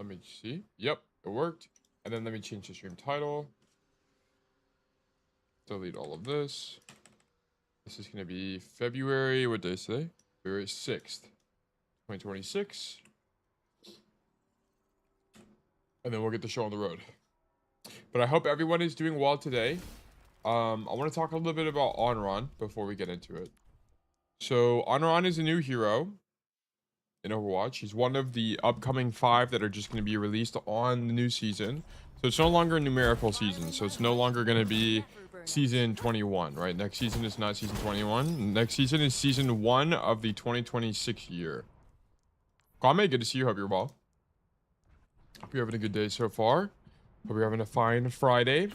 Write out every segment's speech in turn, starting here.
Let me see. Yep, it worked. And then let me change the stream title. Delete all of this. This is going to be February. What day is today? February 6th, 2026. And then we'll get the show on the road. But I hope everyone is doing well today. I want to talk a little bit about Onron before we get into it. So Onron is a new hero in Overwatch. He's one of the upcoming 5 that are just going to be released on the new season. So it's no longer a numerical season. So it's no longer going to be season 21, right? Next season is not season 21. Next season is season 1 of the 2026 year. Kwame, good to see you. Hope you're well. Hope you're having a good day so far. Hope you're having a fine Friday.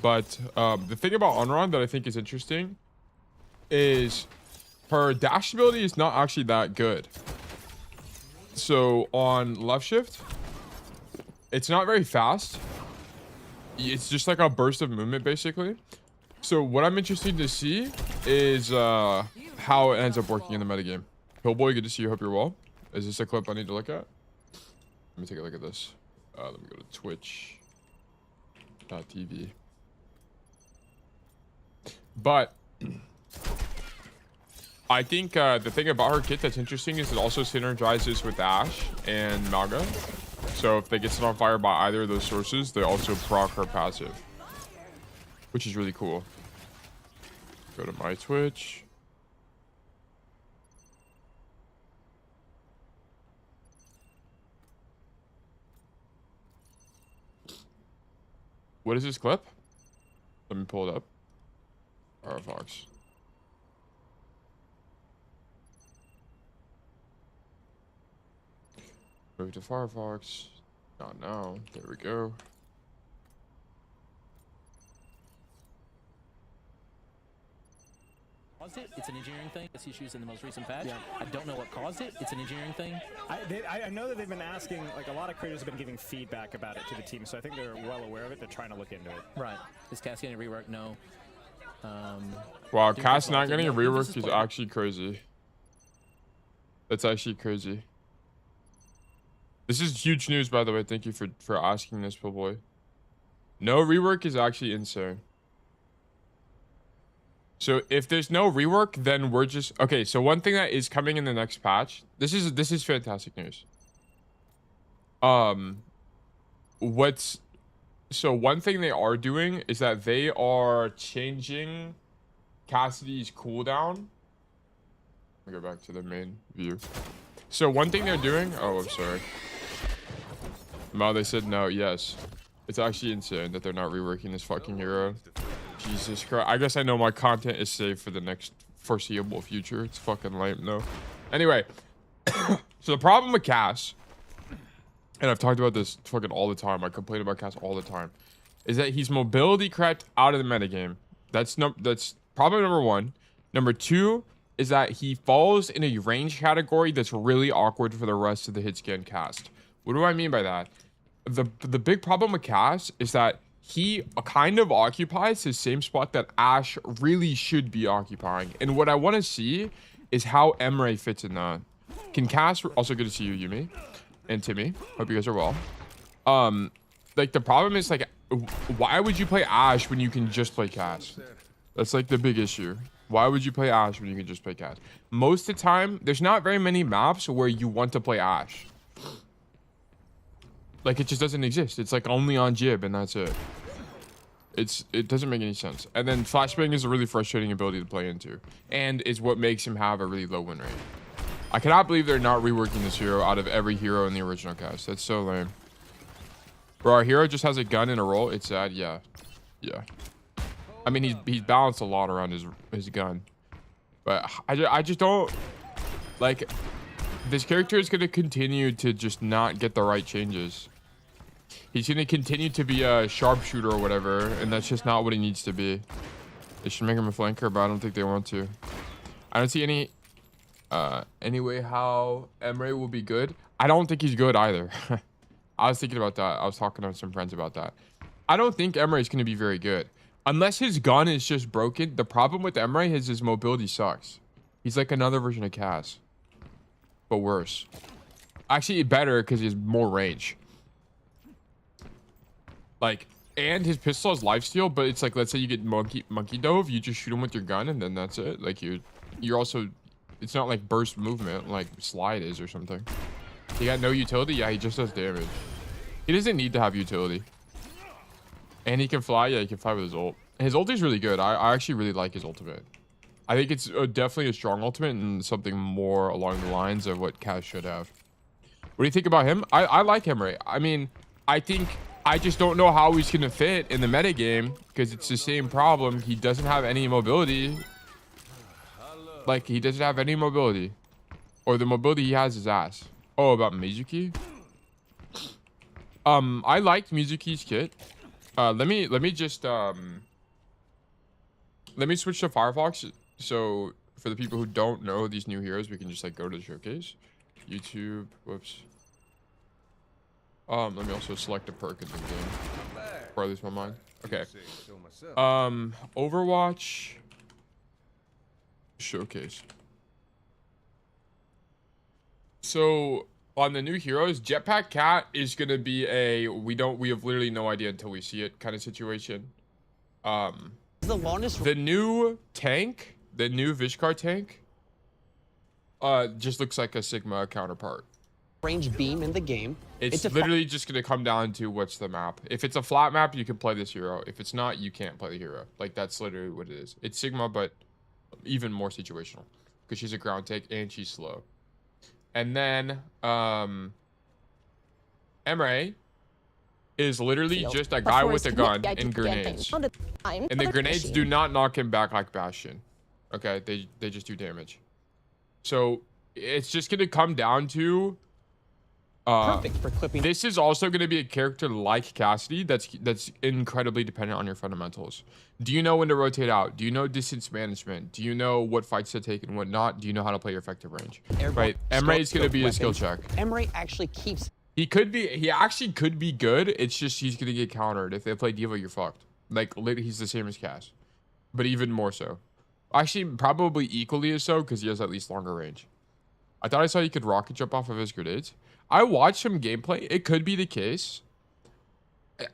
But the thing about Onron that I think is interesting is her dash ability is not actually that good. So on left shift, it's not very fast. It's just like a burst of movement basically. So what I'm interested to see is how it ends up working in the metagame. Hillboy, good to see you. Hope you're well. Is this a clip I need to look at? Let me take a look at this. Let me go to twitch.tv. But I think the thing about her kit that's interesting is it also synergizes with Ashe and Maga. So if they get set on fire by either of those sources, they also proc her passive, which is really cool. Go to my Twitch. What is this clip? Let me pull it up. Firefox. Move to Firefox. Not now. There we go. Caused it. It's an engineering thing. It's issues in the most recent patch. Yeah. I don't know what caused it. It's an engineering thing. I know that they've been asking, like a lot of creators have been giving feedback about it to the team, so I think they're well aware of it. They're trying to look into it. Right. Is Cass getting a rework? No. Wow, Cass not getting a rework is actually crazy. That's actually crazy. This is huge news, by the way. Thank you for asking this, boy. No rework is actually insane. So if there's no rework, then we're just okay. So one thing that is coming in the next patch. This is fantastic news. So one thing they are doing is that they are changing Cassidy's cooldown. Let me go back to the main view. So one thing they're doing. Oh, I'm sorry. No, they said no. Yes, it's actually insane that they're not reworking this fucking hero. Jesus Christ. I guess I know my content is safe for the next foreseeable future. It's fucking lame, though. Anyway, so the problem with Cass, and I've talked about this fucking all the time. I complain about Cass all the time, is that he's mobility crept out of the metagame. That's problem number 1. Number 2 is that he falls in a range category that's really awkward for the rest of the hit scan cast. What do I mean by that? The big problem with Cass is that he kind of occupies the same spot that Ashe really should be occupying. And what I want to see is how Emre fits in that. Can Cass... Also good to see you, Yumi. And Timmy. Hope you guys are well. Like, the problem is, like, why would you play Ashe when you can just play Cass? That's, like, the big issue. Why would you play Ashe when you can just play Cass? Most of the time, there's not very many maps where you want to play Ashe. Like, it just doesn't exist. It's like only on Jib and that's it. It doesn't make any sense. And then flashbang is a really frustrating ability to play into, and is what makes him have a really low win rate. I cannot believe they're not reworking this hero out of every hero in the original cast. That's so lame. Bro, our hero just has a gun and a roll. It's sad. Yeah. I mean, he's balanced a lot around his gun, but I just don't like. This character is going to continue to just not get the right changes. He's going to continue to be a sharpshooter or whatever, and that's just not what he needs to be. They should make him a flanker, but I don't think they want to. I don't see any way how Emre will be good. I don't think he's good either. I was thinking about that. I was talking to some friends about that. I don't think Emre is going to be very good. Unless his gun is just broken. The problem with Emre is his mobility sucks. He's like another version of Cass, but worse. Actually, better because he has more range. Like, and his pistol has lifesteal, but it's like, let's say you get monkey dove, you just shoot him with your gun, and then that's it. Like, you're also, it's not like burst movement like slide is or something. He got no utility. Yeah, he just does damage. He doesn't need to have utility. And he can fly. Yeah, he can fly with his ult. His ult is really good. I actually really like his ultimate. I think it's definitely a strong ultimate and something more along the lines of what Cass should have. What do you think about him? I like him, right? I mean, I just don't know how he's going to fit in the meta game because it's the same problem. He doesn't have any mobility. Like, he doesn't have any mobility. Or the mobility he has is ass. Oh, about Mizuki? I liked Mizuki's kit. Let me just let me switch to Firefox. So for the people who don't know these new heroes, we can just like go to the showcase. YouTube, whoops. Let me also select a perk in the game. Or at least my mind. Okay. Overwatch showcase. So on the new heroes, Jetpack Cat is gonna be a we have literally no idea until we see it kind of situation. The new tank, the new Vishkar tank, just looks like a Sigma counterpart. Range beam in the game. It's literally just gonna come down to what's the map. If it's a flat map, you can play this hero. If it's not, you can't play the hero. Like, that's literally what it is. It's Sigma, but even more situational because she's a ground tank and she's slow. And then Emre is literally just a guy with a gun and grenades. And the grenades do not knock him back like Bastion. Okay, they just do damage. So it's just gonna come down to perfect for clipping. This is also going to be a character like Cassidy that's incredibly dependent on your fundamentals. Do you know when to rotate out? Do you know distance management? Do you know what fights to take and what not? Do you know how to play your effective range? Right. Emre is going to be a skill check. Emre actually keeps. He actually could be good. It's just he's going to get countered. If they play Diva, you're fucked. Like, he's the same as Cass, but even more so. Actually, probably equally as so because he has at least longer range. I thought I saw you could rocket jump off of his grenades. I watched some gameplay. It could be the case.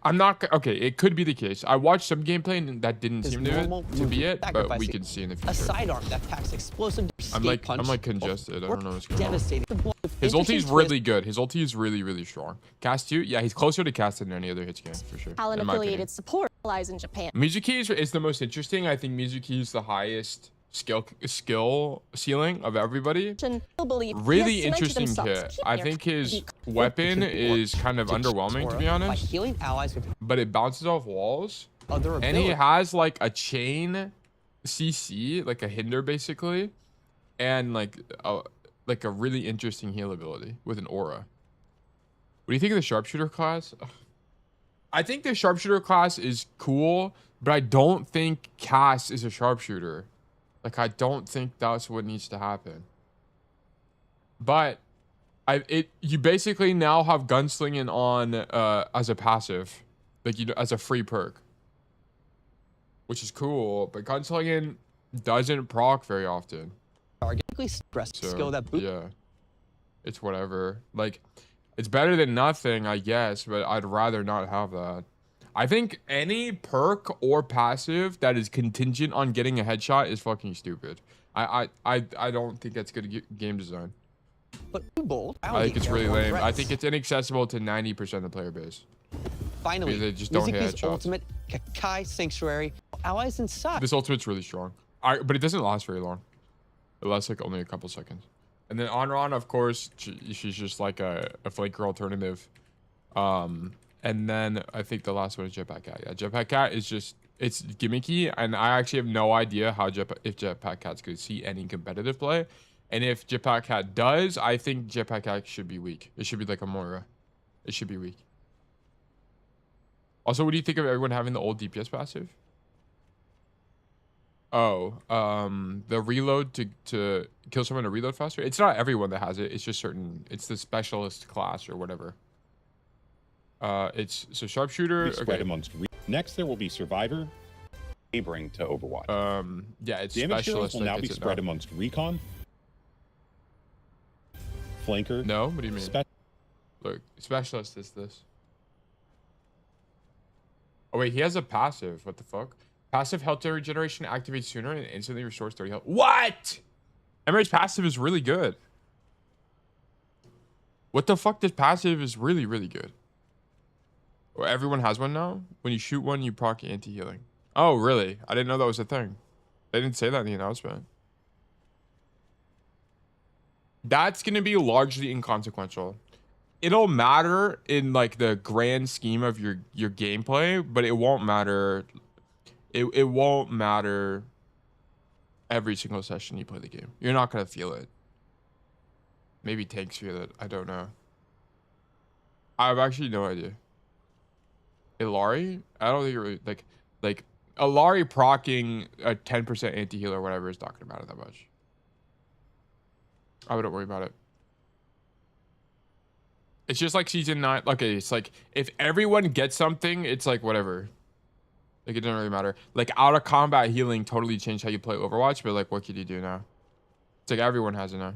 I'm not okay. It could be the case. I watched some gameplay and that didn't seem to be it, but we can see in the future. A sidearm that packs explosive. I'm like congested. I don't know what's going on. Devastating. His ulti is really good. His ulti is really strong. Cast 2, yeah, he's closer to Cast than any other hits game for sure. Talent affiliated support lies in Japan. Mizuki is the most interesting. I think Mizuki is the highest skill ceiling of everybody. Really interesting kit. I think his weapon is kind of underwhelming, to be honest, healing allies with but it bounces off walls other and he has like a chain CC, like a hinder basically, and like a really interesting heal ability with an aura. What do you think of the sharpshooter class? I think the sharpshooter class is cool, but I don't think Cass is a sharpshooter. Like, I don't think that's what needs to happen. But you basically now have gunslinging on as a passive, like, you know, as a free perk, which is cool. But gunslinging doesn't proc very often. Skill that boot. Yeah, it's whatever. Like, it's better than nothing, I guess, but I'd rather not have that. I think any perk or passive that is contingent on getting a headshot is fucking stupid. I don't think that's good game design. But bold. I think it's really lame. I think it's inaccessible to 90% of the player base. Finally, they just don't hit headshots. Ultimate, Kakai Sanctuary, allies inside. This ultimate's really strong. But it doesn't last very long. It lasts like only a couple seconds. And then Onron, of course, she's just like a flanker alternative. And then I think the last one is Jetpack Cat. Yeah, Jetpack Cat is just, it's gimmicky, and I actually have no idea how if Jetpack Cat's going to see any competitive play. And if Jetpack Cat does, I think Jetpack Cat should be weak. It should be like a Moira. It should be weak. Also, what do you think of everyone having the old DPS passive? Oh, the reload to kill someone to reload faster. It's not everyone that has it. It's just certain. It's the specialist class or whatever. It's so sharpshooter. Spread amongst next, there will be survivor, neighboring to Overwatch. Yeah, it's damage specialist. Will now be spread amongst recon, flanker. No, what do you mean? Look, specialist is this. Oh wait, he has a passive. What the fuck? Passive health regeneration activates sooner and instantly restores 30 health. What? Emery's passive is really good. What the fuck? This passive is really, really good. Well, everyone has one now. When you shoot one, you proc anti-healing. Oh, really? I didn't know that was a thing. They didn't say that in the announcement. That's going to be largely inconsequential. It'll matter in like the grand scheme of your gameplay, but it won't matter. It won't matter every single session you play the game. You're not going to feel it. Maybe tanks feel it. I don't know. I have actually no idea. Ilari? I don't think it really like Ilari proccing a 10% anti-heal or whatever is not going to matter that much. I wouldn't worry about it. It's just like season 9. Okay, it's like if everyone gets something, it's like whatever. Like it doesn't really matter. Like out of combat healing totally changed how you play Overwatch, but like what could you do now? It's like everyone has it now.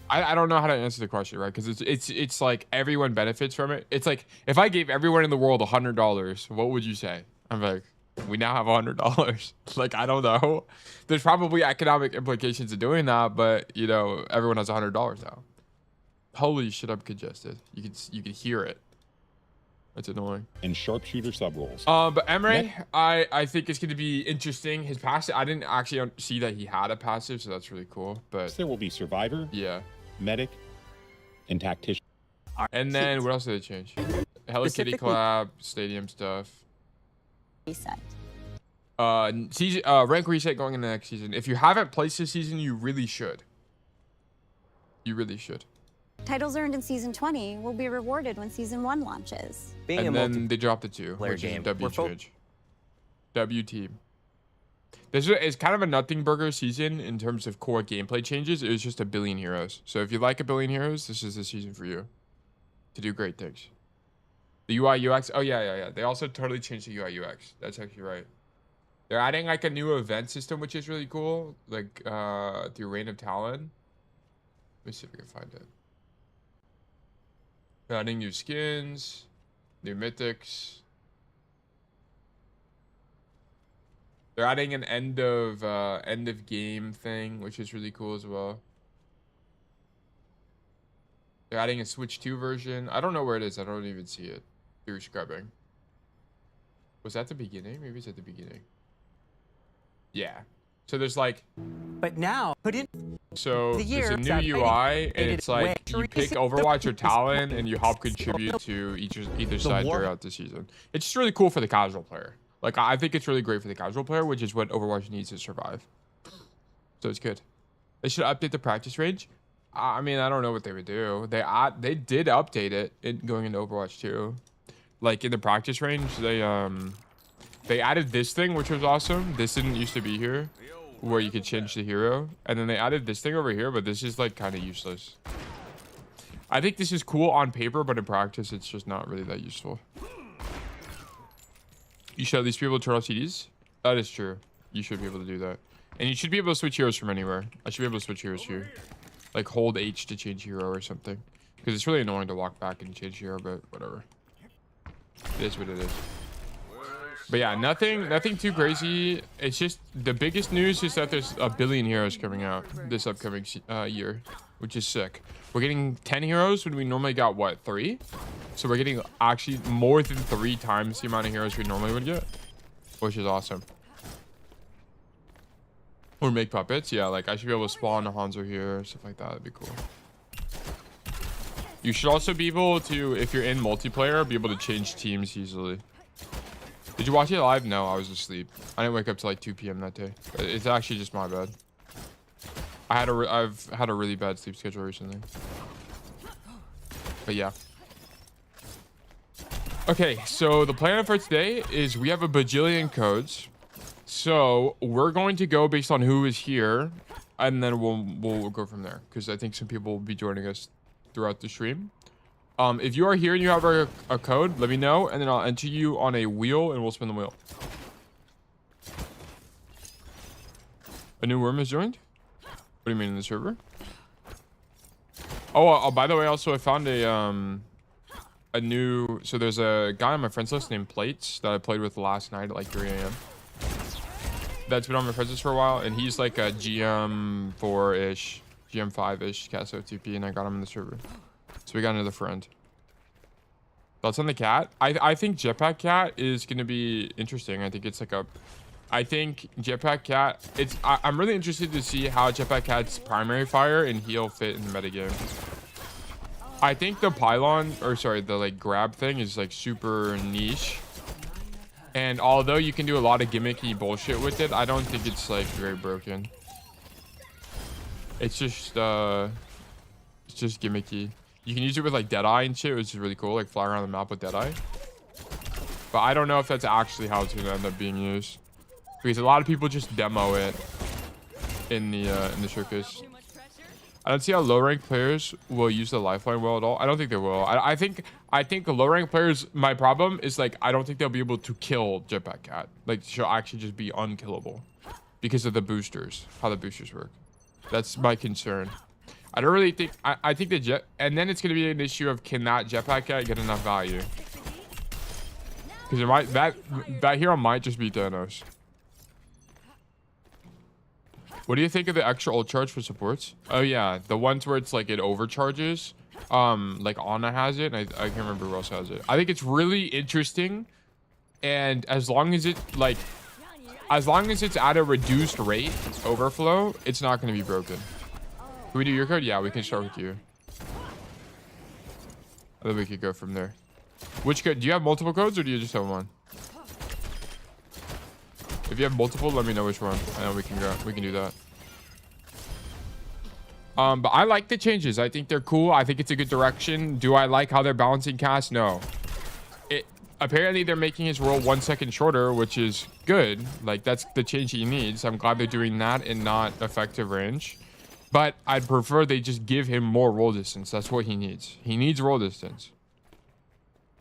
I don't know how to answer the question, right? Because it's like everyone benefits from it. It's like if I gave everyone in the world $100, what would you say? I'm like, we now have $100. Like I don't know. There's probably economic implications of doing that, but you know everyone has $100 now. Holy shit, I'm congested. You can hear it. That's annoying. And sharpshooter sub roles. But Emre, I think it's going to be interesting. His passive, I didn't actually see that he had a passive, so that's really cool. But There will be survivor, yeah, medic, and tactician. and then what else did they change? Hello Kitty collab, stadium stuff. Reset. Season rank reset going into next season. If you haven't placed this season, you really should. You really should. Titles earned in Season 20 will be rewarded when Season 1 launches. Being And a then they dropped the 2, which game. is W We're fo- change. W team. This is kind of a nothing burger season in terms of core gameplay changes. It was just 1 billion heroes. So if you like 1 billion heroes, this is the season for you to do great things. The UI UX. Oh yeah. They also totally changed the UI UX. That's actually right. They're adding like a new event system, which is really cool. Like through Reign of Talon. Let me see if we can find it. They're adding new skins, new mythics. They're adding an end of game thing, which is really cool as well. They're adding a Switch 2 version. I don't know where it is. I don't even see it through scrubbing. Was that the beginning? Maybe it's at the beginning. Yeah. So there's like. But now, put in. So The there's a year new UI, and it's like you pick Overwatch or Talon, and you help contribute to either side throughout the season. It's just really cool for the casual player. Like I think it's really great for the casual player, which is what Overwatch needs to survive. So it's good. They should update the practice range. I mean, I don't know what they would do. They did update it going into Overwatch 2. Like in the practice range, they added this thing, which was awesome. This didn't used to be here, where you could change the hero, and then they added this thing over here, but this is like kind of useless. I think this is cool on paper, but in practice it's just not really that useful. You should at least be able to turn off CDs. That is true. You should be able to do that, and you should be able to switch heroes from anywhere. I should be able to switch heroes here, like hold H to change hero or something, because it's really annoying to walk back and change hero, but whatever. It is what it is. But yeah, nothing too crazy. It's just the biggest news is that there's 1 billion heroes coming out this upcoming year, which is sick. We're getting 10 heroes when we normally got what, 3? So we're getting actually more than 3 times the amount of heroes we normally would get, which is awesome. Or make puppets, yeah. Like I should be able to spawn a Hanzo here, stuff like that. That'd be cool. You should also be able to, if you're in multiplayer, be able to change teams easily. Did you watch it live? No, I was asleep. I didn't wake up till like 2 p.m. that day. It's actually just my bad. I've had a really bad sleep schedule recently. But yeah. Okay, so the plan for today is we have a bajillion codes. So we're going to go based on who is here, and then we'll go from there, because I think some people will be joining us throughout the stream. If you are here and you have a code, let me know, and then I'll enter you on a wheel, and we'll spin the wheel. A new worm has joined? What do you mean, in the server? Oh, by the way, also I found a new. So there's a guy on my friends list named Plates that I played with last night at like 3 a.m. That's been on my friends list for a while, and he's like a GM4-ish, GM5-ish cast OTP, and I got him in the server. So we got another friend. Thoughts on the cat? I think Jetpack Cat is gonna be interesting. I think it's like a. I think Jetpack Cat. I'm really interested to see how Jetpack Cat's primary fire and heal fit in the metagame. I think the pylon, or sorry, the like grab thing is like super niche. And although you can do a lot of gimmicky bullshit with it, I don't think it's like very broken. It's just gimmicky. You can use it with like Deadeye and shit, which is really cool, like fly around the map with Deadeye. But I don't know if that's actually how it's gonna end up being used, because a lot of people just demo it in the showcase. I don't see how low rank players will use the lifeline well at all. I don't think they will. I think low rank players, my problem is like I don't think they'll be able to kill Jetpack Cat. Like she'll actually just be unkillable because of the boosters, how the boosters work. That's my concern. I don't really think I think the jet, and then it's gonna be an issue of can that Jetpack Cat get enough value? Because it might that hero might just be Thanos. What do you think of the extra ult charge for supports? Oh yeah, the ones where it's like it overcharges. Like Ana has it, and I can't remember who else has it. I think it's really interesting, and as long as it's at a reduced rate overflow, it's not going to be broken. Can we do your code? Yeah, we can start with you. And then we could go from there. Which code? Do you have multiple codes or do you just have one? If you have multiple, let me know which one, and then we can go. We can do that. But I like the changes. I think they're cool. I think it's a good direction. Do I like how they're balancing cast? No. Apparently they're making his roll 1 second shorter, which is good. Like that's the change he needs. I'm glad they're doing that and not effective range. But I'd prefer they just give him more roll distance. That's what he needs. He needs roll distance.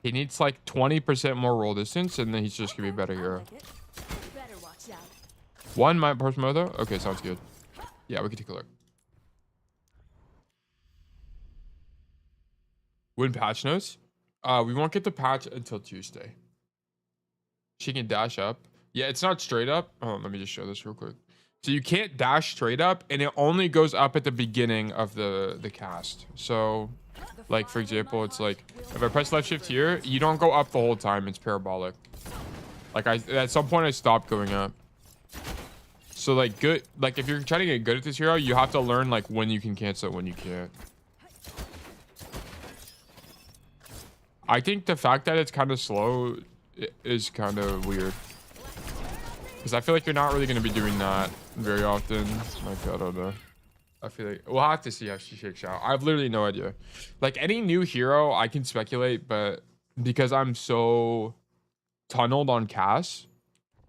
He needs like 20% more roll distance, and then he's just gonna be a better hero. One might post mode though. Okay, sounds good. Yeah, we can take a look. Win patch notes. We won't get the patch until Tuesday. She can dash up. Yeah, it's not straight up. Oh, let me just show this real quick. So you can't dash straight up, and it only goes up at the beginning of the cast. So, like for example, it's like if I press left shift here, you don't go up the whole time. It's parabolic. Like at some point I stopped going up. So like good, like if you're trying to get good at this hero, you have to learn like when you can cancel it, when you can't. I think the fact that it's kind of slow is kind of weird, because I feel like you're not really going to be doing that very often. Like I don't know. I feel like we'll have to see how she shakes out. I have literally no idea. Like any new hero, I can speculate, but because I'm so tunneled on Cass,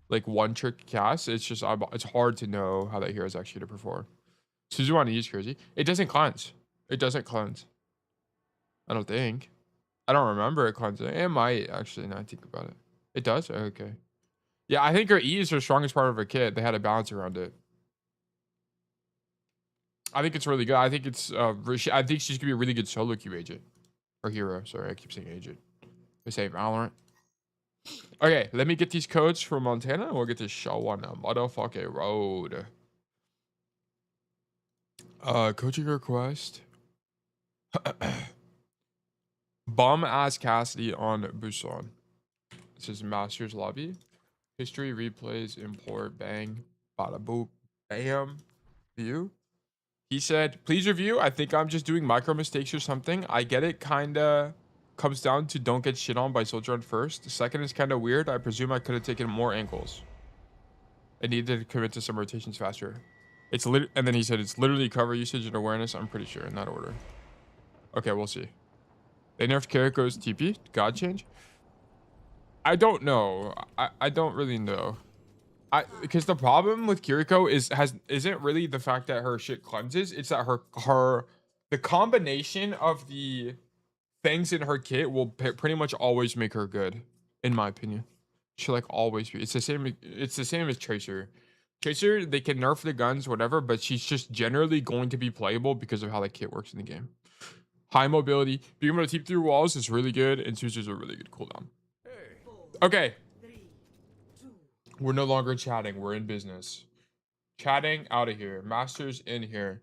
like one trick Cass, it's just it's hard to know how that hero is actually to perform. Suzu on E is crazy. It doesn't cleanse. It doesn't cleanse. I don't think. I don't remember it cleansing. It might actually, now I think about it. It does? Okay. Yeah, I think her E is her strongest part of her kit. They had a balance around it. I think it's really good. I think it's I think she's gonna be a really good solo queue agent. Or hero. Sorry, I keep saying agent. I say Valorant. Okay, let me get these codes from Montana and we'll get this show on a motherfucking road. Coaching request. Bum ass Cassidy on Busan. This is Master's Lobby. History, replays, import, bang, bada boop, bam, view. He said, please review. I think I'm just doing micro mistakes or something. I get it kinda comes down to don't get shit on by Soldier on first. The second is kind of weird. I presume I could have taken more angles. I needed to commit to some rotations faster. It's and then he said it's literally cover usage and awareness. I'm pretty sure in that order. Okay, we'll see. They nerfed Kiriko's TP? God change? I don't know. I don't really know. Because the problem with Kiriko isn't really the fact that her shit cleanses. It's that the combination of the things in her kit will pretty much always make her good, in my opinion. She'll like always be. It's the same as Tracer. Tracer, they can nerf the guns, whatever, but she's just generally going to be playable because of how the kit works in the game. high mobility. Being able to teep through walls is really good, and Sussur's a really good cooldown. Okay. We're no longer chatting. We're in business. Chatting out of here. Masters in here.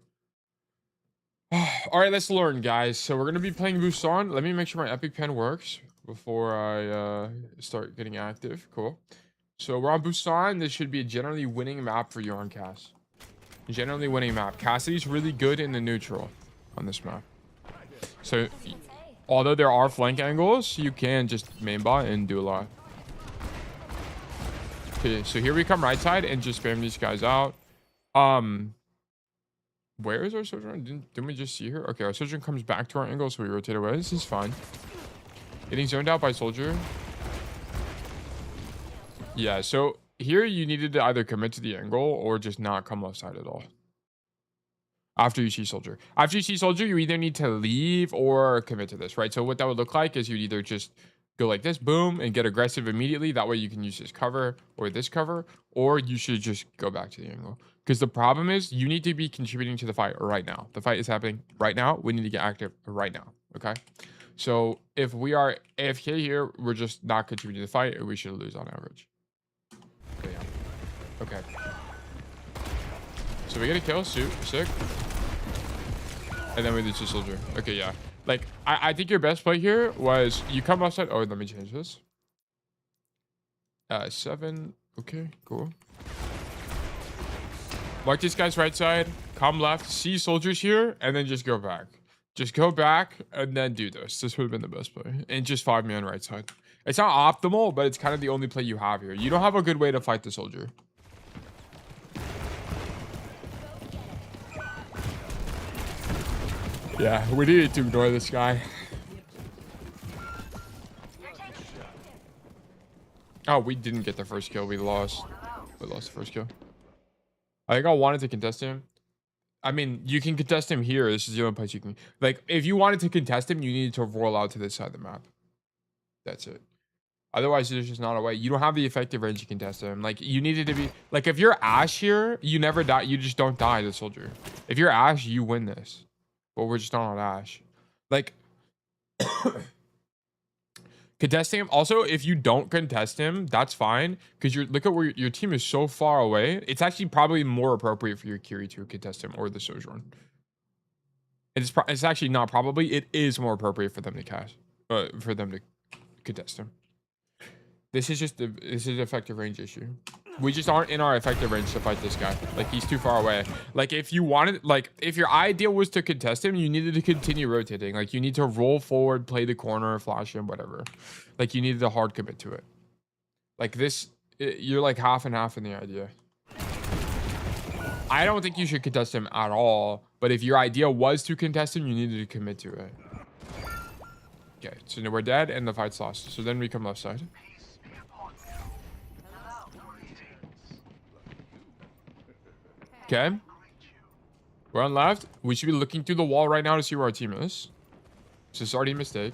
All right, let's learn, guys. So we're going to be playing Busan. Let me make sure my epic pen works before I start getting active. Cool. So we're on Busan. This should be a generally winning map for you on Cass. Generally winning map. Cassidy's really good in the neutral on this map. So although there are flank angles, you can just main bot and do a lot. Okay, so here we come right side and just spam these guys out. Where is our Sojourn? Didn't we just see her? Okay, our Sojourn comes back to our angle, so we rotate away. This is fine. Getting zoned out by Soldier. Yeah, so here you needed to either commit to the angle or just not come left side at all. After you see Soldier. After you see Soldier, you either need to leave or commit to this, right? So what that would look like is you'd either just go like this, boom, and get aggressive immediately. That way you can use this cover or this cover, or you should just go back to the angle. Because the problem is you need to be contributing to the fight right now. The fight is happening right now. We need to get active right now, okay? So if we are AFK here, we're just not contributing to the fight, or we should lose on average. Okay, yeah. Okay. So we get a kill, sick. And then we lose to Soldier. Okay, yeah. Like, I think your best play here was you come outside. Oh, let me change this. 7. Okay, cool. Mark this guy's right side. Come left. See Soldiers here. And then just go back. Just go back and then do this. This would have been the best play. And just 5-man right side. It's not optimal, but it's kind of the only play you have here. You don't have a good way to fight the Soldier. Yeah, we needed to ignore this guy. Oh, we didn't get the first kill. We lost. We lost the first kill. I think I wanted to contest him. I mean, you can contest him here. This is the only place you can. Like, if you wanted to contest him, you needed to roll out to this side of the map. That's it. Otherwise, there's just not a way. You don't have the effective range to contest him. Like, you needed to be... Like, if you're Ashe here, you never die. You just don't die to the Soldier. If you're Ashe, you win this. But we're just not on Ashe. Like... Contesting him. Also, if you don't contest him, that's fine. Because look at where your team is so far away. It's actually probably more appropriate for your Kiri to contest him or the Sojourn. It's actually not probably. It is more appropriate for them to cast. For them to contest him. This is an effective range issue. We just aren't in our effective range to fight this guy. Like, he's too far away. Like, if you wanted, like, if your idea was to contest him, you needed to continue rotating. Like, you need to roll forward, play the corner, flash him, whatever. Like, you needed to hard commit to it. Like, this, you're like half and half in the idea. I don't think you should contest him at all. But if your idea was to contest him, you needed to commit to it. Okay, so now we're dead and the fight's lost. So then we come left side. Okay. We're on left. We should be looking through the wall right now to see where our team is. So it's already a mistake.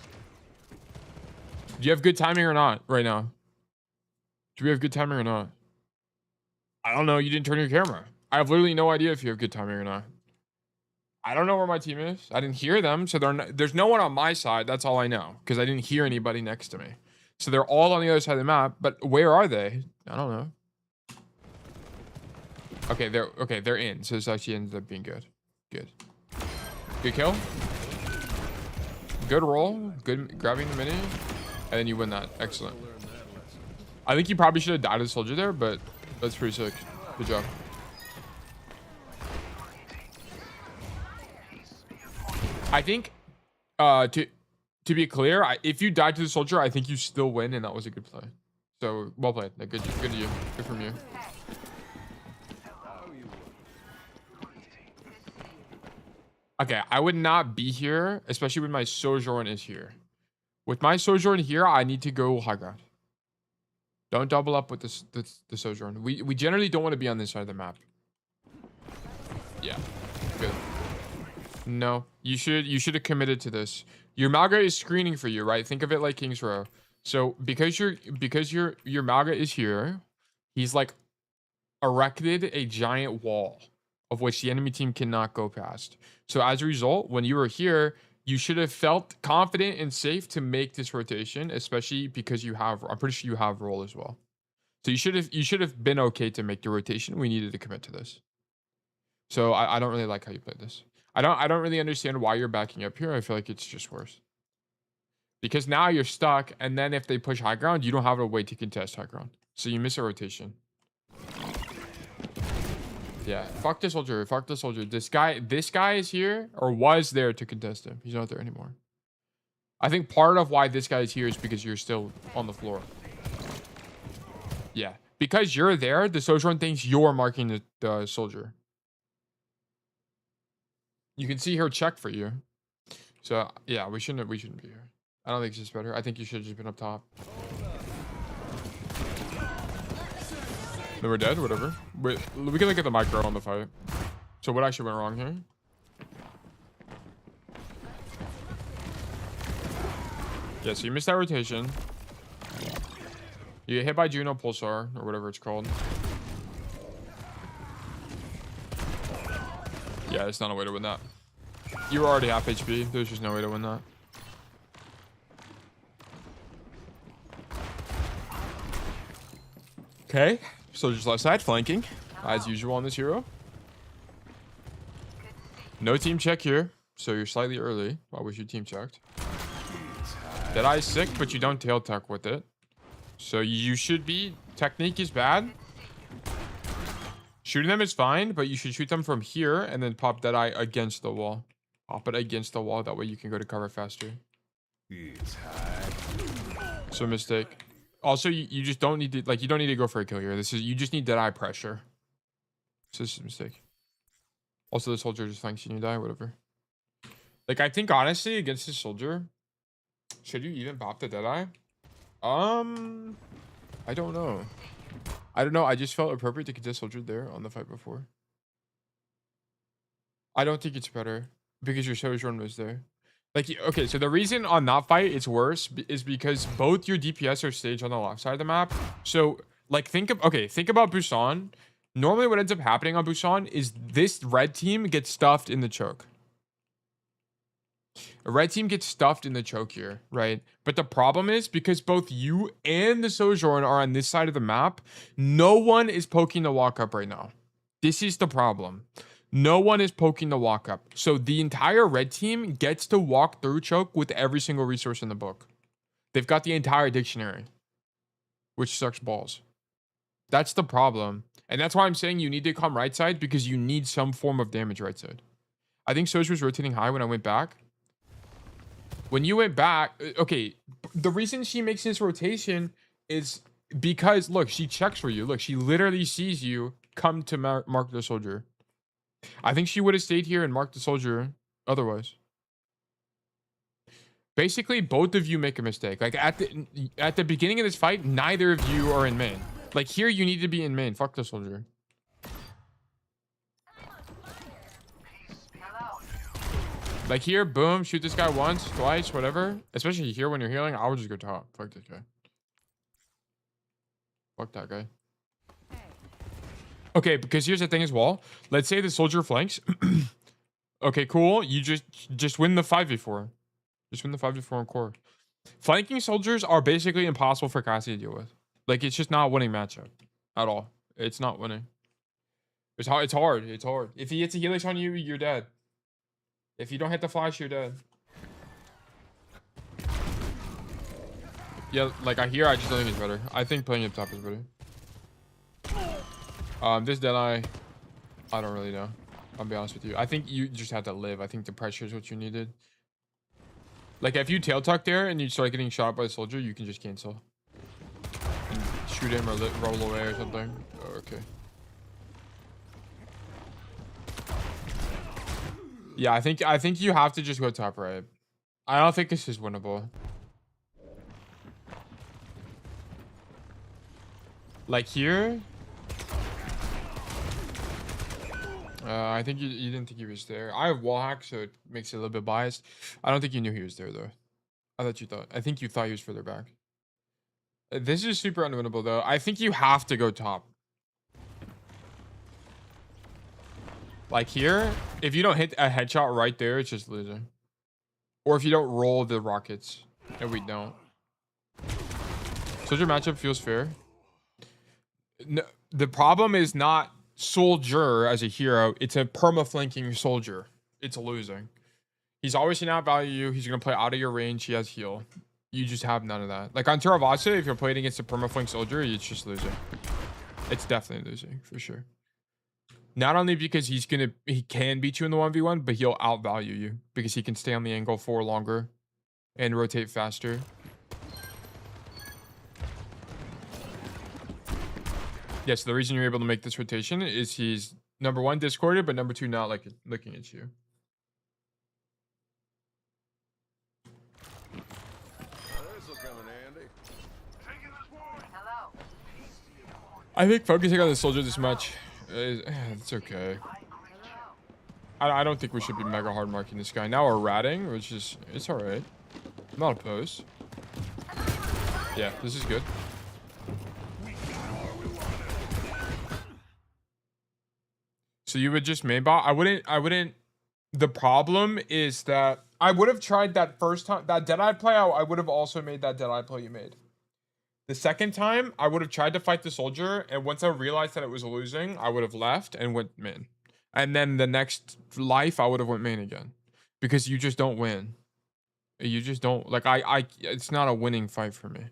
Do you have good timing or not right now? Do we have good timing or not? I don't know. You didn't turn your camera. I have literally no idea if you have good timing or not. I don't know where my team is. I didn't hear them. So there's no one on my side. That's all I know. Because I didn't hear anybody next to me. So they're all on the other side of the map. But where are they? I don't know. Okay, they're in. So this actually ends up being good. Good kill. Good roll. Good grabbing the mini. And then you win that. Excellent. I think you probably should have died as Soldier there, but that's pretty sick. Good job. I think to be clear, if you died to the Soldier, I think you still win, and that was a good play. So well played. Good to you. Good from you. Okay, I would not be here, especially when my Sojourn is here. With my Sojourn here, I need to go high ground. Don't double up with the Sojourn. We generally don't want to be on this side of the map. Yeah, good. No, you should have committed to this. Your Malga is screening for you, right? Think of it like King's Row. So because your Malga is here, he's like erected a giant wall of which the enemy team cannot go past. So as a result, when you were here, You should have felt confident and safe to make this rotation, especially because you have, I'm pretty sure you have roll as well. So you should have been okay to make the rotation. We needed to commit to this. So I don't really like how you played this. I don't really understand why you're backing up here. I feel like it's just worse. Because now you're stuck, and then if they push high ground, you don't have a way to contest high ground. So you miss a rotation. Yeah, fuck the soldier, fuck the soldier. This guy is here, or was there to contest him. He's not there anymore. I think part of why this guy is here is because you're still on the floor. Yeah, because you're there, the Sojourn thinks you're marking the soldier. You can see her check for you. So yeah, we shouldn't be here. I don't think it's just better. I think you should have just been up top. Then we're dead, whatever. Wait, we can look at the micro on the fight. So what actually went wrong here? Yeah, so you missed that rotation. You get hit by Juno Pulsar, or whatever it's called. Yeah, it's not a way to win that. You were already half HP. There's just no way to win that. Okay, so just left side flanking, as usual on this hero. No team check here, so you're slightly early. I wish you team checked. Deadeye's sick, but you don't tail tech with it. So you should be... Technique is bad. Shooting them is fine, but you should shoot them from here and then pop Deadeye against the wall. Pop it against the wall, that way you can go to cover faster. So mistake. Also, you just don't need to, like, you don't need to go for a kill here. You just need Deadeye pressure. So this is a mistake. Also, the soldier just flanks you and you die, whatever. Like, I think, honestly, against this soldier, should you even pop the Deadeye? I don't know. I just felt appropriate to contest soldier there on the fight before. I don't think it's better because your Sojourn was there. Like, okay, so the reason on that fight it's worse is because both your DPS are staged on the left side of the map. So, like, think about Busan. Normally what ends up happening on Busan is this red team gets stuffed in the choke. A red team gets stuffed in the choke here, right? But the problem is because both you and the Sojourn are on this side of the map, no one is poking the walk up right now. This is the problem. No one is poking the walk up. So the entire red team gets to walk through choke with every single resource in the book. They've got the entire dictionary, which sucks balls. That's the problem. And that's why I'm saying you need to come right side because you need some form of damage right side. I think Sojourn was rotating high when I went back. When you went back, okay, the reason she makes this rotation is because, look, she checks for you. Look, she literally sees you come to mark the soldier. I think she would have stayed here and marked the soldier otherwise. Basically, both of you make a mistake. Like, at the beginning of this fight, neither of you are in main. Like, here, you need to be in main. Fuck the soldier. Like, here, boom, shoot this guy once, twice, whatever. Especially here when you're healing, I would just go top. Fuck this guy. Fuck that guy. Okay, because here's the thing as well. Let's say the soldier flanks. Okay, cool. You just win the 5v4. Just win the 5v4 on core. Flanking soldiers are basically impossible for Cassidy to deal with. Like, it's just not winning matchup at all. It's not winning. It's hard. It's hard. If he hits a helix on you, you're dead. If you don't hit the flash, you're dead. Yeah, like I just don't think it's better. I think playing up top is better. This Deadeye, I don't really know. I'll be honest with you. I think you just had to live. I think the pressure is what you needed. Like, if you tail tuck there and you start getting shot by a soldier, you can just cancel. And shoot him or roll away or something. Oh, okay. Yeah, I think you have to just go top right. I don't think this is winnable. Like here. I think you didn't think he was there. I have wall hack, so it makes it a little bit biased. I don't think you knew he was there though. I think you thought he was further back. This is super unwinnable though. I think you have to go top. Like here, if you don't hit a headshot right there, it's just losing. Or if you don't roll the rockets. And we don't. Soldier matchup feels fair. No, the problem is not soldier as a hero. It's a perma-flanking soldier. It's losing. He's always going to outvalue you. He's going to play out of your range. He has heal. You just have none of that. Like on Turavasa, if you're playing against a perma-flank soldier, it's just losing. It's definitely losing for sure. Not only because he can beat you in the 1v1, but he'll outvalue you because he can stay on the angle for longer and rotate faster. Yes, the reason you're able to make this rotation is he's number one discorded, but number two not like looking at you. I think focusing on the soldier this much, it's okay. I don't think we should be mega hard marking this guy. Now we're ratting, which is, it's all right. I'm not opposed. Yeah, this is good. So you would just main bot? I wouldn't. The problem is that I would have tried that first time, that Deadeye play. I would have also made that Deadeye play you made. The second time, I would have tried to fight the soldier, and once I realized that it was losing, I would have left and went main. And then the next life, I would have went main again. Because you just don't win. You just don't, like, it's not a winning fight for me.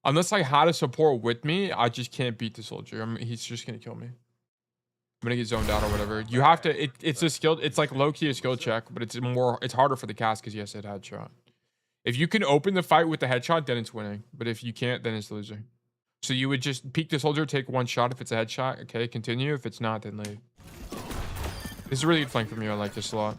Unless I had a support with me, I just can't beat the soldier. He's just gonna kill me. I'm gonna get zoned out or whatever. You have to, it's a skill, it's like low-key a skill check, but it's harder for the cast because he has to hit headshot. If you can open the fight with the headshot, then it's winning. But if you can't, then it's losing. So you would just peek the soldier, take one shot if it's a headshot. Okay, continue. If it's not, then leave. This is a really good flank from you. I like this a lot.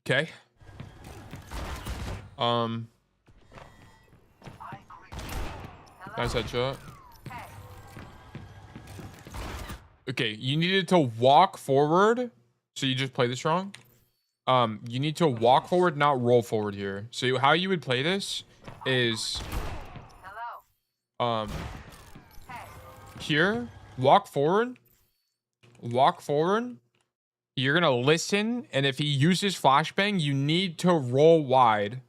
Okay. Nice headshot. Okay, you needed to walk forward. So you just play this wrong. You need to walk forward, not roll forward here. So how you would play this is here, walk forward. You're gonna listen, and if he uses flashbang, you need to roll wide.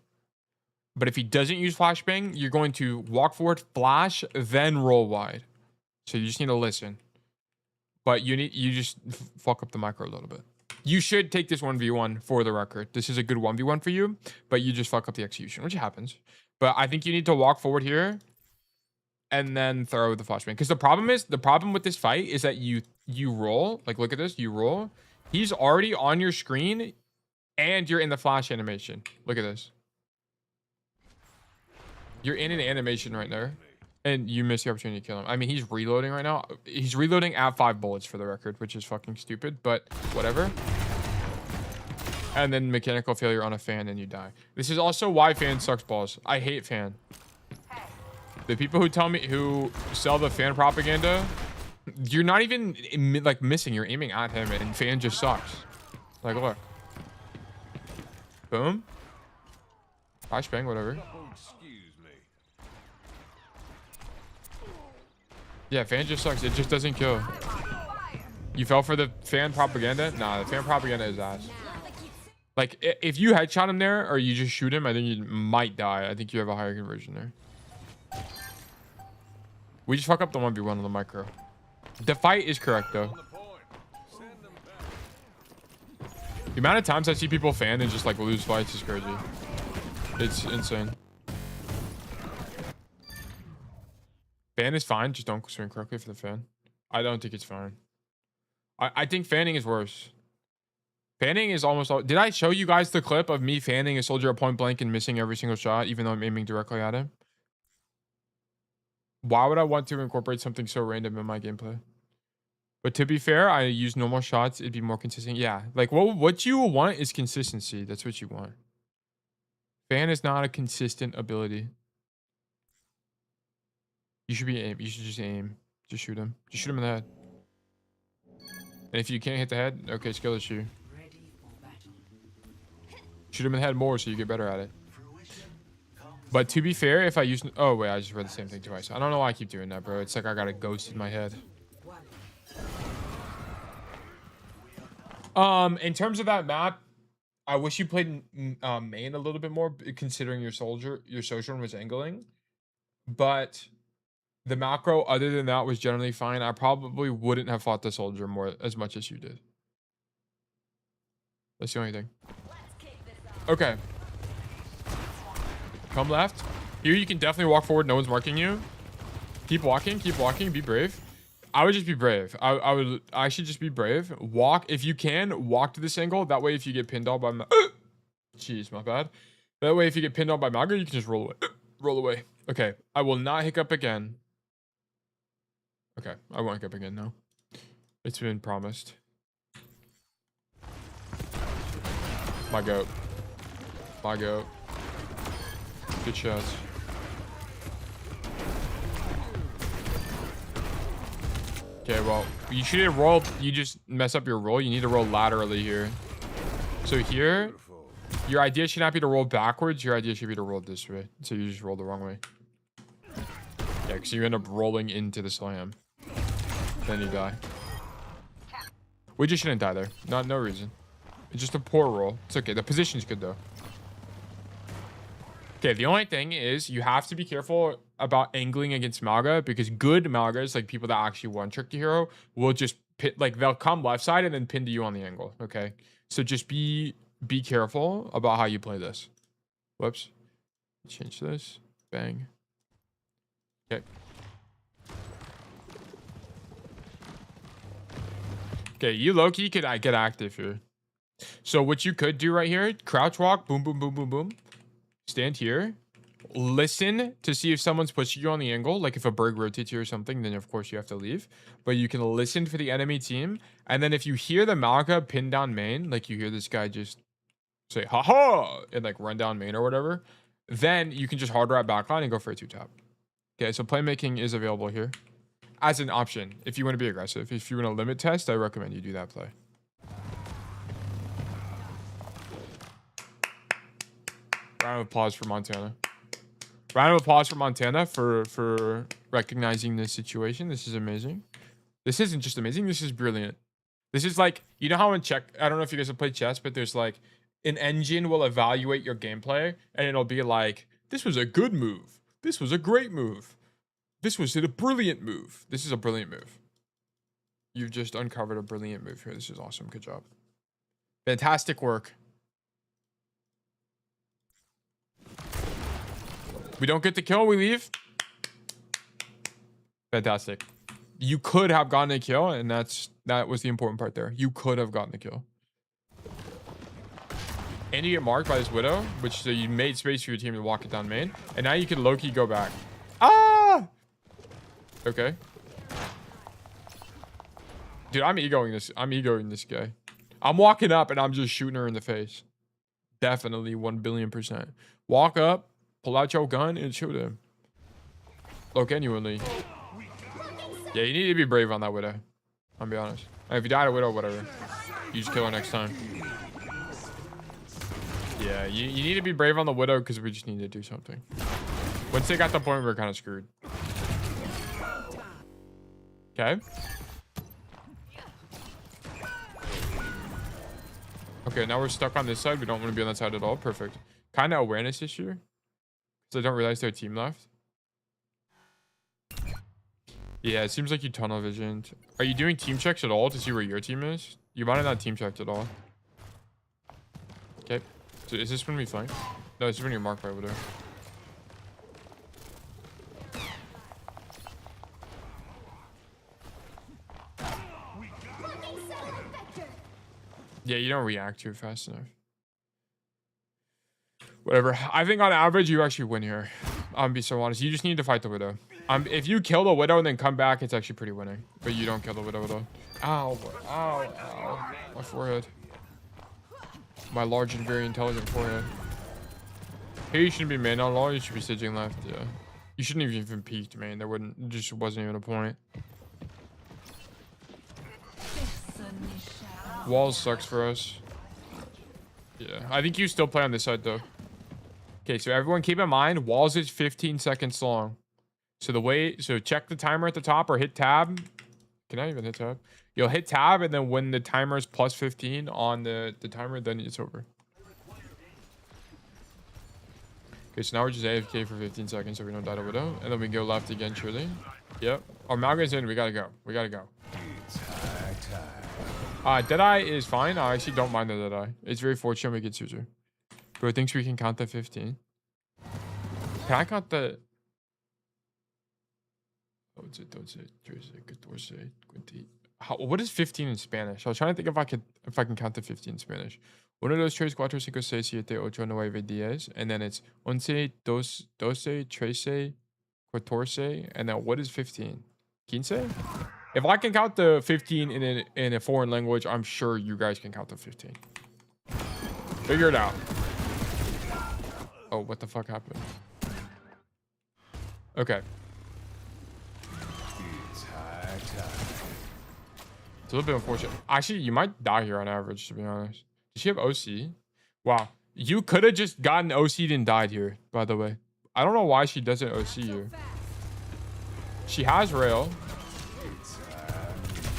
But if he doesn't use flashbang, you're going to walk forward, flash, then roll wide. So you just need to listen. But you just fuck up the micro a little bit. You should take this 1v1 for the record. This is a good 1v1 for you, but you just fuck up the execution, which happens. But I think you need to walk forward here and then throw the flashbang. Because the problem with this fight is that you roll. Like, look at this. You roll. He's already on your screen and you're in the flash animation. Look at this. You're in an animation right there. And you miss the opportunity to kill him. I mean, he's reloading right now. He's reloading at 5 bullets for the record, which is fucking stupid, but whatever. And then mechanical failure on a fan and you die. This is also why fan sucks balls. I hate fan. The people who sell the fan propaganda, you're not even like missing. You're aiming at him and fan just sucks. Like, look. Boom. Flashbang, whatever. Yeah, fan just sucks. It just doesn't kill. You fell for the fan propaganda? Nah, the fan propaganda is ass. Like, if you headshot him there or you just shoot him, I think you might die. I think you have a higher conversion there. We just fuck up the 1v1 on the micro. The fight is correct, though. The amount of times I see people fan and just, like, lose fights is crazy. It's insane. Fan is fine, just don't swing correctly for the fan. I don't think it's fine. I think fanning is worse. Fanning is almost all. Did I show you guys the clip of me fanning a soldier at point blank and missing every single shot, even though I'm aiming directly at him? Why would I want to incorporate something so random in my gameplay? But to be fair, I use normal shots. It'd be more consistent. Yeah, like what you want is consistency. That's what you want. Fan is not a consistent ability. You should just aim. Just shoot him. Just shoot him in the head. And if you can't hit the head, okay, skill issue. Shoot him in the head more so you get better at it. But to be fair, if I use... Oh, wait, I just read the same thing twice. I don't know why I keep doing that, bro. It's like I got a ghost in my head. In terms of that map, I wish you played main a little bit more, considering your social was angling. But the macro, other than that, was generally fine. I probably wouldn't have fought the soldier as much as you did. That's the only thing. Okay. Come left. Here you can definitely walk forward. No one's marking you. Keep walking. Keep walking. Be brave. I would just be brave. I should just be brave. Walk. If you can, walk to this angle. That way, if you get pinned on by... Jeez, my bad. That way, if you get pinned on by Maga, you can just roll away. Roll away. Okay. I will not hiccup again. Okay. I won't hiccup again, no. It's been promised. My goat. My goat. Good shots. Okay, well, you should roll. You just mess up your roll. You need to roll laterally here. So here, your idea should not be to roll backwards. Your idea should be to roll this way. So you just roll the wrong way. Yeah, because you end up rolling into the slam. Then you die. We just shouldn't die there. No reason. It's just a poor roll. It's okay. The position's good, though. Okay, the only thing is you have to be careful about angling against Maga, because good Magas, like people that actually one-trick the hero, will just pit, like they'll come left side and then pin to you on the angle, okay? So just be careful about how you play this. Whoops. Change this. Bang. Okay. Okay, you low-key could get active here. So what you could do right here, crouch walk, boom, boom, boom, boom, boom. Stand here. Listen to see if someone's pushing you on the angle. Like if a berg rotates you or something, then of course you have to leave. But you can listen for the enemy team. And then if you hear the Maga pin down main, like you hear this guy just say, ha-ha, and like run down main or whatever, then you can just hard right backline and go for a 2-tap. Okay, so playmaking is available here as an option if you want to be aggressive. If you want to limit test, I recommend you do that play. Round of applause for Montana. Round of applause for Montana for recognizing this situation. This is amazing. This isn't just amazing. This is brilliant. This is like, you know how in check, I don't know if you guys have played chess, but there's like an engine will evaluate your gameplay and it'll be like, this was a good move. This was a great move. This was a brilliant move. This is a brilliant move. You've just uncovered a brilliant move here. This is awesome. Good job. Fantastic work. We don't get the kill, we leave. Fantastic. You could have gotten a kill, and that was the important part there. You could have gotten the kill. And you get marked by this Widow, which so you made space for your team to walk it down main. And now you can low-key go back. Ah! Okay. Dude, I'm egoing this guy. I'm walking up, and I'm just shooting her in the face. Definitely 1 billion%. Walk up. Pull out your gun and shoot him. Look, genuinely. Yeah, you need to be brave on that Widow. I'll be honest. And if you die to Widow, whatever. You just kill her next time. Yeah, you need to be brave on the Widow because we just need to do something. Once they got the point, we're kind of screwed. Okay. Okay, now we're stuck on this side. We don't want to be on that side at all. Perfect. Kind of awareness issue. So I don't realize their team left. Yeah, it seems like you tunnel visioned. Are you doing team checks at all to see where your team is? You might have not team checked at all. Okay. So is this when we flank? No, this is when you're marked by over there. Yeah, you don't react to it fast enough. Whatever. I think on average, you actually win here. Be so honest. You just need to fight the Widow. If you kill the Widow and then come back, it's actually pretty winning. But you don't kill the Widow at all. Ow. Ow. Ow. My forehead. My large and very intelligent forehead. Here you shouldn't be main on all. You should be stitching left. Yeah. You shouldn't have even peeked, man. There just wasn't even a point. Walls sucks for us. Yeah. I think you still play on this side, though. Okay, so everyone keep in mind, walls is 15 seconds long. So check the timer at the top or hit tab. Can I even hit tab? You'll hit tab, and then when the timer is plus 15 on the timer, then it's over. Okay, so now we're just AFK for 15 seconds so we don't die to Widow. And then we go left again, surely. Yep. Oh, Malga's in. We gotta go. We gotta go. Deadeye is fine. I actually don't mind the Deadeye. It's very fortunate we get Suzu. Bro thinks we can count the 15. Can I count the... What is 15 in Spanish? I was trying to think if I can count the 15 in Spanish. Uno, dos, tres, cuatro, cinco, seis, siete, ocho, nueve, diez. And then it's once, dos, doce, trece, catorce. And then what is 15? Quince? If I can count the 15 in a foreign language, I'm sure you guys can count the 15. Figure it out. Oh, what the fuck happened? Okay. It's a little bit unfortunate. Actually, you might die here on average, to be honest. Does she have OC? Wow. You could have just gotten OC'd and died here, by the way. I don't know why she doesn't OC you. She has rail.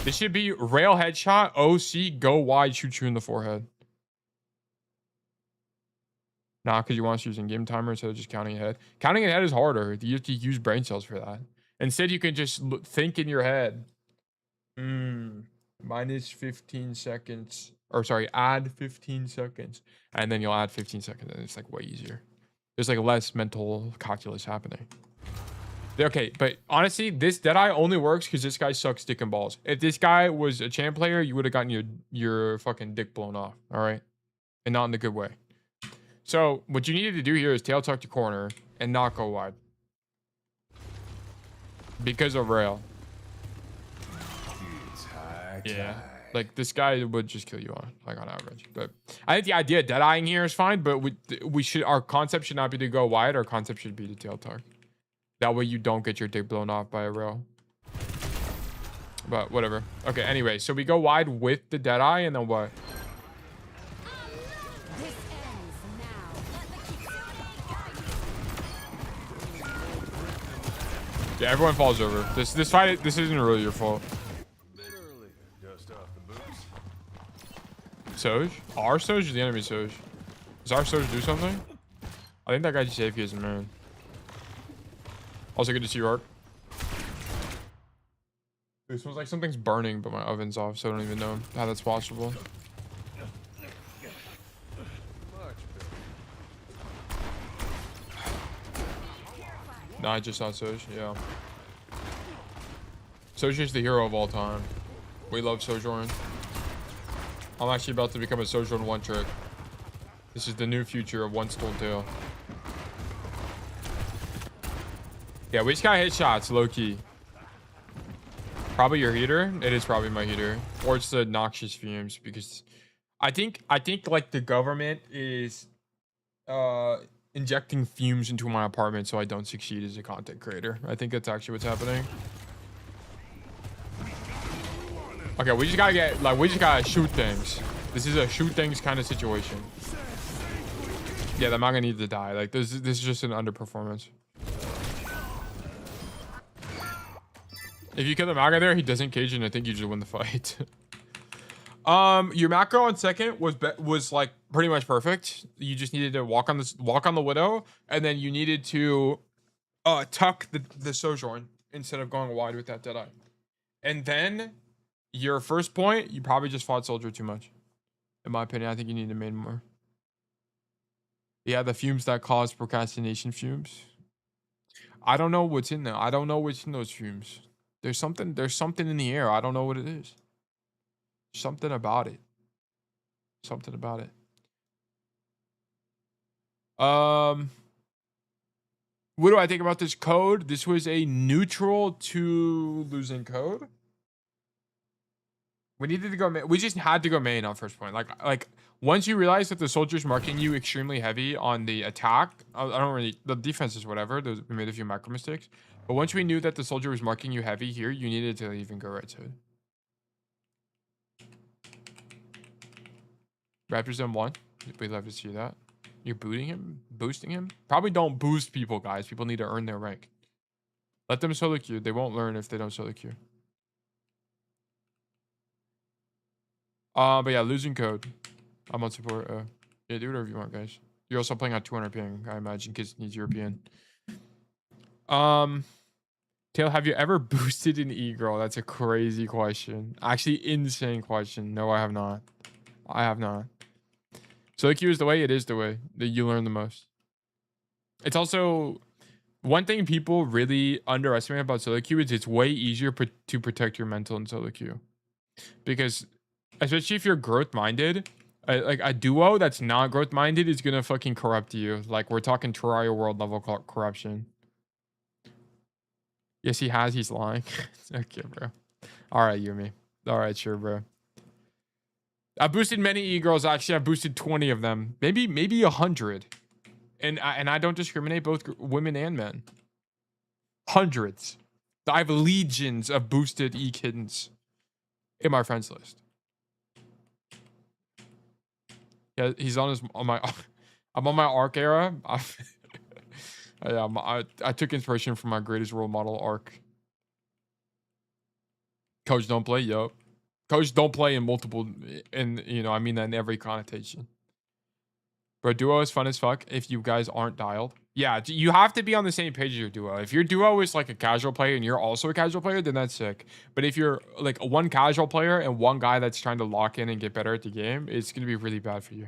This should be rail headshot, OC, go wide, shoot you in the forehead. Nah, because you want to use in-game timer instead of just counting ahead. Counting ahead is harder. You have to use brain cells for that. Instead, you can just think in your head. Minus 15 seconds. Or sorry, add 15 seconds. And then you'll add 15 seconds. And it's like way easier. There's like less mental calculus happening. Okay, but honestly, this Deadeye only works because this guy sucks dick and balls. If this guy was a champ player, you would have gotten your fucking dick blown off. All right? And not in a good way. So what you needed to do here is tail tuck to corner and not go wide. Because of rail. Yeah. Like this guy would just kill you on average. But I think the idea of dead-eyeing here is fine, but our concept should not be to go wide. Our concept should be to tail tuck. That way you don't get your dick blown off by a rail. But whatever. Okay, anyway, so we go wide with the dead-eye and then what? Yeah, everyone falls over. This fight, this isn't really your fault. Soj? Our Soj or the enemy Soj? Does our Soj do something? I think that guy just AFK is a man. Also good to see you, Ark. It smells like something's burning, but my oven's off, so I don't even know how that's possible. Nah, I just saw Soj, yeah. Soj is the hero of all time. We love Sojourn. I'm actually about to become a Sojourn one trick. This is the new future of one stone tail. Yeah, we just got hit shots, low key. Probably your heater. It is probably my heater, or it's the noxious fumes because I think like the government is injecting fumes into my apartment so I don't succeed as a content creator. I think that's actually what's happening. Okay, we just gotta shoot things. This is a shoot things kind of situation. Yeah, the manga needs to die. Like this is just an underperformance. If you kill the manga there, he doesn't cage, and I think you just win the fight. Your macro on second was like pretty much perfect. You just needed to walk on the Widow, and then you needed to tuck the Sojourn instead of going wide with that Deadeye. And then your first point, you probably just fought Soldier too much. In my opinion, I think you need to main more. Yeah, the fumes that cause procrastination fumes. I don't know what's in there. I don't know what's in those fumes. There's something in the air. I don't know what it is. Something about it. Something about it. What do I think about this code? This was a neutral to losing code. We needed to go main. We just had to go main on first point. Like once you realize that the soldier's marking you extremely heavy on the attack, I don't really, the defense is whatever. We made a few macro mistakes. But once we knew that the soldier was marking you heavy here, you needed to even go right side. Raptors in 1. We'd love to see that. You're booting him? Boosting him? Probably don't boost people, guys. People need to earn their rank. Let them solo queue. They won't learn if they don't solo queue. But yeah, losing code. I'm on support. Yeah, do whatever you want, guys. You're also playing on 200 ping, I imagine, because needs European. Tail, have you ever boosted an e-girl? That's a crazy question. Actually, insane question. No, I have not. I have not. Solo queue is the way. It is the way that you learn the most. It's also one thing people really underestimate about solo queue is it's way easier to protect your mental in solo queue, because especially if you're growth minded, like a duo that's not growth minded is gonna fucking corrupt you. Like we're talking Terraria world level corruption. Yes, he has. He's lying. Okay, bro. All right, Yumi. All right, sure, bro. I boosted many e-girls. Actually, I boosted 20 of them. Maybe 100. And I don't discriminate, both women and men. Hundreds. I have legions of boosted e-kittens in my friends list. Yeah, he's on my I'm on my arc era. Yeah, I took inspiration from my greatest role model arc. Coach don't play, yo. Coach don't play in multiple, and you know, I mean that in every connotation. Bro, duo is fun as fuck if you guys aren't dialed. Yeah, you have to be on the same page as your duo. If your duo is like a casual player and you're also a casual player, then that's sick. But if you're like one casual player and one guy that's trying to lock in and get better at the game, it's gonna be really bad for you.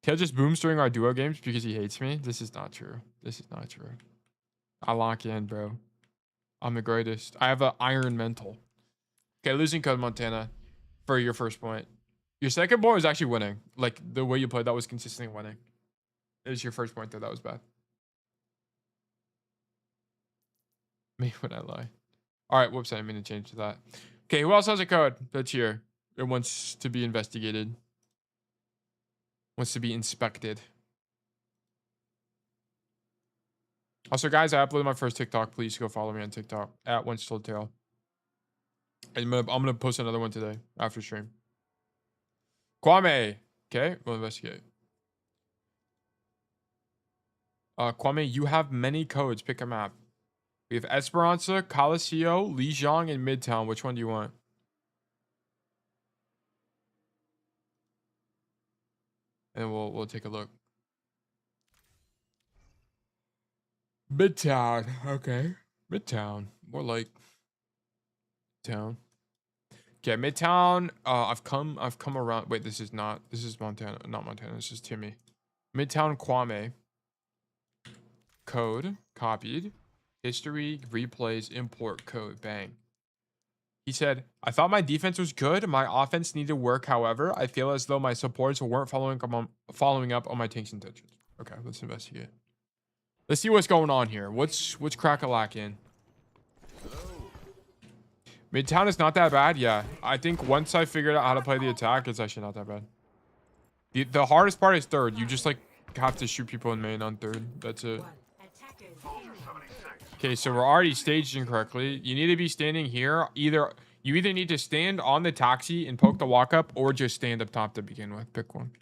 Tail just booms during our duo games because he hates me. This is not true. This is not true. I lock in, bro. I'm the greatest. I have an iron mental. Okay, losing code Montana for your first point. Your second point was actually winning. Like the way you played, that was consistently winning. It was your first point though. That was bad. Me when I lie. All right, whoops, I didn't mean to change to that. Okay, who else has a code that's here? It wants to be investigated. Wants to be inspected. Also, guys, I uploaded my first TikTok. Please go follow me on TikTok at OneStillTail. I'm gonna post another one today after stream. Kwame. Okay, we'll investigate. Kwame, you have many codes. Pick a map. We have Esperanza, Coliseo, Lijiang, and Midtown. Which one do you want? And we'll take a look. Midtown. Okay. Midtown. More like town. Okay, Midtown. I've come around. Wait, this is Montana. Not Montana. This is Timmy. Midtown Kwame. Code. Copied. History. Replays. Import code. Bang. He said, I thought my defense was good. My offense needed work. However, I feel as though my supports weren't following up on my tank's intentions. Okay, let's investigate. Let's see what's going on here. What's crack-a-lackin'? Midtown is not that bad. Yeah, I think once I figured out how to play the attack, it's actually not that bad. The hardest part is third. You just like have to shoot people in main on third. That's it. Okay, so we're already staged incorrectly. You need to be standing here. You either need to stand on the taxi and poke the walk up, or just stand up top to begin with. Pick one.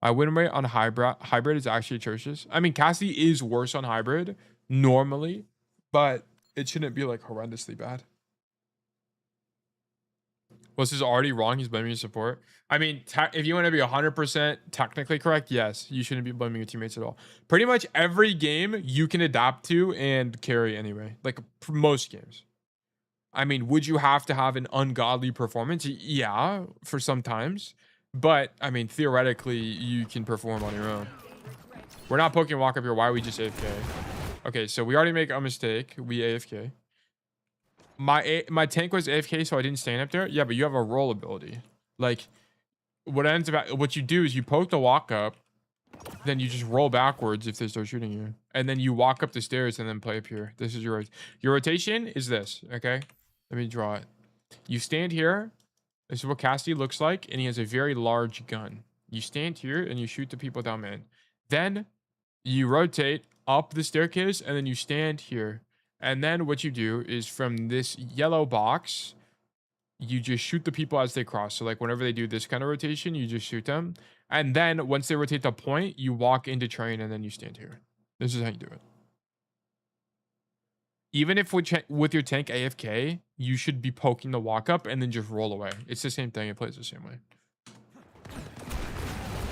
My win rate on hybrid is actually atrocious. I mean, Cassidy is worse on hybrid normally, but it shouldn't be like horrendously bad. Was this already wrong? He's blaming your support. I mean, if you want to be 100% technically correct, yes, you shouldn't be blaming your teammates at all. Pretty much every game you can adapt to and carry anyway. Like most games. I mean, would you have to have an ungodly performance? Yeah, for sometimes. But, I mean, theoretically, you can perform on your own. We're not poking walk up here. Why are we just AFK? Okay, so we already make a mistake. We AFK. My tank was AFK, so I didn't stand up there. Yeah, but you have a roll ability. Like, what you do is you poke the walk up, then you just roll backwards if they start shooting you, and then you walk up the stairs and then play up here. This is your rotation is this. Okay, let me draw it. You stand here. This is what Cassidy looks like, and he has a very large gun. You stand here and you shoot the people down main. Then you rotate up the staircase, and then you stand here. And then what you do is from this yellow box, you just shoot the people as they cross. So like whenever they do this kind of rotation, you just shoot them. And then once they rotate the point, you walk into train and then you stand here. This is how you do it. Even if with your tank AFK, you should be poking the walk up and then just roll away. It's the same thing. It plays the same way.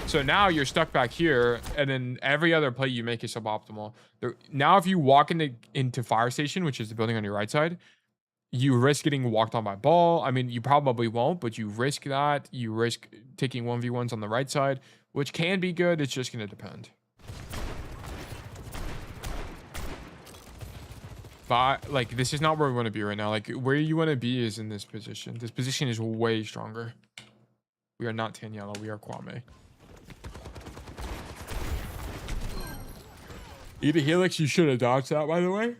So now you're stuck back here, and then every other play you make is suboptimal. Now if you walk into fire station, which is the building on your right side, you risk getting walked on by ball. I mean, you probably won't, but you risk that. You risk taking 1v1s on the right side, which can be good. It's just going to depend. But like, this is not where we want to be right now. Like, where you want to be is in this position. This position is way stronger. We are not Tanyella. We are Kwame. Eat a Helix. You should have dodged that, by the way.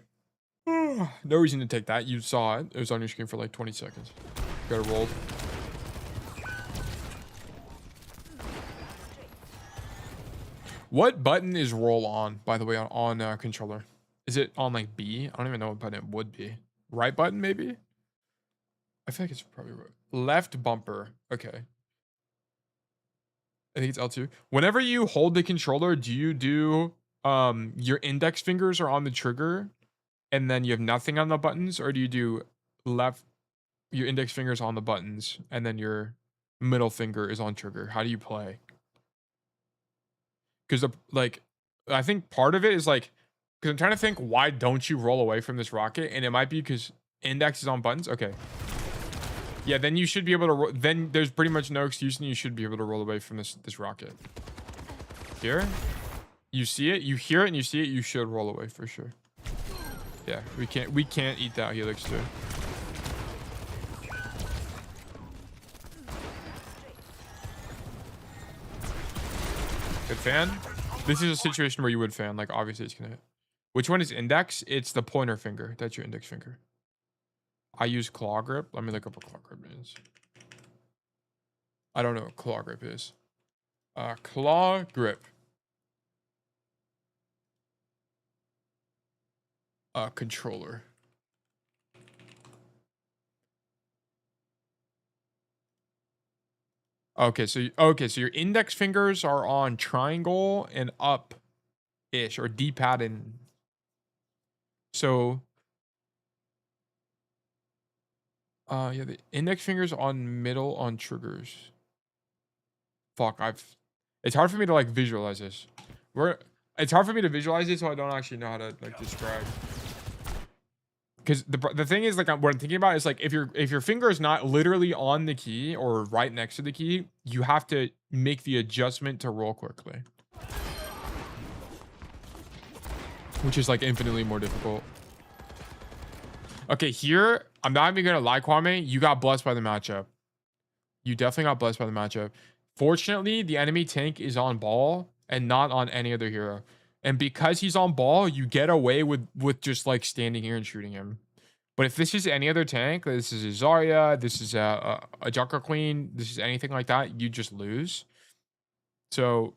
No reason to take that. You saw it. It was on your screen for like 20 seconds. Got it rolled. What button is roll on, by the way, on controller? Is it on like B? I don't even know what button it would be. Right button, maybe? I feel like it's probably right. Left bumper. Okay. I think it's L2. Whenever you hold the controller, do you do your index fingers are on the trigger and then you have nothing on the buttons, or do you do your index fingers on the buttons and then your middle finger is on trigger? How do you play? Because like, I think part of it is like, because I'm trying to think, why don't you roll away from this rocket? And it might be because index is on buttons. Okay. Yeah, then you should be able to, then there's pretty much no excuse and you should be able to roll away from this rocket. Here, you see it, you hear it, and you see it, you should roll away for sure. Yeah, we can't eat that Helix too. Good fan. This is a situation where you would fan, like obviously it's gonna hit. Which one is index? It's the pointer finger. That's your index finger. I use claw grip. Let me look up what claw grip is. I don't know what claw grip is. Claw grip. Controller. Okay, so your index fingers are on triangle and up-ish, or D-pad and so. Yeah, the index fingers on middle on triggers. Fuck, it's hard for me to like visualize this. It's hard for me to visualize it, so I don't actually know how to like describe. Because the thing is, like, what I'm thinking about is like, if your finger is not literally on the key or right next to the key, you have to make the adjustment to roll quickly, which is like infinitely more difficult. Okay, here, I'm not even gonna lie, Kwame, you got blessed by the matchup. You definitely got blessed by the matchup. Fortunately, the enemy tank is on ball and not on any other hero. And because he's on ball, you get away with just like standing here and shooting him. But if this is any other tank, this is a Zarya, this is a Junker Queen, this is anything like that, you just lose. So,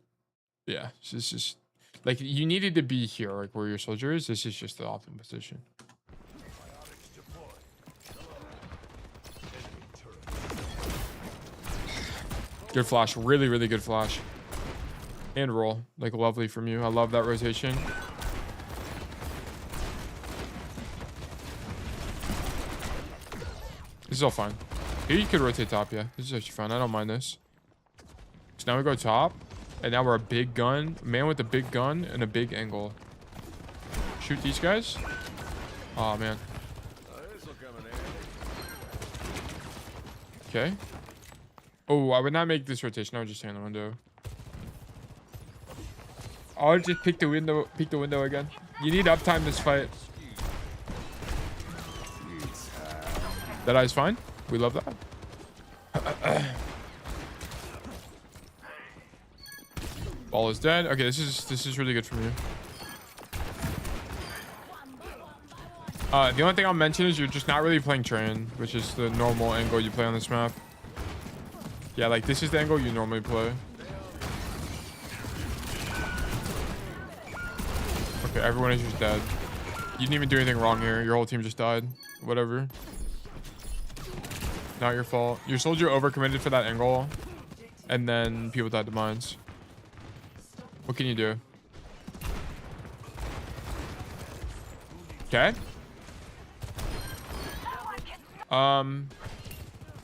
yeah, this is like, you needed to be here, like where your soldier is. This is just the optimal position. Good flash, really, really good flash. And roll, like lovely from you. I love that rotation. This is all fine. Here you could rotate top, yeah. This is actually fine. I don't mind this. So now we go top, and now we're a big gun. Man with a big gun and a big angle. Shoot these guys. Oh man. Okay. Oh, I would not make this rotation. I would just stay in the window. I'll just pick the window again. You need uptime this fight. That eye's fine. We love that. Ball is dead. Okay, this is really good for me. The only thing I'll mention is you're just not really playing train, which is the normal angle you play on this map. Yeah, like this is the angle you normally play. Okay, everyone is just dead. You didn't even do anything wrong here. Your whole team just died. Whatever. Not your fault. Your soldier overcommitted for that angle. And then people died to mines. What can you do? Okay.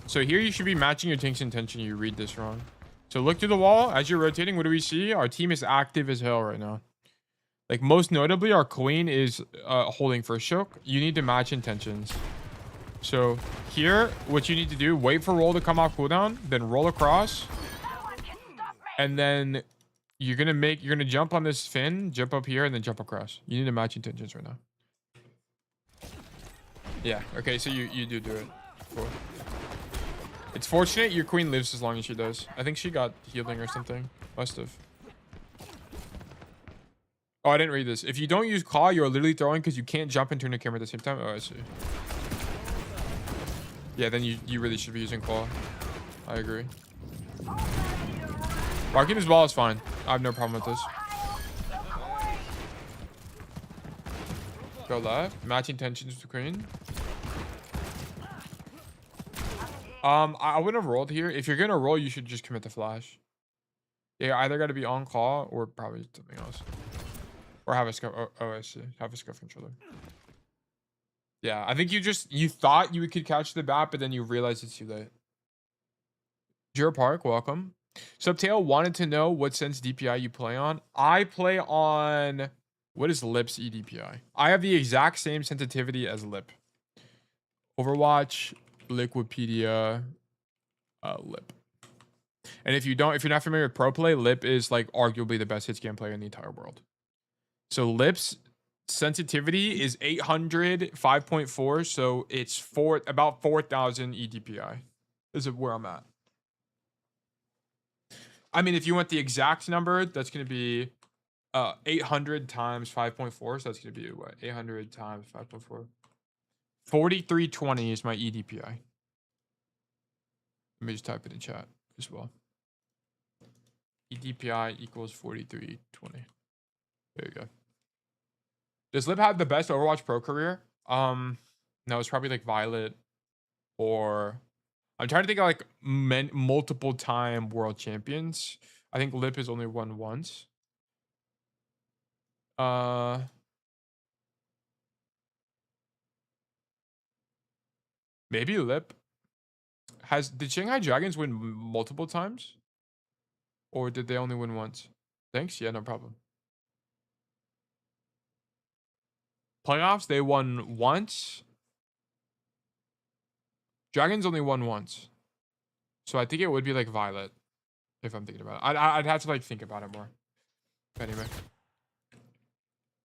So here you should be matching your tank's intention. You read this wrong. So look through the wall. As you're rotating, what do we see? Our team is active as hell right now. Like, most notably, our queen is holding first choke. You need to match intentions. So here, what you need to do, wait for roll to come off cooldown, then roll across. And then you're gonna jump on this fin, jump up here, and then jump across. You need to match intentions right now. Yeah, okay, so you do it. Cool. It's fortunate your queen lives as long as she does. I think she got healing or something. Must have. Oh, I didn't read this. If you don't use claw, you're literally throwing because you can't jump and turn the camera at the same time. Oh, I see. Yeah, then you really should be using claw. I agree. Marking this ball is fine. I have no problem with this. Go left. Matching tensions with the queen. I wouldn't have rolled here. If you're gonna roll, you should just commit the flash. Yeah, either got to be on claw or probably something else. Or have a scuff. Oh, I see. Have a scuff controller. Yeah, I think you thought you could catch the bat, but then you realized it's too late. Jura Park, welcome. Subtail wanted to know what sense DPI you play on. I play on, what is Lip's EDPI? I have the exact same sensitivity as Lip. Overwatch, Liquipedia, Lip. And if you're not familiar with pro play, Lip is like arguably the best hit scan player in the entire world. So Lip's sensitivity is 800 5.4, so it's about 4,000 EDPI. This is where I'm at. I mean, if you want the exact number, that's going to be 800 times 5.4, so that's going to be what? 800 times 5.4. 4320 is my EDPI. Let me just type it in chat as well. EDPI equals 4320. There you go. Does Lip have the best Overwatch Pro career? No, it's probably like Violet, or I'm trying to think of like multiple time world champions. I think Lip has only won once. Maybe Lip did Shanghai Dragons win multiple times? Or did they only win once? Thanks. Yeah, no problem. Playoffs, they won once. Dragons only won once. So I think it would be like Violet, if I'm thinking about it. I'd have to like think about it more. But anyway.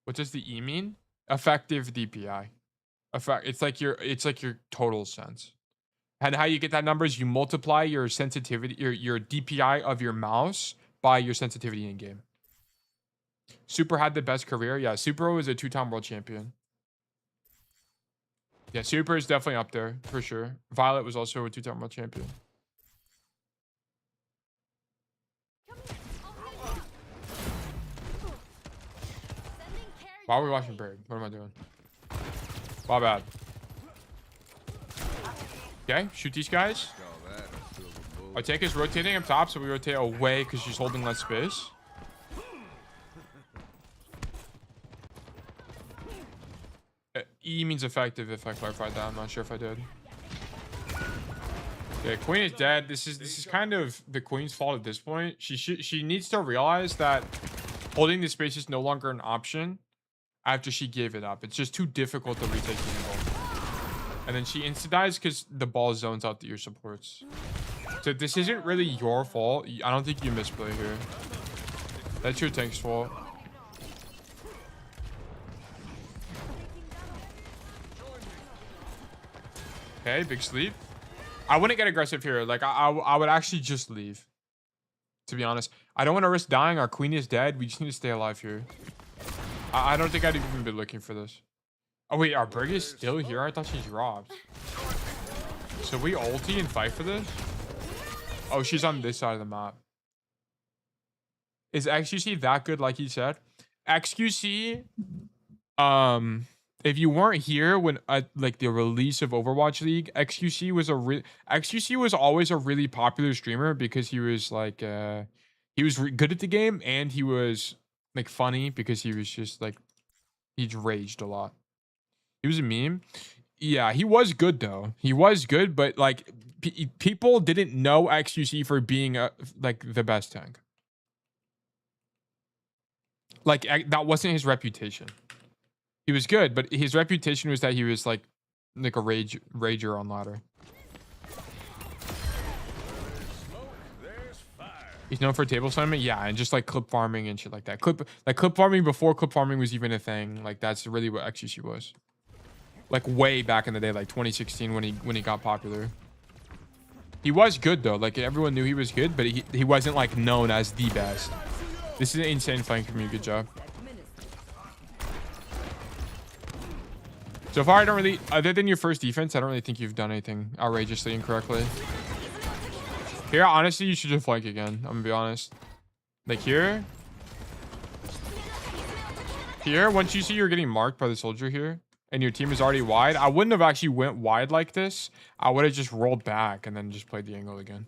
What does the E mean? Effective DPI. It's like your total sense. And how you get that number is you multiply your sensitivity, your DPI of your mouse by your sensitivity in game. Super had the best career. Yeah, Super was a 2-time world champion. Yeah, Super is definitely up there for sure. Violet was also a 2-time world champion. Why are we watching Bird? What am I doing? My bad. Okay, shoot these guys. Our tank is rotating up top, so we rotate away because she's holding less space. E means effective, if I clarified that. I'm not sure if I did. Okay, Queen is dead. This is kind of the Queen's fault at this point. She needs to realize that holding the space is no longer an option after she gave it up. It's just too difficult to retake the angle. And then she insta-dies because the ball zones out your supports. So this isn't really your fault. I don't think you misplay here. That's your tank's fault. Okay, big sleep. I wouldn't get aggressive here. Like, I would actually just leave. To be honest. I don't want to risk dying. Our queen is dead. We just need to stay alive here. I don't think I'd even be looking for this. Oh, wait. Our Brig is still here? I thought she dropped. So we ulti and fight for this? Oh, she's on this side of the map. Is XQC that good like he said? XQC, if you weren't here when like the release of Overwatch League, XQC was always a really popular streamer because he was like he was good at the game, and he was like funny because he was just like he raged a lot. He was a meme. Yeah, he was good though. He was good, but like people didn't know XQC for being like the best tank. Like that wasn't his reputation. He was good, but his reputation was that he was like a rager on ladder. He's known for table slamming, yeah, and just like clip farming and shit like that. Clip farming before clip farming was even a thing. Like that's really what XQC was. Like way back in the day, like 2016 when he got popular. He was good though. Like everyone knew he was good, but he wasn't like known as the best. This is an insane flank from you. Good job. So far, I don't really, other than your first defense, I don't really think you've done anything outrageously incorrectly. Here, honestly, you should just flank again. I'm gonna be honest. Like here, once you see you're getting marked by the soldier here, and your team is already wide, I wouldn't have actually went wide like this. I would have just rolled back and then just played the angle again.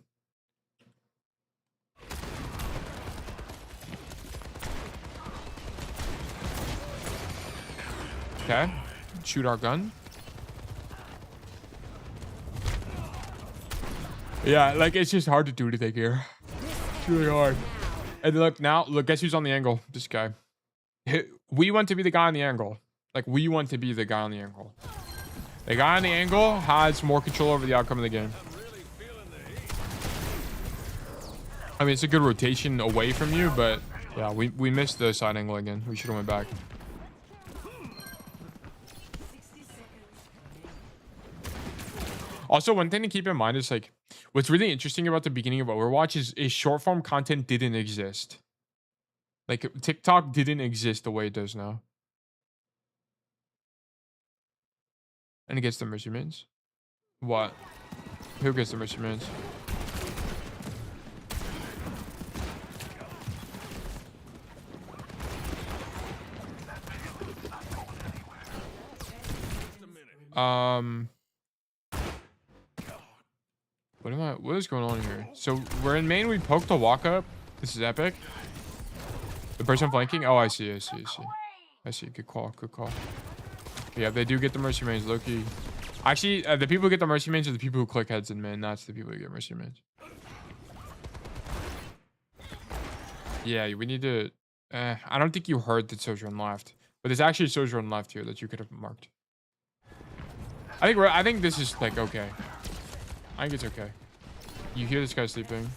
Okay. Shoot our gun. Yeah, like it's just hard to do anything here. It's really hard. And look now, look, guess who's on the angle? This guy. We want to be the guy on the angle. Like we want to be the guy on the angle. The guy on the angle has more control over the outcome of the game. I mean, it's a good rotation away from you, but yeah, we missed the side angle again. We should have went back. Also, one thing to keep in mind is like, what's really interesting about the beginning of Overwatch is short form content didn't exist. Like TikTok didn't exist the way it does now. And it gets the mercy mins. What? Who gets the mercy mins? What is going on here? So we're in main, we poked the walk up. This is epic. The person flanking. Oh, I see. Good call. Yeah, they do get the mercy mains, low-key. Actually, the people who get the mercy mains are the people who click heads in main. That's the people who get mercy mains. Yeah, we need to... I don't think you heard that Sojourn left. But there's actually a Sojourn left here that you could have marked. I think this is, like, okay. I think it's okay. You hear this guy sleeping.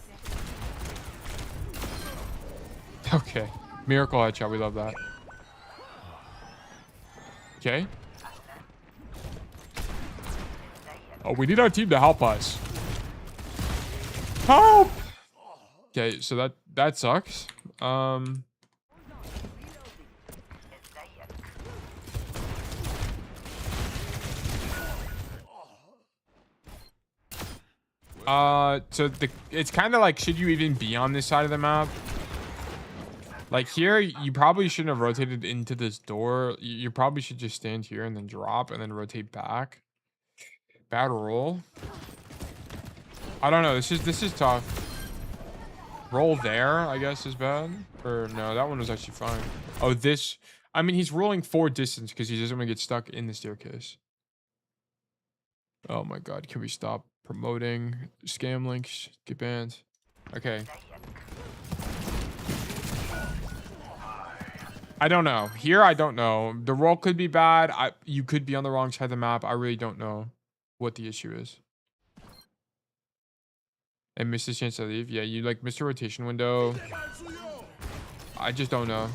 Okay. Miracle headshot. We love that. Okay. Oh, we need our team to help us. Help! Okay, so that sucks. So it's kind of like, should you even be on this side of the map? Like here, you probably shouldn't have rotated into this door. You probably should just stand here and then drop and then rotate back. Bad roll. I don't know. This is tough. Roll there, I guess, is bad. Or no, that one was actually fine. Oh, this. I mean, he's rolling for distance because he doesn't want to get stuck in the staircase. Oh my god, can we stop promoting scam links? Get banned. Okay. I don't know. Here, I don't know. The roll could be bad. You could be on the wrong side of the map. I really don't know what the issue is. And missed his chance to leave. Yeah, you like missed a rotation window. I just don't know.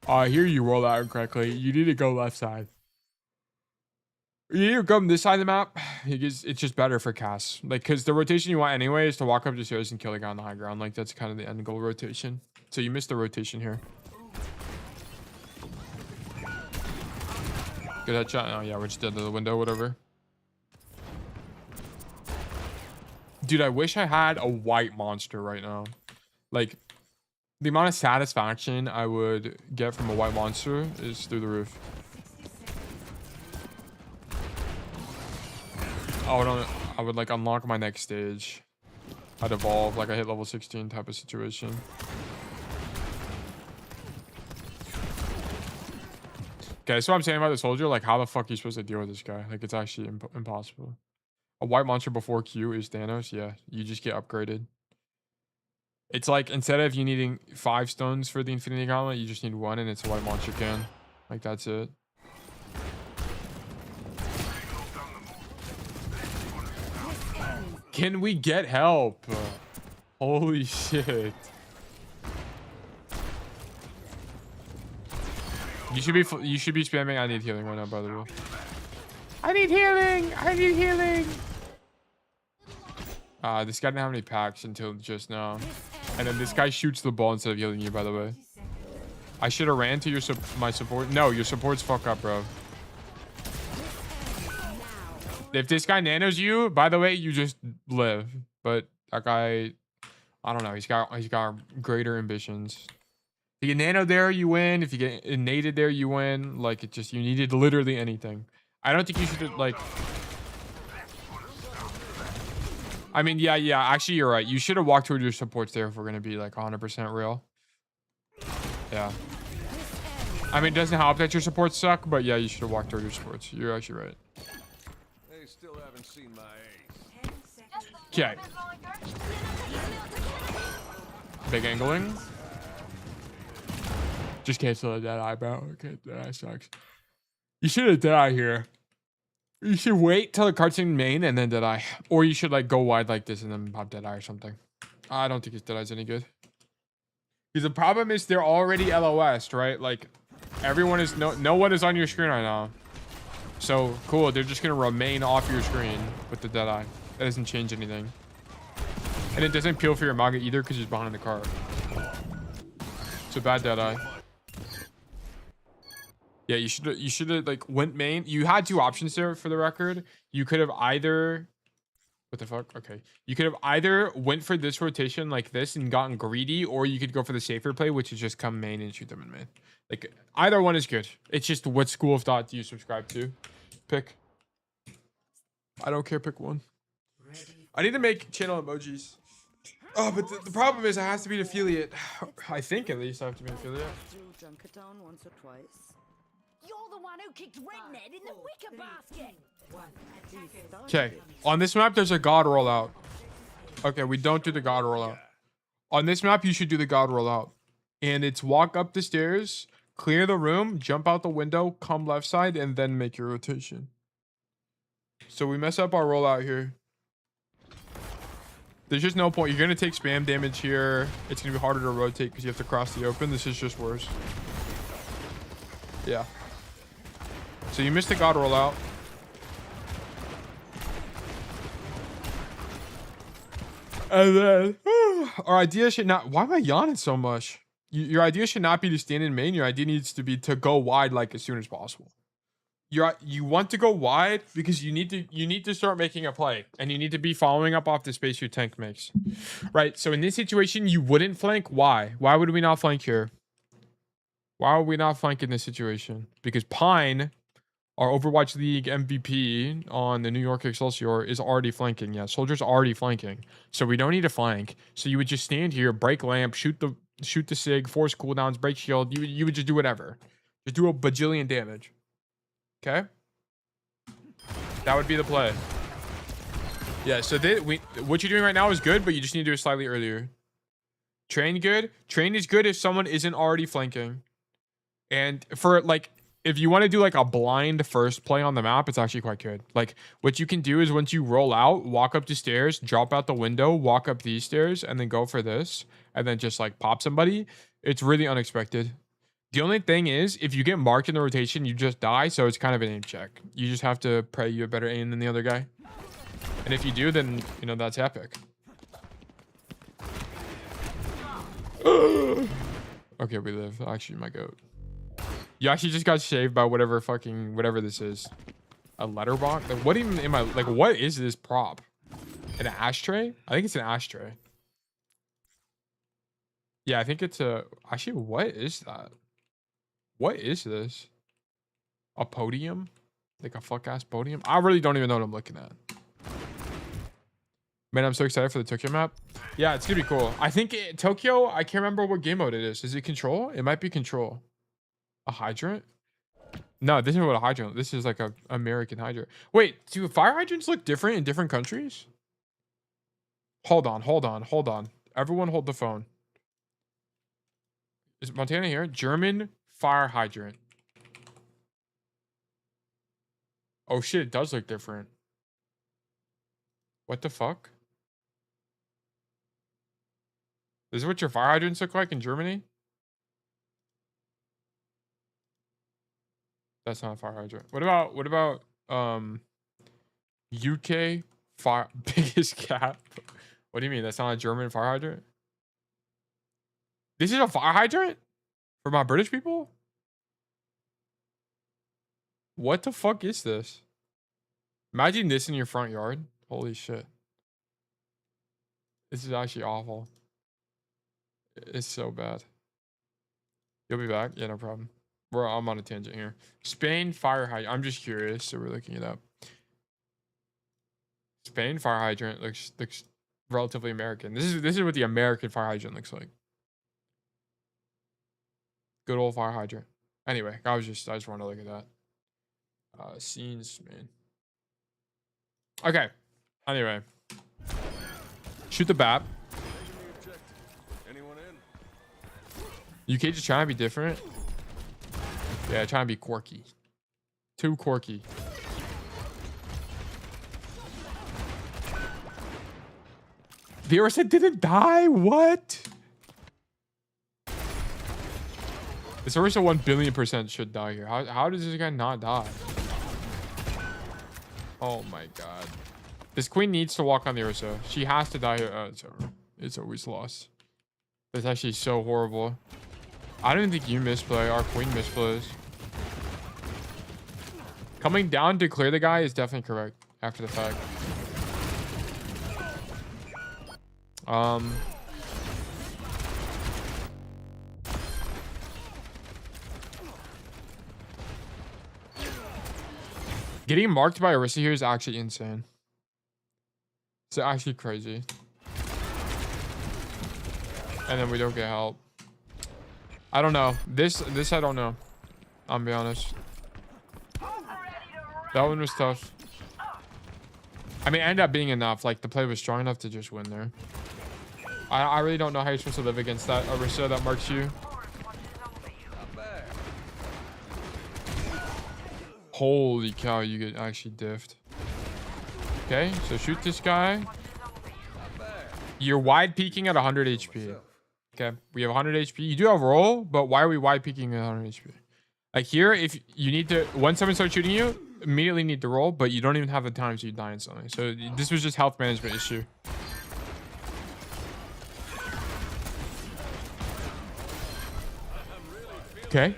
I hear you roll out incorrectly. You need to go left side. You need to go on this side of the map. It's just better for Cass. Like, because the rotation you want anyway is to walk up to stairs and kill the guy on the high ground. Like, that's kind of the end goal rotation. So you missed the rotation here. Good headshot. Oh, yeah, we're just dead to the window, whatever. Dude, I wish I had a white monster right now. Like, The amount of satisfaction I would get from a white monster is through the roof. I would like unlock my next stage. I'd evolve like I hit level 16 type of situation. Okay, so what I'm saying about the soldier, like how the fuck are you supposed to deal with this guy? Like it's actually impossible. A white monster before Q is Thanos. Yeah, you just get upgraded. It's like instead of you needing 5 stones for the Infinity Gauntlet, you just need 1 and it's a white monster can. Like that's it. Can we get help? Holy shit. You should be spamming I need healing right now, by the way. I need healing. I need healing. This guy didn't have any packs until just now. And then this guy shoots the ball instead of healing you, by the way. I should have ran to your my support. No, your support's fuck up, bro. If this guy nanos you, by the way, you just live. But that guy, I don't know. He's got greater ambitions. If you get nano there, you win. If you get innated there, you win. Like, it just, you needed literally anything. I don't think you should, like... I mean, yeah. Actually, you're right. You should have walked toward your supports there if we're going to be, like, 100% real. Yeah. I mean, it doesn't help that your supports suck, but yeah, you should have walked toward your supports. You're actually right. They still haven't seen my ace. Okay. Big angling. Just cancel a dead eye, bro. Okay, dead eye sucks. You should have dead eye here. You should wait till the cutscene main and then dead eye. Or you should like go wide like this and then pop dead eye or something. I don't think his dead eye's any good. Because the problem is they're already LOS'd, right? Like everyone is no one is on your screen right now. So cool, they're just gonna remain off your screen with the dead eye. That doesn't change anything. And it doesn't peel for your manga either because he's behind the car. It's a bad dead eye. Yeah, you should have like went main. You had 2 options there for the record. You could have either, what the fuck? Okay. You could have either went for this rotation like this and gotten greedy, or you could go for the safer play, which is just come main and shoot them in main. Like either one is good. It's just what school of thought do you subscribe to? Pick. I don't care, pick one. I need to make channel emojis. Oh, but the problem is it has to be an affiliate. I think at least I have to be an affiliate. Once or twice. You're the one who kicked Redneck in the wicker basket. Okay, on this map there's a god rollout. Okay, we don't do the god rollout. On this map you should do the god rollout. And it's walk up the stairs, clear the room, jump out the window, come left side, and then make your rotation. So we mess up our rollout here. There's just no point. You're going to take spam damage here. It's going to be harder to rotate because you have to cross the open. This is just worse. Yeah. So you missed the god rollout. And then our idea should not... Why am I yawning so much? Your idea should not be to stand in main. Your idea needs to be to go wide like as soon as possible. You want to go wide because you need to start making a play, and you need to be following up off the space your tank makes. Right? So in this situation, you wouldn't flank. Why? Why would we not flank here? Why would we not flank in this situation? Because Pine, our Overwatch League MVP on the New York Excelsior, is already flanking. Yeah, Soldier's already flanking. So we don't need to flank. So you would just stand here, break lamp, shoot the sig, force cooldowns, break shield. You would just do whatever. Just do a bajillion damage. Okay? That would be the play. Yeah, so what you're doing right now is good, but you just need to do it slightly earlier. Train good. Train is good if someone isn't already flanking. And for like, if you want to do like a blind first play on the map, it's actually quite good. Like what you can do is once you roll out, walk up the stairs, drop out the window, walk up these stairs, and then go for this, and then just like pop somebody. It's really unexpected. The only thing is, if you get marked in the rotation, you just die, so it's kind of an aim check. You just have to pray you have better aim than the other guy. And if you do, then, you know, that's epic. Okay, we live. Actually, my goat. You actually just got shaved by whatever this is. A letterbox? Like, what even am I, like, what is this prop? An ashtray? I think it's an ashtray. Yeah, I think it's a... Actually, what is that? What is this? A podium? Like a fuck-ass podium? I really don't even know what I'm looking at. Man, I'm so excited for the Tokyo map. Yeah, it's gonna be cool. I think Tokyo, I can't remember what game mode it is. Is it control? It might be control. A hydrant? No, this is what a hydrant. This is like a American hydrant. Wait, do fire hydrants look different in different countries? Hold on. Everyone hold the phone. Is Montana here? German fire hydrant. Oh shit, it does look different. What the fuck? This is what your fire hydrants look like in Germany? That's not a fire hydrant. What about UK fire biggest gap? What do you mean? That's not a German fire hydrant? This is a fire hydrant? For my British people? What the fuck is this? Imagine this in your front yard. Holy shit. This is actually awful. It's so bad. You'll be back? Yeah, no problem. I'm on a tangent here. Spain fire hydrant. I'm just curious, so we're looking it up. Spain fire hydrant looks relatively American. This is what the American fire hydrant looks like. Good old fire hydrant. Anyway, I just want to look at that. Scenes, man. Okay. Anyway. Shoot the BAP. UK just trying to be different. Yeah, trying to be quirky. Too quirky. The Orisa didn't die? What? This Orisa 1 billion% should die here. How does this guy not die? Oh my god. This queen needs to walk on the Orisa. She has to die here. It's over. It's always lost. That's actually so horrible. I don't think you misplay. Our queen misplays. Coming down to clear the guy is definitely correct after the fact. Getting marked by Orisa here is actually insane. It's actually crazy. And then we don't get help. I don't know. This I don't know. I'll be honest. That one was tough. I mean, it ended up being enough. Like, the play was strong enough to just win there. I really don't know how you're supposed to live against that Orisa that marks you. Holy cow, you get actually diffed. Okay, so shoot this guy. You're wide peeking at 100 HP. Okay, we have 100 HP. You do have roll, but why are we wide peeking at 100 HP? Like here, if you need to, once someone starts shooting you, immediately need to roll, but you don't even have the time, so you die instantly. So this was just health management issue. Okay.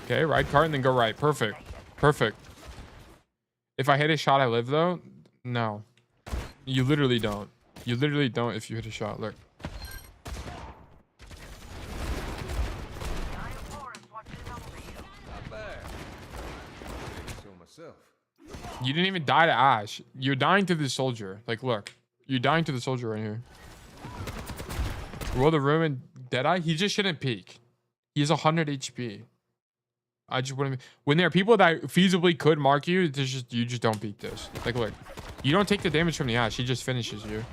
Okay, right cart and then go right. Perfect. Perfect. If I hit a shot, I live though? No. You literally don't. You literally don't if you hit a shot. Look. You didn't even die to Ash. You're dying to the soldier. Like, look. You're dying to the soldier right here. Roll the room and Deadeye? He just shouldn't peek. He has 100 HP. I just wouldn't. When there are people that feasibly could mark you, you just don't peek this. Like, look. You don't take the damage from the Ash. He just finishes you.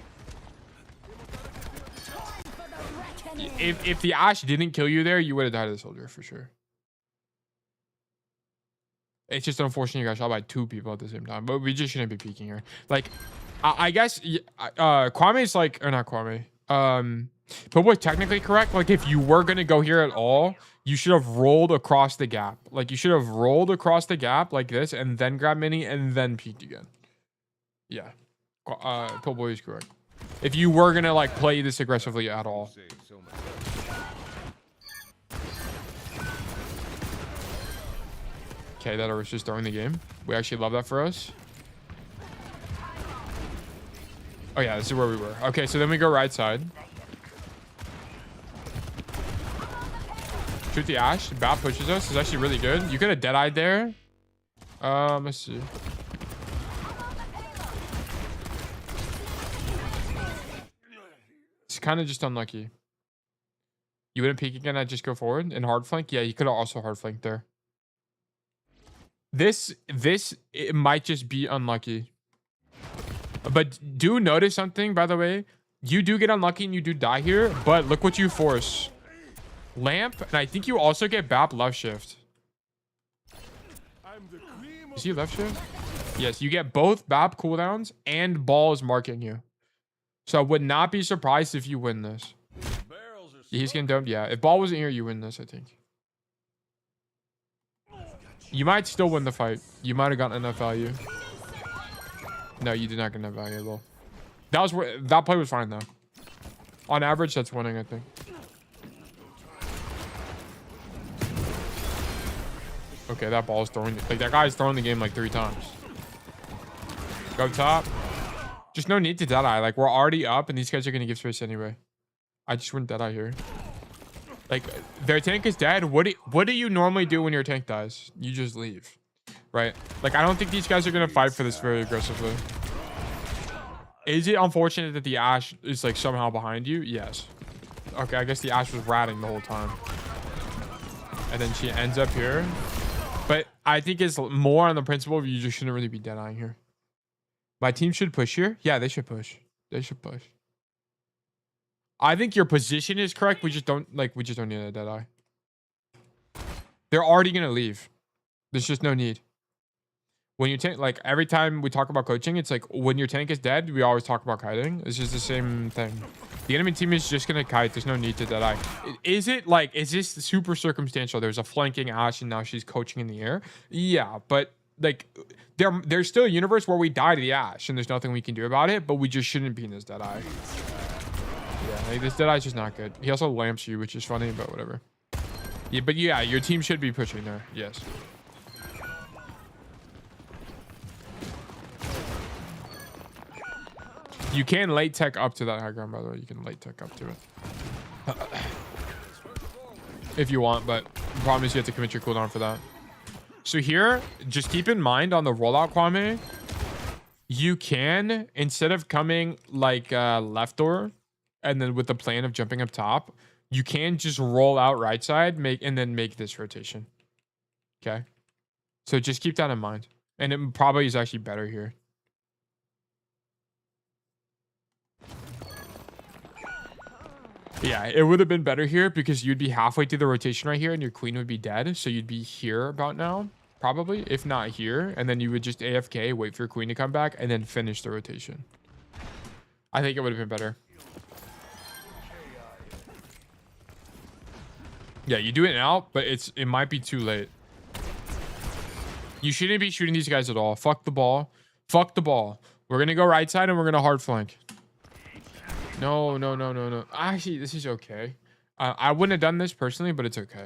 If the Ash didn't kill you there, you would have died to the soldier for sure. It's just unfortunate you got shot by 2 people at the same time. But we just shouldn't be peeking here. Like, I guess Kwame's like, or not Kwame. But what's technically correct? Like, if you were gonna go here at all, you should have rolled across the gap. Like, you should have rolled across the gap like this, and then grab mini, and then peeked again. Yeah, Pillboy is correct. If you were gonna like play this aggressively at all. Okay, that was just throwing the game. We actually love that for us. Oh yeah, this is where we were. Okay, so then we go right side. Shoot the Ash. Bat pushes us. It's actually really good. You could have dead-eyed there. Let's see. It's kind of just unlucky. You wouldn't peek again. I'd just go forward and hard flank. Yeah, you could have also hard flanked there. This it might just be unlucky. But do notice something, by the way. You do get unlucky and you do die here, but look what you force. Lamp, and I think you also get BAP left shift. You see left shift? Yes, you get both BAP cooldowns and ball is marking you. So I would not be surprised if you win this. He's getting domed. Yeah, if ball wasn't here, you win this, I think. You might still win the fight. You might have gotten enough value. No, you did not get enough value at all. That play was fine though. On average, that's winning, I think. Okay, that ball is throwing. Like that guy's throwing the game like 3 times. Go top. Just no need to dead-eye. Like we're already up, and these guys are gonna give space anyway. I just wouldn't dead-eye here. Like their tank is dead. What do you normally do when your tank dies? You just leave, right? Like I don't think these guys are gonna fight for this very aggressively. Is it unfortunate that the Ash is like somehow behind you? Yes. Okay, I guess the Ash was ratting the whole time, and then she ends up here. But I think it's more on the principle of you just shouldn't really be dead-eyeing here. My team should push here. Yeah, they should push. They should push. I think your position is correct. We just don't need a dead-eye. They're already gonna leave. There's just no need. When you tank, like every time we talk about coaching, it's like when your tank is dead, we always talk about kiting. It's just the same thing. The enemy team is just gonna kite. There's no need to dead-eye. Is this super circumstantial? There's a flanking Ash and now she's coaching in the air. Yeah, but like there's still a universe where we die to the Ash and there's nothing we can do about it, but we just shouldn't be in this dead-eye. Yeah, like this dead-eye is just not good. He also lamps you, which is funny, but whatever. Yeah, but yeah, your team should be pushing there. Yes. You can late tech up to that high ground, by the way. You can late tech up to it. If you want, but the problem is you have to commit your cooldown for that. So here, just keep in mind on the rollout Kwame, you can, instead of coming like left door, and then with the plan of jumping up top, you can just roll out right side, and then make this rotation. Okay? So just keep that in mind. And it probably is actually better here. Yeah, it would have been better here because you'd be halfway through the rotation right here and your queen would be dead. So you'd be here about now, probably, if not here. And then you would just AFK, wait for your queen to come back, and then finish the rotation. I think it would have been better. Yeah, you do it now, but it might be too late. You shouldn't be shooting these guys at all. Fuck the ball. Fuck the ball. We're going to go right side and we're going to hard flank. No. Actually, this is okay. I wouldn't have done this personally, but it's okay.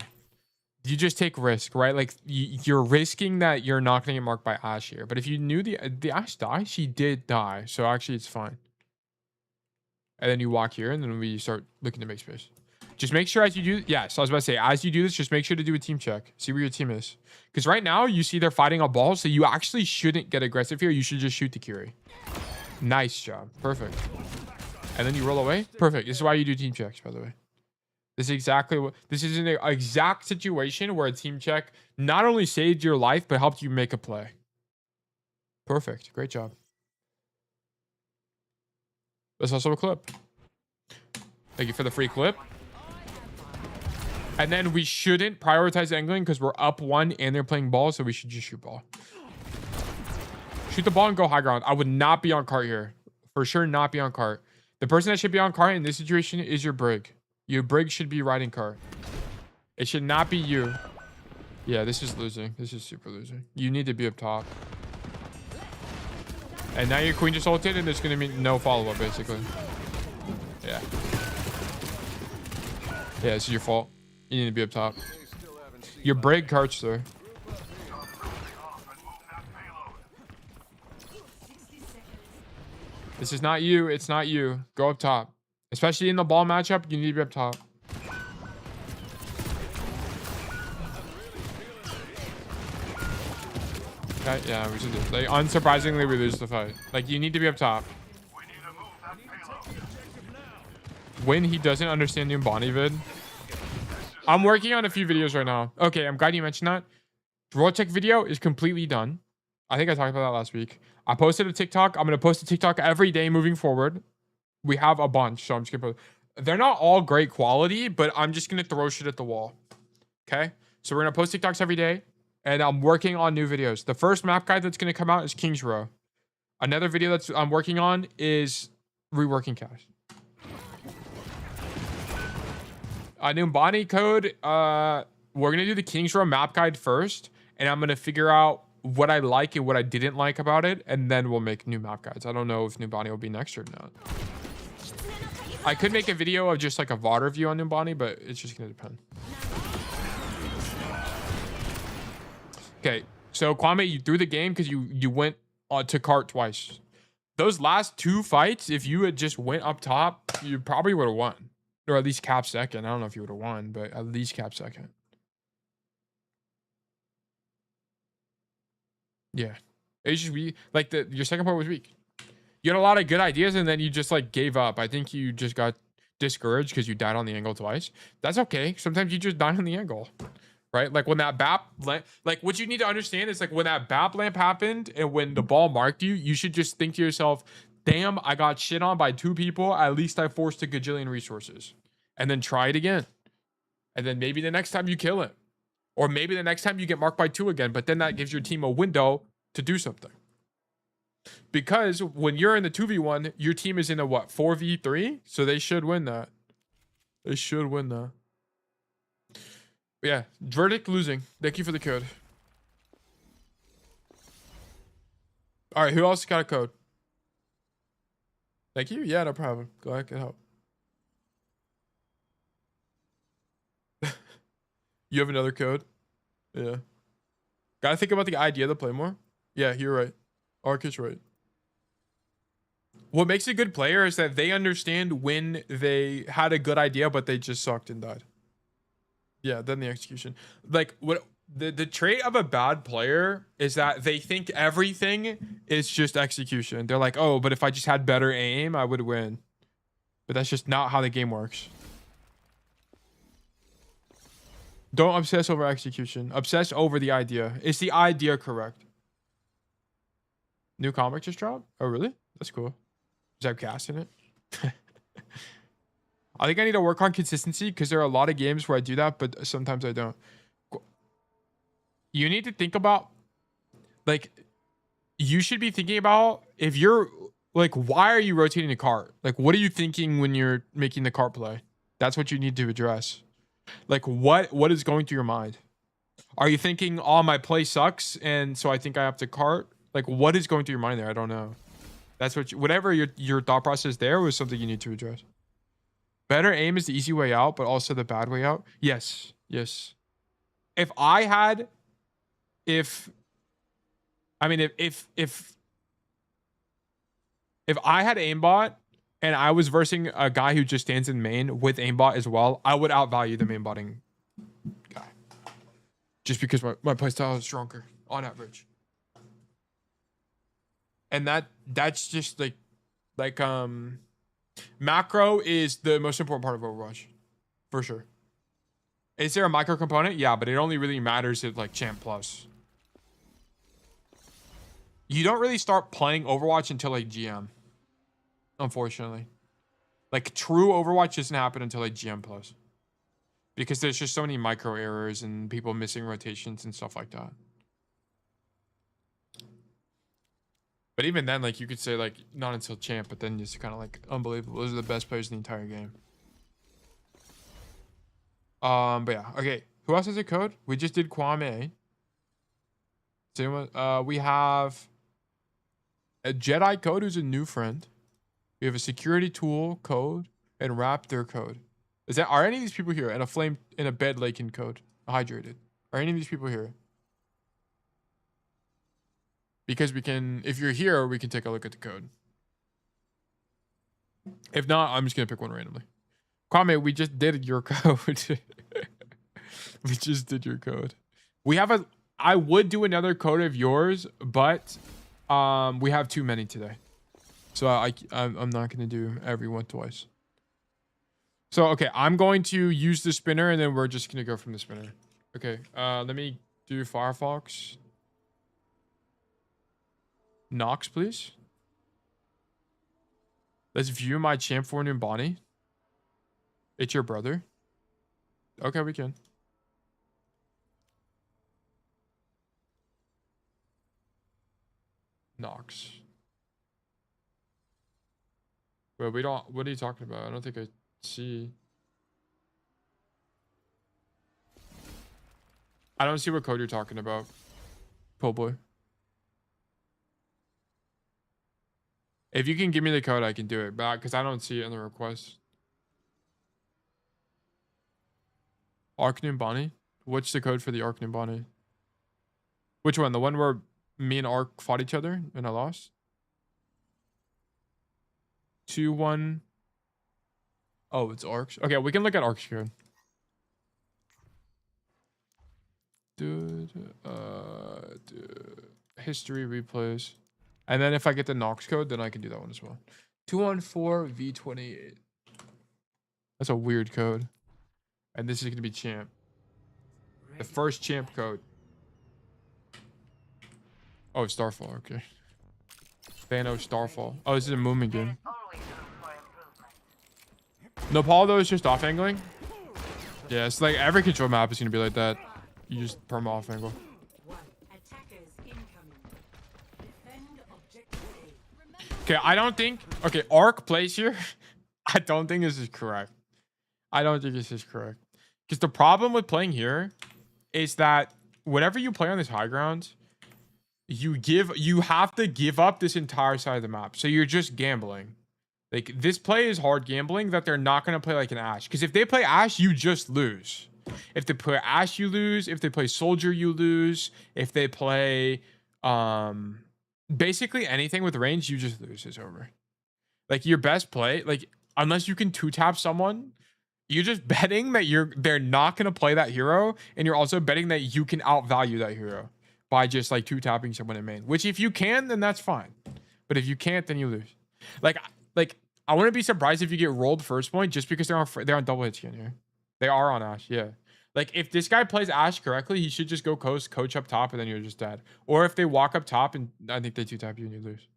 You just take risk, right? Like you're risking that you're not going to get marked by Ash here. But if you knew the Ash died, she did die. So actually, it's fine. And then you walk here, and then we start looking to make space. Just make sure as you do, yeah. So I was about to say, as you do this, just make sure to do a team check. See where your team is. Because right now, you see they're fighting a ball, so you actually shouldn't get aggressive here. You should just shoot the Curie. Nice job. Perfect. And then you roll away. Perfect. This is why you do team checks, by the way. This is exactly what... This is an exact situation where a team check not only saved your life, but helped you make a play. Perfect. Great job. That's also a clip. Thank you for the free clip. And then we shouldn't prioritize angling because we're up 1 and they're playing ball, so we should just shoot ball. Shoot the ball and go high ground. I would not be on cart here. For sure not be on cart. The person that should be on cart in this situation is your brig. Your brig should be riding cart. It should not be you. Yeah, this is losing. This is super losing. You need to be up top. And now your queen just ulted and there's going to be no follow-up, basically. Yeah. Yeah, this is your fault. You need to be up top. Your brig carts there. This is not you. It's not you. Go up top. Especially in the ball matchup, you need to be up top. Okay, yeah, we should do. Like, unsurprisingly, we lose the fight. Like, you need to be up top. When he doesn't understand the Umbani vid. I'm working on a few videos right now. Okay, I'm glad you mentioned that. Draw check video is completely done. I think I talked about that last week. I posted a TikTok. I'm going to post a TikTok every day moving forward. We have a bunch, so I'm just going to post. They're not all great quality, but I'm just going to throw shit at the wall. Okay? So we're going to post TikToks every day, and I'm working on new videos. The first map guide that's going to come out is King's Row. Another video that's I'm working on is reworking cash. A new Umbani code. We're going to do the King's Row map guide first, and I'm going to figure out what I like and what I didn't like about it, and then we'll make new map guides. I don't know if Numbani will be next or not. I could make a video of just like a VOD review on Numbani, but it's just gonna depend. Okay, so Kwame, you threw the game because you went to cart twice. Those last two fights, if you had just went up top, you probably would have won, or at least cap second. I don't know if you would have won, but at least cap second. Yeah, it's just like your second part was weak. You had a lot of good ideas and then you just like gave up. I think you just got discouraged because you died on the angle twice. That's okay. Sometimes you just die on the angle, right? Like when that BAP lamp, like what you need to understand is like when that BAP lamp happened and when the ball marked you, you should just think to yourself, damn, I got shit on by two people. At least I forced a gajillion resources, and then try it again. And then maybe the next time you kill it. Or maybe the next time you get marked by two again, but then that gives your team a window to do something. Because when you're in the 2v1, your team is in a what, 4v3? So they should win that. They should win that. But yeah, verdict losing. Thank you for the code. All right, who else got a code? Thank you. Yeah, no problem. Glad I could help. You have another code? Yeah. Gotta think about the idea to play more. Yeah, you're right. Ark is right. What makes a good player is that they understand when they had a good idea, but they just sucked and died. Yeah, then the execution. Like what the trait of a bad player is that they think everything is just execution. They're like, oh, but if I just had better aim, I would win. But that's just not how the game works. Don't obsess over execution. Obsess over the idea. Is the idea correct? New comic just dropped? Oh, really? That's cool. Is that cast in it? I think I need to work on consistency because there are a lot of games where I do that, but sometimes I don't. You need to think about, like, you should be thinking about if you're, like, why are you rotating the cart? Like, what are you thinking when you're making the cart play? That's what you need to address. Like, what is going through your mind? Are you thinking, oh, my play sucks, and so I think I have to cart? Like, what is going through your mind there? I don't know. That's what whatever your thought process there was something you need to address. Better aim is the easy way out, but also the bad way out. Yes, yes. If I had aimbot and I was versing a guy who just stands in main with aimbot as well, I would outvalue the mainbotting guy. Just because my playstyle is stronger on average. And that's just like macro is the most important part of Overwatch. For sure. Is there a micro component? Yeah, but it only really matters at like Champ Plus. You don't really start playing Overwatch until like GM. Unfortunately. Like true Overwatch doesn't happen until like GM Plus. Because there's just so many micro errors and people missing rotations and stuff like that. But even then, like you could say like not until champ, but then just kind of like unbelievable. Those are the best players in the entire game. But yeah, okay. Who else has a code? We just did Kwame. We have a Jedi code who's a new friend. We have a security tool code and Raptor code. Are any of these people here? And a flame in a bed Lakin code. Hydrated. Are any of these people here? Because we can, if you're here, we can take a look at the code. If not, I'm just gonna pick one randomly. Kwame, we just did your code. We just did your code. We have a. I would do another code of yours, but we have too many today, so I'm not gonna do everyone twice. So okay, I'm going to use the spinner, and then we're just gonna go from the spinner. Okay, let me do Firefox. Nox, please. Let's view my champ for Numbani. It's your brother. Okay, we can. Nox. Well, we don't. What are you talking about? I don't think I see. I don't see what code you're talking about. Po boy. If you can give me the code, I can do it, but because I don't see it in the request. Ark Numbani? What's the code for the Ark Numbani? Which one? The one where me and Ark fought each other and I lost? 2-1. Oh, it's Ark's. Okay, we can look at Ark's code. Dude, history replays. And then if I get the Nox code, then I can do that one as well. 214V28. That's a weird code. And this is going to be champ. The first champ code. Oh, Starfall. Okay. Thanos Starfall. Oh, this is a movement game. Nepal, though, is just off angling. Yeah, it's like every control map is going to be like that. You just perma off angle. Okay, I don't think... Okay, Ark plays here. I don't think this is correct. I don't think this is correct. Because the problem with playing here is that whenever you play on this high ground, you have to give up this entire side of the map. So you're just gambling. Like, this play is hard gambling that they're not going to play like an Ashe. Because if they play Ashe, you just lose. If they play Ashe, you lose. If they play Soldier, you lose. If they play... basically anything with range, you just lose. It's over. Like, your best play, like, unless you can 2-tap someone, you're just betting that they're not going to play that hero, and you're also betting that you can outvalue that hero by just, like, 2-tapping someone in main. Which, if you can, then that's fine. But if you can't, then you lose. Like I wouldn't be surprised if you get rolled first point just because they're on double hit skin here. They are on Ashe, yeah. Like, if this guy plays Ashe correctly, he should just go coach up top, and then you're just dead. Or if they walk up top, and I think they 2-tap you and you lose.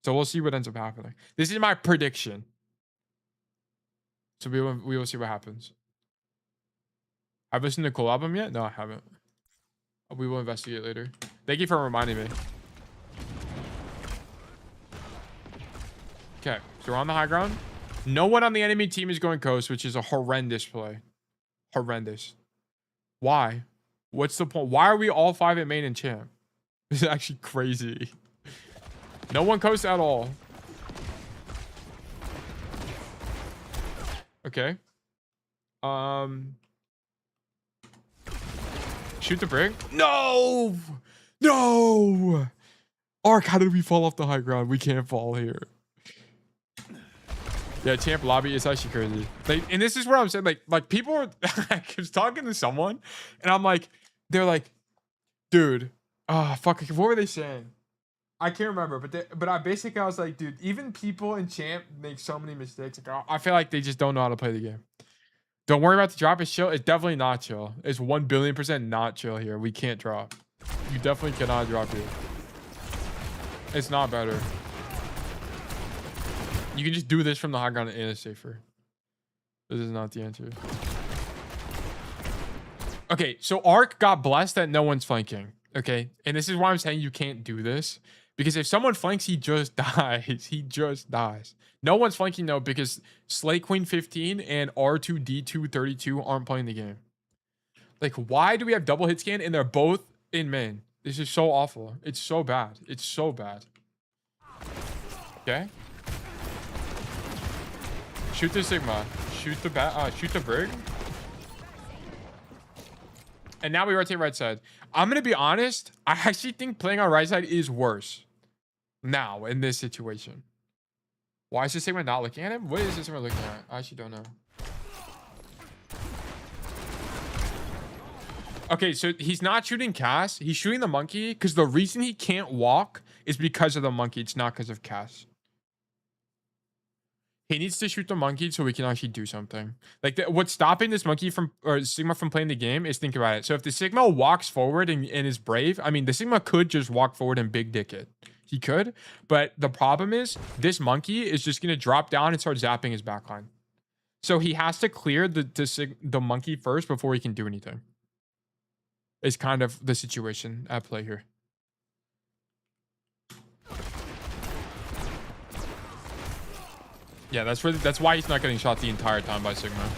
So we'll see what ends up happening. This is my prediction. So we will see what happens. Have you listened to the cool album yet? No, I haven't. We will investigate later. Thank you for reminding me. Okay, so we're on the high ground. No one on the enemy team is going coast, which is a horrendous play. Horrendous. Why? What's the point? Why are we all 5 at main and champ? This is actually crazy. No one coasts at all. Okay. Shoot the brick. No! No! Ark, how did we fall off the high ground? We can't fall here. Yeah, champ lobby is actually crazy. Like, and this is where I'm saying, like people are. I was talking to someone, and I'm like, they're like, dude, fuck, what were they saying? I can't remember, but I was like, dude, even people in champ make so many mistakes. Like, I feel like they just don't know how to play the game. Don't worry about the drop. It's chill. It's definitely not chill. It's 1,000,000,000% not chill here. We can't drop. You definitely cannot drop here. It's not better. You can just do this from the high ground and it's safer. This is not the answer. Okay, so Ark got blessed that no one's flanking. Okay, and this is why I'm saying you can't do this. Because if someone flanks, he just dies. He just dies. No one's flanking though because Slay Queen 15 and R2D2 32 aren't playing the game. Like, why do we have double hit scan and they're both in main? This is so awful. It's so bad. It's so bad. Okay. Shoot the Sigma. Shoot the Brig. And now we rotate right side. I'm gonna be honest. I actually think playing on right side is worse now in this situation. Why is this Sigma not looking at him? What is this Sigma looking at? I actually don't know. Okay, so he's not shooting Cass. He's shooting the monkey because the reason he can't walk is because of the monkey. It's not because of Cass. He needs to shoot the monkey so we can actually do something. Like, what's stopping this monkey from, or Sigma from playing the game is, think about it. So if the Sigma walks forward and is brave, I mean, the Sigma could just walk forward and big dick it. He could. But the problem is, this monkey is just going to drop down and start zapping his backline. So he has to clear the monkey first before he can do anything. Is kind of the situation at play here. Yeah, that's why he's not getting shot the entire time by Sigma.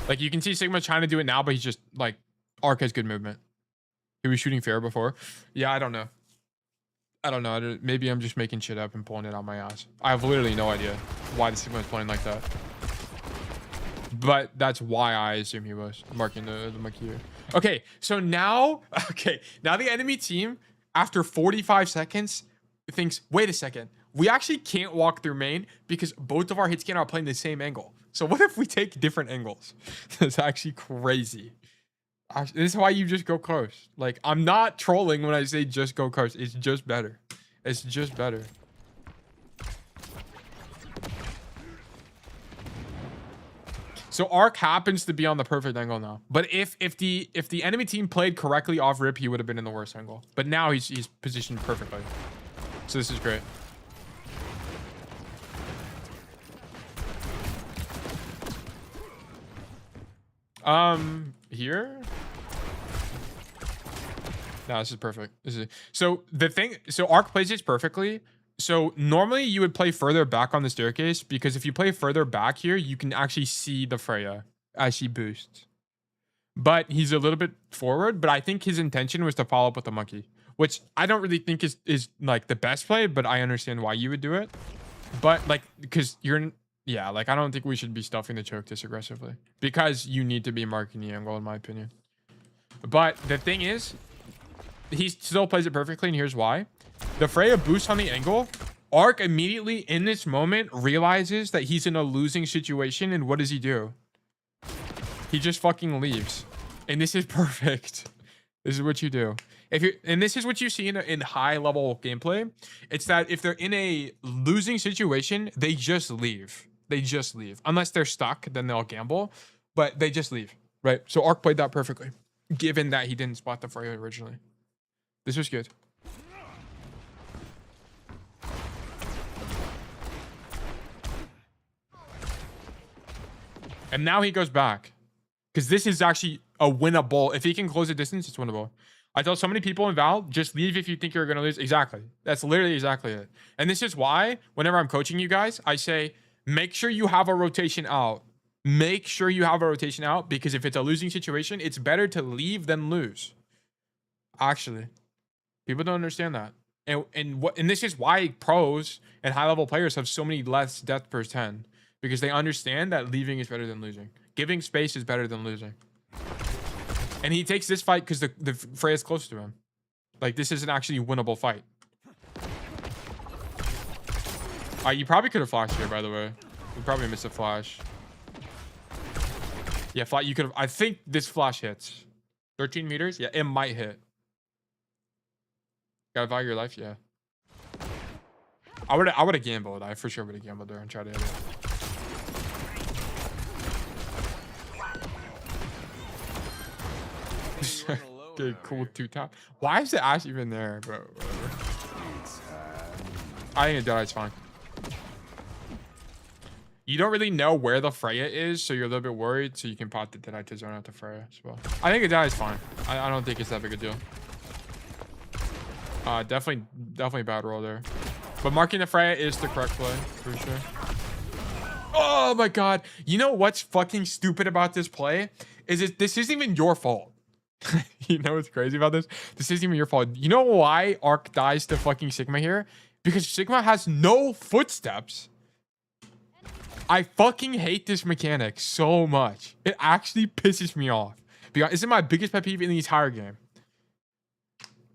Like, you can see Sigma trying to do it now, but he's just like, Arc has good movement. He was shooting fair before. Yeah, I don't know. Maybe I'm just making shit up and pulling it out my ass. I have literally no idea why the Sigma is playing like that. But that's why I assume he was marking the monkey here. Okay, so now, now the enemy team, after 45 seconds, thinks, wait a second, we actually can't walk through main because both of our hit scan are playing the same angle. So what if we take different angles? That's actually crazy. This is why you just go close. Like, I'm not trolling when I say just go close. It's just better. It's just better. So Arc happens to be on the perfect angle now. But if the enemy team played correctly off rip, he would have been in the worst angle. But now he's positioned perfectly. So this is great. Here? No, this is perfect. So Arc plays this perfectly. So normally you would play further back on the staircase because if you play further back here, you can actually see the Freya as she boosts. But he's a little bit forward, but I think his intention was to follow up with the monkey, which I don't really think is like the best play, but I understand why you would do it. But like, because yeah, like I don't think we should be stuffing the choke this aggressively because you need to be marking the angle in my opinion. But the thing is, he still plays it perfectly, and here's why. The Freya boosts on the angle. Arc immediately in this moment realizes that he's in a losing situation, and what does he do? He just fucking leaves. And this is perfect. This is what you do. And this is what you see in high level gameplay. It's that if they're in a losing situation, they just leave. They just leave. Unless they're stuck, then they'll gamble. But they just leave, right? So Arc played that perfectly, given that he didn't spot the Freya originally. This was good. And now he goes back. Because this is actually a winnable. If he can close the distance, it's winnable. I tell so many people in Val, just leave if you think you're going to lose. Exactly. That's literally exactly it. And this is why, whenever I'm coaching you guys, I say, make sure you have a rotation out. Make sure you have a rotation out. Because if it's a losing situation, it's better to leave than lose. Actually. People don't understand that. And this is why pros and high-level players have so many less death per 10. Because they understand that leaving is better than losing. Giving space is better than losing. And he takes this fight because the Freya's close to him. Like, this is an actually winnable fight. You probably could have flashed here, by the way. You probably missed a flash. Yeah, you could have. I think this flash hits. 13 meters? Yeah, it might hit. Gotta value your life? Yeah. I would have gambled. I for sure would have gambled there and tried to hit it. Okay, cool 2-tap. Why is the Ash even there, bro? Whatever. I think a Deadeye's fine. You don't really know where the Freya is, so you're a little bit worried, so you can pop the Deadeye to zone out the Freya as well. I think a Deadeye's fine. I don't think it's that big a deal. Definitely bad roll there. But marking the Freya is the correct play, for sure. Oh my god. You know what's fucking stupid about this play? This isn't even your fault. You know what's crazy about this? This isn't even your fault. You know why Arc dies to fucking Sigma here? Because Sigma has no footsteps. I fucking hate this mechanic so much. It actually pisses me off. Because this is my biggest pet peeve in the entire game.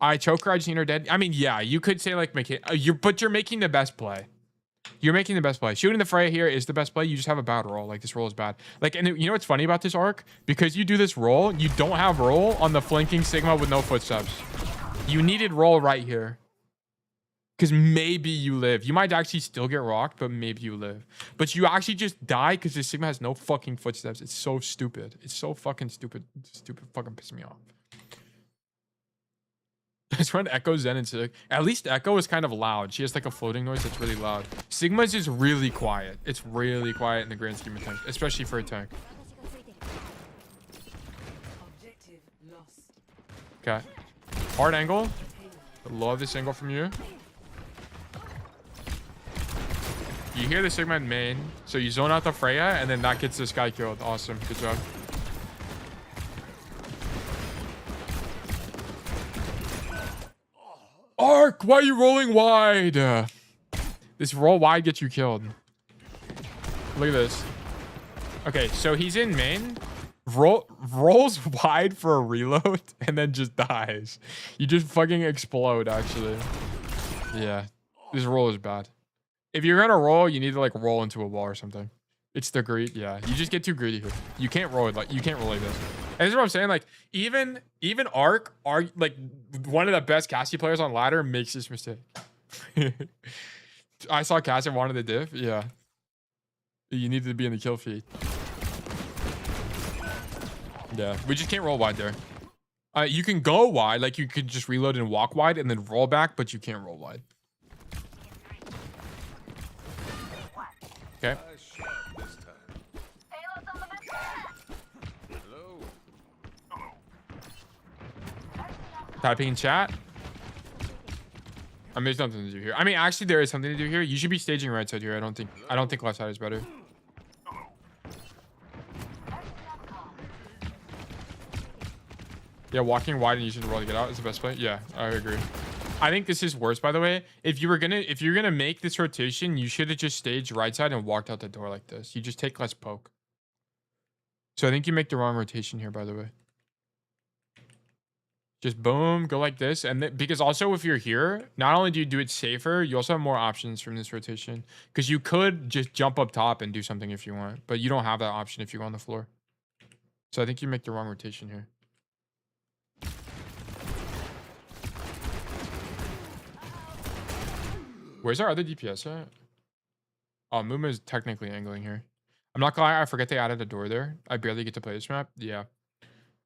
I choker, I just need her dead. I mean, yeah, you could say like but you're making the best play. You're making the best play. Shooting the Freya here is the best play. You just have a bad roll. Like, this roll is bad. Like, and you know what's funny about this arc? Because you do this roll, you don't have roll on the flanking Sigma with no footsteps. You needed roll right here. Because maybe you live. You might actually still get rocked, but maybe you live. But you actually just die because the Sigma has no fucking footsteps. It's so stupid. It's so fucking stupid. Stupid fucking piss me off. Let's run Echo, Zen, and Sig. At least Echo is kind of loud. She has like a floating noise that's really loud. Sigma's is really quiet. It's really quiet in the grand scheme of things, especially for a tank. Okay. Hard angle. I love this angle from you. You hear the Sigma in main, so you zone out the Freya, and then that gets this guy killed. Awesome. Good job. Arc, why are you rolling wide? This roll wide gets you killed. Look at this. Okay, so he's in main. Rolls wide for a reload and then just dies. You just fucking explode, actually. Yeah, this roll is bad. If you're gonna roll, you need to like roll into a wall or something. It's the greed. Yeah, you just get too greedy here. You can't roll it like this. And this is what I'm saying. Like even Arc are like one of the best Cassidy players on ladder makes this mistake. I saw Cassidy wanted the diff. Yeah, you needed to be in the kill feed. Yeah, we just can't roll wide there. You can go wide, like you could just reload and walk wide and then roll back, but you can't roll wide. Okay. Typing in chat. I mean, there's nothing to do here. I mean, actually, there is something to do here. You should be staging right side here. I don't think left side is better. Yeah, walking wide and using the roll to get out is the best play. Yeah, I agree. I think this is worse, by the way. If you're gonna make this rotation, you should have just staged right side and walked out the door like this. You just take less poke. So I think you make the wrong rotation here, by the way. Just boom, go like this. And because also if you're here, not only do you do it safer, you also have more options from this rotation. Because you could just jump up top and do something if you want. But you don't have that option if you go on the floor. So I think you make the wrong rotation here. Where's our other DPS at? Oh, Muma is technically angling here. I'm not gonna lie, I forget they added a door there. I barely get to play this map. Yeah.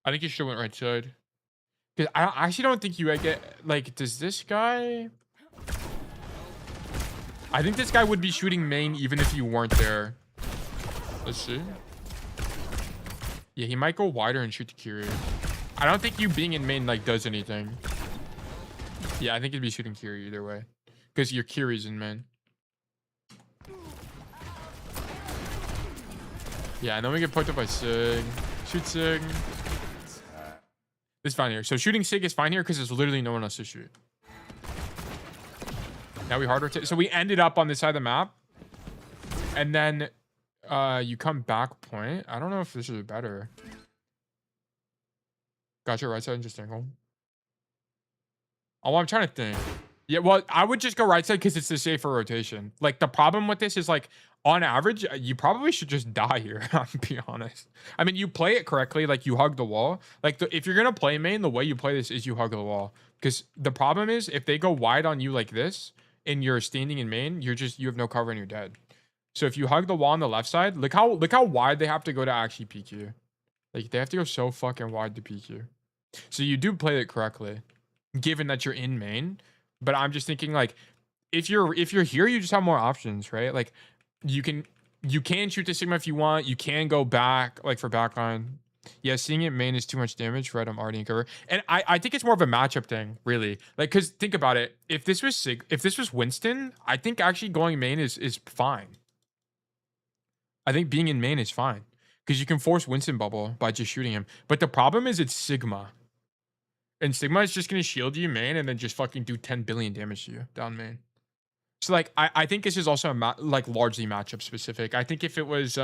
I think you should have went right side. Because I actually don't think you get... Like, does this guy... I think this guy would be shooting main even if you weren't there. Let's see. Yeah, he might go wider and shoot the Kiri. I don't think you being in main, like, does anything. Yeah, I think he'd be shooting Kiri either way. Because your Kiri's in main. Yeah, and then we get poked up by Sig. Shoot Sig. It's fine here. So shooting Sig is fine here because there's literally no one else to shoot. Now we hard rotate. So we ended up on this side of the map. And then you come back point. I don't know if this is better. Got your right side and just angle. Oh, I'm trying to think. Yeah, well, I would just go right side because it's the safer rotation. Like, the problem with this is, like, on average, you probably should just die here, I'll be honest. I mean, you play it correctly, like, you hug the wall. Like, if you're going to play main, the way you play this is you hug the wall. Because the problem is, if they go wide on you like this, and you're standing in main, you have no cover and you're dead. So if you hug the wall on the left side, look how wide they have to go to actually peek you. Like, they have to go so fucking wide to peek you. So you do play it correctly, given that you're in main. But I'm just thinking, like, if you're here, you just have more options, right? Like, you can shoot the Sigma if you want. You can go back, like, for backline. Yeah, seeing it main is too much damage, right? I'm already in cover. And I think it's more of a matchup thing, really. Like, because think about it. If this was Winston, I think actually going main is fine. I think being in main is fine. Because you can force Winston bubble by just shooting him. But the problem is it's Sigma. And Sigma is just going to shield you main and then just fucking do 10 billion damage to you down main. So, like, I think this is also like largely matchup specific. I think if it was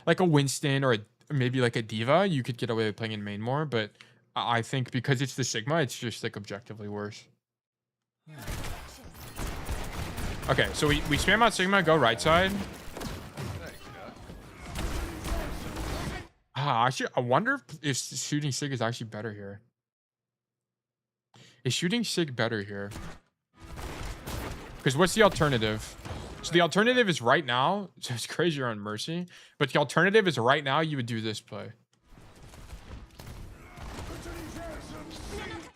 like a Winston or maybe like a Diva, you could get away with playing in main more. But I think because it's the Sigma, it's just like objectively worse. Okay, so we spam out Sigma, go right side. Actually, I wonder if shooting Sig is actually better here. Is shooting Sig better here? Because what's the alternative? So the alternative is right now. So it's crazy you're on Mercy. But the alternative is right now you would do this play.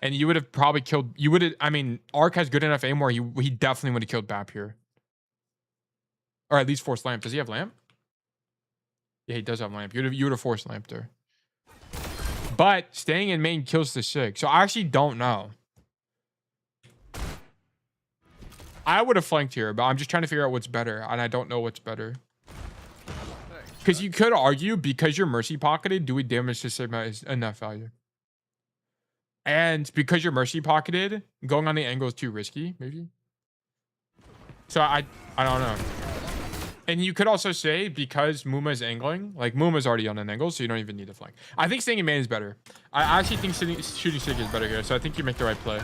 And you would have probably killed... You would have... I mean, Ark has good enough aim where he definitely would have killed Bap here. Or at least forced Lamp. Does he have Lamp? Yeah, he does have Lamp. You would have forced Lamp there. But staying in main kills the Sig. So I actually don't know. I would have flanked here, but I'm just trying to figure out what's better. And I don't know what's better. Because you could argue, because you're Mercy pocketed, doing damage to Sigma is enough value. And because you're Mercy pocketed, going on the angle is too risky, maybe. So I don't know. And you could also say, because Muma is angling, like Muma's already on an angle, so you don't even need to flank. I think staying in main is better. I actually think shooting Sig is better here, so I think you make the right play.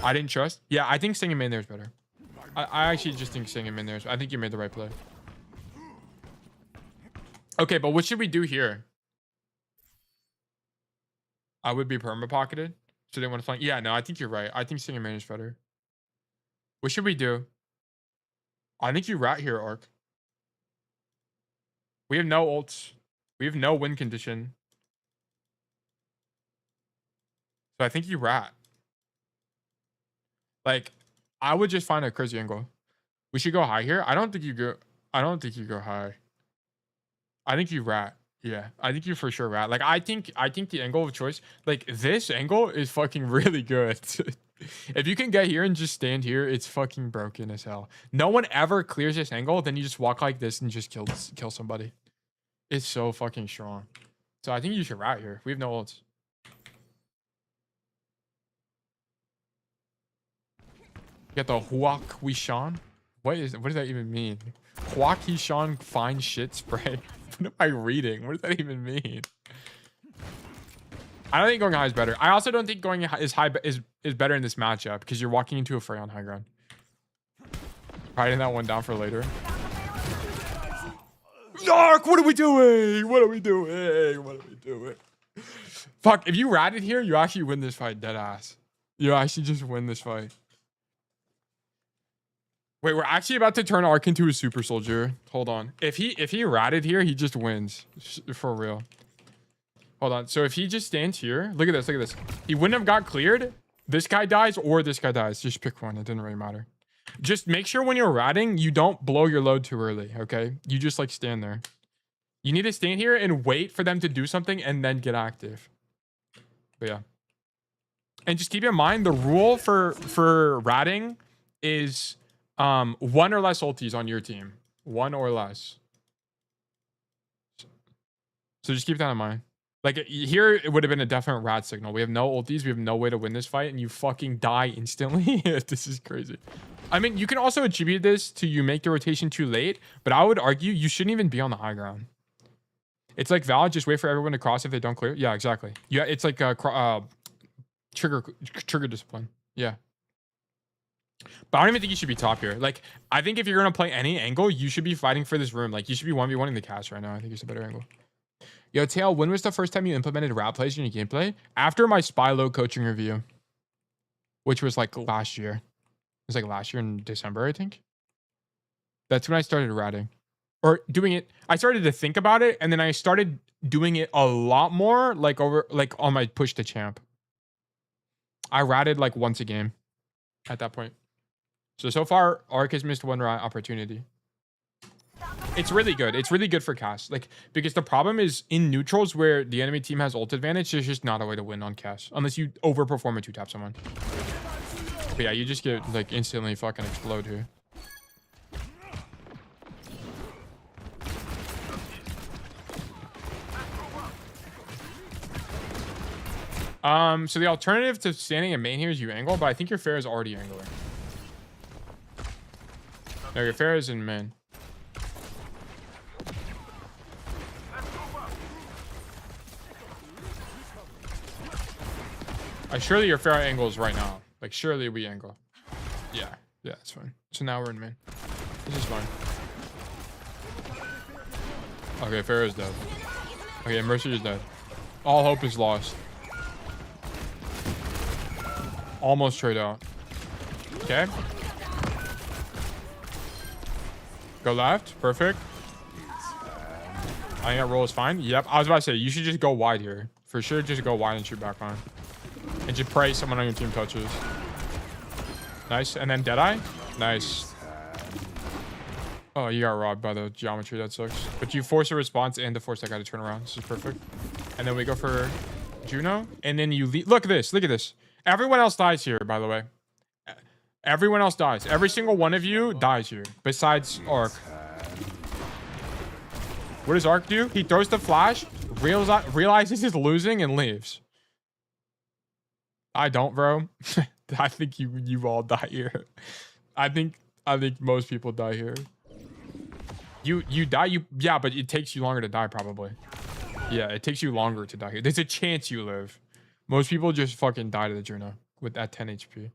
I didn't trust. Yeah, I think staying in main there is better. I actually just think staying in main there is... I think you made the right play. Okay, but what should we do here? I would be perma-pocketed. So they want to flank. Yeah, no, I think you're right. I think staying in main is better. What should we do? I think you rat here, Ark. We have no ults. We have no win condition. So I think you rat. Like, I would just find a crazy angle. We should go high here. I don't think you go high. I think you rat. Yeah, I think you for sure rat. Like, I think the angle of choice, like this angle is fucking really good. If you can get here and just stand here, it's fucking broken as hell. No one ever clears this angle, then you just walk like this and just kill somebody. It's so fucking strong. So I think you should rat here. We have no ults. Get the Huak Wishan. What does that even mean? Huak Hishan fine shit spray. What am I reading? What does that even mean? I don't think going high is better. I also don't think going high is better in this matchup because you're walking into a fray on high ground. Writing that one down for later. Ark, what are we doing? What are we doing? What are we doing? Fuck, if you ratted here, you actually win this fight, dead ass. You actually just win this fight. Wait, we're actually about to turn Ark into a super soldier. Hold on. If he ratted here, he just wins. For real. Hold on. So if he just stands here, look at this, look at this. He wouldn't have got cleared. This guy dies or this guy dies. Just pick one. It didn't really matter. Just make sure when you're ratting, you don't blow your load too early, okay? You just like stand there. You need to stand here and wait for them to do something and then get active. But yeah. And just keep in mind, the rule for ratting is one or less ultis on your team. One or less. So just keep that in mind. Like here, it would have been a definite rat signal. We have no ultis. We have no way to win this fight. And you fucking die instantly. This is crazy. I mean, you can also attribute this to you make the rotation too late. But I would argue you shouldn't even be on the high ground. It's like Val, just wait for everyone to cross if they don't clear. Yeah, exactly. Yeah, it's like trigger discipline. Yeah. But I don't even think you should be top here. Like, I think if you're going to play any angle, you should be fighting for this room. Like, you should be 1v1ing the cast right now. I think it's a better angle. Yo, Tail, when was the first time you implemented rat plays in your gameplay? After my Spylo coaching review, which was like last year. It was like last year in December, I think. That's when I started ratting. Or doing it. I started to think about it, and then I started doing it a lot more, like on my push to champ. I ratted like once a game at that point. So far, Ark has missed one rat opportunity. It's really good. It's really good for cast. Like, because the problem is in neutrals where the enemy team has ult advantage, there's just not a way to win on cast. Unless you overperform and 2-tap someone. But yeah, you just get like instantly fucking explode here. So the alternative to standing in main here is you angle, but I think your fair is already angler. No, your fair is in main. Surely your fair angles right now. Like, surely we angle. Yeah, it's fine. So now we're in main. This is fine. Okay, Pharaoh's dead. Okay, Mercy is dead. All hope is lost. Almost trade out. Okay. Go left. Perfect. I think that roll is fine. Yep. I was about to say, you should just go wide here. For sure, just go wide and shoot back on. And just pray someone on your team touches. Nice. And then Deadeye. Nice. Oh, you got robbed by the geometry. That sucks. But you force a response and to force that guy to turn around. This is perfect. And then we go for Juno. And then you leave. Look at this. Look at this. Everyone else dies here, by the way. Everyone else dies. Every single one of you dies here. Besides Ark. What does Ark do? He throws the flash, realizes he's losing, and leaves. I don't, bro. I think you all die here. I think most people die here. You die, yeah, but it takes you longer to die, probably. Yeah, it takes you longer to die here. There's a chance you live. Most people just fucking die to the Juno with that 10 HP.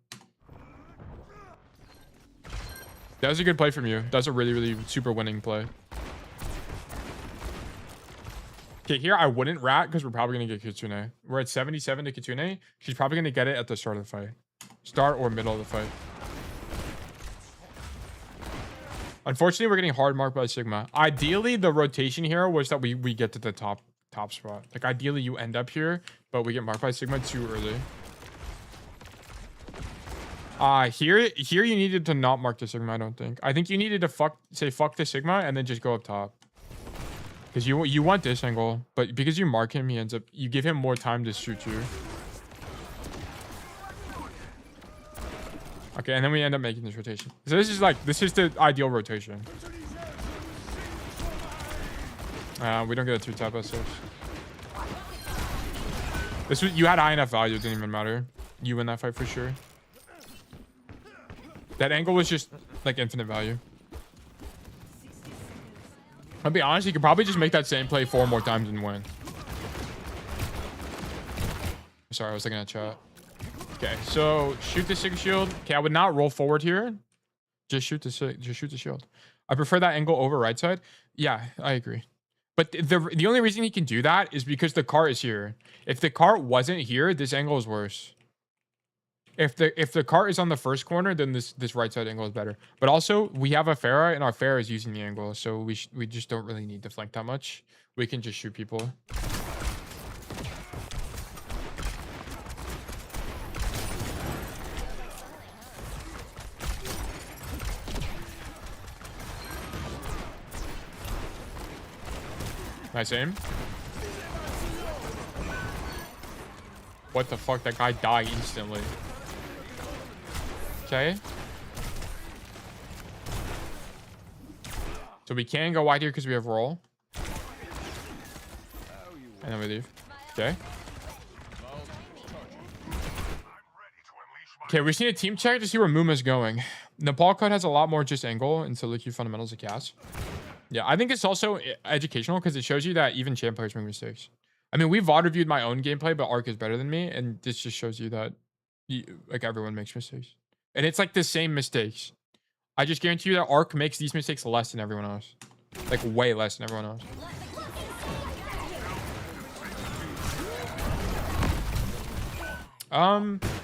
That was a good play from you. That's a really, really super winning play. Okay, here I wouldn't rat because we're probably going to get Kitsune. We're at 77 to Kitsune. She's probably going to get it at the start of the fight. Start or middle of the fight. Unfortunately, we're getting hard marked by Sigma. Ideally, the rotation here was that we get to the top spot. Like, ideally, you end up here, but we get marked by Sigma too early. Here you needed to not mark the Sigma, I don't think. I think you needed to say fuck the Sigma and then just go up top. Because you want this angle, but because you mark him, you give him more time to shoot you. Okay, and then we end up making this rotation. So this is the ideal rotation. We don't get a 2-tap S6. You had high enough value, it didn't even matter. You win that fight for sure. That angle was just like infinite value. I'll be honest, you could probably just make that same play 4 more times and win. Sorry, I was looking at chat. Okay, so shoot the 6 shield. Okay, I would not roll forward here. Just shoot the shield. I prefer that angle over right side. Yeah, I agree. But the only reason he can do that is because the cart is here. If the cart wasn't here, this angle is worse. If the cart is on the first corner, then this right side angle is better. But also, we have a Pharah, and our Pharah is using the angle, so we just don't really need to flank that much. We can just shoot people. Nice aim. What the fuck? That guy died instantly. Okay. So we can go wide here because we have roll. And then we leave. Okay. Okay, we just need a team check to see where Muma's going. Nepal Cut has a lot more just angle and Silicu fundamentals of cast. Yeah, I think it's also educational because it shows you that even champ players make mistakes. I mean, we've VOD reviewed my own gameplay, but Ark is better than me, and this just shows you that like everyone makes mistakes. And it's like the same mistakes. I just guarantee you that Ark makes these mistakes less than everyone else. Like way less than everyone else.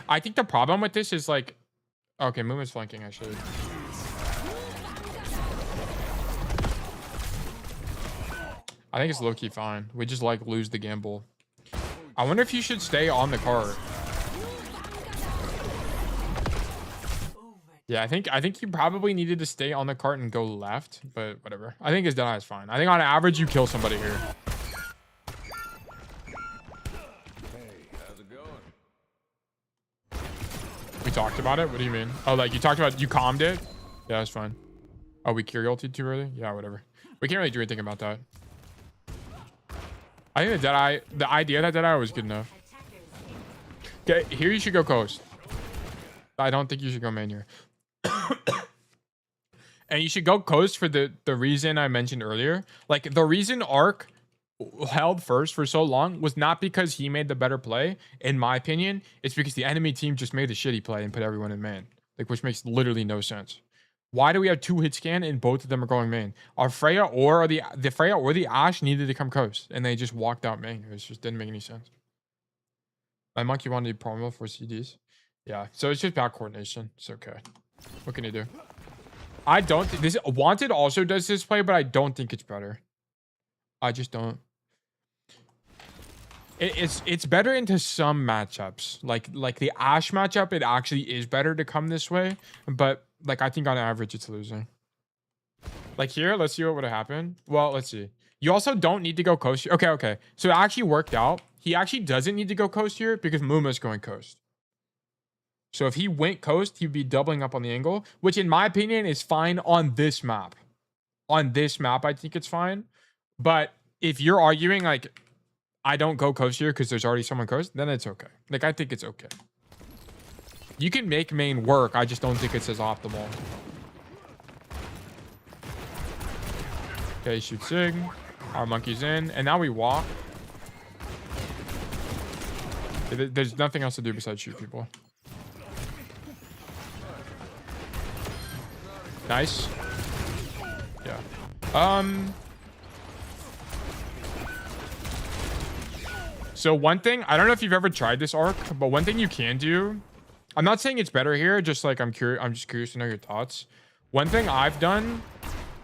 I think the problem with this is like, okay, Muma's flanking actually. I think it's low-key fine. We just like lose the gamble. I wonder if you should stay on the cart. Yeah, I think you probably needed to stay on the cart and go left, but whatever. I think his Deadeye is fine. I think on average you kill somebody here. Hey, how's it going? We talked about it? What do you mean? Oh, like you talked about, you calmed it? Yeah, that's fine. Oh, we Kyrie ulted too early? Yeah, whatever. We can't really do anything about that. I think the idea that Deadeye was good enough. Okay, here you should go coast. I don't think you should go main here. And you should go coast for the reason I mentioned earlier. Like, the reason Ark held first for so long was not because he made the better play. In my opinion, it's because the enemy team just made the shitty play and put everyone in main. like, which makes literally no sense. Why do we have 2 hit scan and both of them are going main? Are Freya or the Freya or the Ashe needed to come coast and they just walked out main? It just didn't make any sense. My monkey wanted to promo for CDs. Yeah, so it's just bad coordination. It's okay. What can you do? I don't think this Wanted also does this play, but I don't think it's better. I just don't. It's better into some matchups. Like the Ashe matchup, it actually is better to come this way, but like I think on average it's losing. Like here, let's see what would have happened. Well, let's see. You also don't need to go coast here. Okay. So it actually worked out. He actually doesn't need to go coast here because Muma's going coast. So if he went coast, he'd be doubling up on the angle, which in my opinion is fine on this map. On this map, I think it's fine. But if you're arguing like, I don't go coast here because there's already someone coast, then it's okay. Like, I think it's okay. You can make main work. I just don't think it's as optimal. Okay, shoot Sig. Our monkey's in. And now we walk. There's nothing else to do besides shoot people. Nice. Yeah. So one thing, I don't know if you've ever tried this arc, but one thing you can do, I'm not saying it's better here, just like I'm just curious to know your thoughts. One thing I've done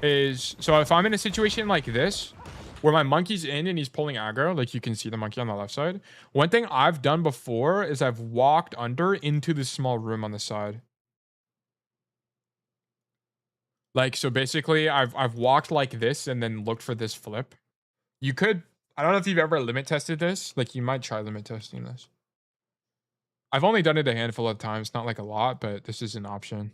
is, so if I'm in a situation like this, where my monkey's in and he's pulling aggro, like you can see the monkey on the left side. One thing I've done before is I've walked under into this small room on the side. Like, so basically I've walked like this and then looked for this flip. You could, I don't know if you've ever limit tested this. Like you might try limit testing this. I've only done it a handful of times, not like a lot, but this is an option.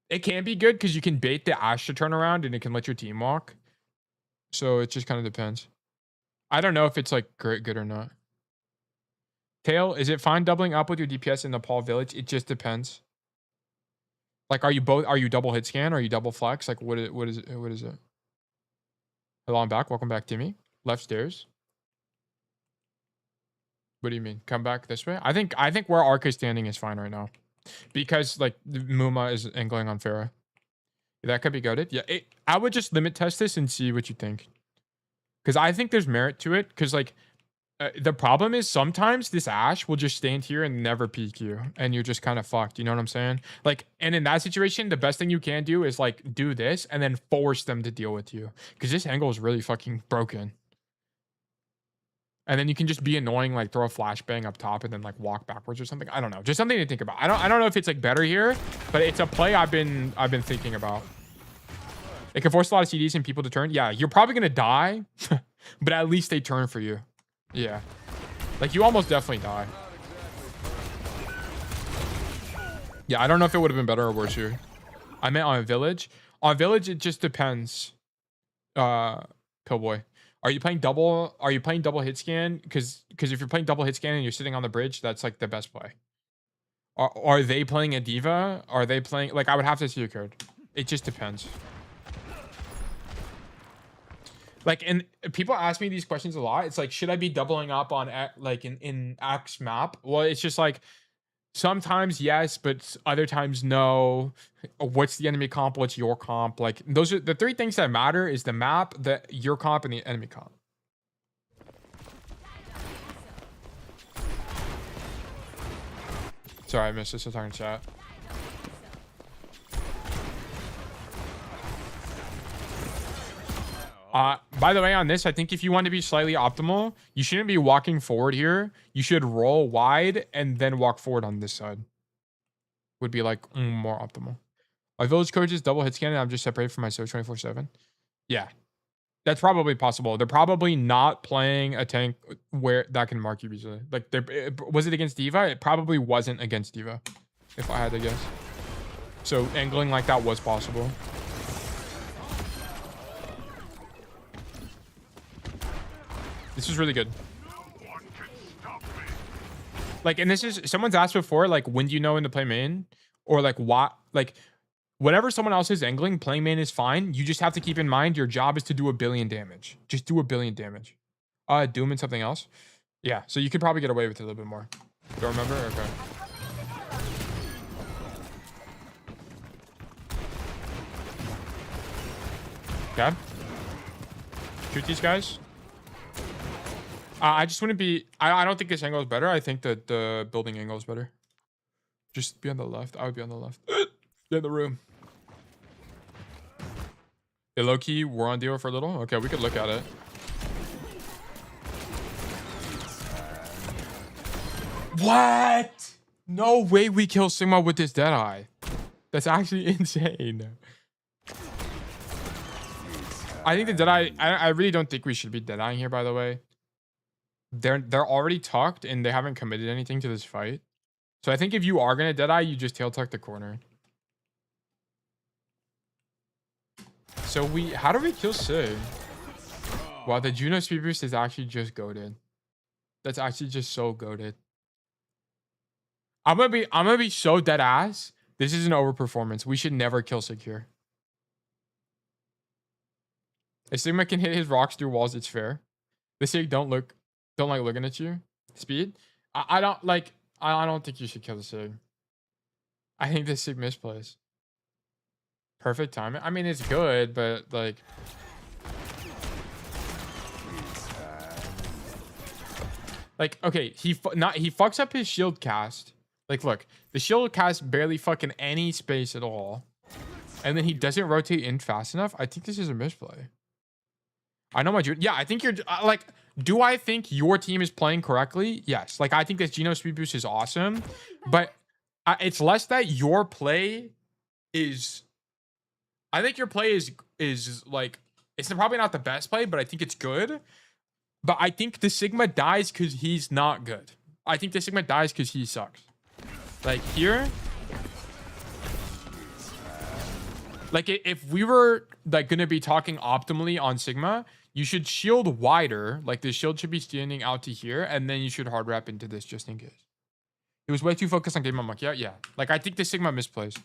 It can be good because you can bait the Ashe to turn around and it can let your team walk. So it just kind of depends. I don't know if it's like great, good or not. Tail, is it fine doubling up with your DPS in Nepal village? It just depends. Like, are you double hit scan? Or are you double flex? Like, what is it? Hello, I'm back. Welcome back, Timmy. Left stairs. What do you mean? Come back this way? I think where Ark is standing is fine right now. Because, like, Muma is angling on Pharah. That could be goated. Yeah, I would just limit test this and see what you think. Because I think there's merit to it. Because, like, the problem is sometimes this Ashe will just stand here and never peek you. And you're just kind of fucked. You know what I'm saying? Like, and in that situation, the best thing you can do is, like, do this and then force them to deal with you. Because this angle is really fucking broken. And then you can just be annoying, like, throw a flashbang up top and then, like, walk backwards or something. I don't know. Just something to think about. I don't know if it's, like, better here. But it's a play I've been thinking about. It can force a lot of CDs and people to turn. Yeah, you're probably going to die. But at least they turn for you. Yeah. Like, you almost definitely die. Yeah, I don't know if it would have been better or worse here. I meant on village. On village, it just depends. Pillboy. Are you playing double hit scan? Because if you're playing double hit scan and you're sitting on the bridge, that's like the best play. Are they playing a diva? Are they playing, like, I would have to see your card. It just depends. Like, and people ask me these questions a lot. It's like, should I be doubling up on like in X map? Well, it's just like sometimes yes, but other times no. What's the enemy comp? What's your comp? Like, those are the 3 things that matter: is the map, your comp, and the enemy comp. Sorry, I missed this. I'm talking chat. By the way, on this, I think if you want to be slightly optimal, you shouldn't be walking forward here. You should roll wide and then walk forward on this side. Would be like more optimal. My village coach is double hit scanning. I'm just separated from my search 24/7. Yeah, that's probably possible. They're probably not playing a tank where that can mark you easily. Like, was it against Diva? It probably wasn't against Diva, if I had to guess. So angling like that was possible. This is really good. Like, and this is, someone's asked before, like, when do you know when to play main? Or like, what, like, whenever someone else is angling, playing main is fine. You just have to keep in mind your job is to do 1 billion damage. Just do 1 billion damage. Doom and something else. Yeah, so you could probably get away with it a little bit more. Don't remember? Okay. Okay. Shoot these guys. I just wouldn't be... I don't think this angle is better. I think that the building angle is better. Just be on the left. I would be on the left. Get in the room. Yeah, low-key, we're on deal for a little. Okay, we could look at it. What? No way we kill Sigma with this Deadeye. That's actually insane. I think the Deadeye... I really don't think we should be Deadeyeing here, by the way. They're already tucked, and they haven't committed anything to this fight. So I think if you are going to Deadeye, you just tail tuck the corner. So how do we kill Sig? Wow, the Juno speed boost is actually just goated. That's actually just so goated. I'm gonna be so dead ass. This is an overperformance. We should never kill Sig here. If Sigma can hit his rocks through walls, it's fair. The Sig don't like looking at you. Speed. I don't think you should kill the Sig. I think the Sig misplays. Perfect timing. I mean, it's good, but like... Like, okay, he fucks up his shield cast. Like, look, the shield cast barely fucking any space at all. And then he doesn't rotate in fast enough. I think this is a misplay. I know my dude. Yeah, I think you're like, do I think your team is playing correctly? Yes. Like, I think this Geno speed boost is awesome, but it's less that your play is... I think your play is like, it's probably not the best play, but I think it's good. But I think the Sigma dies because he's not good. I think the Sigma dies because he sucks. Like here, like if we were like gonna be talking optimally on Sigma, you should shield wider. Like the shield should be standing out to here, and then you should hard wrap into this just in case. He was way too focused on Game on Monkey. Yeah. Like I think the Sigma misplays.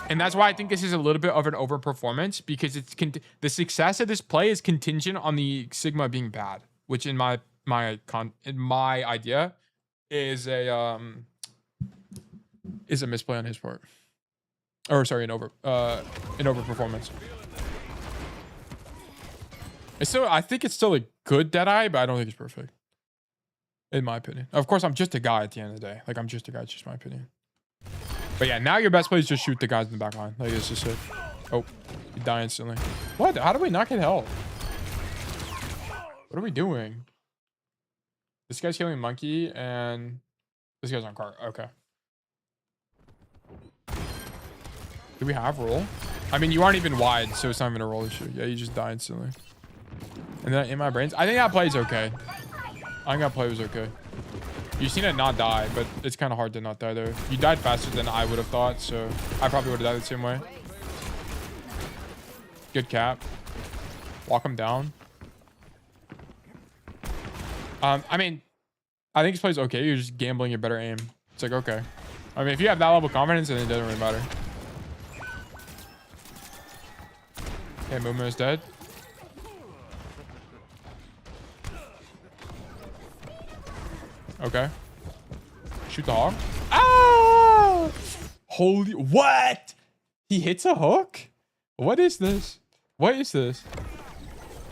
And that's why I think this is a little bit of an overperformance, because it's the success of this play is contingent on the Sigma being bad, which in my idea is a misplay on his part. Or sorry, an overperformance. It's still, I think it's still a good Deadeye, but I don't think it's perfect. In my opinion. Of course, I'm just a guy at the end of the day. Like I'm just a guy, it's just my opinion. But yeah, now your best play is just shoot the guys in the back line. Like, it's just it. Oh, you die instantly. What? How do we not get help? What are we doing? This guy's killing Monkey, and this guy's on cart. Okay. Do we have roll? I mean, you aren't even wide, so it's not even a roll issue. Yeah, you just die instantly. And then in my brains, I think that play is okay. I think that play was okay. You've seen it not die, but it's kind of hard to not die there. You died faster than I would have thought, so I probably would have died the same way. Good cap. Walk him down. I mean, I think this play's okay. You're just gambling your better aim. It's like, okay. I mean, if you have that level of confidence, then it doesn't really matter. Okay, movement is dead. Okay. Shoot the hawk. Ah! Holy, what? He hits a hook? What is this? What is this?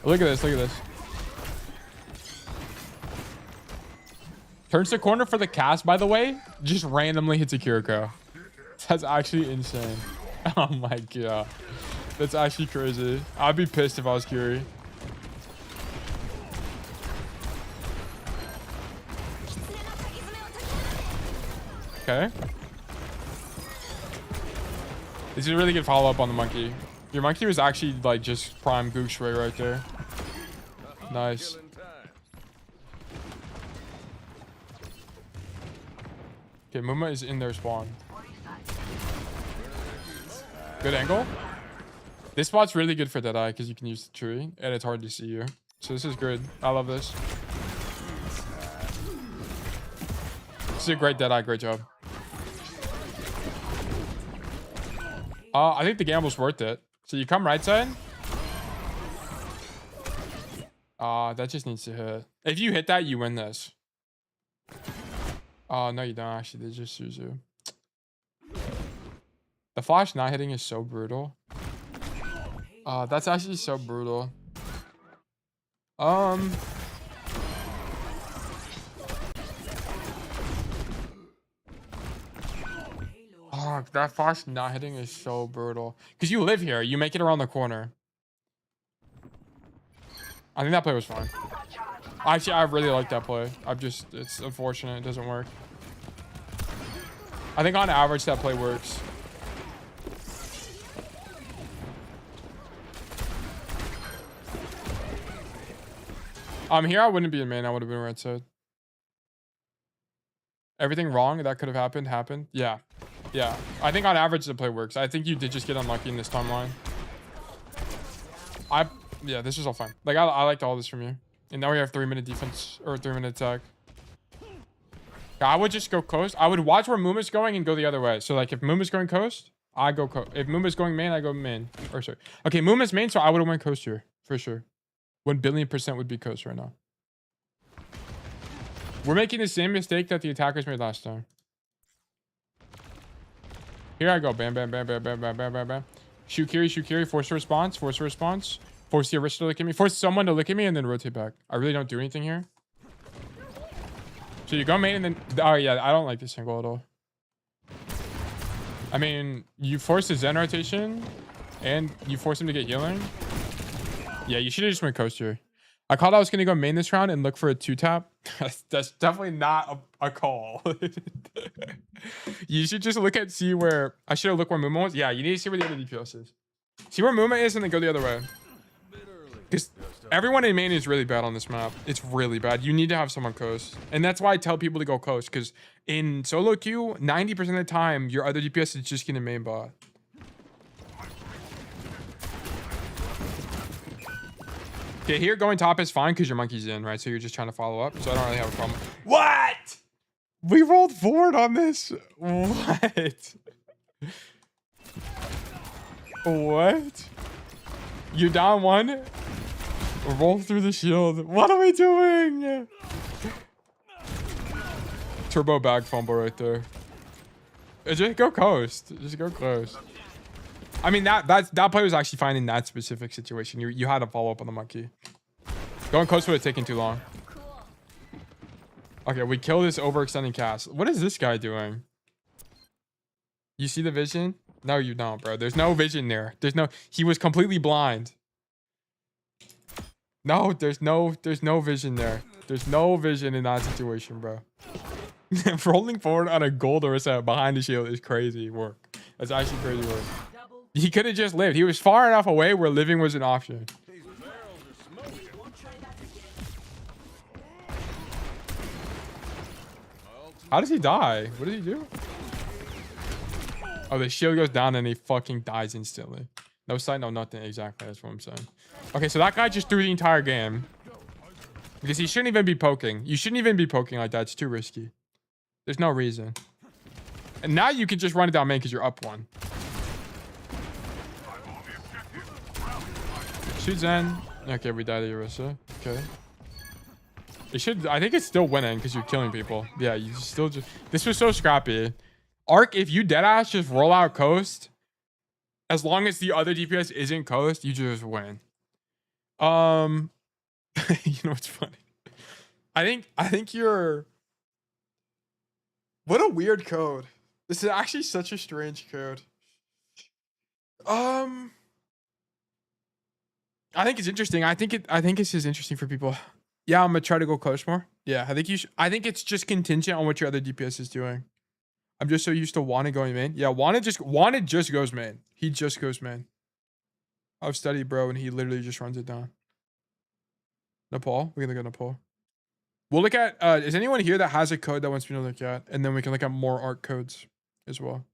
Look at this, look at this. Turns the corner for the cast, by the way. Just randomly hits a Kiriko. That's actually insane. Oh my god. That's actually crazy. I'd be pissed if I was Kiri. Okay. This is a really good follow-up on the Monkey. Your Monkey was actually like just prime Gook Shui right there. Nice. Okay, Muma is in their spawn. Good angle. This spot's really good for Deadeye because you can use the tree and it's hard to see you. So this is good. I love this. This is a great Deadeye. Great job. I think the gamble's worth it. So you come right side. That just needs to hit. If you hit that, you win this. Oh, no, you don't actually. They just Suzu. The flash not hitting is so brutal. That's actually so brutal. Oh, that flash not hitting is so brutal. Because you live here. You make it around the corner. I think that play was fine. Actually, I really like that play. It's unfortunate it doesn't work. I think on average that play works. Here I wouldn't be in main. I would have been right side. Everything wrong that could have happened. Yeah. Yeah. I think on average the play works. I think you did just get unlucky in this timeline. Yeah, this was all fine. Like, I liked all this from you. And now we have 3-minute defense or 3-minute attack. Yeah, I would just go coast. I would watch where Muma's going and go the other way. So, like, if Muma's going coast, I go coast. If Muma's going main, I go main. Or, sorry. Okay, Muma's main, so I would have went coast here. For sure. 1,000,000,000% would be coast right now. We're making the same mistake that the attackers made last time. Here I go. Bam, bam, bam, bam, bam, bam, bam, bam, bam. Shoot Kiri. Force a response. Force the Arista to look at me. Force someone to look at me and then rotate back. I really don't do anything here. So you go main and then... Oh, yeah. I don't like this angle at all. I mean, you force the Zen rotation and you force him to get healing. Yeah, you should have just went coast here. I called I was going to go main this round and look for a 2-tap. That's definitely not a call. You should just see where... I should have looked where Muma was. Yeah, you need to see where the other DPS is. See where Muma is and then go the other way. Because everyone in main is really bad on this map. It's really bad. You need to have someone coast. And that's why I tell people to go coast. Because in solo queue, 90% of the time, your other DPS is just going to main bot. Okay, here going top is fine because your monkey's in, right? So you're just trying to follow up. So I don't really have a problem. What? We rolled forward on this. What? What? You down one? Roll through the shield. What are we doing? Turbo bag fumble right there. Just go coast. Just go coast. I mean, that play was actually fine in that specific situation. You had to follow up on the monkey. Going coast would have taken too long. Okay, we kill this overextending cast. What is this guy doing? You see the vision? No, you don't, bro. There's no vision there. He was completely blind. No, there's no vision there. There's no vision in that situation, bro. Rolling forward on a gold or set behind the shield is crazy work. That's actually crazy work. He could have just lived. He was far enough away where living was an option. How does he die? What does he do? Oh, the shield goes down and he fucking dies instantly. No sight, no nothing. Exactly, that's what I'm saying. Okay, so that guy just threw the entire game. Because he shouldn't even be poking. You shouldn't even be poking like that. It's too risky. There's no reason. And now you can just run it down main because you're up one. Shoot Zen. Okay, we died to Urissa. Okay. I think it's still winning because you're killing people. Yeah, you still just... This was so scrappy. Arc, if you deadass just roll out coast, as long as the other DPS isn't coast, you just win. You know what's funny? I think you're... What a weird code. This is actually such a strange code. I think it's interesting. I think it's just interesting for people. Yeah, I'm gonna try to go close more. Yeah, I think you should. I think it's just contingent on what your other DPS is doing. I'm just so used to Wanted going main. Yeah, Wanted just goes main. He just goes main. I've studied, bro, and he literally just runs it down. Nepal, we're gonna go Nepal. We'll look at. Is anyone here that has a code that wants me to look at, and then we can look at more art codes as well.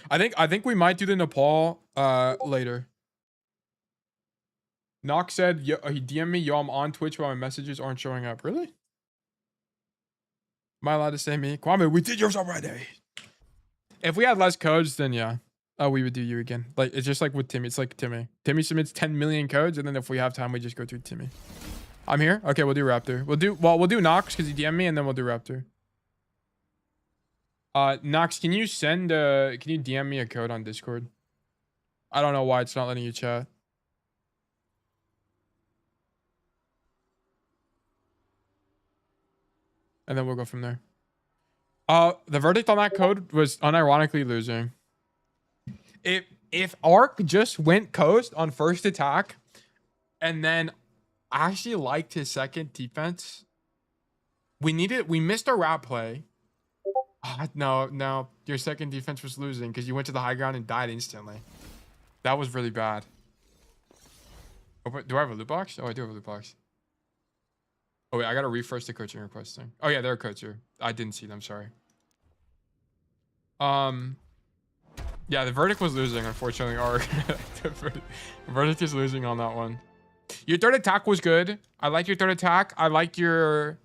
I think we might do the Nepal later. Nox said, yo, he DM'd me, yo, I'm on Twitch, but my messages aren't showing up. Really? Am I allowed to say me? Kwame, we did yours already. If we had less codes, then yeah. We would do you again. Like, it's just like with Timmy. It's like Timmy. Timmy submits 10 million codes, and then if we have time, we just go through Timmy. I'm here? Okay, we'll do Raptor. We'll do Nox, because he DM'd me, and then we'll do Raptor. Nox, can you DM me a code on Discord? I don't know why it's not letting you chat. And then we'll go from there. The verdict on that code was unironically losing. If Ark just went coast on first attack, and then I actually liked his second defense. We missed a wrap play. No, your second defense was losing because you went to the high ground and died instantly. That was really bad. Oh, do I have a loot box? Oh, I do have a loot box. Oh wait, I gotta refresh the coaching request thing. Oh yeah, they're a coach here. I didn't see them, sorry. Yeah, the verdict was losing, unfortunately. The verdict is losing on that one. Your third attack was good. I like your third attack. I like your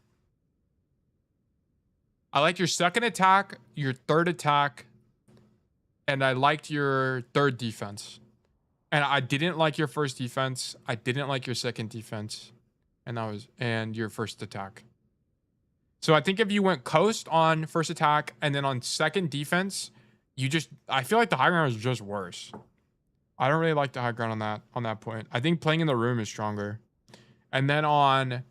second attack, your third attack, and I liked your third defense. And I didn't like your first defense. I didn't like your second defense. And your first attack. So I think if you went coast on first attack and then on second defense, I feel like the high ground is just worse. I don't really like the high ground on that point. I think playing in the room is stronger. And then on,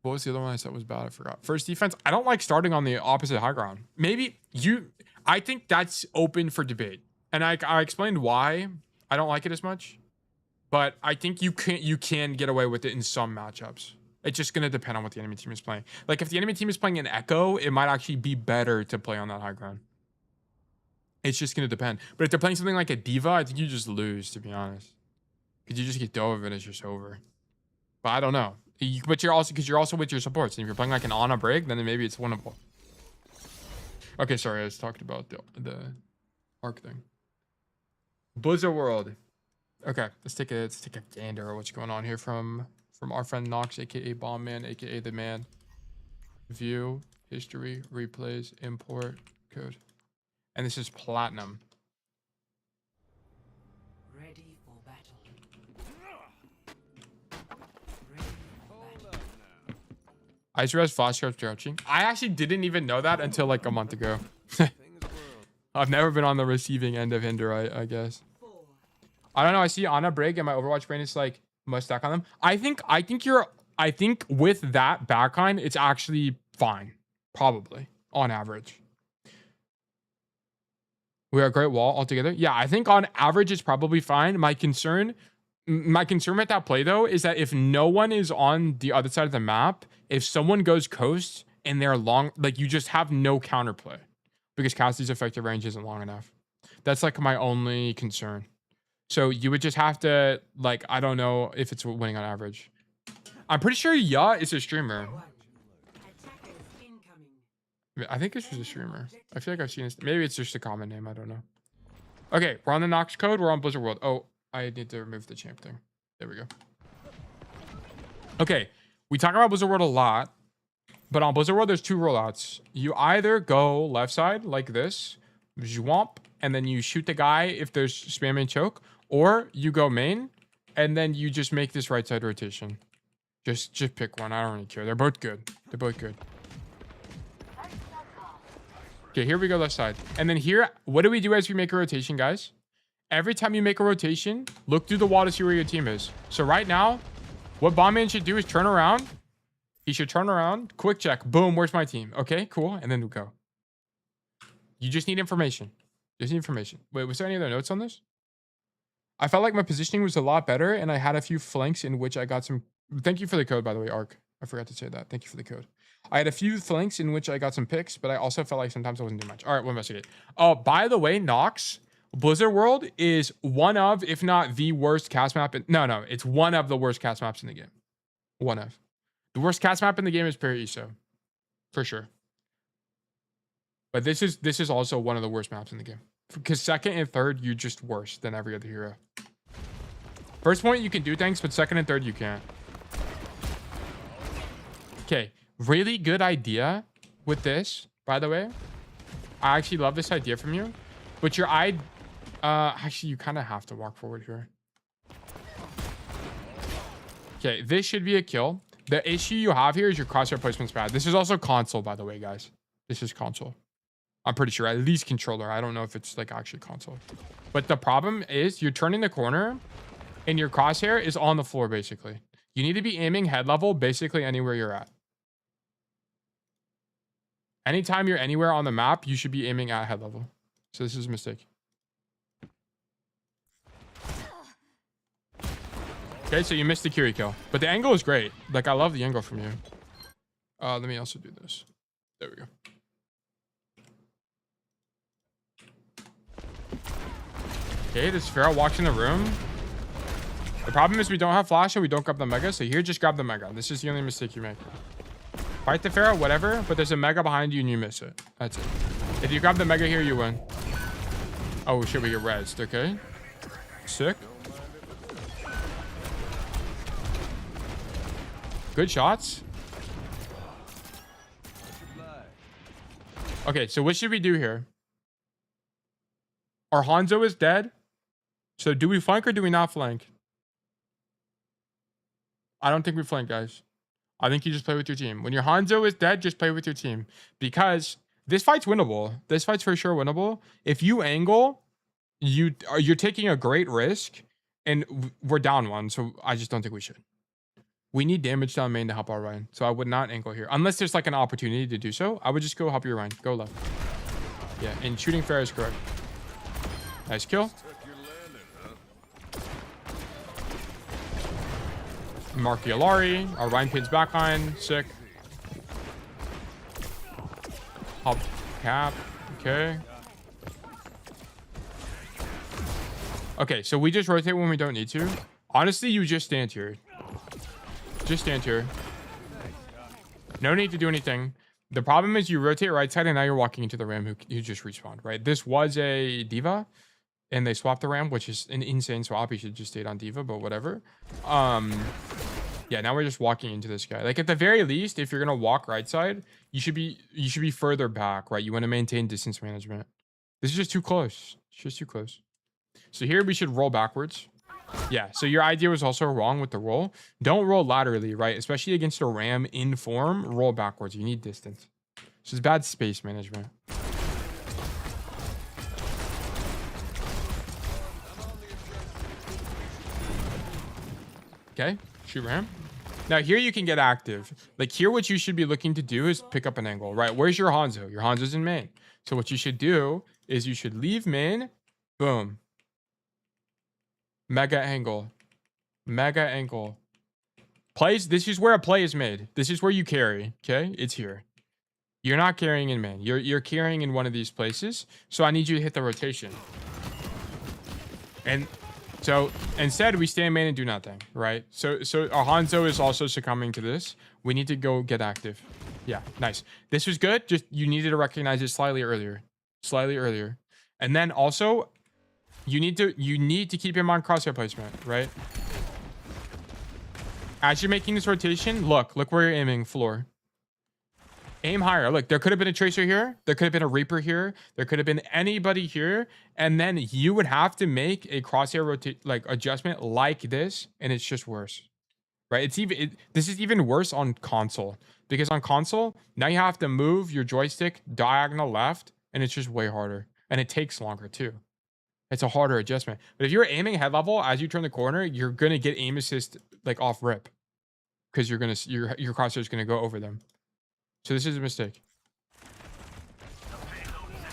what was the other one I said was bad? I forgot. First defense. I don't like starting on the opposite high ground. I think that's open for debate. And I explained why I don't like it as much. But I think you can get away with it in some matchups. It's just going to depend on what the enemy team is playing. Like if the enemy team is playing an Echo, it might actually be better to play on that high ground. It's just going to depend. But if they're playing something like a Diva, I think you just lose, to be honest. Because you just get dove and it's just over. But I don't know. But you're also with your supports. And if you're playing like an Ana Brig, then maybe it's winnable. Okay, sorry. I was talking about the Arc thing. Blizzard World. Okay, let's take a gander at what's going on here from our friend Nox, aka Bomb Man, aka the man. View, history, replays, import, code. And this is platinum. Ready for battle. Ice has flash card crouching. I actually didn't even know that until like a month ago. I've never been on the receiving end of Hinder, I guess. I don't know. I see Ana Brig and my Overwatch brain is like must stack on them. I think with that backline, it's actually fine. Probably on average. We are a great wall altogether. Yeah, I think on average it's probably fine. My concern with that play though is that if no one is on the other side of the map, if someone goes coast and they're long, like you just have no counterplay because Cassidy's effective range isn't long enough. That's like my only concern. So you would just have to, like, I don't know if it's winning on average. I'm pretty sure Ya is a streamer. I think it's just a streamer. I feel like I've seen this. Maybe it's just a common name. I don't know. Okay, we're on the Nox code. We're on Blizzard World. Oh, I need to remove the champ thing. There we go. Okay, we talk about Blizzard World a lot. But on Blizzard World, there's two rollouts. You either go left side like this, zwomp, and then you shoot the guy if there's spam and choke. Or you go main, and then you just make this right side rotation. Just pick one. I don't really care. They're both good. They're both good. Okay, here we go left side. And then here, what do we do as we make a rotation, guys? Every time you make a rotation, look through the wall to see where your team is. So right now, what Bombman should do is turn around. He should turn around, quick check. Boom, where's my team? Okay, cool. And then we go. You just need information. Just need information. Wait, was there any other notes on this? I felt like my positioning was a lot better, and I had a few flanks in which I got some... Thank you for the code, by the way, Ark. I forgot to say that. Thank you for the code. I had a few flanks in which I got some picks, but I also felt like sometimes I wasn't doing much. All right, we'll investigate. Oh, by the way, Nox, Blizzard World is one of, if not the worst cast map. No, it's one of the worst cast maps in the game. One of. The worst cast map in the game is Paraiso. For sure. But this is also one of the worst maps in the game. Because second and third, you're just worse than every other hero. First point, you can do things, but second and third, you can't. Okay, really good idea with this, by the way. I actually love this idea from you. But your eye... actually, you kind of have to walk forward here. Okay, this should be a kill. The issue you have here is your crosshair placement's bad. This is also console, by the way, guys. This is console. I'm pretty sure, at least controller. I don't know if it's like actually console. But the problem is you're turning the corner and your crosshair is on the floor, basically. You need to be aiming head level basically anywhere you're at. Anytime you're anywhere on the map, you should be aiming at head level. So this is a mistake. Okay, so you missed the Curie kill. But the angle is great. Like, I love the angle from you. Let me also do this. There we go. Okay, this Pharaoh walks in the room. The problem is we don't have flash and we don't grab the mega. So here, just grab the mega. This is the only mistake you make. Fight the Pharaoh, whatever. But there's a mega behind you and you miss it. That's it. If you grab the mega here, you win. Oh, shit, we get rezzed. Okay. Sick. Good shots. Okay, so what should we do here? Our Hanzo is dead. So do we flank or do we not flank? I don't think we flank, guys. I think you just play with your team. When your Hanzo is dead, just play with your team. Because this fight's winnable. This fight's for sure winnable. If you angle, you're taking a great risk. And we're down one, so I just don't think we should. We need damage down main to help our Ryan. So I would not angle here. Unless there's like an opportunity to do so. I would just go help your Ryan. Go left. Yeah, and shooting fair is correct. Nice kill. Mark Yalari. Our Ryan pins backline. Sick. Hop cap. Okay. Okay, so we just rotate when we don't need to. Honestly, you just stand here. Just stand here. No need to do anything. The problem is you rotate right side and now you're walking into the ram who just respawned, right? This was a diva and they swapped the ram, which is an insane swap. You should just stayed on diva, but whatever. Yeah, now we're just walking into this guy. Like at the very least, if you're gonna walk right side, you should be further back, right? You want to maintain distance management. This is just too close. It's just too close. So here we should roll backwards. Yeah, so your idea was also wrong with the roll. Don't roll laterally, right? Especially against a ram in form, roll backwards. You need distance. So it's bad space management. Okay, shoot ram. Now here you can get active. Like here what you should be looking to do is pick up an angle, right? Where's your Hanzo? Your Hanzo's in main. So what you should do is you should leave main. Boom. Mega angle. Mega angle. Plays, this is where a play is made. This is where you carry, okay? It's here. You're not carrying in main. You're carrying in one of these places. So I need you to hit the rotation. And so instead we stay in main and do nothing, right? So our Hanzo is also succumbing to this. We need to go get active. Yeah, nice. This was good. Just you needed to recognize it slightly earlier. Slightly earlier. And then also you need to keep him on crosshair placement, right? As you're making this rotation, look where you're aiming, floor. Aim higher. Look, there could have been a tracer here. There could have been a reaper here. There could have been anybody here. And then you would have to make a crosshair adjustment like this. And it's just worse, right? This is even worse on console, because on console, now you have to move your joystick diagonal left and it's just way harder. And it takes longer too. It's a harder adjustment. But if you're aiming head level as you turn the corner, you're gonna get aim assist like off rip, because your crosshair is gonna go over them. So this is a mistake.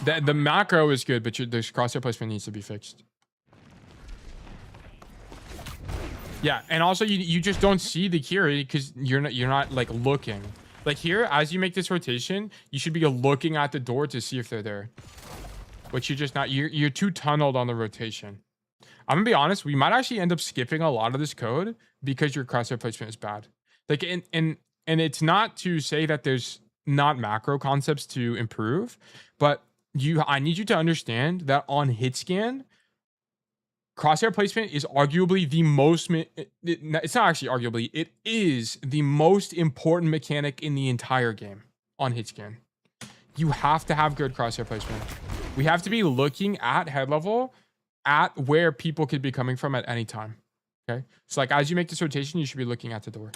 The macro is good, but the crosshair placement needs to be fixed. Yeah, and also you just don't see the Kiri because you're not like looking. Like here, as you make this rotation, you should be looking at the door to see if they're there. But you're just not. You're too tunneled on the rotation. I'm gonna be honest. We might actually end up skipping a lot of this code because your crosshair placement is bad. Like and it's not to say that there's not macro concepts to improve, but I need you to understand that on hit scan, crosshair placement is arguably the most. It's not actually arguably. It is the most important mechanic in the entire game on hit scan. You have to have good crosshair placement. We have to be looking at head level at where people could be coming from at any time. Okay. So like as you make this rotation, you should be looking at the door.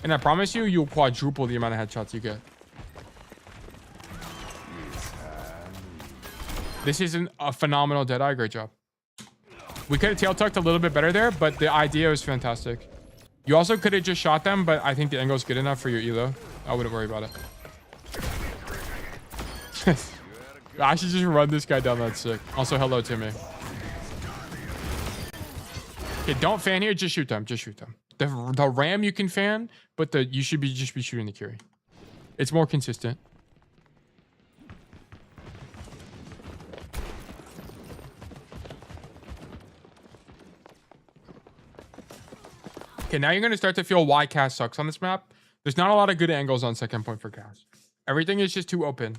And I promise you, you'll quadruple the amount of headshots you get. This isn't a phenomenal Deadeye. Great job. We could have tail tucked a little bit better there, but the idea was fantastic. You also could have just shot them, but I think the angle's good enough for your elo. I wouldn't worry about it. I should just run this guy down. That's sick. Also, hello, Timmy. Okay, don't fan here. Just shoot them. Just shoot them. The ram you can fan, but you should just be shooting the carry. It's more consistent. Okay, now you're going to start to feel why Cass sucks on this map. There's not a lot of good angles on second point for Cass. Everything is just too open.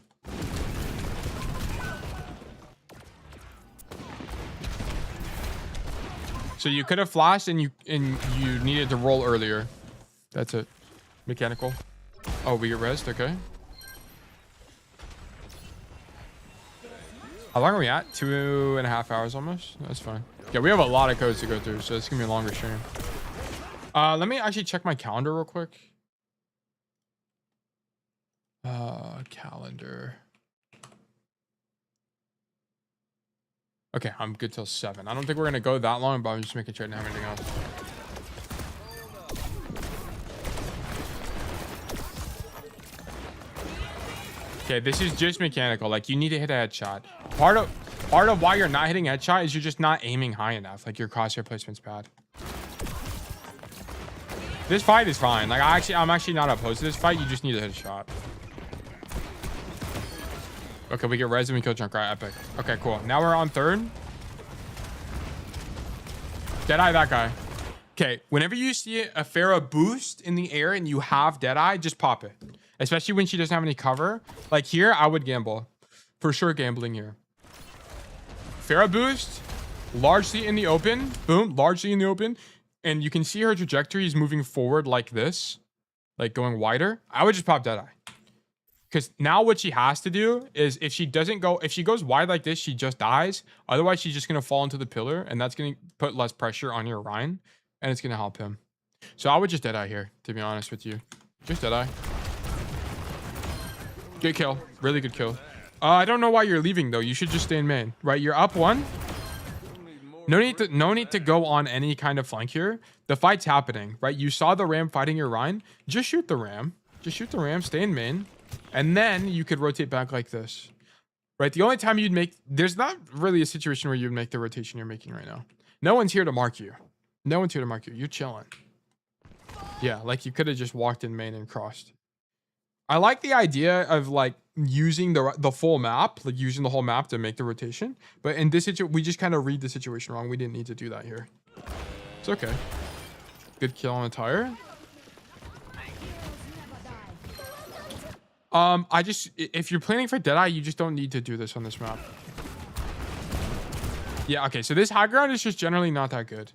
So you could have flashed and you needed to roll earlier. That's it. Mechanical. Oh, we get rest. Okay. How long are we at? 2.5 hours almost. That's fine. Yeah, we have a lot of codes to go through, so it's gonna be a longer stream. Let me actually check my calendar real quick. Calendar. Okay, I'm good till 7. I don't think we're gonna go that long, but I'm just making sure I don't have anything else. Okay, this is just mechanical. Like, you need to hit a headshot. Part of why you're not hitting headshot is you're just not aiming high enough. Like, your crosshair placement's bad. This fight is fine. Like, I'm actually not opposed to this fight. You just need to hit a shot. Okay, we get res and we kill Junkrat. Epic. Okay, cool. Now we're on third. Deadeye that guy. Okay, whenever you see a Pharah boost in the air and you have Deadeye, just pop it. Especially when she doesn't have any cover. Like here, I would gamble. For sure gambling here. Pharah boost. Largely in the open. Boom. Largely in the open. And you can see her trajectory is moving forward like this. Like going wider. I would just pop Deadeye. Because now what she has to do is if she goes wide like this, she just dies. Otherwise, she's just going to fall into the pillar. And that's going to put less pressure on your Ryan. And it's going to help him. So I would just Deadeye here, to be honest with you. Just Deadeye. Good kill. Really good kill. I don't know why you're leaving, though. You should just stay in main. Right? You're up 1. No need to go on any kind of flank here. The fight's happening, right? You saw the ram fighting your Ryan. Just shoot the ram. Just shoot the ram. Stay in main. And then you could rotate back like this, right? The only time you'd make, there's not really a situation where you'd make the rotation you're making right now. No one's here to mark you. No one's here to mark you. You're chilling. Yeah, like you could have just walked in main and crossed. I like the idea of like using the full map, like using the whole map to make the rotation. But in this situation, we just kind of read the situation wrong. We didn't need to do that here. It's okay. Good kill on the tire. If you're planning for Deadeye, you just don't need to do this on this map. Yeah, okay, so this high ground is just generally not that good.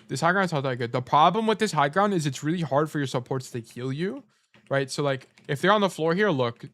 This high ground's not that good. The problem with this high ground is it's really hard for your supports to heal you, right? So like, if they're on the floor here, look,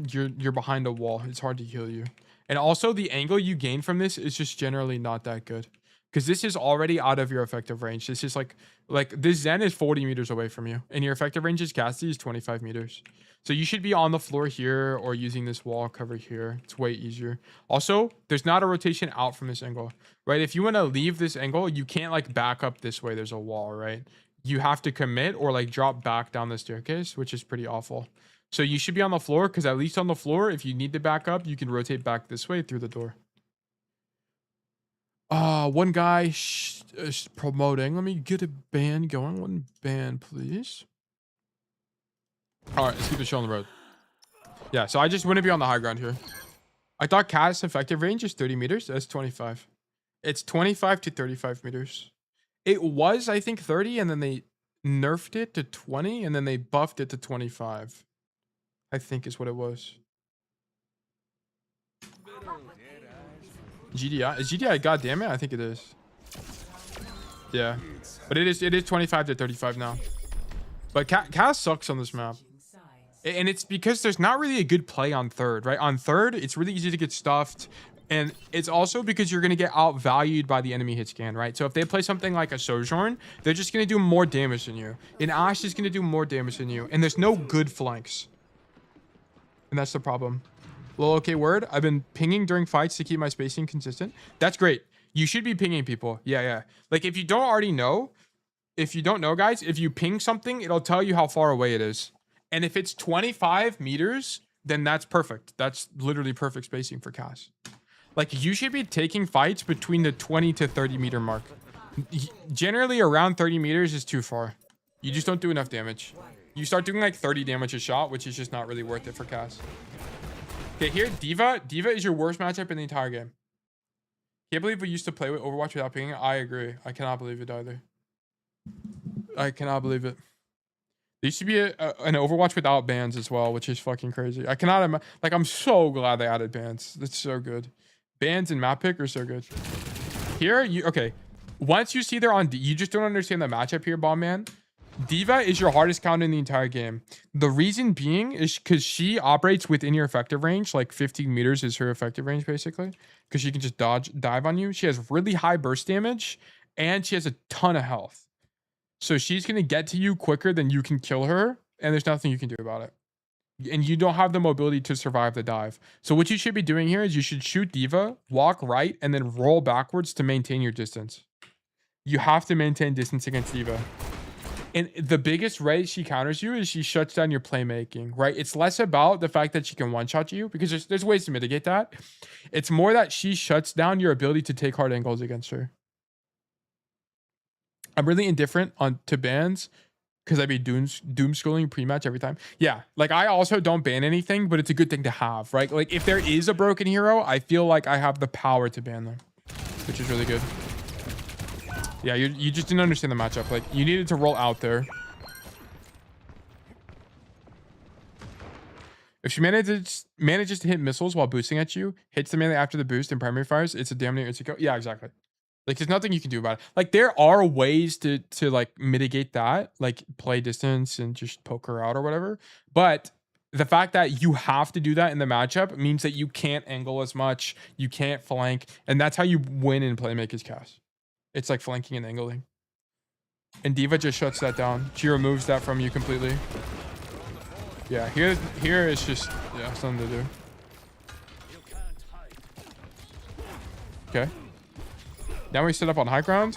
you're behind a wall. It's hard to heal you. And also the angle you gain from this is just generally not that good. Because this is already out of your effective range. This is like this Zen is 40 meters away from you. And your effective range is Cassidy is 25 meters. So you should be on the floor here or using this wall cover here. It's way easier. Also, there's not a rotation out from this angle, right? If you want to leave this angle, you can't like back up this way. There's a wall, right? You have to commit or like drop back down the staircase, which is pretty awful. So you should be on the floor because at least on the floor, if you need to back up, you can rotate back this way through the door. One guy is promoting. Let me get a band going. One band, please. All right, let's keep the show on the road. Yeah, so I just want to be on the high ground here. I thought Cass' effective range is 30 meters. That's 25. It's 25 to 35 meters. It was, I think, 30, and then they nerfed it to 20, and then they buffed it to 25. I think is what it was. GDI? Is GDI? God damn it! I think it is. Yeah, but it is 25 to 35 now. But Cass sucks on this map. And it's because there's not really a good play on third, right? On third, it's really easy to get stuffed. And it's also because you're going to get outvalued by the enemy hit scan, right? So if they play something like a Sojourn, they're just going to do more damage than you. And Ashe is going to do more damage than you. And there's no good flanks. And that's the problem. Lol, okay, word. I've been pinging during fights to keep my spacing consistent. That's great. You should be pinging people. Yeah, yeah. Like if you don't already know, if you don't know, guys, if you ping something, it'll tell you how far away it is. And if it's 25 meters, then that's perfect. That's literally perfect spacing for Cass. Like you should be taking fights between the 20 to 30 meter mark. Generally around 30 meters is too far. You just don't do enough damage. You start doing like 30 damage a shot, which is just not really worth it for Cass. Okay, here, Diva. Diva is your worst matchup in the entire game. Can't believe we used to play with Overwatch without pinging. I agree. I cannot believe it either. I cannot believe it. There used to be an Overwatch without bans as well, which is fucking crazy. I cannot like, I'm so glad they added bans. That's so good. Bans and map pick are so good. Here, okay. Once you see they're on D, you just don't understand the matchup here, Bomb Man. Diva is your hardest counter in the entire game. The reason being is because she operates within your effective range. Like 15 meters is her effective range, basically. Because she can just dive on you. She has really high burst damage. And she has a ton of health. So she's going to get to you quicker than you can kill her. And there's nothing you can do about it. And you don't have the mobility to survive the dive. So what you should be doing here is you should shoot Diva, walk right, and then roll backwards to maintain your distance. You have to maintain distance against Diva. And the biggest way she counters you is she shuts down your playmaking, right? It's less about the fact that she can one-shot you, because there's ways to mitigate that. It's more that she shuts down your ability to take hard angles against her. I'm really indifferent to bans because I'd be doom scrolling pre-match every time. Yeah, like I also don't ban anything, but it's a good thing to have, right? Like if there is a broken hero, I feel like I have the power to ban them, which is really good. Yeah, you just didn't understand the matchup. Like, you needed to roll out there. If she manages to hit missiles while boosting at you, hits the melee after the boost and primary fires, it's a damn near instant kill. Yeah, exactly. Like, there's nothing you can do about it. Like, there are ways to like, mitigate that. Like, play distance and just poke her out or whatever. But the fact that you have to do that in the matchup means that you can't angle as much. You can't flank. And that's how you win in Playmaker's Cast. It's like flanking and angling. And Diva just shuts that down. She removes that from you completely. Yeah, here is just, yeah, something to do. Okay. Now we set up on high ground.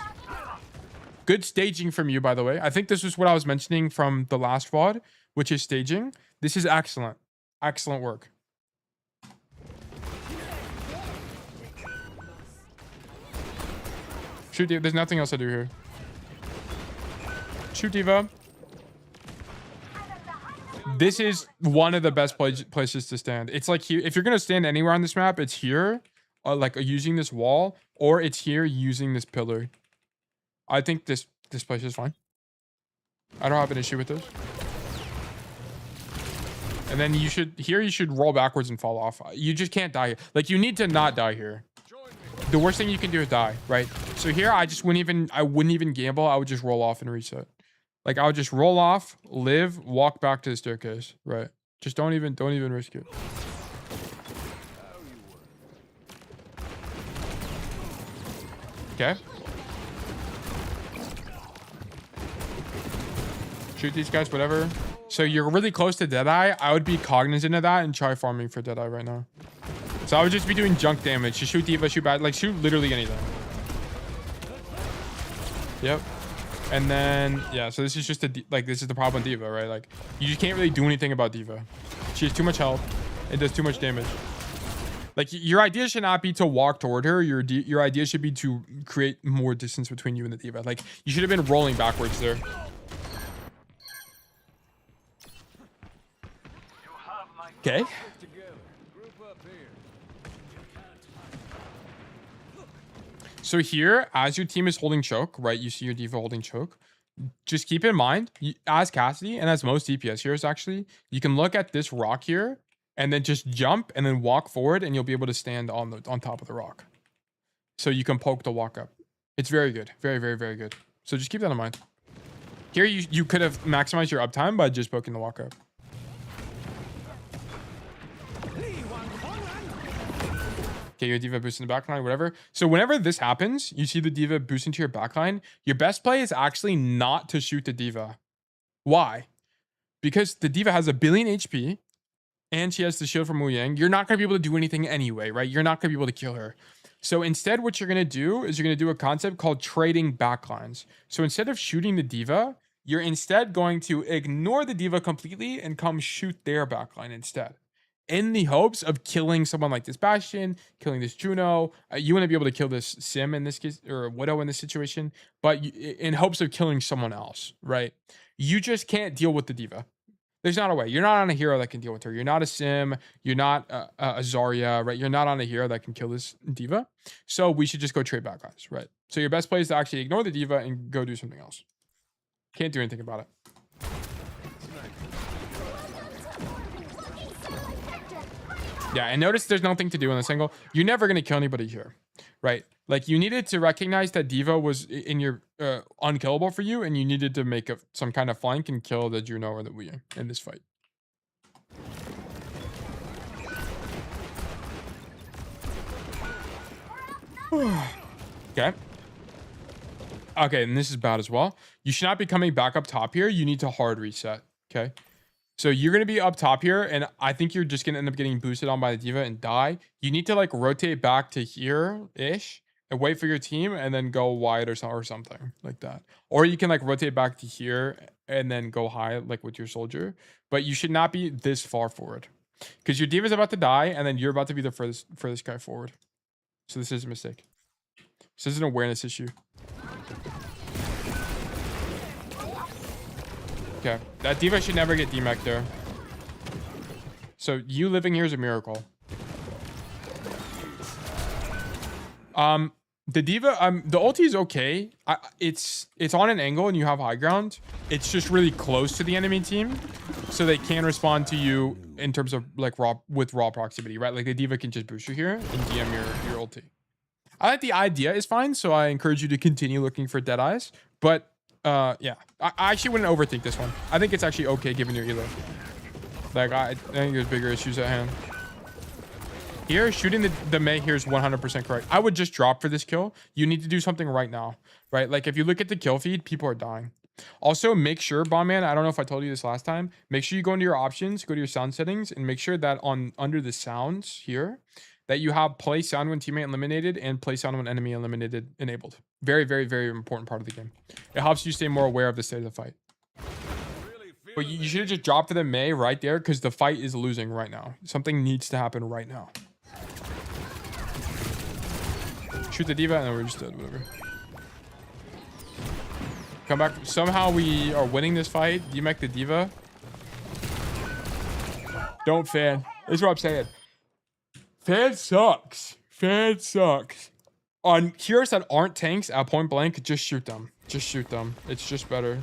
Good staging from you, by the way. I think this is what I was mentioning from the last VOD, which is staging. This is excellent. Excellent work. Shoot Diva. There's nothing else to do here. Shoot Diva. This is one of the best places to stand. It's like here. If you're going to stand anywhere on this map, it's here, like using this wall, or it's here using this pillar. I think this place is fine. I don't have an issue with this. And then you should roll backwards and fall off. You just can't die here. Like, you need to not die here. The worst thing you can do is die, right? So here, I wouldn't even gamble. I would just roll off and reset. Like, I would just roll off, live, walk back to the staircase, right? Just don't even risk it. Okay. Shoot these guys, whatever. So you're really close to Deadeye. I would be cognizant of that and try farming for Deadeye right now. So I would just be doing junk damage. Just shoot Diva, shoot bad, like shoot literally anything. Yep. And then, yeah, so this is just this is the problem with Diva, right? Like, you just can't really do anything about Diva. She has too much health. It does too much damage. Like, your idea should not be to walk toward her. Your idea should be to create more distance between you and the Diva. Like, you should have been rolling backwards there. Okay. So here, as your team is holding choke, right? You see your Diva holding choke. Just keep in mind, as Cassidy and as most DPS heroes actually, you can look at this rock here and then just jump and then walk forward, and you'll be able to stand on top of the rock. So you can poke the walk up. It's very good. Very, very, very good. So just keep that in mind. Here, you could have maximized your uptime by just poking the walk up. Okay, your Diva boost in the backline, whatever. So whenever this happens, you see the Diva boost into your backline, your best play is actually not to shoot the Diva. Why? Because the Diva has 1 billion HP. and she has the shield from Wu Yang, you're not going to be able to do anything anyway, right? You're not going to be able to kill her. So instead, what you're going to do is you're going to do a concept called trading backlines. So instead of shooting the diva, you're instead going to ignore the diva completely and come shoot their backline instead, in the hopes of killing someone like this Bastion, killing this Juno. You want to be able to kill this Sim in this case, or Widow in this situation, but in hopes of killing someone else, right? You just can't deal with the diva. There's not a way. You're not on a hero that can deal with her. You're not a Sim. You're not a Zarya, right? You're not on a hero that can kill this diva. So we should just go trade backlines, right? So your best play is to actually ignore the diva and go do something else. Can't do anything about it. Yeah, and notice there's nothing to do in this angle. You're never going to kill anybody here, right? Like, you needed to recognize that diva was in your unkillable for you, and you needed to make some kind of flank and kill the Juno or the Wu Yang in this fight. Okay. Okay, and this is bad as well. You should not be coming back up top here. You need to hard reset, okay? So you're going to be up top here, and I think you're just going to end up getting boosted on by the diva and die. You need to, like, rotate back to here-ish and wait for your team and then go wide or something like that. Or you can, like, rotate back to here and then go high, like, with your soldier. But you should not be this far forward, because your diva's about to die, and then you're about to be the furthest guy forward. So this is a mistake. This is an awareness issue. Okay, that diva should never get demech there. So you living here is a miracle. The diva, the ulti is okay. It's on an angle and you have high ground. It's just really close to the enemy team, so they can respond to you in terms of like raw proximity, right? Like the diva can just boost you here and DM your ulti. I think the idea is fine, so I encourage you to continue looking for dead eyes. But yeah, I actually wouldn't overthink this one. I think it's actually okay given your elo. Like I think there's bigger issues at hand. Here, shooting the Mei here is 100% correct. I would just drop for this kill. You need to do something right now, right? Like if you look at the kill feed, people are dying. Also, make sure, Bombman, I don't know if I told you this last time, make sure you go into your options, go to your sound settings, and make sure that under the sounds here, that you have play sound when teammate eliminated and play sound when enemy eliminated enabled. Very, very, very important part of the game. It helps you stay more aware of the state of the fight. But you should have just dropped for the Mei right there, because the fight is losing right now. Something needs to happen right now. Shoot the diva and then we're just dead, whatever. Come back. Somehow we are winning this fight. Demech the diva. Don't fan. This is what I'm saying. Fan sucks. Fan sucks. On heroes that aren't tanks at point blank, just shoot them. Just shoot them. It's just better.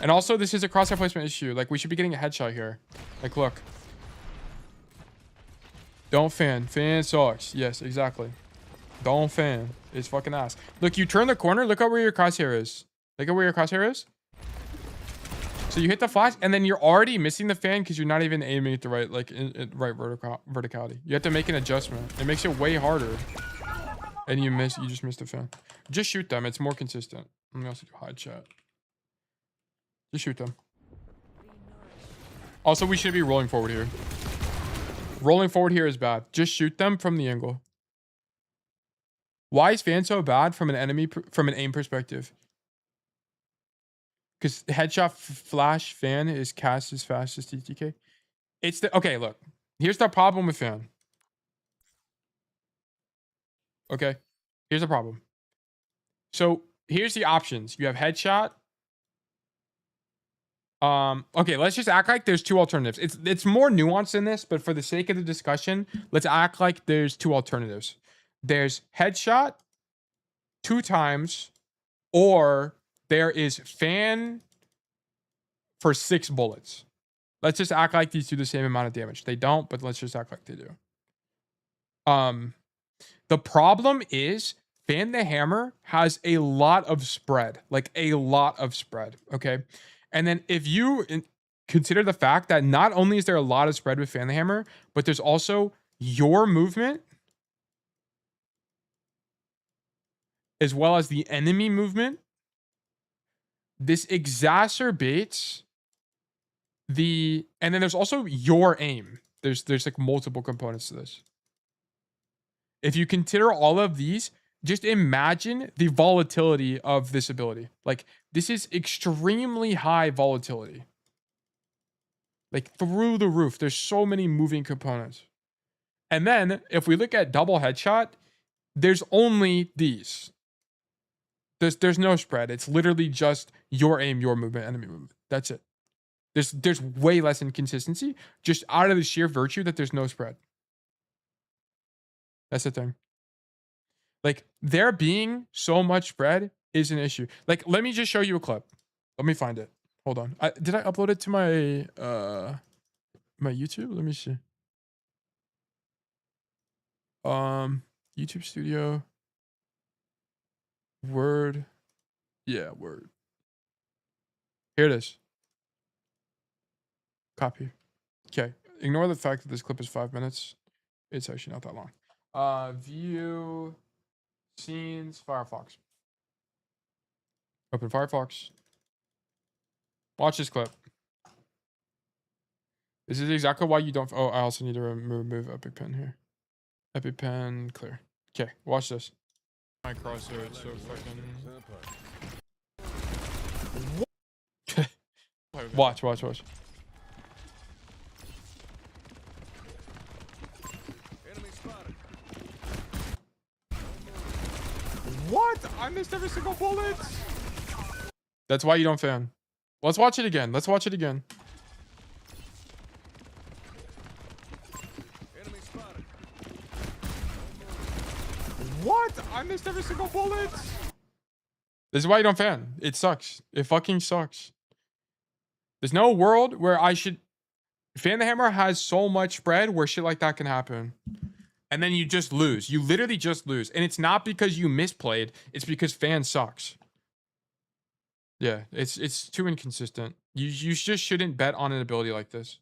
And also, this is a crosshair placement issue. Like, we should be getting a headshot here. Like, look. Don't fan. Fan sucks. Yes, exactly. Don't fan. It's fucking ass. Look, you turn the corner. Look at where your crosshair is. Look at where your crosshair is. So you hit the flash, and then you're already missing the fan because you're not even aiming at the right, like, right verticality. You have to make an adjustment. It makes it way harder. And you just missed the fan. Just shoot them. It's more consistent. Let me also do hide chat. Just shoot them. Also, we should be rolling forward here. Rolling forward here is bad. Just shoot them from the angle. Why is fan so bad from an aim perspective? Because headshot flash fan is cast as fast as TTK. It's the okay. Look, here's the problem with fan. Okay, here's the problem. So here's the options. You have headshot. Okay, let's just act like there's two alternatives. It's more nuanced than this, but for the sake of the discussion, let's act like there's two alternatives. There's headshot 2 times, or there is fan for 6 bullets. Let's just act like these do the same amount of damage. They don't, but let's just act like they do. The problem is fan the hammer has a lot of spread, like a lot of spread. Okay. And then if you consider the fact that not only is there a lot of spread with fan the hammer, but there's also your movement as well as the enemy movement, this exacerbates and then there's also your aim. There's like multiple components to this. If you consider all of these, just imagine the volatility of this ability. Like, this is extremely high volatility. Like, through the roof. There's so many moving components. And then, if we look at double headshot, there's only these. There's no spread. It's literally just your aim, your movement, enemy movement. That's it. There's way less inconsistency, just out of the sheer virtue that there's no spread. That's the thing. Like, there being so much spread is an issue. Like, let me just show you a clip. Let me find it. Hold on. Did I upload it to my my YouTube? Let me see. YouTube Studio. Word. Yeah, Word. Here it is. Copy. Okay. Ignore the fact that this clip is 5 minutes. It's actually not that long. View scenes, Firefox. Open Firefox. Watch this clip. This is exactly why you don't. Oh, I also need to remove EpiPen here. EpiPen clear. Okay, watch this. My crosshair, it's so fucking. Watch. What? I missed every single bullet. That's why you don't fan. Let's watch it again. What? I missed every single bullet. This is why you don't fan. It sucks. It fucking sucks. There's no world where I should... Fan the Hammer has so much spread where shit like that can happen. And then you just lose. You literally just lose. And it's not because you misplayed. It's because fan sucks. Yeah, it's too inconsistent. You just shouldn't bet on an ability like this.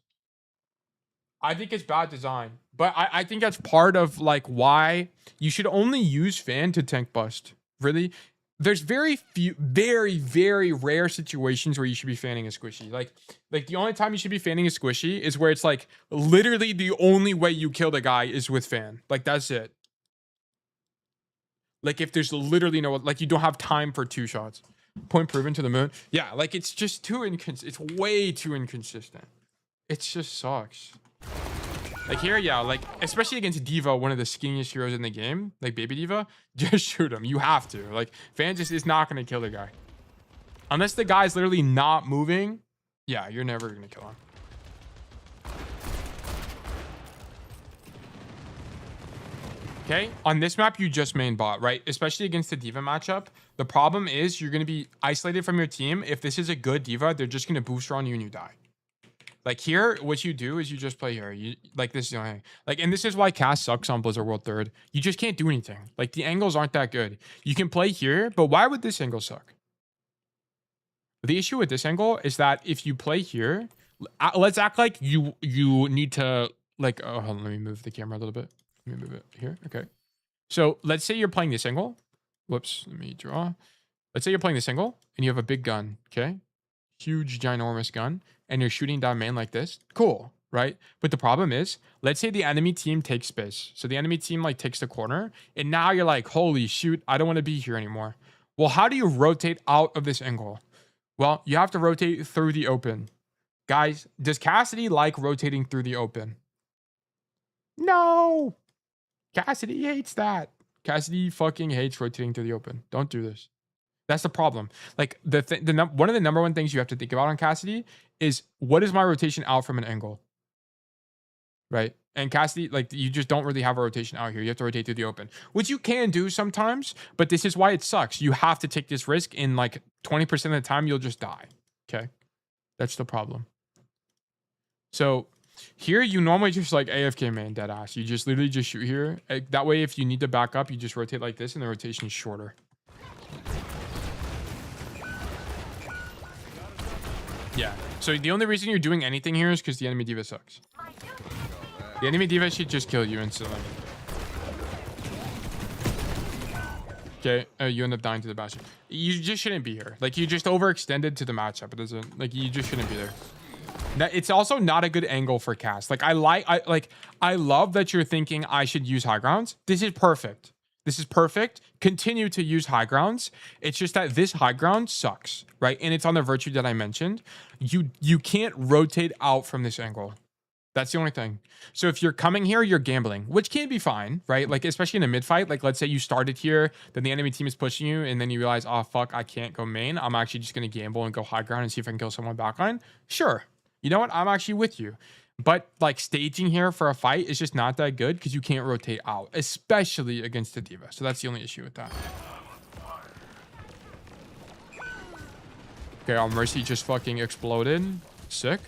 I think it's bad design. But I think that's part of like why you should only use fan to tank bust. Really? There's very very rare situations where you should be fanning a squishy. Like the only time you should be fanning a squishy is where it's like literally the only way you kill the guy is with fan. Like that's it. Like if there's literally no, like you don't have time for 2 shots. Point proven to the moon. Yeah, like it's just too it's way too inconsistent. It just sucks. Like here, yeah, like especially against Diva, one of the skinniest heroes in the game, like Baby Diva, just shoot him. You have to. Like fan just is not gonna kill the guy. Unless the guy's literally not moving, yeah, you're never gonna kill him. Okay, on this map, you just main bot, right? Especially against the Diva matchup. The problem is you're going to be isolated from your team. If this is a good Diva, they're just going to booster on you and you die. Like here, what you do is you just play here. Like this is the only thing. Like, and this is why Cass sucks on Blizzard World 3rd. You just can't do anything. Like the angles aren't that good. You can play here, but why would this angle suck? The issue with this angle is that if you play here, let's act like you need to like, oh, hold on, let me move the camera a little bit. Let me move it here. Okay. So let's say you're playing this angle. Whoops. Let me draw. Let's say you're playing this angle and you have a big gun. Okay. Huge, ginormous gun. And you're shooting down main like this. Cool. Right. But the problem is, let's say the enemy team takes space. So the enemy team like takes the corner. And now you're like, holy shoot, I don't want to be here anymore. Well, how do you rotate out of this angle? Well, you have to rotate through the open. Guys, does Cassidy like rotating through the open? No. Cassidy hates that. Cassidy fucking hates rotating through the open. Don't do this. That's the problem. Like one of the number one things you have to think about on Cassidy is what is my rotation out from an angle, right? And Cassidy, like you just don't really have a rotation out here. You have to rotate through the open, which you can do sometimes, but this is why it sucks. You have to take this risk. In like 20% of the time, you'll just die. Okay, that's the problem. So here, you normally just like AFK main dead ass. You just literally just shoot here. That way, if you need to back up, you just rotate like this and the rotation is shorter. Yeah. So the only reason you're doing anything here is because the enemy Diva sucks. The enemy Diva should just kill you instantly. Okay. You end up dying to the Bastion. You just shouldn't be here. Like you just overextended to the matchup. It doesn't, like you just shouldn't be there. It's also not a good angle for cast. Like I love that you're thinking I should use high grounds. This is perfect. This is perfect. Continue to use high grounds. It's just that this high ground sucks, right? And it's on the virtue that I mentioned. You can't rotate out from this angle. That's the only thing. So if you're coming here, you're gambling, which can be fine, right? Like, especially in a mid fight, like let's say you started here, then the enemy team is pushing you, and then you realize, oh, fuck, I can't go main. I'm actually just going to gamble and go high ground and see if I can kill someone backline. Sure. You know what? I'm actually with you. But like staging here for a fight is just not that good because you can't rotate out, especially against the D.Va. So that's the only issue with that. Okay, our Mercy just fucking exploded. Sick.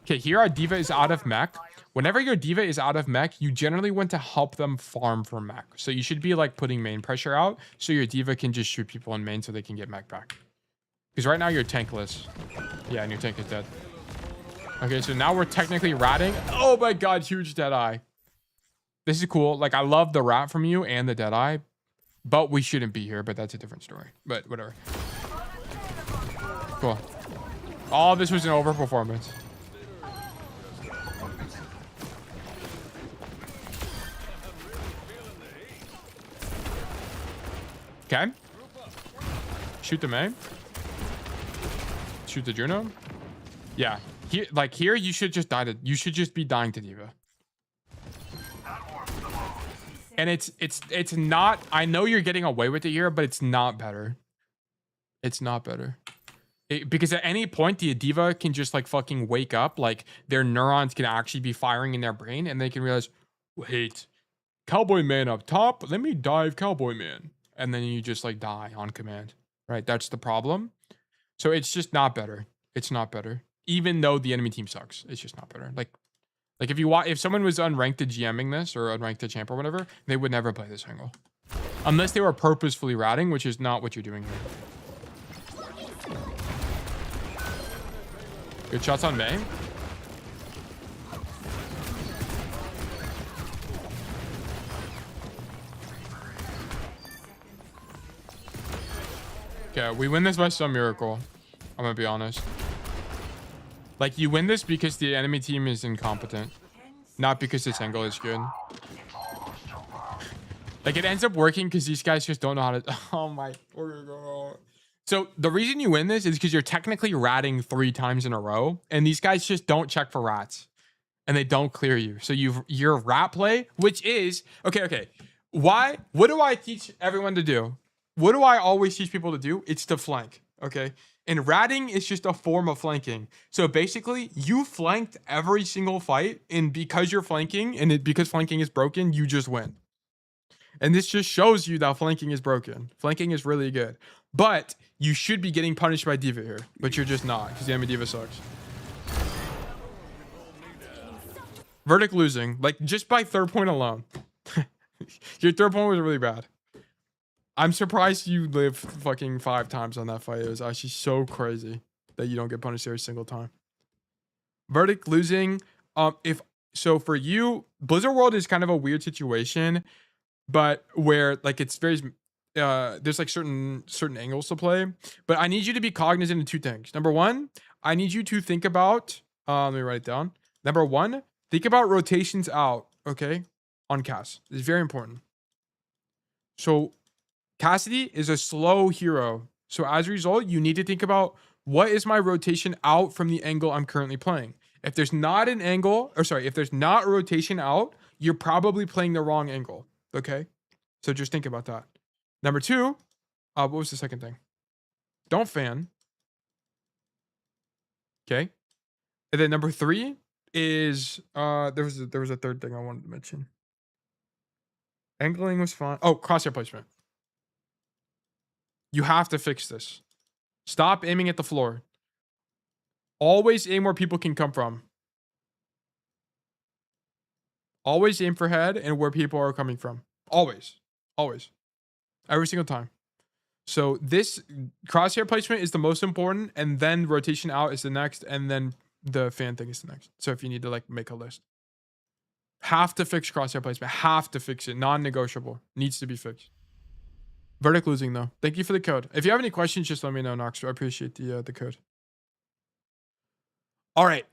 Okay, here our D.Va is out of mech. Whenever your D.Va is out of mech, you generally want to help them farm for mech. So you should be like putting main pressure out so your D.Va can just shoot people in main so they can get mech back. Because right now you're tankless. Yeah, and your tank is dead. Okay, so now we're technically ratting. Oh my god, huge dead eye. This is cool. Like, I love the rat from you and the dead eye, but we shouldn't be here, but that's a different story. But whatever. Cool. All this was an overperformance. Okay. Shoot the May. Shoot the Juno. Yeah. Here, like here, you should just die to. You should just be dying to D.Va. And it's not. I know you're getting away with it here, but it's not better. It's not better. Because at any point, the D.Va can just like fucking wake up. Like their neurons can actually be firing in their brain, and they can realize, wait, Cowboy Man up top. Let me dive Cowboy Man, and then you just like die on command. Right? That's the problem. So it's just not better. It's not better. Even though the enemy team sucks, it's just not better. Like if someone was unranked to GMing this or unranked to champ or whatever, they would never play this angle. Unless they were purposefully ratting, which is not what you're doing here. Good shots on May. Okay, we win this by some miracle. I'm gonna be honest. Like, you win this because the enemy team is incompetent, not because this angle is good. Like, it ends up working because these guys just don't know how to. Oh my god. So the reason you win this is because you're technically ratting 3 times in a row, and these guys just don't check for rats, and they don't clear you. So your rat play, which is okay. Why? What do I teach everyone to do? What do I always teach people to do? It's to flank. Okay. And ratting is just a form of flanking. So basically, you flanked every single fight, and because you're flanking, and because flanking is broken, you just win. And this just shows you that flanking is broken. Flanking is really good. But you should be getting punished by D.Va here, but you're just not, because the enemy D.Va sucks. Verdict losing, like just by third point alone. Your third point was really bad. I'm surprised you lived fucking 5 times on that fight. It was actually so crazy that you don't get punished every single time. Verdict losing. If so, for you, Blizzard World is kind of a weird situation, but where like it's very there's like certain angles to play. But I need you to be cognizant of 2 things. Number 1, I need you to think about. Let me write it down. Number 1, think about rotations out. Okay, on Cass. It's very important. So Cassidy is a slow hero. So as a result, you need to think about, what is my rotation out from the angle I'm currently playing? If there's not an angle, if there's not a rotation out, you're probably playing the wrong angle. Okay? So just think about that. Number 2, what was the second thing? Don't fan. Okay? And then number 3 is, there was a third thing I wanted to mention. Angling was fine. Oh, crosshair placement. You have to fix this. Stop aiming at the floor. Always aim where people can come from. Always aim for head and where people are coming from. Always. Always. Every single time. So this crosshair placement is the most important, and then rotation out is the next, and then the fan thing is the next. So if you need to like make a list. Have to fix crosshair placement. Have to fix it. Non-negotiable. Needs to be fixed. Verdict losing though. Thank you for the code. If you have any questions, just let me know, Nox. I appreciate the code. All right.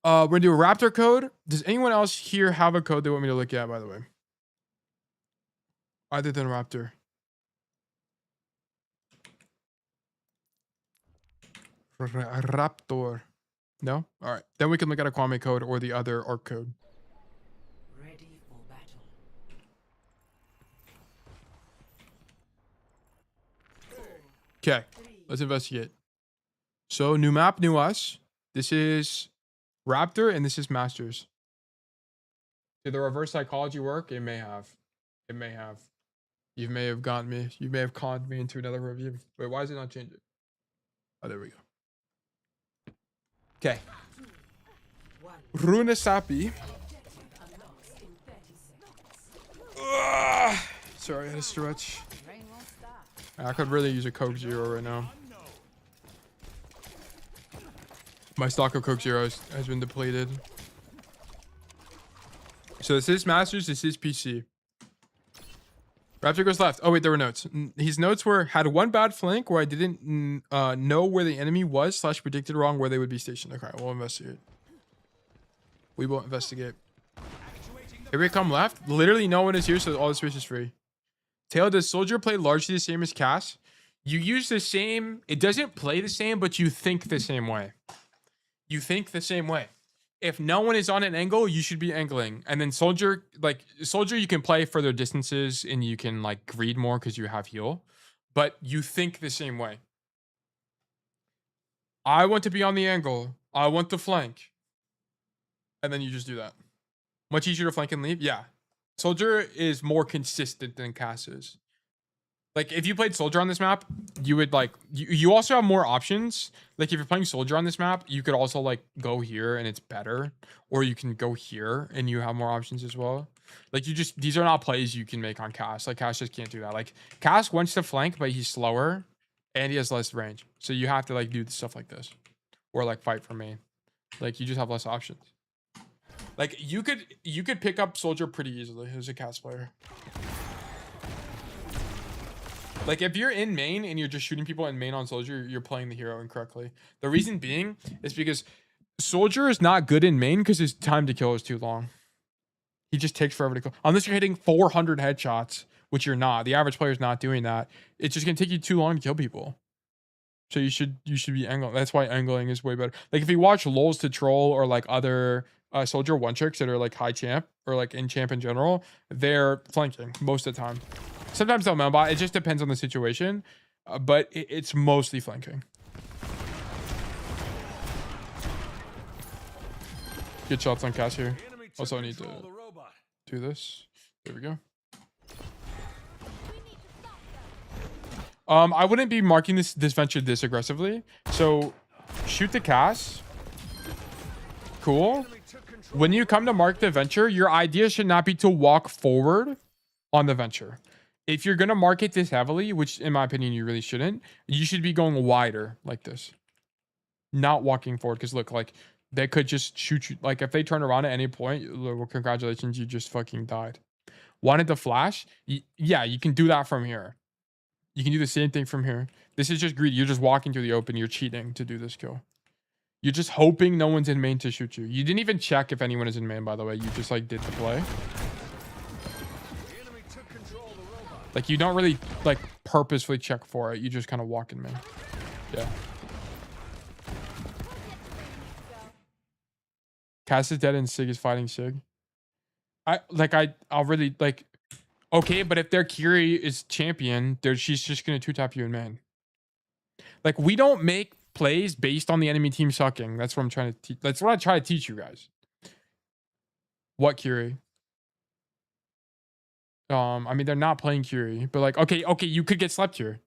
We're gonna do a Raptor code. Does anyone else here have a code they want me to look at, by the way? Other than Raptor. Raptor. No? All right. Then we can look at a Kwame code or the other ARC code. Ready for battle. Okay. Let's investigate. So new map, new us. This is Raptor and this is Masters. Did the reverse psychology work? It may have. It may have. You may have gotten me. You may have conned me into another review. Wait, why is it not changing? Oh, there we go. Okay. Rune Sapi. Sorry, I had to stretch. I could really use a Coke Zero right now. My stock of Coke Zero has been depleted. So this is Masters, this is PC. Raptor goes left. Oh wait, there were notes. His notes were, had one bad flank where I didn't know where the enemy was / predicted wrong where they would be stationed. Okay, we'll investigate. We will investigate. Here we come left. Literally no one is here, so all the space is free. Tail, does Soldier play largely the same as Cass? You use the same, it doesn't play the same, but you think the same way. You think the same way. If no one is on an angle, you should be angling. And then Soldier, you can play further distances and you can like greed more because you have heal. But you think the same way. I want to be on the angle. I want to flank. And then you just do that. Much easier to flank and leave? Yeah. Soldier is more consistent than Cass is. Like, if you played Soldier on this map, you would, like... You also have more options. Like, if you're playing Soldier on this map, you could also, like, go here and it's better. Or you can go here and you have more options as well. Like, you just... These are not plays you can make on Cass. Like, Cass just can't do that. Like, Cass wants to flank, but he's slower. And he has less range. So you have to, like, do stuff like this. Or, like, fight for main. Like, you just have less options. Like, you could pick up Soldier pretty easily as a Cass player. Like, if you're in main and you're just shooting people in main on Soldier, you're playing the hero incorrectly. The reason being is because Soldier is not good in main because his time to kill is too long. He just takes forever to kill. Unless you're hitting 400 headshots, which you're not. The average player is not doing that. It's just going to take you too long to kill people. So you should be angling. That's why angling is way better. Like, if you watch Lols to Troll or, like, other Soldier one tricks that are, like, high champ or, like, in champ in general, they're flanking most of the time. Sometimes they'll mailbot. It just depends on the situation, but it's mostly flanking. Good shots on Cass here. Also, I need to do this. There we go. I wouldn't be marking this venture this aggressively. So, shoot the Cass. Cool. When you come to mark the venture, your idea should not be to walk forward on the venture. If you're going to market this heavily, which in my opinion, you really shouldn't, you should be going wider like this. Not walking forward. Because look, like, they could just shoot you. Like, if they turn around at any point, well, congratulations, you just fucking died. Wanted to flash? Yeah, you can do that from here. You can do the same thing from here. This is just greedy. You're just walking through the open. You're cheating to do this kill. You're just hoping no one's in main to shoot you. You didn't even check if anyone is in main, by the way. You just, like, did the play. Like, you don't really, like, purposefully check for it. You just kind of walk in main. Yeah. Cass is dead and Sig is fighting Sig. I'll really, like... Okay, but if their Kiri is champion, she's just going to two-tap you in main. Like, we don't make plays based on the enemy team sucking. That's what I'm trying to teach. That's what I try to teach you guys. What Kiri? I mean, they're not playing Curie, but like, okay, you could get slept here.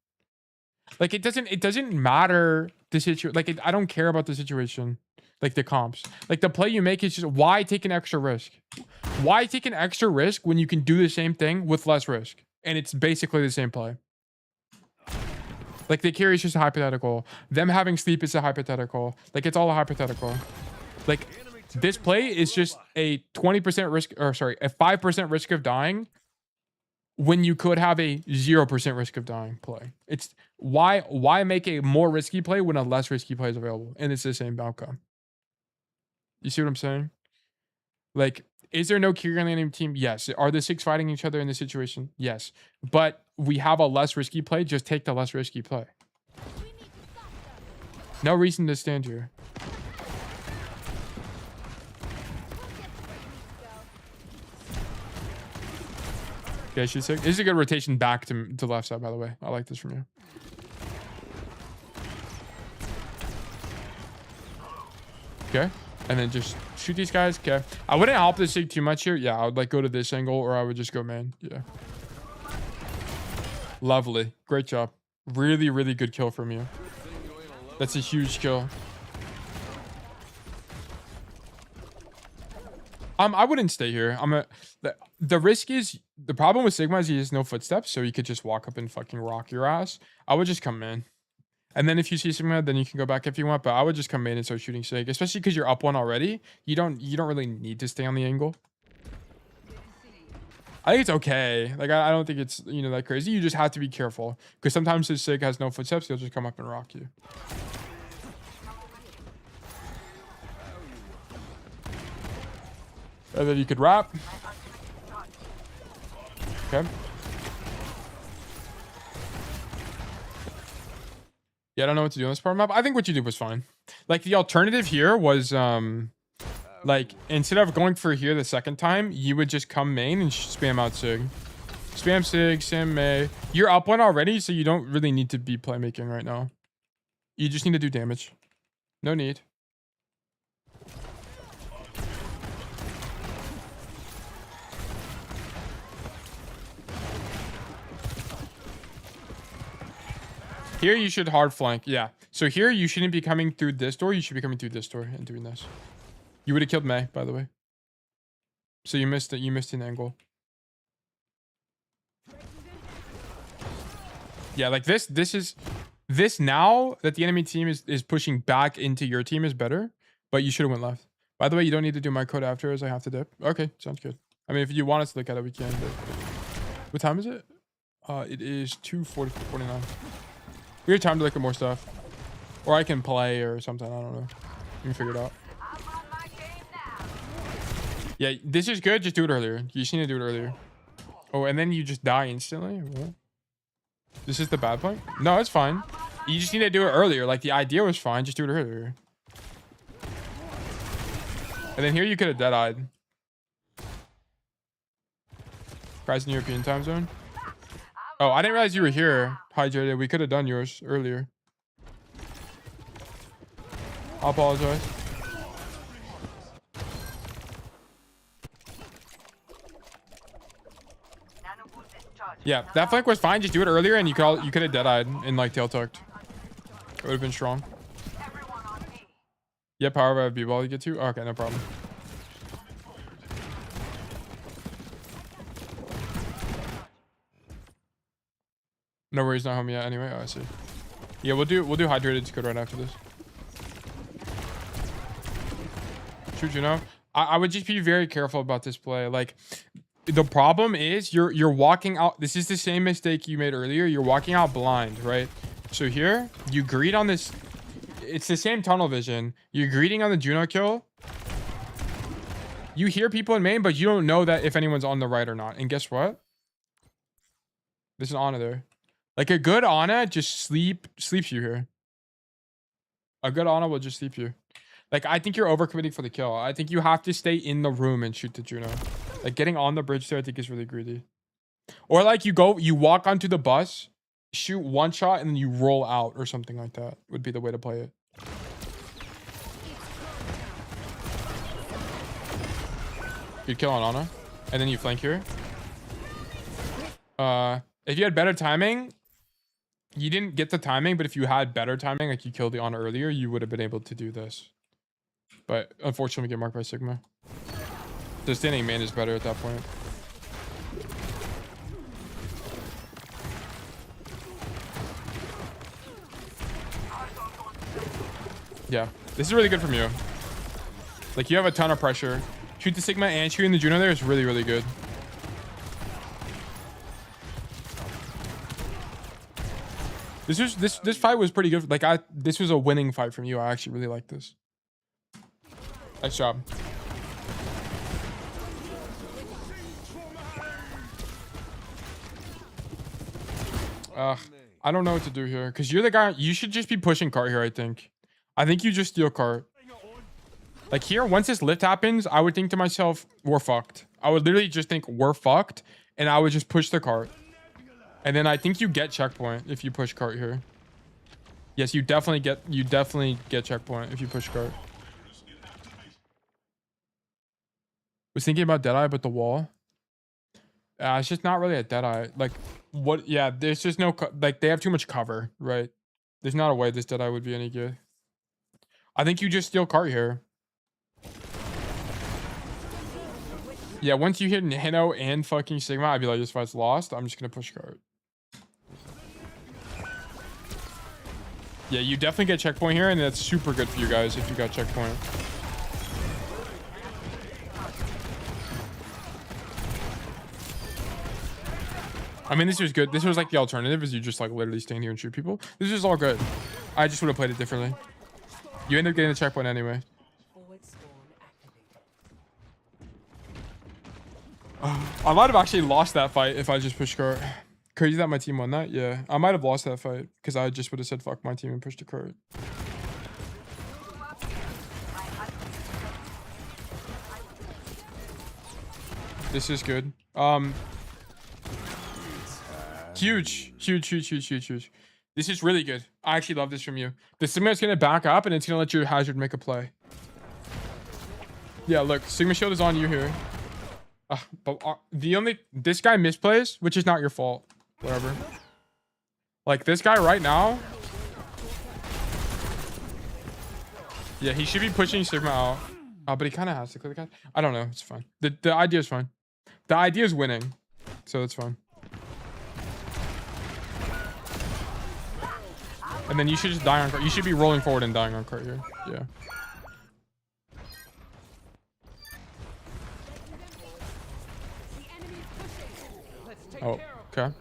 Like, it doesn't matter the situation. Like, I don't care about the situation, like the comps. Like, the play you make is just, why take an extra risk? Why take an extra risk when you can do the same thing with less risk? And it's basically the same play. Like, the carry is just a hypothetical. Them having sleep is a hypothetical. Like, it's all a hypothetical. Like, this play is just a 20% risk, or sorry, a 5% risk of dying when you could have a 0% risk of dying play. It's why make a more risky play when a less risky play is available? And it's the same outcome. You see what I'm saying? Like, is there no Kieran on the enemy team? Yes. Are the 6 fighting each other in this situation? Yes. But we have a less risky play. Just take the less risky play. No reason to stand here. Yeah, she's sick. This is a good rotation back to left side, by the way. I like this from you. Okay. And then just shoot these guys. Okay. I wouldn't help this sig too much here. Yeah, I would like go to this angle or I would just go main. Yeah. Lovely. Great job. Really, really good kill from you. That's a huge kill. I wouldn't stay here. The risk is, the problem with Sigma is he has no footsteps, so he could just walk up and fucking rock your ass. I would just come in. And then if you see Sigma, then you can go back if you want, but I would just come in and start shooting Sig, especially because you're up 1 already. You don't really need to stay on the angle. I think it's okay. Like, I don't think it's, you know, that crazy. You just have to be careful because sometimes his Sig has no footsteps. He'll just come up and rock you. And then you could wrap. Okay. Yeah, I don't know what to do on this part of the map. I think what you did was fine. Like, the alternative here was, like, instead of going for here the second time, you would just come main and spam out Sig. Spam Sig, Sam May. You're up 1 already, so you don't really need to be playmaking right now. You just need to do damage. No need. Here you should hard flank. Yeah. So here you shouldn't be coming through this door. You should be coming through this door and doing this. You would have killed May, by the way. So you missed it. You missed an angle. Yeah, like this now that the enemy team is pushing back into your team is better, but you should have went left. By the way, you don't need to do my code after as I have to dip. Okay, sounds good. I mean, if you want us to look at it, we can. But what time is it? It is 2:49. We have time to look at more stuff. Or I can play or something. I don't know. You can figure it out. Yeah, this is good. Just do it earlier. You just need to do it earlier. Oh, and then you just die instantly? What? This is the bad point? No, it's fine. You just need to do it earlier. Like, the idea was fine. Just do it earlier. And then here you could have dead-eyed. Price in European time zone. Oh, I didn't realize you were here, Hydrated. We could have done yours earlier. I apologize. Yeah, that flank was fine. Just do it earlier, and you could have dead-eyed and like tail tucked. It would have been strong. Yeah, power of B-ball you get to. Okay, no problem. No worries, not home yet. Anyway, oh, I see. Yeah, we'll do hydrated code right after this. Shoot, you know, I would just be very careful about this play. Like, the problem is you're walking out. This is the same mistake you made earlier. You're walking out blind, right? So here you greed on this. It's the same tunnel vision. You're greeting on the Juno kill. You hear people in main, but you don't know that if anyone's on the right or not. And guess what? There's an Ana there. Like, a good Ana just sleeps you here. A good Ana will just sleep you. Like, I think you're overcommitting for the kill. I think you have to stay in the room and shoot the Juno. Like, getting on the bridge there, I think is really greedy. Or like you walk onto the bus, shoot one shot, and then you roll out or something like that would be the way to play it. Good kill on Ana. And then you flank here. If you had better timing, you didn't get the timing, but if you had better timing, like you killed the Ana earlier, you would have been able to do this. But unfortunately, we get marked by Sigma. So standing main is better at that point. Yeah, this is really good from you. Like, you have a ton of pressure. Shoot the Sigma and shooting the Juno there is really, really good. This fight was pretty good. Like, this was a winning fight from you. I actually really like this. Nice job. I don't know what to do here because you're the guy. You should just be pushing cart here. I think you just steal cart. Like here, once this lift happens, I would think to myself, we're fucked. I would literally just think we're fucked, and I would just push the cart. And then I think you get checkpoint if you push cart here. Yes, you definitely get checkpoint if you push cart. Was thinking about Deadeye, but the wall. It's just not really a Deadeye. Like, what? Yeah, there's just no... Like, they have too much cover, right? There's not a way this Deadeye would be any good. I think you just steal cart here. Yeah, once you hit Hino and fucking Sigma, I'd be like, this fight's lost. I'm just gonna push cart. Yeah, you definitely get checkpoint here, and that's super good for you guys if you got checkpoint. I mean, this was good. This was like the alternative is you just like literally stand here and shoot people. This is all good. I just would have played it differently. You end up getting the checkpoint anyway. I might have actually lost that fight if I just pushed cart. Crazy that my team won that. Yeah, I might have lost that fight because I just would have said fuck my team and pushed the cart. This is good. Huge. This is really good. I actually love this from you. The Sigma is gonna back up and it's gonna let your hazard make a play. Yeah, look, Sigma shield is on you here. But this guy misplays, which is not your fault. Whatever. Like this guy right now. Yeah, he should be pushing Sigma out. But he kind of has to click the guy. I don't know. It's fine. The idea is fine. The idea is winning, so it's fine. And then you should just die on cart. You should be rolling forward and dying on cart here. Yeah. Oh, okay.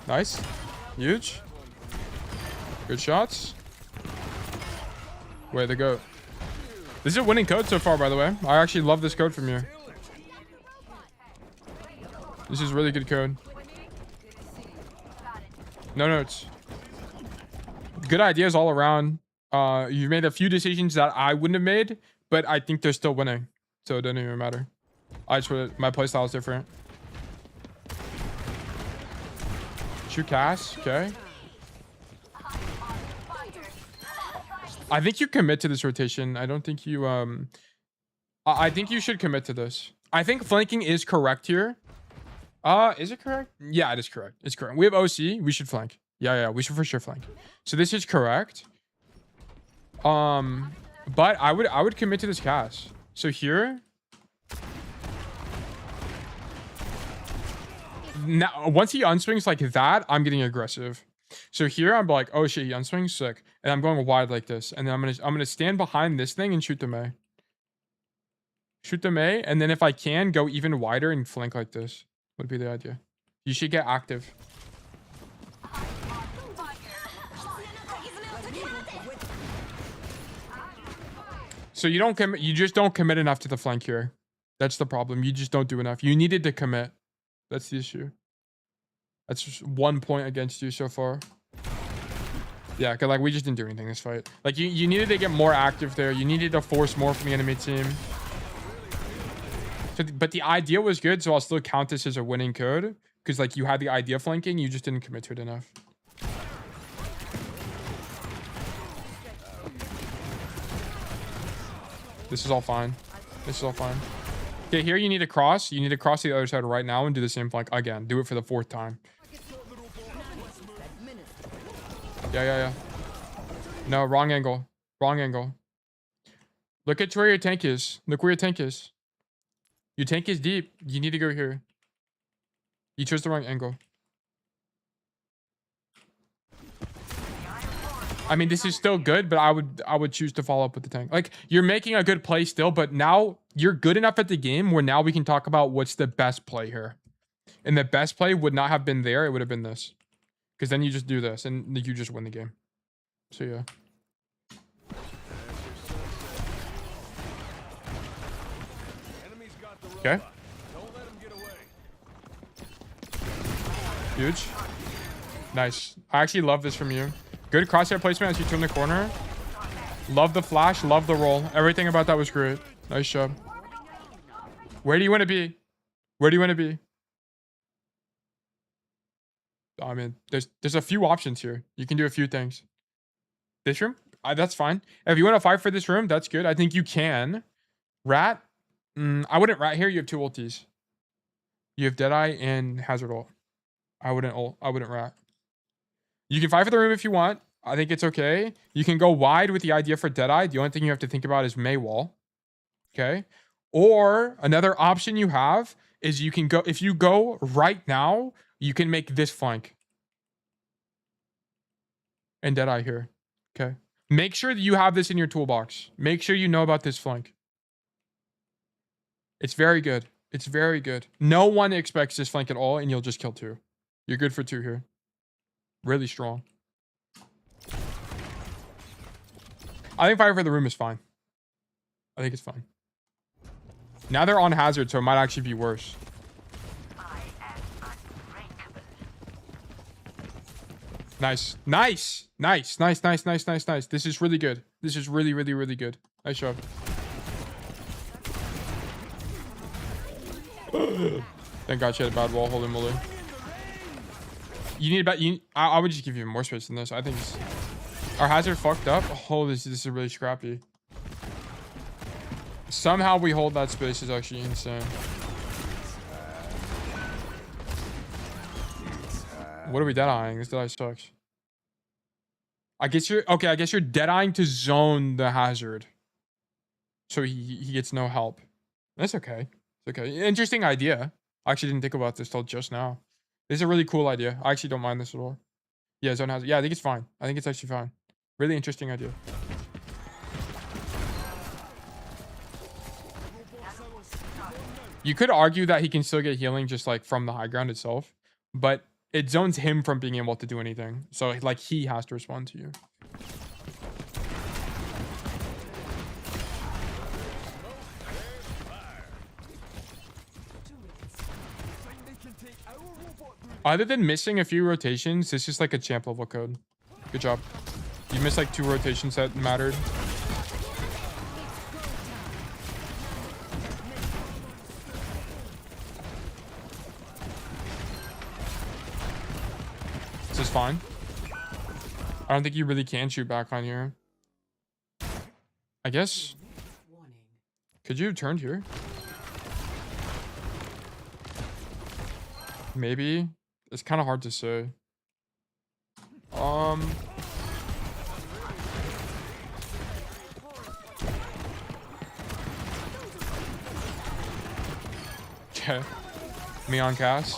Nice. Huge. Good shots. Way to go. This is a winning code so far, by the way. I actually love this code from you. This is really good code. No notes. Good ideas all around. You've made a few decisions that I wouldn't have made, but I think they're still winning. So it doesn't even matter. I just would, my playstyle is different. Shoot Cass, okay. I think you commit to this rotation. I don't think you I think you should commit to this. I think flanking is correct here. Is it correct? Yeah, it is correct. It's correct. We have OC. We should flank. Yeah, we should for sure flank. So this is correct. But I would commit to this Cass. So here. Now, once he unswings like that, I'm getting aggressive. So here I'm like, oh shit, he unswings, sick. And I'm going wide like this. And then I'm gonna stand behind this thing and shoot the Mei. Shoot the Mei, and then if I can, go even wider and flank like this. Would be the idea. You should get active. So you don't commit. You just don't commit enough to the flank here. That's the problem. You just don't do enough. You needed to commit. That's the issue. That's just 1 point against you so far. Yeah, because like we just didn't do anything this fight. Like you needed to get more active there. You needed to force more from the enemy team. So, but the idea was good, so I'll still count this as a winning code. Because like you had the idea flanking, you just didn't commit to it enough. This is all fine. This is all fine. Okay, here you need to cross. You need to cross the other side right now and do the same flank again. Do it for the 4th time. Yeah. No, wrong angle. Wrong angle. Look at where your tank is. Look where your tank is. Your tank is deep. You need to go here. You chose the wrong angle. I mean, this is still good, but I would choose to follow up with the tank. Like, you're making a good play still, but now you're good enough at the game where now we can talk about what's the best play here. And the best play would not have been there. It would have been this. Because then you just do this and you just win the game. So yeah. Okay. Huge. Nice. I actually love this from you. Good crosshair placement as you turn the corner. Love the flash. Love the roll. Everything about that was great. Nice job. Where do you want to be? Where do you want to be? I mean, there's a few options here. You can do a few things. This room? That's fine. If you want to fight for this room, that's good. I think you can. Rat? I wouldn't rat here. You have 2 ultis. You have Deadeye and Hazard ult. I wouldn't rat. You can fight for the room if you want. I think it's okay. You can go wide with the idea for Deadeye. The only thing you have to think about is Mei wall. Okay? Or another option you have is you can go, if you go right now, you can make this flank. And Deadeye here. Okay? Make sure that you have this in your toolbox. Make sure you know about this flank. It's very good. It's very good. No one expects this flank at all, and you'll just kill 2. You're good for 2 here. Really strong. I think fighting for the room is fine. I think it's fine. Now they're on Hazard, so it might actually be worse. Nice. Nice. Nice. Nice, nice, nice, nice, nice. This is really good. This is really, really, really good. Nice job. Thank God she had a bad wall. Holy moly. You need about I would just give you more space than this. I think our Hazard fucked up. Oh, this is really scrappy. Somehow we hold that space is actually insane. What are we dead-eyeing? This dead-eye sucks. I guess you're dead-eyeing to zone the Hazard. So he gets no help. That's okay. It's okay. Interesting idea. I actually didn't think about this till just now. This is a really cool idea. I actually don't mind this at all. Yeah, zone Hazard. Yeah, I think it's fine. I think it's actually fine. Really interesting idea. You could argue that he can still get healing just like from the high ground itself, but it zones him from being able to do anything. So like he has to respond to you. Other than missing a few rotations, this is like a champ level code. Good job. You missed like 2 rotations that mattered. This is fine. I don't think you really can shoot back on here. I guess. Could you have turned here? Maybe. It's kind of hard to say. Okay. Me on Cass.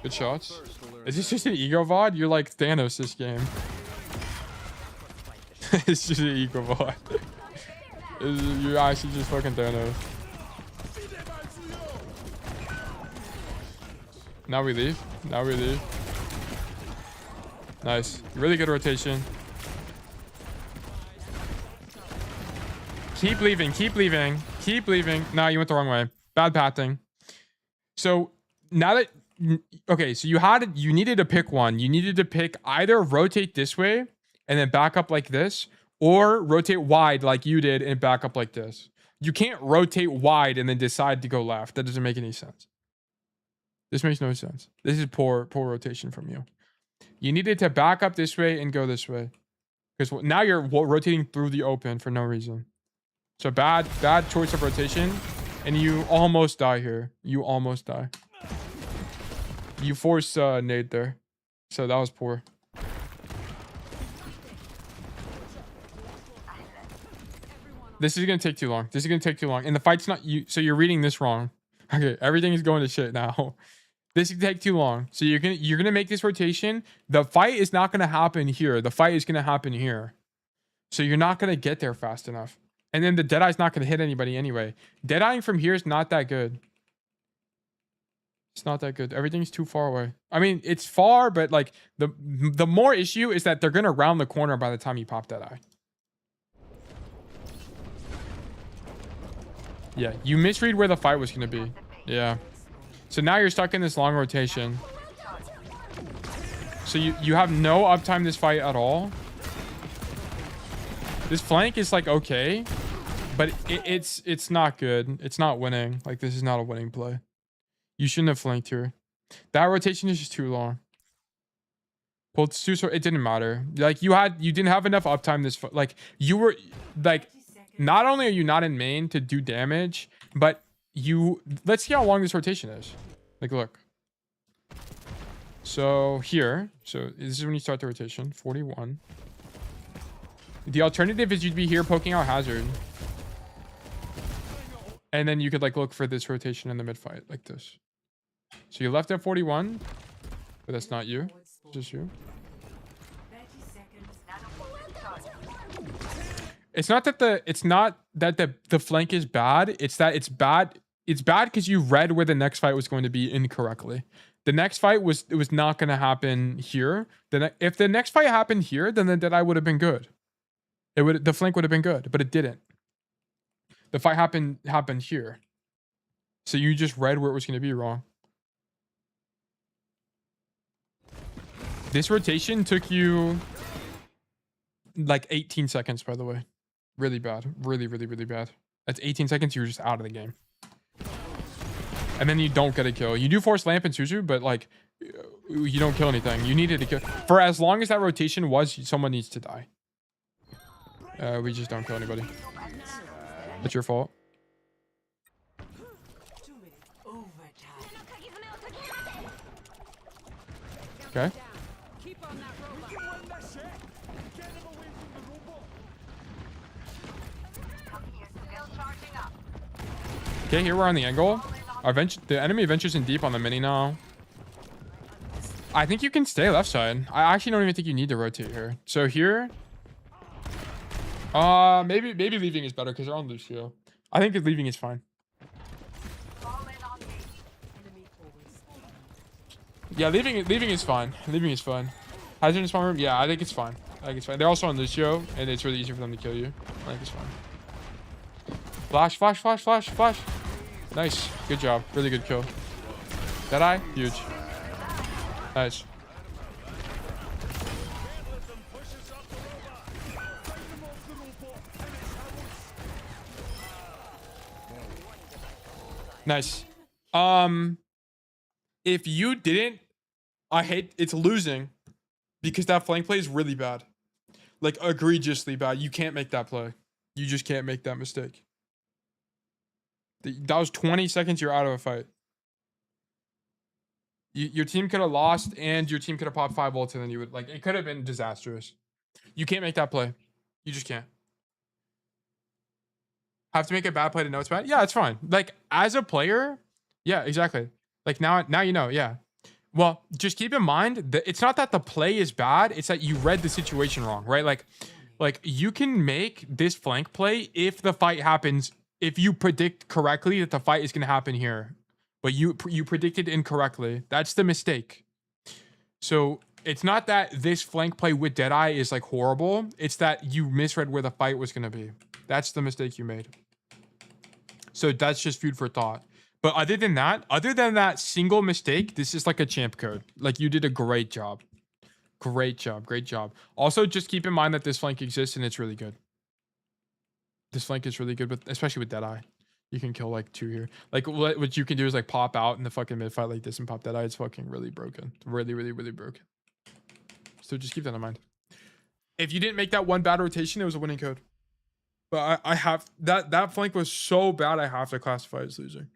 Good shots. Is this just an ego VOD? You're like Thanos this game. It's just an ego VOD. You're actually just fucking Thanos. Now we leave. Now we leave. Nice. Really good rotation. Keep leaving. Keep leaving. Keep leaving. No, you went the wrong way. Bad pathing. So now that... Okay, so you needed to pick one. You needed to pick either rotate this way and then back up like this, or rotate wide like you did and back up like this. You can't rotate wide and then decide to go left. That doesn't make any sense. This makes no sense. This is poor rotation from you. You needed to back up this way and go this way. Because now you're rotating through the open for no reason. So bad choice of rotation. And you almost die here. You almost die. You forced nade there. So that was poor. This is going to take too long. This is going to take too long. And the fight's not... you. So you're reading this wrong. Okay, everything is going to shit now. This could take too long. So you're gonna make this rotation. The fight is not gonna happen here. The fight is gonna happen here. So you're not gonna get there fast enough. And then the Deadeye's not gonna hit anybody anyway. Deadeyeing from here is not that good. It's not that good. Everything's too far away. I mean, it's far, but like the more issue is that they're gonna round the corner by the time you pop that eye. Yeah, you misread where the fight was gonna be. Yeah. So now you're stuck in this long rotation. So you have no uptime this fight at all. This flank is like okay, but it's not good. It's not winning. Like this is not a winning play. You shouldn't have flanked here. That rotation is just too long. Pulled too short. It didn't matter. Like you didn't have enough uptime this like you were like not only are you not in main to do damage, but let's see how long this rotation is. Like look. So here, so this is when you start the rotation, 41. The alternative is you'd be here poking out hazard. And then you could like look for this rotation in the mid fight like this. So you left at 41, but that's not you, just you. It's not that the flank is bad. It's that it's bad. It's bad because you read where the next fight was going to be incorrectly. The next fight was not going to happen here. Then if the next fight happened here, then the Deadeye would have been good. The flank would have been good, but it didn't. The fight happened here. So you just read where it was going to be wrong. This rotation took you like 18 seconds, by the way. Really bad. Really, really, really bad. That's 18 seconds. You're just out of the game. And then you don't get a kill. You do force lamp and Suzu, but like you don't kill anything. You needed to kill. For as long as that rotation was, someone needs to die. We just don't kill anybody. That's your fault. Okay. Okay, here we're on the angle. The enemy ventures in deep on the mini now. I think you can stay left side. I actually don't even think you need to rotate here. So here, maybe leaving is better because they're on Lucio. I think leaving is fine. Yeah, leaving is fine. Leaving is fine. Hazard in spawn room. Yeah, I think it's fine. I think it's fine. They're also on Lucio, and it's really easy for them to kill you. I think it's fine. Flash, flash, flash, flash, flash. Nice. Good job. Really good kill. Deadeye, huge. Nice. Nice. If you didn't, it's losing because that flank play is really bad. Like egregiously bad. You can't make that play. You just can't make that mistake. That was 20 seconds. You're out of a fight. Your team could have lost and your team could have popped 5 ults and then you would like, it could have been disastrous. You can't make that play. You just can't. Have to make a bad play to know it's bad? Yeah, it's fine. Like as a player, yeah, exactly. Like now you know, yeah. Well, just keep in mind that it's not that the play is bad, it's that you read the situation wrong, right? Like you can make this flank play if the fight happens, if you predict correctly that the fight is going to happen here, but you predicted incorrectly. That's the mistake. So it's not that this flank play with Deadeye is like horrible. It's that you misread where the fight was going to be. That's the mistake you made. So that's just food for thought. But other than that single mistake, this is like a champ code. Like you did a great job. Great job. Great job. Also, just keep in mind that this flank exists and it's really good. This flank is really good, but especially with Deadeye. You can kill like 2 here. Like what you can do is like pop out in the fucking mid fight like this and pop Deadeye. It's fucking really broken. Really, really, really broken. So just keep that in mind. If you didn't make that one bad rotation, it was a winning code. But I have that flank was so bad I have to classify as losing.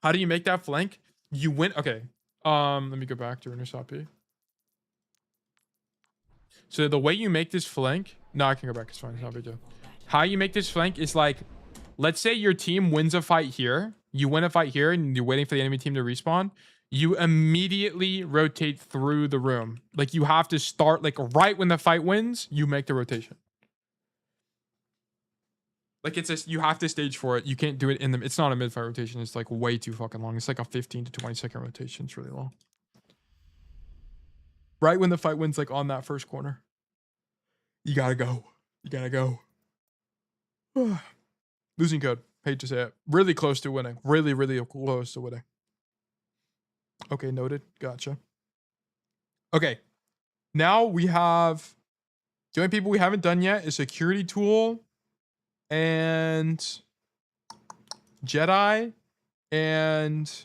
How do you make that flank? You win. Okay. Let me go back to Intersoppy. So the way you make this flank, no, I can go back. It's fine. It's not a big deal. How you make this flank is like, let's say your team wins a fight here. You win a fight here and you're waiting for the enemy team to respawn. You immediately rotate through the room. Like you have to start like right when the fight wins, you make the rotation. Like you have to stage for it. You can't do it in the, it's not a mid-fight rotation. It's like way too fucking long. It's like a 15 to 20 second rotation. It's really long. Right when the fight wins, like on that first corner. You gotta go. You gotta go. Losing code. Hate to say it. Really close to winning. Really, really close to winning. Okay, noted. Gotcha. Okay. Now we have, the only people we haven't done yet is security tool and Jedi and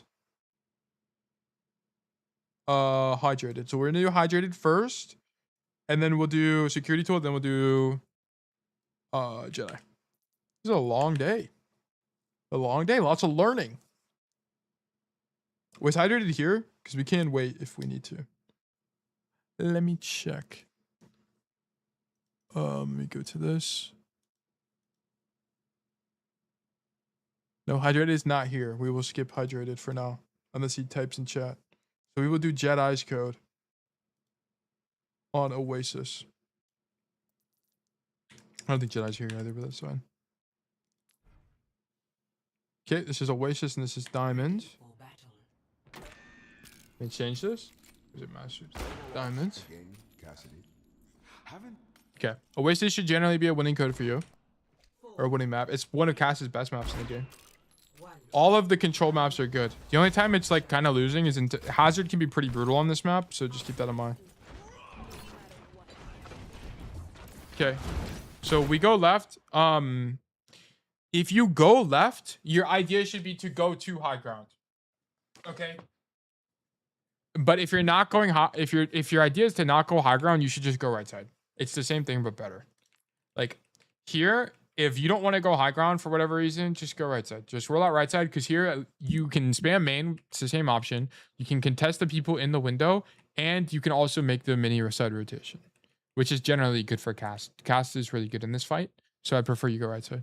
hydrated. So we're gonna do hydrated first, and then we'll do security tool, then we'll do Jedi. This is a long day. A long day, lots of learning. Was hydrated here? Because we can wait if we need to. Let me check. Let me go to this. No, hydrated is not here. We will skip hydrated for now, unless he types in chat. So we will do Jedi's code on Oasis. I don't think Jedi's here either, but that's fine. Okay, this is Oasis and this is Diamond. Can we change this? Is it Masters? Diamonds. Okay, Oasis should generally be a winning code for you. Or a winning map. It's one of Cass's best maps in the game. All of the control maps are good. The only time it's like kind of losing is into Hazard can be pretty brutal on this map, so just keep that in mind. Okay. So we go left. If you go left, your idea should be to go to high ground. Okay? But if you're not going high, if your idea is to not go high ground, you should just go right side. It's the same thing but better. Like here, if you don't want to go high ground for whatever reason, just go right side. Just roll out right side, because here you can spam main. It's the same option. You can contest the people in the window, and you can also make the mini side rotation, which is generally good for cast. Cast is really good in this fight, so I prefer you go right side.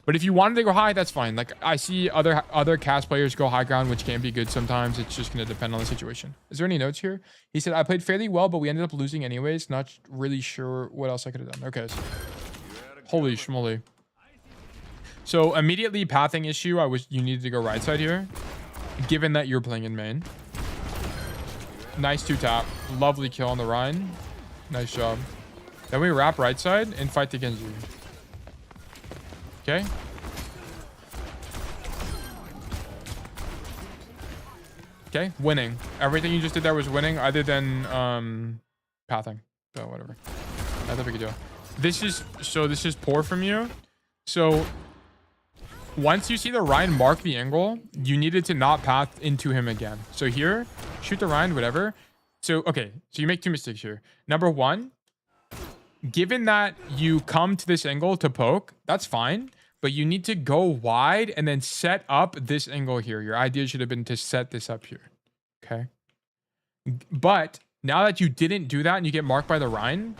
But if you wanted to go high, that's fine. Like I see other cast players go high ground, which can be good sometimes. It's just going to depend on the situation. Is there any notes here? He said, I played fairly well, but we ended up losing anyways. Not really sure what else I could have done. Okay. So, holy schmoly. So immediately pathing issue. You needed to go right side here, given that you're playing in main. Nice 2-tap. Lovely kill on the Rhine. Nice job. Then we wrap right side and fight the Genji. Okay. Okay, winning. Everything you just did there was winning, other than pathing. So whatever. Not that big a deal. This is poor from you. So once you see the Rhine mark the angle, you needed to not path into him again. So here, shoot the Rhine, whatever. So okay, so you make two mistakes here. Number one, given that you come to this angle to poke, that's fine. But you need to go wide and then set up this angle here. Your idea should have been to set this up here. Okay. But now that you didn't do that and you get marked by the Rhine,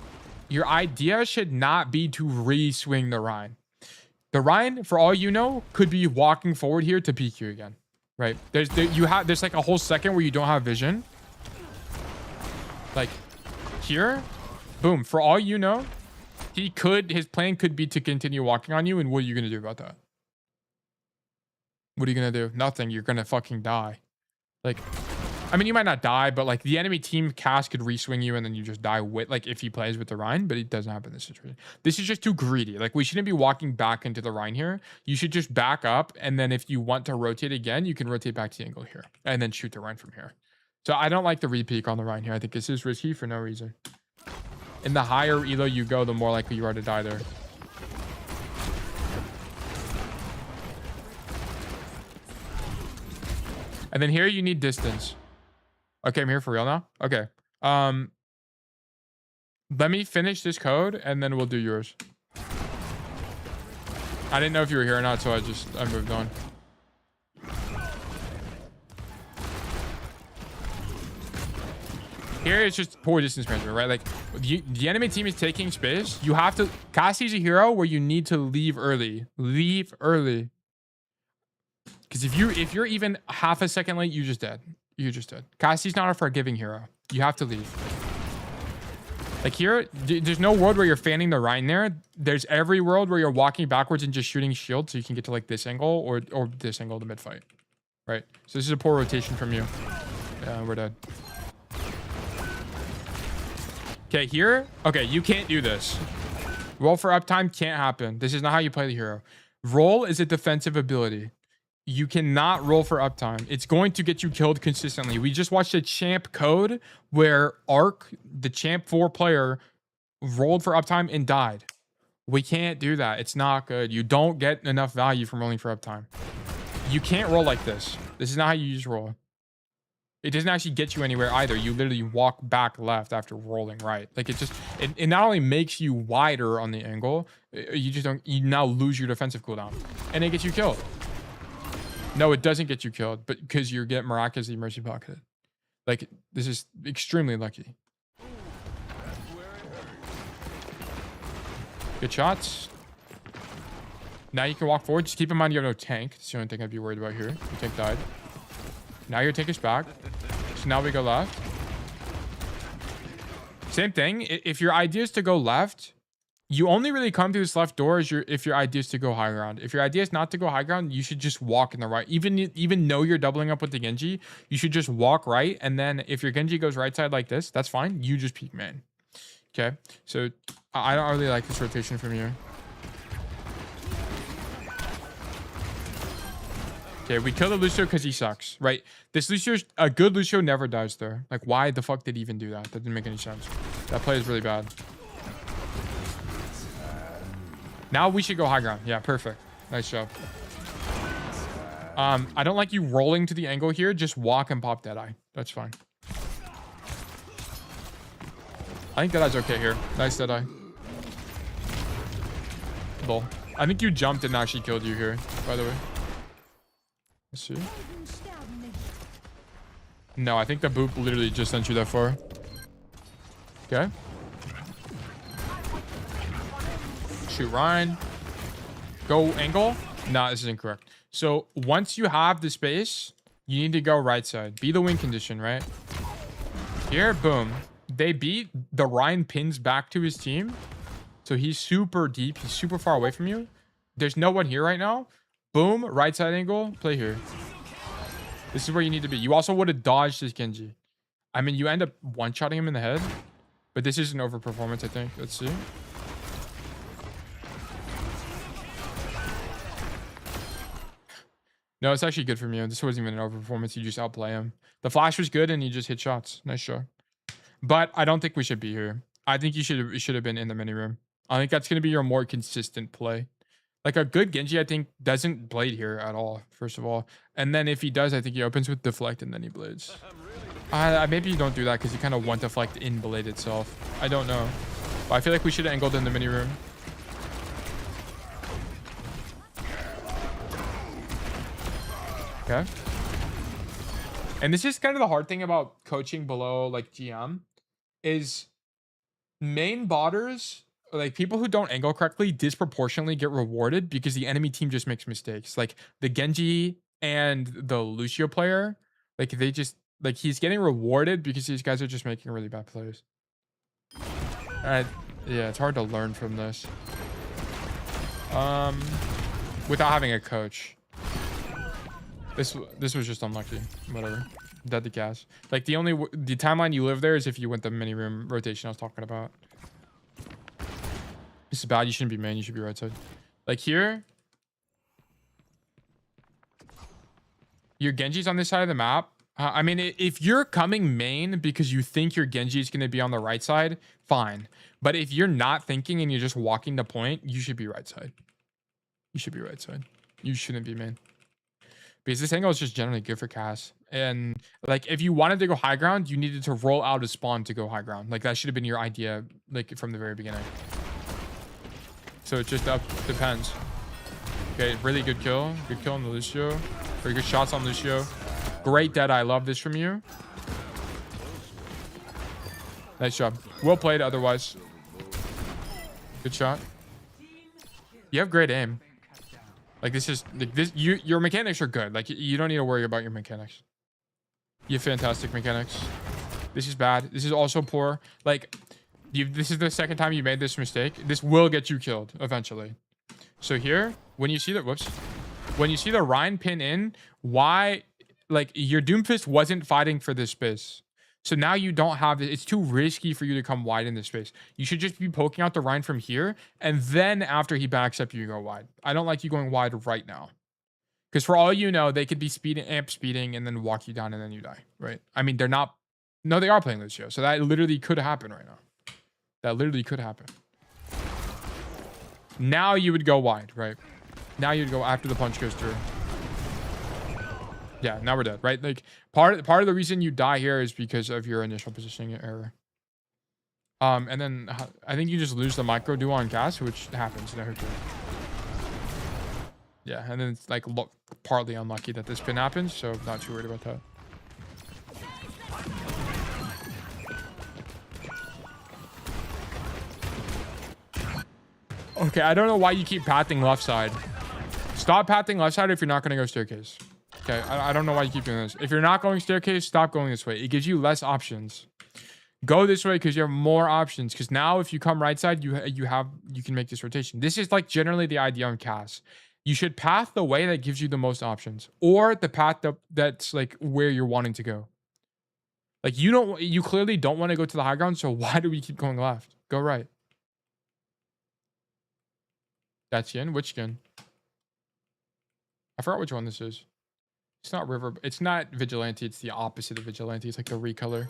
your idea should not be to re-swing the Rhine. The Rhine, for all you know, could be walking forward here to peek you again. Right? There's like a whole second where you don't have vision. Like here, boom. For all you know, his plan could be to continue walking on you, and what are you gonna do about that? What are you gonna do? Nothing. You're gonna fucking die. Like, I mean, you might not die, but like the enemy team cast could re-swing you, and then you just die with, like, if he plays with the Rhine, but it doesn't happen in this situation. This is just too greedy. Like, we shouldn't be walking back into the Rhine here. You should just back up, and then if you want to rotate again, you can rotate back to the angle here, and then shoot the Rhine from here. So I don't like the re-peek on the Rhine here. I think this is risky for no reason. And the higher elo you go, the more likely you are to die there. And then here you need distance. Okay, I'm here for real now. Okay. Let me finish this code and then we'll do yours. I didn't know if you were here or not, so I moved on. Here it's just poor distance management, right? Like the enemy team is taking space. You have to. Cassie's a hero where you need to leave early. Leave early. Because if you're even half a second late, you're just dead. You're just dead. Cassie's not a forgiving hero. You have to leave. Like here, there's no world where you're fanning the Rhine there. There's every world where you're walking backwards and just shooting shield so you can get to like this angle or this angle to mid fight. Right. So this is a poor rotation from you. Yeah, we're dead. Okay, here. Okay, you can't do this. Roll for uptime can't happen. This is not how you play the hero. Roll is a defensive ability. You cannot roll for uptime. It's going to get you killed consistently. We just watched a champ code where Arc, the champ 4 player, rolled for uptime and died. We can't do that. It's not good. You don't get enough value from rolling for uptime. You can't roll like this. This is not how you use roll. It doesn't actually get you anywhere either. You literally walk back left after rolling right. Like it just, it not only makes you wider on the angle, you just don't, you now lose your defensive cooldown and it gets you killed. No, it doesn't get you killed, but because you get miraculously mercy pocketed. Like this is extremely lucky. Good shots. Now you can walk forward. Just keep in mind you have no tank. That's the only thing I'd be worried about here. Your tank died. Now your tank is back. So now we go left. Same thing. If your idea is to go left, you only really come to this left door if your idea is to go high ground. If your idea is not to go high ground, you should just walk in the right. Even though you're doubling up with the Genji, you should just walk right. And then if your Genji goes right side like this, that's fine. You just peek main. Okay. So I don't really like this rotation from here. Okay, we kill the Lucio because he sucks, right? This Lucio, a good Lucio never dies there. Like, why the fuck did he even do that? That didn't make any sense. That play is really bad. Now we should go high ground. Yeah, perfect. Nice job. I don't like you rolling to the angle here. Just walk and pop Deadeye. That's fine. I think Deadeye's okay here. Nice Deadeye. Lol. I think you jumped and actually killed you here, by the way. Let's see. No, I think the boop literally just sent you that far. Okay. Shoot Ryan. Go angle. Nah, this is incorrect. So once you have the space, you need to go right side. Be the win condition, right? Here, boom. They beat the Ryan pins back to his team. So he's super deep. He's super far away from you. There's no one here right now. Boom. Right side angle. Play here. This is where you need to be. You also would have dodged this Genji. I mean, you end up one-shotting him in the head. But this is an overperformance, I think. Let's see. No, it's actually good from you. This wasn't even an overperformance. You just outplay him. The flash was good and you just hit shots. Nice shot. But I don't think we should be here. I think you should have been in the mini room. I think that's going to be your more consistent play. Like a good Genji, I think, doesn't blade here at all, first of all. And then if he does, I think he opens with deflect and then he blades. Maybe you don't do that because you kind of want deflect in blade itself. I don't know. But I feel like we should have angled in the mini room. Okay. And this is kind of the hard thing about coaching below like GM is main botters, like people who don't angle correctly disproportionately get rewarded because the enemy team just makes mistakes. Like the Genji and the Lucio player, like they just like he's getting rewarded because these guys are just making really bad plays. Yeah, it's hard to learn from this. Without having a coach. This was just unlucky. Whatever. Dead to Cass. Like the timeline you live there is if you went the mini room rotation I was talking about. This is bad. You shouldn't be main. You should be right side. Like here. Your Genji's on this side of the map. I mean, if you're coming main because you think your Genji is going to be on the right side, fine. But if you're not thinking and you're just walking the point, you should be right side. You should be right side. You shouldn't be main. Because this angle is just generally good for Cass. And like if you wanted to go high ground, you needed to roll out a spawn to go high ground. Like that should have been your idea like from the very beginning. So it just depends. Okay, really good kill. Good kill on the Lucio. Very good shots on Lucio. Great dead. I love this from you. Nice job. Well played otherwise. Good shot. You have great aim. Like this is like this. Your mechanics are good. Like you don't need to worry about your mechanics. You have fantastic mechanics. This is bad. This is also poor. Like This is the second time you made this mistake. This will get you killed eventually. So here, when you see the when you see the Ryan pin in, why, like, your Doomfist wasn't fighting for this space. So now you don't have it. It's too risky for you to come wide in this space. You should just be poking out the Ryan from here, and then after he backs up, you go wide. I don't like you going wide right now. Because for all you know, they could be amp speeding and then walk you down and then you die, right? I mean, they're not. No, they are playing Lucio. So that literally could happen right now. That literally could happen. Now you would go wide, right? Now you'd go after the punch goes through. Yeah, now we're dead, right? Like part of the reason you die here is because of your initial positioning error. And then I think you just lose the micro duo on Cass, which happens in a hooker. Yeah, and then it's like partly unlucky that this pin happens, so not too worried about that. Okay, I don't know why you keep pathing left side. Stop pathing left side if you're not going to go staircase. Okay, I don't know why you keep doing this. If you're not going staircase, stop going this way. It gives you less options. Go this way because you have more options. Because now if you come right side, you can make this rotation. This is like generally the idea on Cass. You should path the way that gives you the most options, or the path that's like where you're wanting to go. Like you clearly don't want to go to the high ground, so why do we keep going left? Go right. That's skin. Which skin? I forgot which one this is. It's not river. It's not vigilante. It's the opposite of vigilante. It's like the recolor.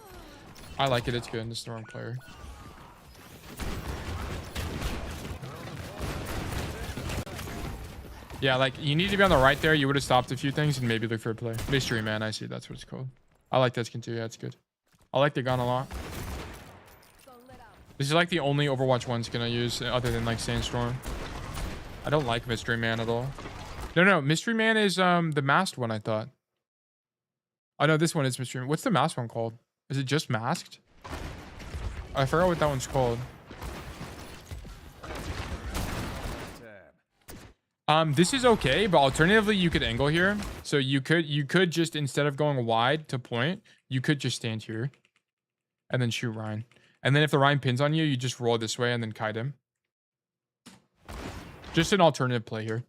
I like it. It's good. It's the wrong player. Yeah, like you need to be on the right there. You would have stopped a few things and maybe look for a play. Mystery Man. I see. That's what it's called. I like that skin too. Yeah, it's good. I like the gun a lot. This is like the only Overwatch 1 skin I use other than like Sandstorm. I don't like Mystery Man at all. No. Mystery Man is the masked one, I thought. Oh no, this one is Mystery Man. What's the masked one called? Is it just masked? I forgot what that one's called. This is okay, but alternatively you could angle here. So you could just, instead of going wide to point, you could just stand here and then shoot Ryan. And then if the Ryan pins on you, you just roll this way and then kite him. Just an alternative play here.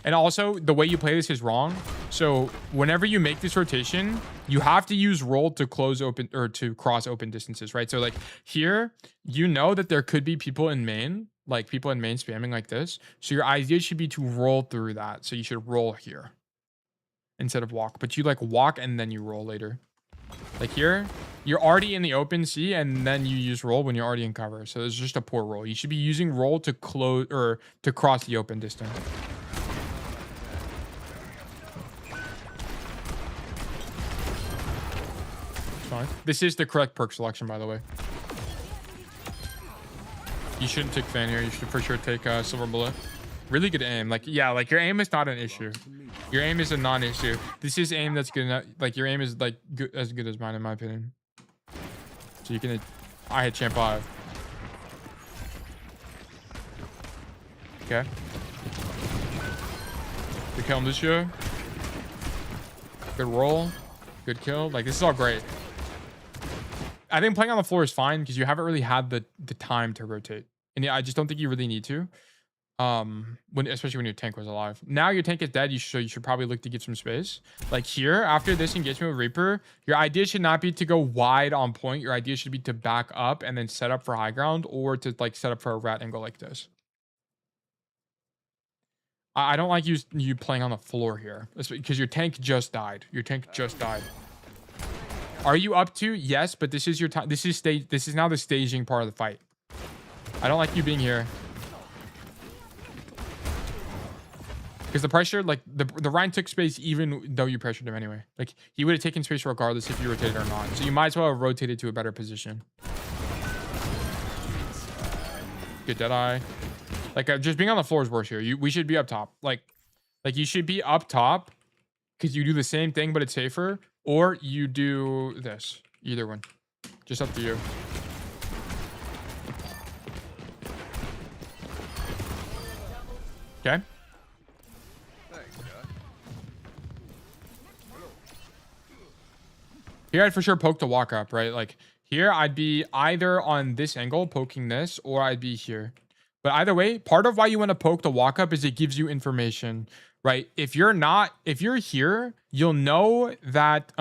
And also, the way you play this is wrong. So whenever you make this rotation, you have to use roll to close open or to cross open distances, right? So like here, you know that there could be people in main, like people in main spamming like this. So your idea should be to roll through that. So you should roll here instead of walk. But you like walk and then you roll later. Like here, you're already in the open, see, and then you use roll when you're already in cover. So it's just a poor roll. You should be using roll to close or to cross the open distance. Fine. This is the correct perk selection, by the way. You shouldn't take fan here. You should for sure take Silver Bullet. Really good aim. Like, yeah, like your aim is not an issue. Your aim is a non-issue. This is aim that's good enough. Like your aim is like good, as good as mine, in my opinion. So you can. I hit champ 5. Okay. Good kill on Lucio. Good roll. Good kill. Like this is all great. I think playing on the floor is fine because you haven't really had the time to rotate. And yeah, I just don't think you really need to. Especially when your tank was alive. Now your tank is dead, you should probably look to give some space. Like here, after this engagement with Reaper, your idea should not be to go wide on point. Your idea should be to back up and then set up for high ground, or to like set up for a rat angle like this. I don't like you playing on the floor here because your tank just died. Your tank just died. Are you up to? Yes, but this is your time. This is now the staging part of the fight. I don't like you being here. Because the pressure, like the Ryan took space even though you pressured him anyway. Like he would have taken space regardless if you rotated or not. So you might as well have rotated to a better position. Good Deadeye. Like just being on the floor is worse here. We should be up top. Like you should be up top because you do the same thing but it's safer. Or you do this. Either one. Just up to you. Okay. Here I'd for sure poke the walk up, right? Like Here, I'd be either on this angle poking this, or I'd be here. But either way, part of why you want to poke the walk up is it gives you information, right? If you're here, you'll know that,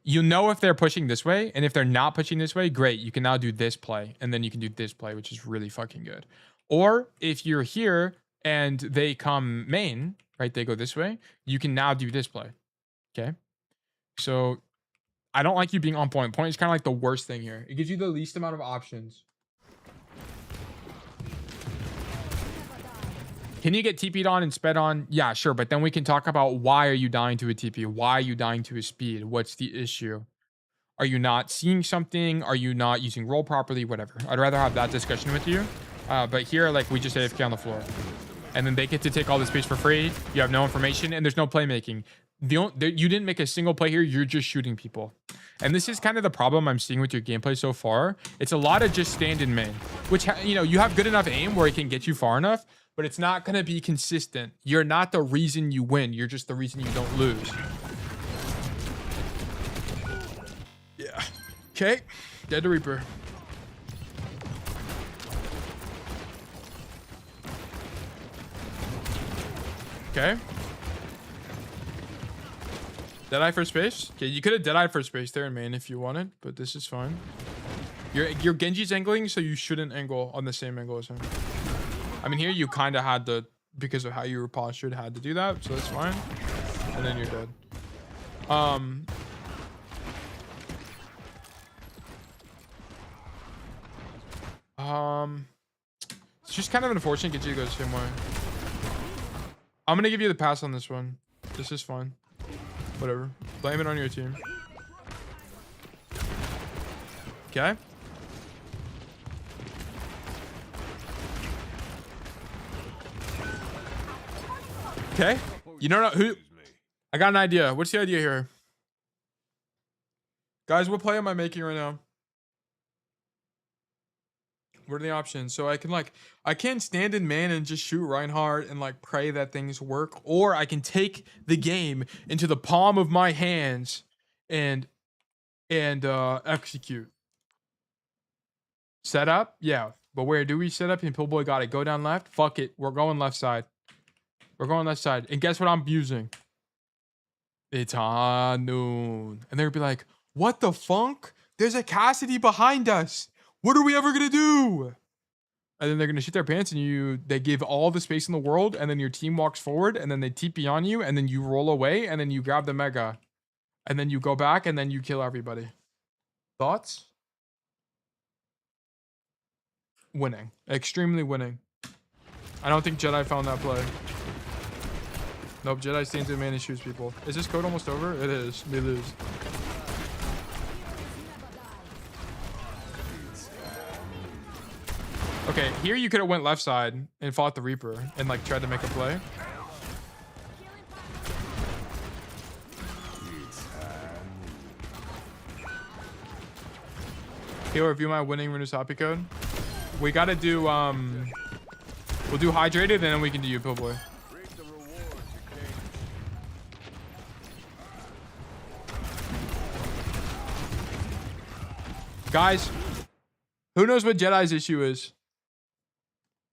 you know if they're pushing this way, and if they're not pushing this way, great. You can now do this play, and then you can do this play, which is really fucking good. Or if you're here and they come main, right? They go this way, you can now do this play. Okay. So I don't like you being on point. Point is kind of like the worst thing here. It gives you the least amount of options. Can you get TP'd on and sped on? Yeah, sure. But then we can talk about why are you dying to a TP? Why are you dying to a speed? What's the issue? Are you not seeing something? Are you not using roll properly? Whatever. I'd rather have that discussion with you. But here, like, we just AFK on the floor. And then they get to take all the space for free. You have no information and there's no playmaking. You didn't make a single play here. You're just shooting people. And this is kind of the problem I'm seeing with your gameplay so far. It's a lot of just stand in main, which, you know, you have good enough aim where it can get you far enough, but it's not going to be consistent. You're not the reason you win. You're just the reason you don't lose. Yeah. Okay. Dead to Reaper. Okay. Deadeye for space. Okay, you could have Deadeye for space there in main if you wanted, but this is fine. Your Genji's angling, so you shouldn't angle on the same angle as him. I mean, here you kind of had to, because of how you were postured, had to do that, so that's fine. And then you're dead. It's just kind of unfortunate Genji goes the same way. I'm gonna give you the pass on this one. This is fine. Whatever. Blame it on your team. Okay. Okay. You don't know who? I got an idea. What's the idea here? Guys, what play am I making right now? What are the options? So I can stand in man and just shoot Reinhardt and like pray that things work, or I can take the game into the palm of my hands and execute. Set up? Yeah. But where do we set up? And Pillboy got it. Go down left. Fuck it. We're going left side. We're going left side. And guess what I'm using? It's on noon. And they'll be like, what the funk? There's a Cassidy behind us. What are we ever gonna do? And then they're gonna shit their pants, and they give all the space in the world, and then your team walks forward, and then they TP on you, and then you roll away, and then you grab the mega, and then you go back, and then you kill everybody. Thoughts? Winning. Extremely winning. I don't think Jedi found that play. Nope, Jedi stands in man and shoots people. Is this code almost over? It is. We lose. Okay, here you could have went left side and fought the Reaper and like tried to make a play. Here, review my winning Runusapi code. We gotta do we'll do hydrated and then we can do you, Pillboy. Guys, who knows what Jedi's issue is?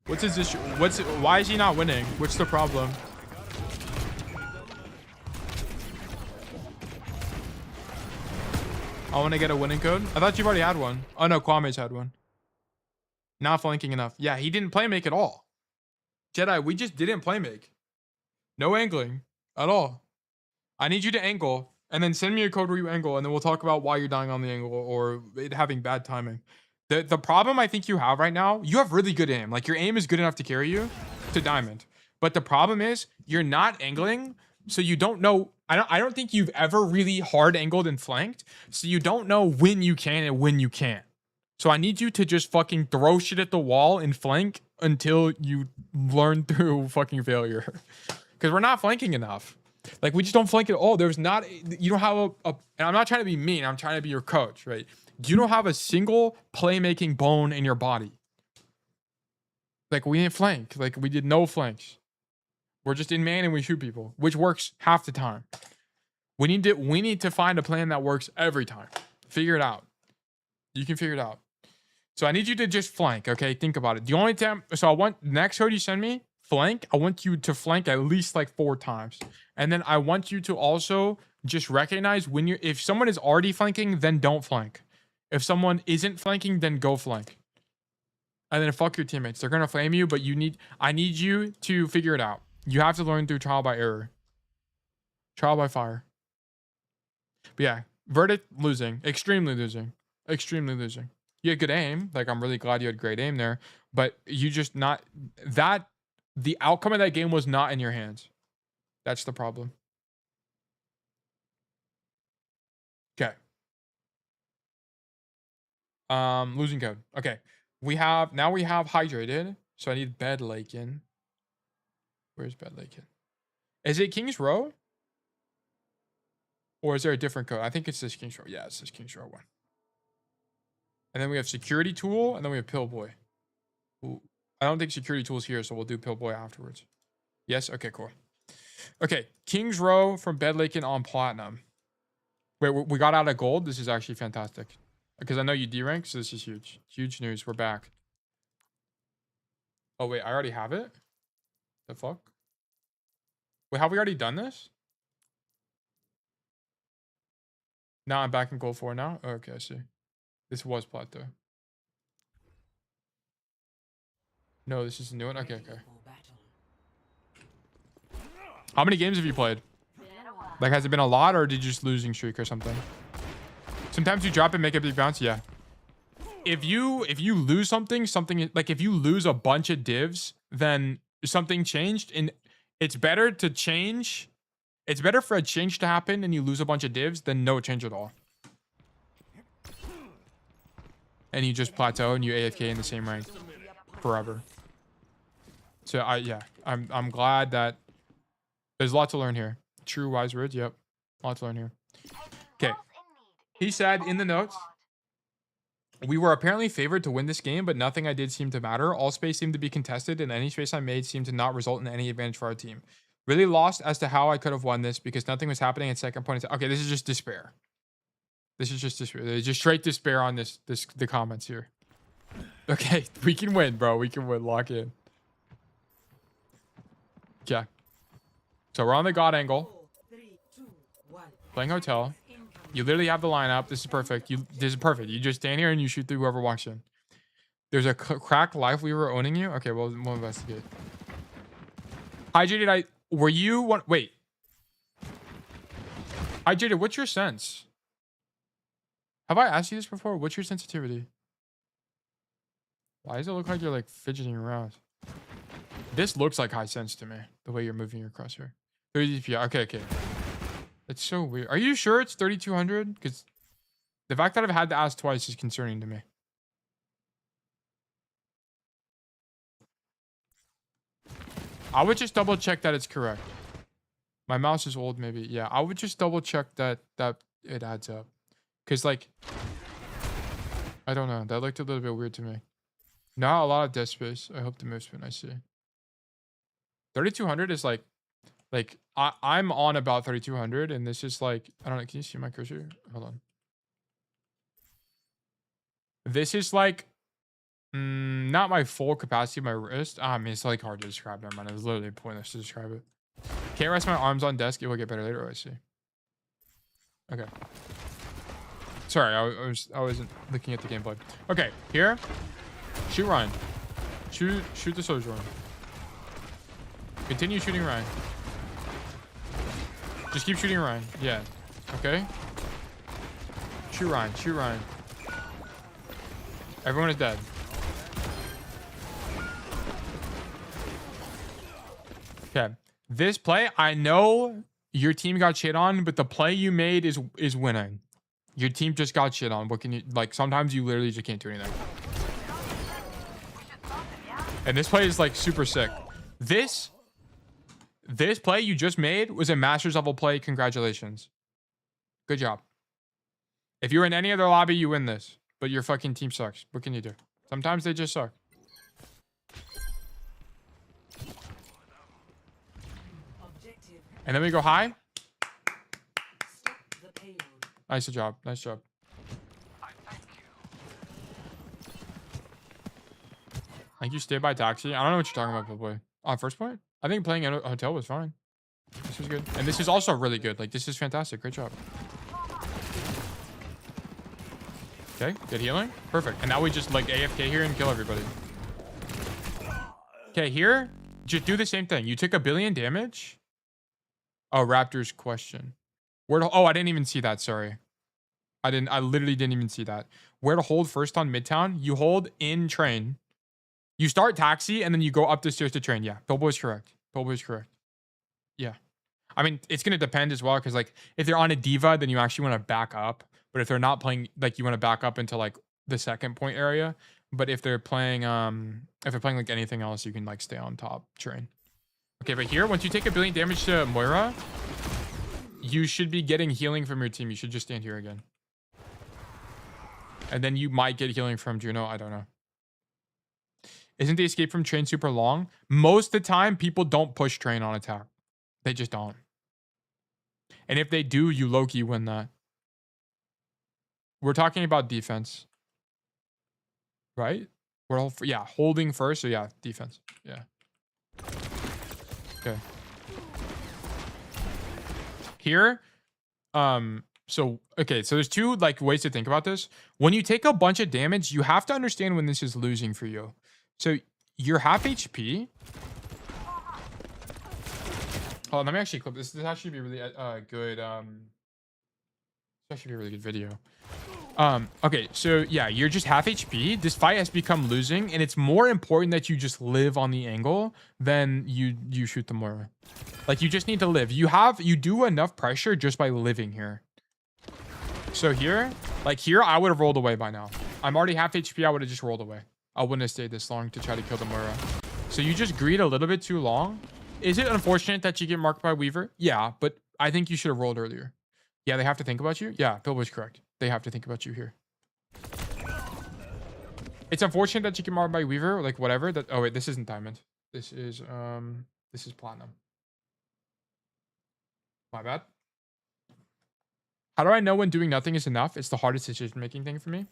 What's his issue? Why is he not winning? What's the problem? I want to get a winning code. I thought you've already had one. Oh no, Kwame's had one. Not flanking enough. Yeah, he didn't play make at all. Jedi, we just didn't play make. No angling at all. I need you to angle and then send me a code where you angle, and then we'll talk about why you're dying on the angle or it having bad timing. The problem I think you have right now, you have really good aim. Like your aim is good enough to carry you to diamond. But the problem is you're not angling, so you don't know. I don't think you've ever really hard angled and flanked, so you don't know when you can and when you can't. So I need you to just fucking throw shit at the wall and flank until you learn through fucking failure. Because we're not flanking enough. Like we just don't flank at all. There's not, you don't have and I'm not trying to be mean, I'm trying to be your coach, right? You don't have a single playmaking bone in your body. Like we didn't flank. Like we did no flanks. We're just in man and we shoot people, which works half the time. We need to find a plan that works every time. Figure it out. You can figure it out. So I need you to just flank, okay? Think about it. The only time, so I want, next code you send me, flank, I want you to flank at least like 4 times. And then I want you to also just recognize when you're, if someone is already flanking, then don't flank. If someone isn't flanking, then go flank. And then fuck your teammates. They're gonna flame you, but I need you to figure it out. You have to learn through trial by error. Trial by fire. But yeah, verdict, losing. Extremely losing. Extremely losing. You had good aim. Like, I'm really glad you had great aim there. But you just not... That... The outcome of that game was not in your hands. That's the problem. Okay. Losing code. Okay. Now we have hydrated. So I need bed laken. Where's bed laken? Is it King's Row? Or is there a different code? I think it's this King's Row. Yeah, it's this King's Row one. And then we have security tool, and then we have Pillboy. Ooh, I don't think security tool is here, so we'll do Pillboy afterwards. Yes? Okay, cool. Okay, King's Row from Bedlaken on Platinum. Wait, we got out of gold? This is actually fantastic. Because I know you D-rank, so this is huge. Huge news. We're back. Oh, wait, I already have it? The fuck? Wait, have we already done this? Now I'm back in gold 4 now? Oh, okay, I see. This was plateau. No, this is a new one? Okay, okay. How many games have you played? Like, has it been a lot, or did you just losing streak or something? Sometimes you drop and make a big bounce, yeah. If you lose something, like if you lose a bunch of divs, then something changed, and it's better to change. It's better for a change to happen and you lose a bunch of divs than no change at all. And you just plateau and you AFK in the same rank forever. So I'm glad that there's a lot to learn here. True wise words, yep. A lot to learn here. Okay. He said in the notes, we were apparently favored to win this game, but nothing I did seemed to matter. All space seemed to be contested, and any space I made seemed to not result in any advantage for our team. Really lost as to how I could have won this because nothing was happening at second point. Okay, this is just despair. This is just despair. There's just straight despair on the comments here. Okay, we can win, bro. We can win. Lock in. Okay. So we're on the God angle. Playing hotel. You literally have the lineup. This is perfect. This is perfect. You just stand here and you shoot through whoever walks in. There's a cracked life weaver owning you. Okay, well, we'll investigate. Hi, Jaded. Were you one? Wait. Hi, Jaded. What's your sense? Have I asked you this before? What's your sensitivity? Why does it look like you're like fidgeting around? This looks like high sense to me. The way you're moving your crosshair. 30 DPI. Okay, okay. It's so weird. Are you sure it's 3200? Because the fact that I've had to ask twice is concerning to me. I would just double check that it's correct. My mouse is old, maybe. Yeah, I would just double check that it adds up. Because, like, I don't know. That looked a little bit weird to me. Not a lot of desk space. I hope the move's been, I see. 3200 is like I'm on about 3200, and this is like, I don't know. Can you see my cursor? Hold on. This is like, not my full capacity of my wrist. I mean, it's like hard to describe. Never mind. It was literally pointless to describe it. Can't rest my arms on desk. It will get better later. Oh, I see. Okay. Sorry, I wasn't looking at the gameplay. Okay, here. Shoot Ryan. Shoot the soldier Ryan. Continue shooting Ryan. Just keep shooting Ryan. Yeah. Okay. Shoot Ryan. Shoot Ryan. Everyone is dead. Okay. This play, I know your team got shit on, but the play you made is winning. Your team just got shit on. What can you, like, sometimes you literally just can't do anything. And this play is like super sick. This play you just made was a master's level play. Congratulations. Good job. If you're in any other lobby, you win this. But your fucking team sucks. What can you do? Sometimes they just suck. And then we go high. Nice job. Nice job. Thank you, stay by taxi. I don't know what you're talking about, boy. On first point? I think playing in a hotel was fine. This was good. And this is also really good. Like, this is fantastic. Great job. Okay, good healing. Perfect. And now we just, like, AFK here and kill everybody. Okay, here, just do the same thing. You took 1 billion damage. Oh, Raptors question. Where to... Oh, I didn't even see that. Sorry. I literally didn't even see that. Where to hold first on Midtown? You hold in train. You start taxi, and then you go up the stairs to train. Yeah, Pillboy's correct. Pillboy's correct. Yeah. I mean, it's going to depend as well, because, like, if they're on a diva, then you actually want to back up. But if they're not playing, like, you want to back up into, like, the second point area. But if they're playing, like, anything else, you can, like, stay on top train. Okay, but here, once you take 1 billion damage to Moira, you should be getting healing from your team. You should just stand here again. And then you might get healing from Juno. I don't know. Isn't the escape from train super long? Most of the time, people don't push train on attack. They just don't. And if they do, you low-key win that. We're talking about defense. Right? We're all, yeah, holding first. So yeah, defense. Yeah. Okay. Here, so okay, so there's two like ways to think about this. When you take a bunch of damage, you have to understand when this is losing for you. So you're half HP. Hold on, let me actually clip this. This actually be really good. This actually be a really good video. Okay, so yeah, you're just half HP. This fight has become losing, and it's more important that you just live on the angle than you shoot the Moira. Like, you just need to live. You do enough pressure just by living here. So here, like here, I would have rolled away by now. I'm already half HP. I would have just rolled away. I wouldn't have stayed this long to try to kill the Moira. So you just greed a little bit too long. Is it unfortunate that you get marked by Weaver? Yeah, but I think you should have rolled earlier. Yeah, they have to think about you. Yeah, Bill was correct. They have to think about you here. It's unfortunate that you get marked by Weaver, like whatever. That oh wait, this isn't diamond. This is platinum. My bad. How do I know when doing nothing is enough? It's the hardest decision-making thing for me.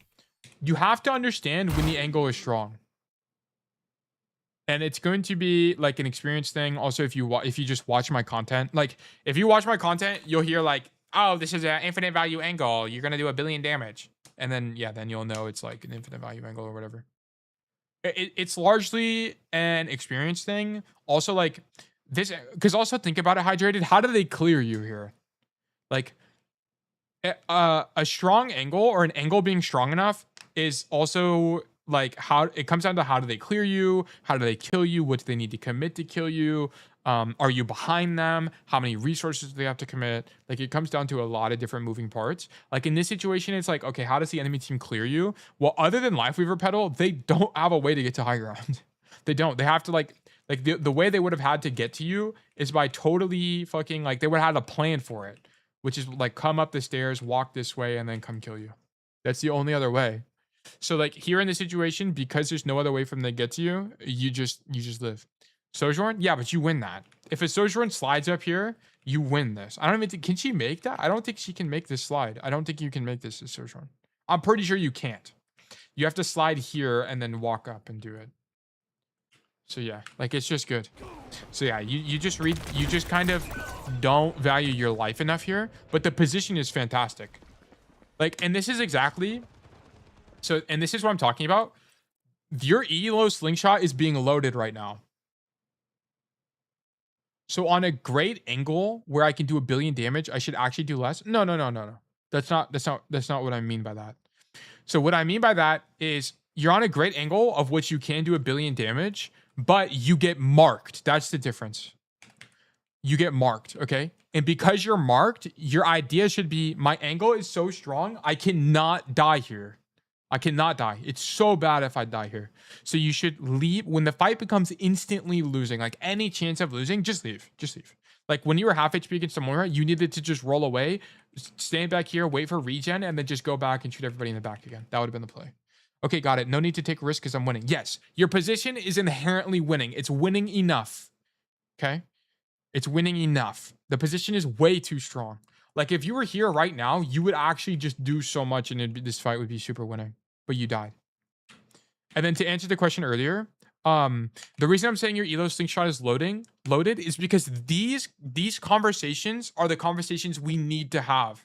You have to understand when the angle is strong. And it's going to be like an experience thing. Also, if you just watch my content, like if you watch my content, you'll hear like, oh, this is an infinite value angle. You're going to do 1 billion damage. And then, yeah, then you'll know it's like an infinite value angle or whatever. It's largely an experience thing. Also, like this, because also think about it, Hydrated. How do they clear you here? Like a strong angle or an angle being strong enough is also like how it comes down to how do they clear you? How do they kill you? What do they need to commit to kill you? Are you behind them? How many resources do they have to commit? Like it comes down to a lot of different moving parts. Like in this situation, it's like, okay, how does the enemy team clear you? Well, other than Lifeweaver Pedal, they don't have a way to get to high ground. They don't. They have to like the way they would have had to get to you is by totally fucking like they would have had a plan for it, which is like come up the stairs, walk this way, and then come kill you. That's the only other way. So like here in this situation, because there's no other way for them to get to you, you just live. Sojourn? Yeah, but you win that. If a Sojourn slides up here, you win this. I don't even think, can she make that? I don't think she can make this slide. I don't think you can make this as Sojourn. I'm pretty sure you can't. You have to slide here and then walk up and do it. So yeah, like it's just good. So yeah, you just kind of don't value your life enough here, but the position is fantastic. Like, and this is exactly, so, and this is what I'm talking about. Your ELO slingshot is being loaded right now. So on a great angle where I can do 1 billion damage, I should actually do less. No. That's not what I mean by that. So what I mean by that is you're on a great angle of which you can do 1 billion damage, but you get marked. That's the difference. You get marked, okay? And because you're marked, your idea should be, my angle is so strong, I cannot die here. I cannot die. It's so bad if I die here. So you should leave. When the fight becomes instantly losing, like any chance of losing, just leave. Just leave. Like when you were half HP against Samora, you needed to just roll away, stand back here, wait for regen, and then just go back and shoot everybody in the back again. That would have been the play. Okay, got it. No need to take risk because I'm winning. Yes, your position is inherently winning. It's winning enough. Okay? It's winning enough. The position is way too strong. Like if you were here right now, you would actually just do so much and this fight would be super winning, but you died. And then to answer the question earlier, the reason I'm saying your elo slingshot is loaded is because these conversations are the conversations we need to have.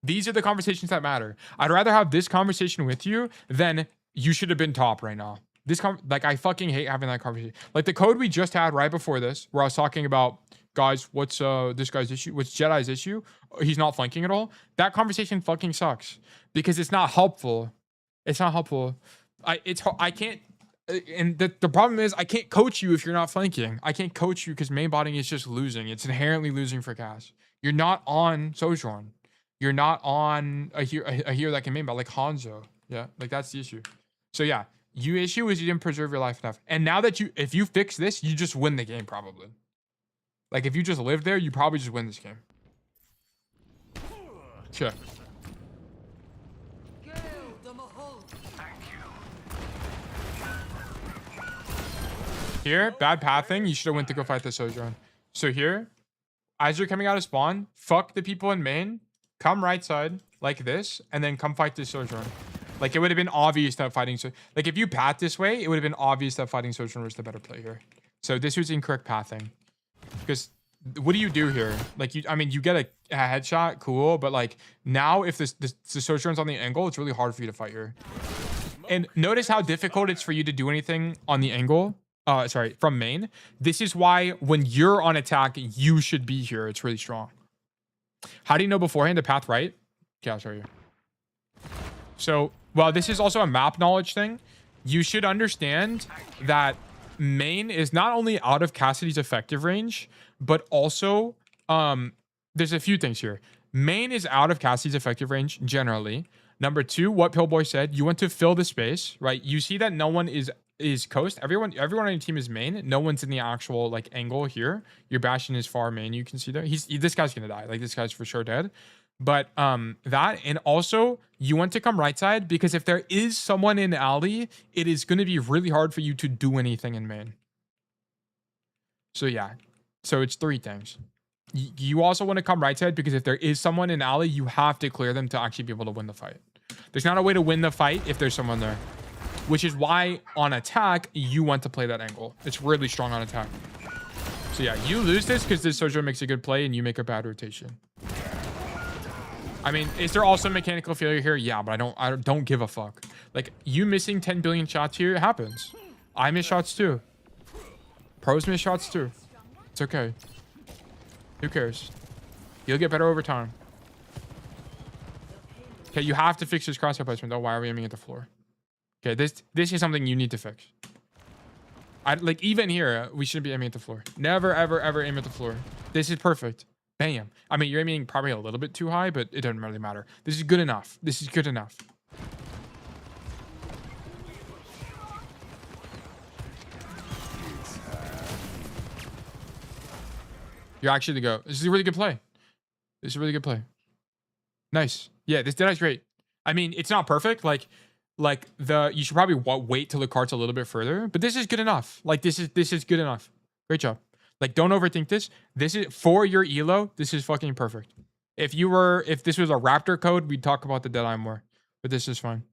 These are the conversations that matter. I'd rather have this conversation with you than you should have been top right now. Like I fucking hate having that conversation. Like the code we just had right before this, where I was talking about, guys, what's this guy's issue? What's Jedi's issue? He's not flanking at all. That conversation fucking sucks because it's not helpful. It's not helpful. I can't. And the problem is I can't coach you if you're not flanking. I can't coach you because main botting is just losing. It's inherently losing for Cass. You're not on Sojourn. You're not on a hero that can main bot like Hanzo. Yeah, like that's the issue. So yeah, issue is you didn't preserve your life enough. And now that if you fix this, you just win the game probably. Like if you just live there, you probably just win this game. Sure. Here, bad pathing. You should have went to go fight the Sojourn. So here, as you're coming out of spawn, fuck the people in main. Come right side like this, and then come fight this Sojourn. Like it would have been obvious that fighting like if you path this way, it would have been obvious that fighting Sojourn was the better play here. So this was incorrect pathing. Because what do you do here? Like you get a headshot, cool, but like now if the Sojourn's on the angle, it's really hard for you to fight here. And notice how difficult it's for you to do anything on the angle. Sorry, from main. This is why when you're on attack, you should be here. It's really strong. How do you know beforehand to path right? Okay, I'll show you. So, well, this is also a map knowledge thing. You should understand that main is not only out of Cassidy's effective range, but also, there's a few things here. Main is out of Cassidy's effective range generally. Number two, what Pillboy said, you want to fill the space, right? You see that no one is coast. Everyone on your team is main. No one's in the actual like angle here. Your Bastion is far main. You can see there. This guy's gonna die. Like this guy's for sure dead. But that, and also you want to come right side because if there is someone in alley, it is going to be really hard for you to do anything in main. So yeah, so it's three things. You also want to come right side because if there is someone in alley, you have to clear them to actually be able to win the fight. There's not a way to win the fight if there's someone there. Which is why on attack, you want to play that angle. It's really strong on attack. So yeah, you lose this because this Sojourn makes a good play and you make a bad rotation. I mean, is there also mechanical failure here? Yeah, but I don't give a fuck. Like you missing 10 billion shots here, it happens. I miss shots too. Pros miss shots too. It's okay. Who cares? You'll get better over time. Okay, you have to fix this crosshair placement though. Why are we aiming at the floor? Okay, this is something you need to fix. Like even here, we shouldn't be aiming at the floor. Never, ever, ever aim at the floor. This is perfect. Bam. I mean, you're aiming probably a little bit too high, but it doesn't really matter. This is good enough. This is good enough. You're actually the go. This is a really good play. This is a really good play. Nice. Yeah, this Deadeye's great. I mean, it's not perfect. Like you should probably wait till the cart's a little bit further, but this is good enough. Like this is good enough. Great job. Like don't overthink this. This is for your elo. This is fucking perfect. If this was a Raptor code, we'd talk about the Deadeye more, but this is fine.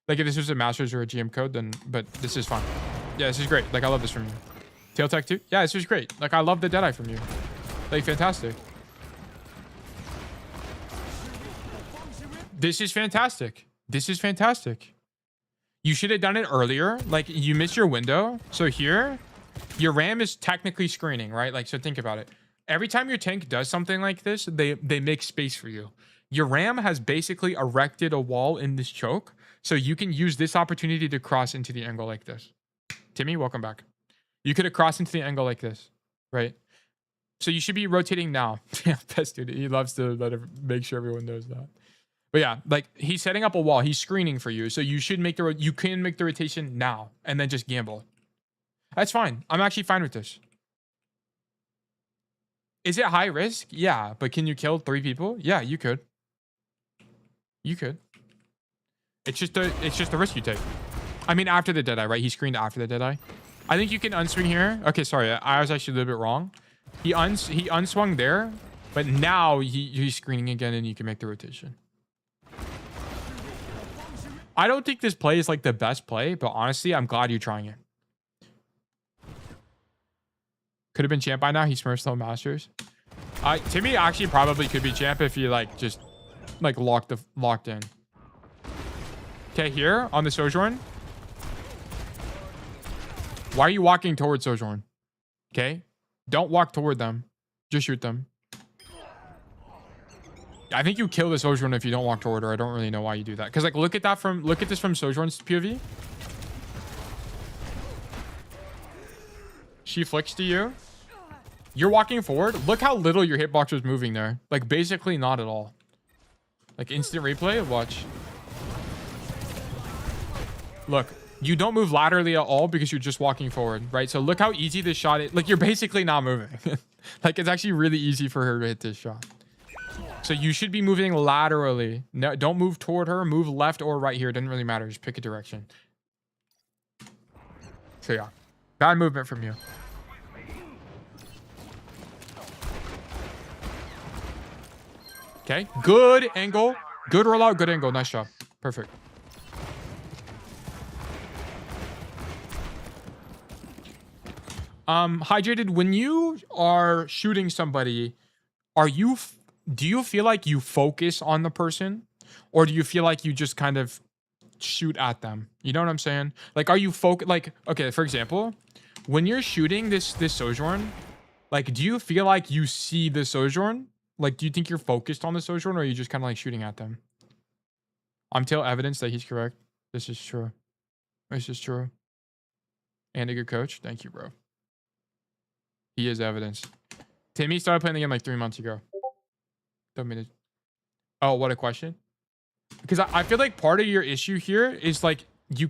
Like if this was a Masters or a GM code, then, but this is fine. Yeah, this is great. Like I love this from you. Tail Tech too. Yeah, this is great. Like I love the Deadeye from you. Like fantastic. This is fantastic. This is fantastic. You should have done it earlier. Like you missed your window. So here, your RAM is technically screening, right? Like, so think about it. Every time your tank does something like this, they make space for you. Your RAM has basically erected a wall in this choke. So you can use this opportunity to cross into the angle like this. Timmy, welcome back. You could have crossed into the angle like this, right? So you should be rotating now. Yeah, best dude. He loves to make sure everyone knows that. But yeah, like he's setting up a wall. He's screening for you. So you should make you can make the rotation now and then just gamble. That's fine. I'm actually fine with this. Is it high risk? Yeah, but can you kill 3 people? Yeah, you could. You could. It's just the risk you take. I mean, after the Deadeye, right? He screened after the Deadeye. I think you can unswing here. Okay, sorry. I was actually a little bit wrong. He unswung there. But now he's screening again and you can make the rotation. I don't think this play is like the best play, but honestly, I'm glad you're trying it. Could have been champ by now. He smurfs the Masters. Timmy actually probably could be champ if he like just like locked in. Okay, here on the Sojourn. Why are you walking towards Sojourn? Okay, don't walk toward them. Just shoot them. I think you kill the Sojourn if you don't walk toward her. I don't really know why you do that. Because like look at this from Sojourn's POV. She flicks to you. You're walking forward. Look how little your hitbox was moving there. Like basically not at all. Like instant replay. Watch. Look, you don't move laterally at all because you're just walking forward, right? So look how easy this shot is. Like you're basically not moving. Like it's actually really easy for her to hit this shot. So you should be moving laterally. No, don't move toward her. Move left or right here. It doesn't really matter. Just pick a direction. So yeah, bad movement from you. Okay, good angle. Good rollout, good angle. Nice job. Perfect. Hydrated, when you are shooting somebody, do you feel like you focus on the person? Or do you feel like you just kind of shoot at them? You know what I'm saying? Like, are you like, okay, for example, when you're shooting this Sojourn, like, do you feel like you see the Sojourn? Like, do you think you're focused on the Sojourn or are you just kind of like shooting at them? I'm still evidence that he's correct. This is true. This is true. And a good coach. Thank you, bro. He is evidence. Timmy started playing the game like 3 months ago. Don't mean to... Oh, what a question. Because I feel like part of your issue here is like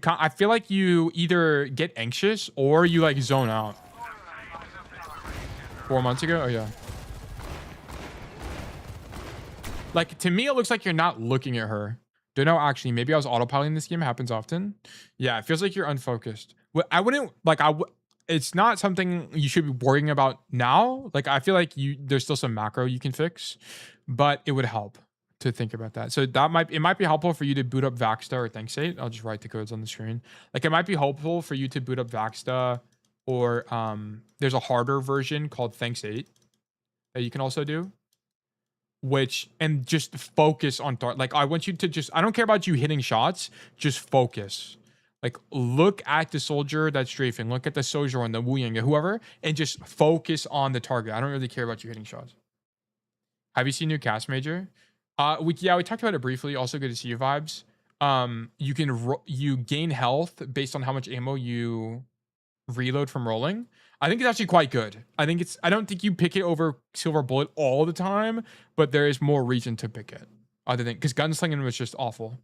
I feel like you either get anxious or you like zone out. 4 months ago? Oh, yeah. Like, to me, it looks like you're not looking at her. Don't know, actually. Maybe I was autopiloting this game. It happens often. Yeah, it feels like you're unfocused. I wouldn't, like, it's not something you should be worrying about now. Like, I feel like there's still some macro you can fix, but it would help to think about that. So it might be helpful for you to boot up Vaxta or Thanks8. I'll just write the codes on the screen. Like, it might be helpful for you to boot up Vaxta or there's a harder version called Thanks8 that you can also do. And just focus on like I want you to I don't care about you hitting shots, just focus. Like look at the soldier that's strafing, look at the Sojourn, the Wu Yang, whoever, and just focus on the target. I don't really care about you hitting shots. Have you seen new cast major? We talked about it briefly. Also good to see you vibes. You gain health based on how much ammo you reload from rolling. I think it's actually quite good. I don't think you pick it over Silver Bullet all the time, but there is more reason to pick it. Other than because gunslinging was just awful.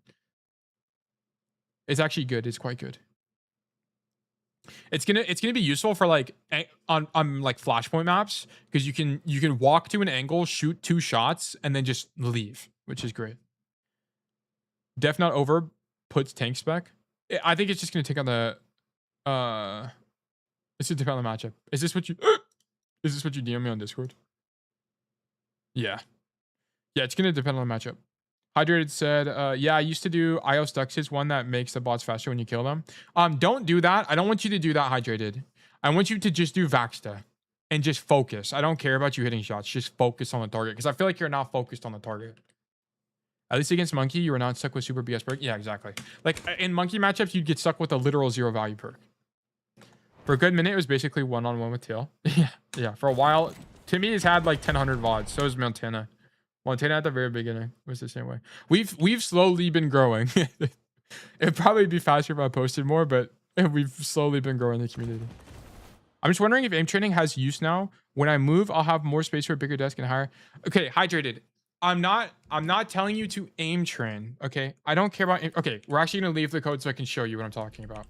It's actually good. It's quite good. It's gonna be useful for like on like flashpoint maps because you can walk to an angle, shoot 2 shots, and then just leave, which is great. Def not over puts tank spec. I think it's just gonna take on the It's gonna depend on the matchup. Is this what you DM me on Discord? Yeah. Yeah, it's gonna depend on the matchup. Hydrated said, yeah, I used to do IO Stux is one that makes the bots faster when you kill them. Don't do that. I don't want you to do that, Hydrated. I want you to just do Vaxta and just focus. I don't care about you hitting shots. Just focus on the target because I feel like you're not focused on the target. At least against Monkey, you were not stuck with Super BS perk. Yeah, exactly. Like in Monkey matchups, you'd get stuck with a literal 0 value perk. For a good minute, it was basically one-on-one with Teal. Yeah. For a while, Timmy has had like 1,000 VODs. So is Montana. Montana at the very beginning was the same way. We've slowly been growing. It'd probably be faster if I posted more, but we've slowly been growing the community. I'm just wondering if aim training has use now. When I move, I'll have more space for a bigger desk and higher. Okay, Hydrated. I'm not telling you to aim train. Okay, I don't care about. Okay, we're actually gonna leave the code so I can show you what I'm talking about.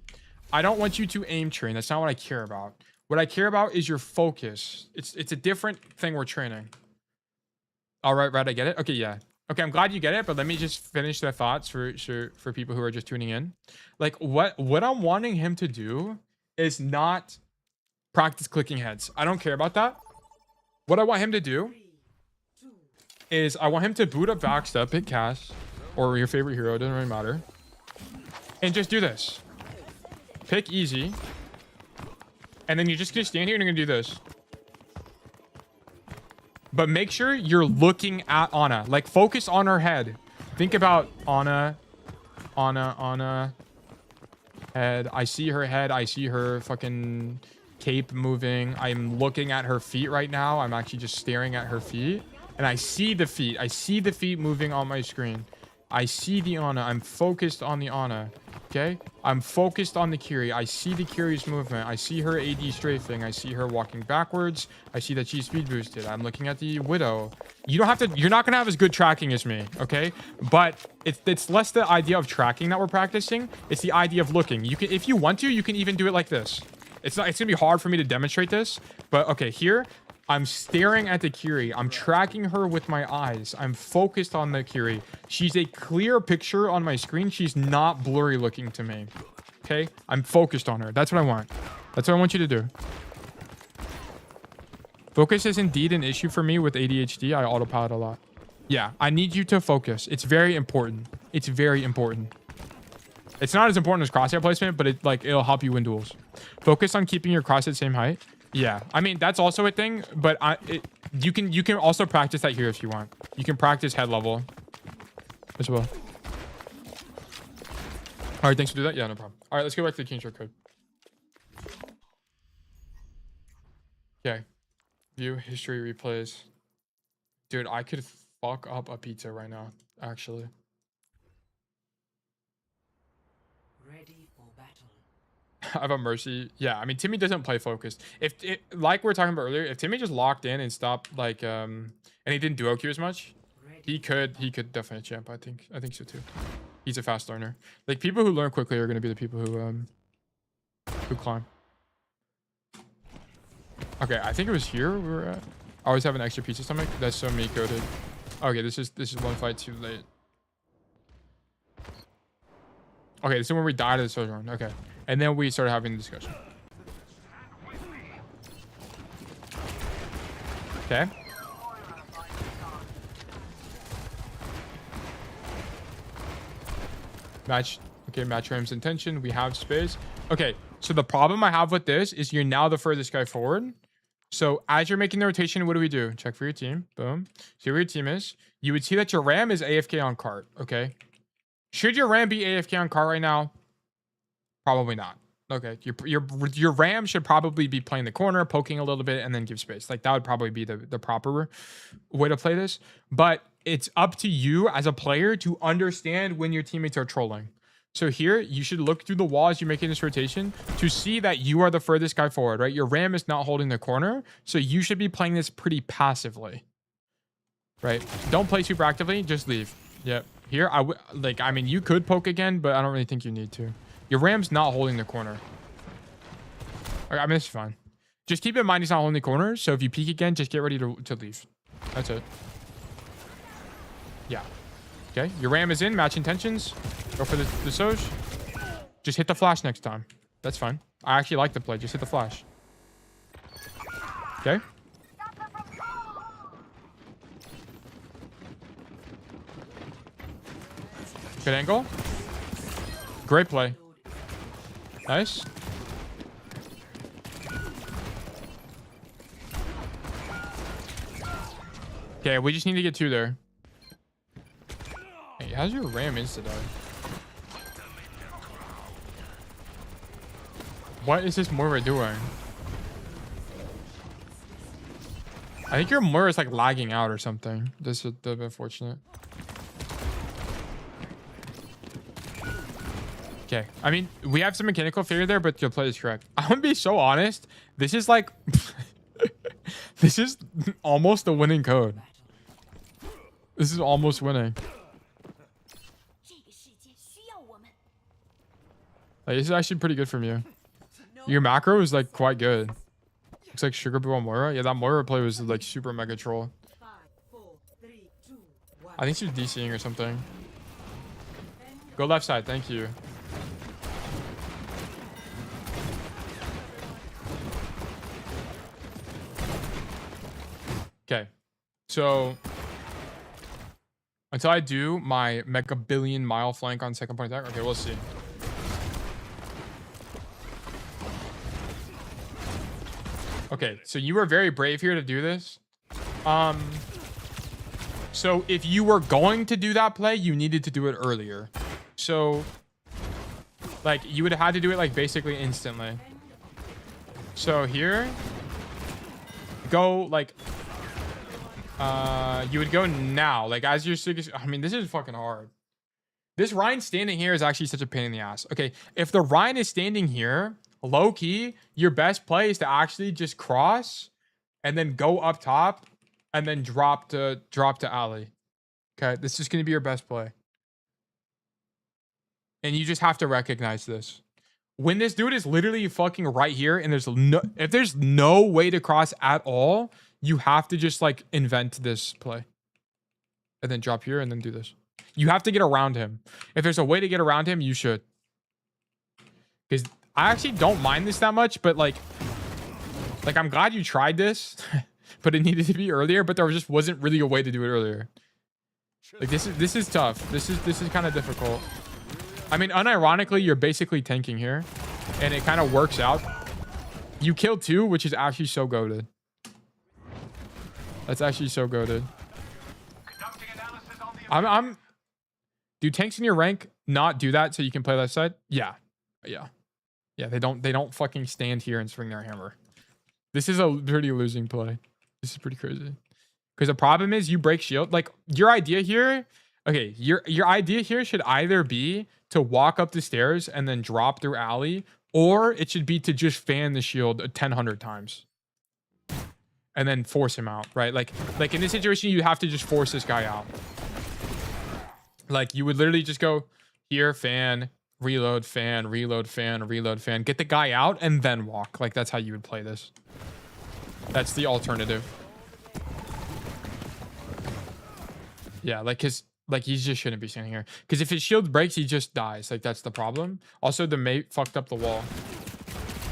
I don't want you to aim train. That's not what I care about. What I care about is your focus. It's a different thing we're training. All right, I get it. Okay, yeah. Okay, I'm glad you get it, but let me just finish the thoughts for people who are just tuning in. Like what I'm wanting him to do is not practice clicking heads. I don't care about that. What I want him to do is I want him to boot up backstep, pick Cass, or your favorite hero, it doesn't really matter. And just do this. Pick easy. And then you're just gonna stand here and you're gonna do this. But make sure you're looking at Ana. Like, focus on her head. Think about Ana. Head. I see her head. I see her fucking cape moving. I'm looking at her feet right now. I'm actually just staring at her feet. And I see the feet. I see the feet moving on my screen. I see the Ana. I'm focused on the Ana. Okay? I'm focused on the Kiri. I see the Kiri's movement. I see her AD strafing. I see her walking backwards. I see that she's speed boosted. I'm looking at the Widow. You don't have to, you're not going to have as good tracking as me, okay? But it's less the idea of tracking that we're practicing. It's the idea of looking. You can, if you want to, you can even do it like this. It's going to be hard for me to demonstrate this, but okay, here, I'm staring at the Kiri. I'm tracking her with my eyes. I'm focused on the Kiri. She's a clear picture on my screen. She's not blurry looking to me. Okay? I'm focused on her. That's what I want. That's what I want you to do. Focus is indeed an issue for me with ADHD. I autopilot a lot. Yeah, I need you to focus. It's very important. It's very important. It's not as important as crosshair placement, but it'll help you win duels. Focus on keeping your cross at same height. Yeah, I mean, that's also a thing, but you can also practice that here if you want. You can practice head level as well. All right, thanks for doing that. Yeah, no problem. All right, let's go back to the King short code. Okay. View history replays. Dude, I could fuck up a pizza right now, actually. Ready for battle. I have a Mercy. Yeah, I mean, Timmy doesn't play focused. If it, like we were talking about earlier, if Timmy just locked in and stopped like and he didn't duo Q as much, he could definitely champ. I think so too. He's a fast learner. Like, people who learn quickly are going to be the people who climb. Okay, I think it was here we were at. I always have an extra pizza stomach. That's so me coded. Okay, this is one fight too late. Okay, this is when we died at the Sojourn. Okay. And then we started having the discussion. Okay. Match. Okay, match Ram's intention. We have space. Okay, so the problem I have with this is you're now the furthest guy forward. So as you're making the rotation, what do? Check for your team. Boom. See where your team is. You would see that your Ram is AFK on cart. Okay. Should your Ram be AFK on cart right now? Probably not. Okay. Your Ram should probably be playing the corner, poking a little bit, and then give space. Like, that would probably be the proper way to play this. But it's up to you as a player to understand when your teammates are trolling. So here, you should look through the wall as you're making this rotation to see that you are the furthest guy forward, right? Your Ram is not holding the corner, so you should be playing this pretty passively, right? Don't play super actively, just leave. Yep. Here, I mean, you could poke again, but I don't really think you need to. Your Ram's not holding the corner. I mean, it's fine. Just keep in mind he's not holding the corner, so if you peek again, just get ready to leave. That's it. Yeah. Okay, your Ram is in, match intentions. Go for the Soj. Just hit the flash next time. That's fine. I actually like the play. Just hit the flash. Okay. Good angle. Great play. Nice. Okay, we just need to get two there. Hey, how's your Ram insta dog? What is this Moira doing? I think your Moira is like lagging out or something. This is a bit fortunate. Okay, I mean, we have some mechanical failure there, but your play is correct. I'm gonna be so honest. This is like, this is almost the winning code. This is almost winning. Like, this is actually pretty good from you. Your macro is like quite good. Looks like Sugar Boo on Moira. Yeah, that Moira play was like super mega troll. I think she's DCing or something. Go left side, thank you. Okay, so Until I do my mega billion mile flank on second point attack. Okay, we'll see. Okay, so you were very brave here to do this. So if you were going to do that play, you needed to do it earlier. So like you would have had to do it like basically instantly. So here, go like, you would go now, like as your sickest. I mean, this is fucking hard. This Ryan standing here is actually such a pain in the ass. Okay, if the Ryan is standing here, low key, your best play is to actually just cross and then go up top and then drop to alley. Okay, this is gonna be your best play. And you just have to recognize this. When this dude is literally fucking right here and if there's no way to cross at all, you have to just like invent this play. And then drop here and then do this. You have to get around him. If there's a way to get around him, you should. Because I actually don't mind this that much, but like I'm glad you tried this, but it needed to be earlier, but there just wasn't really a way to do it earlier. Like this is tough. This is kind of difficult. I mean, unironically, you're basically tanking here, and it kind of works out. You killed 2, which is actually so goated. That's actually so goated. Do tanks in your rank not do that so you can play left side? Yeah. They don't fucking stand here and swing their hammer. This is a pretty losing play. This is pretty crazy. Because the problem is you break shield. Like your idea here, okay, your idea here should either be to walk up the stairs and then drop through alley, or it should be to just fan the shield 100 times and then force him out, right? Like in this situation, you have to just force this guy out. Like you would literally just go here, fan, reload, fan, reload, fan, reload, fan, get the guy out and then walk. Like that's how you would play this. That's the alternative. Yeah, like he just shouldn't be standing here. Because if his shield breaks, he just dies. Like that's the problem. Also, the mate fucked up the wall.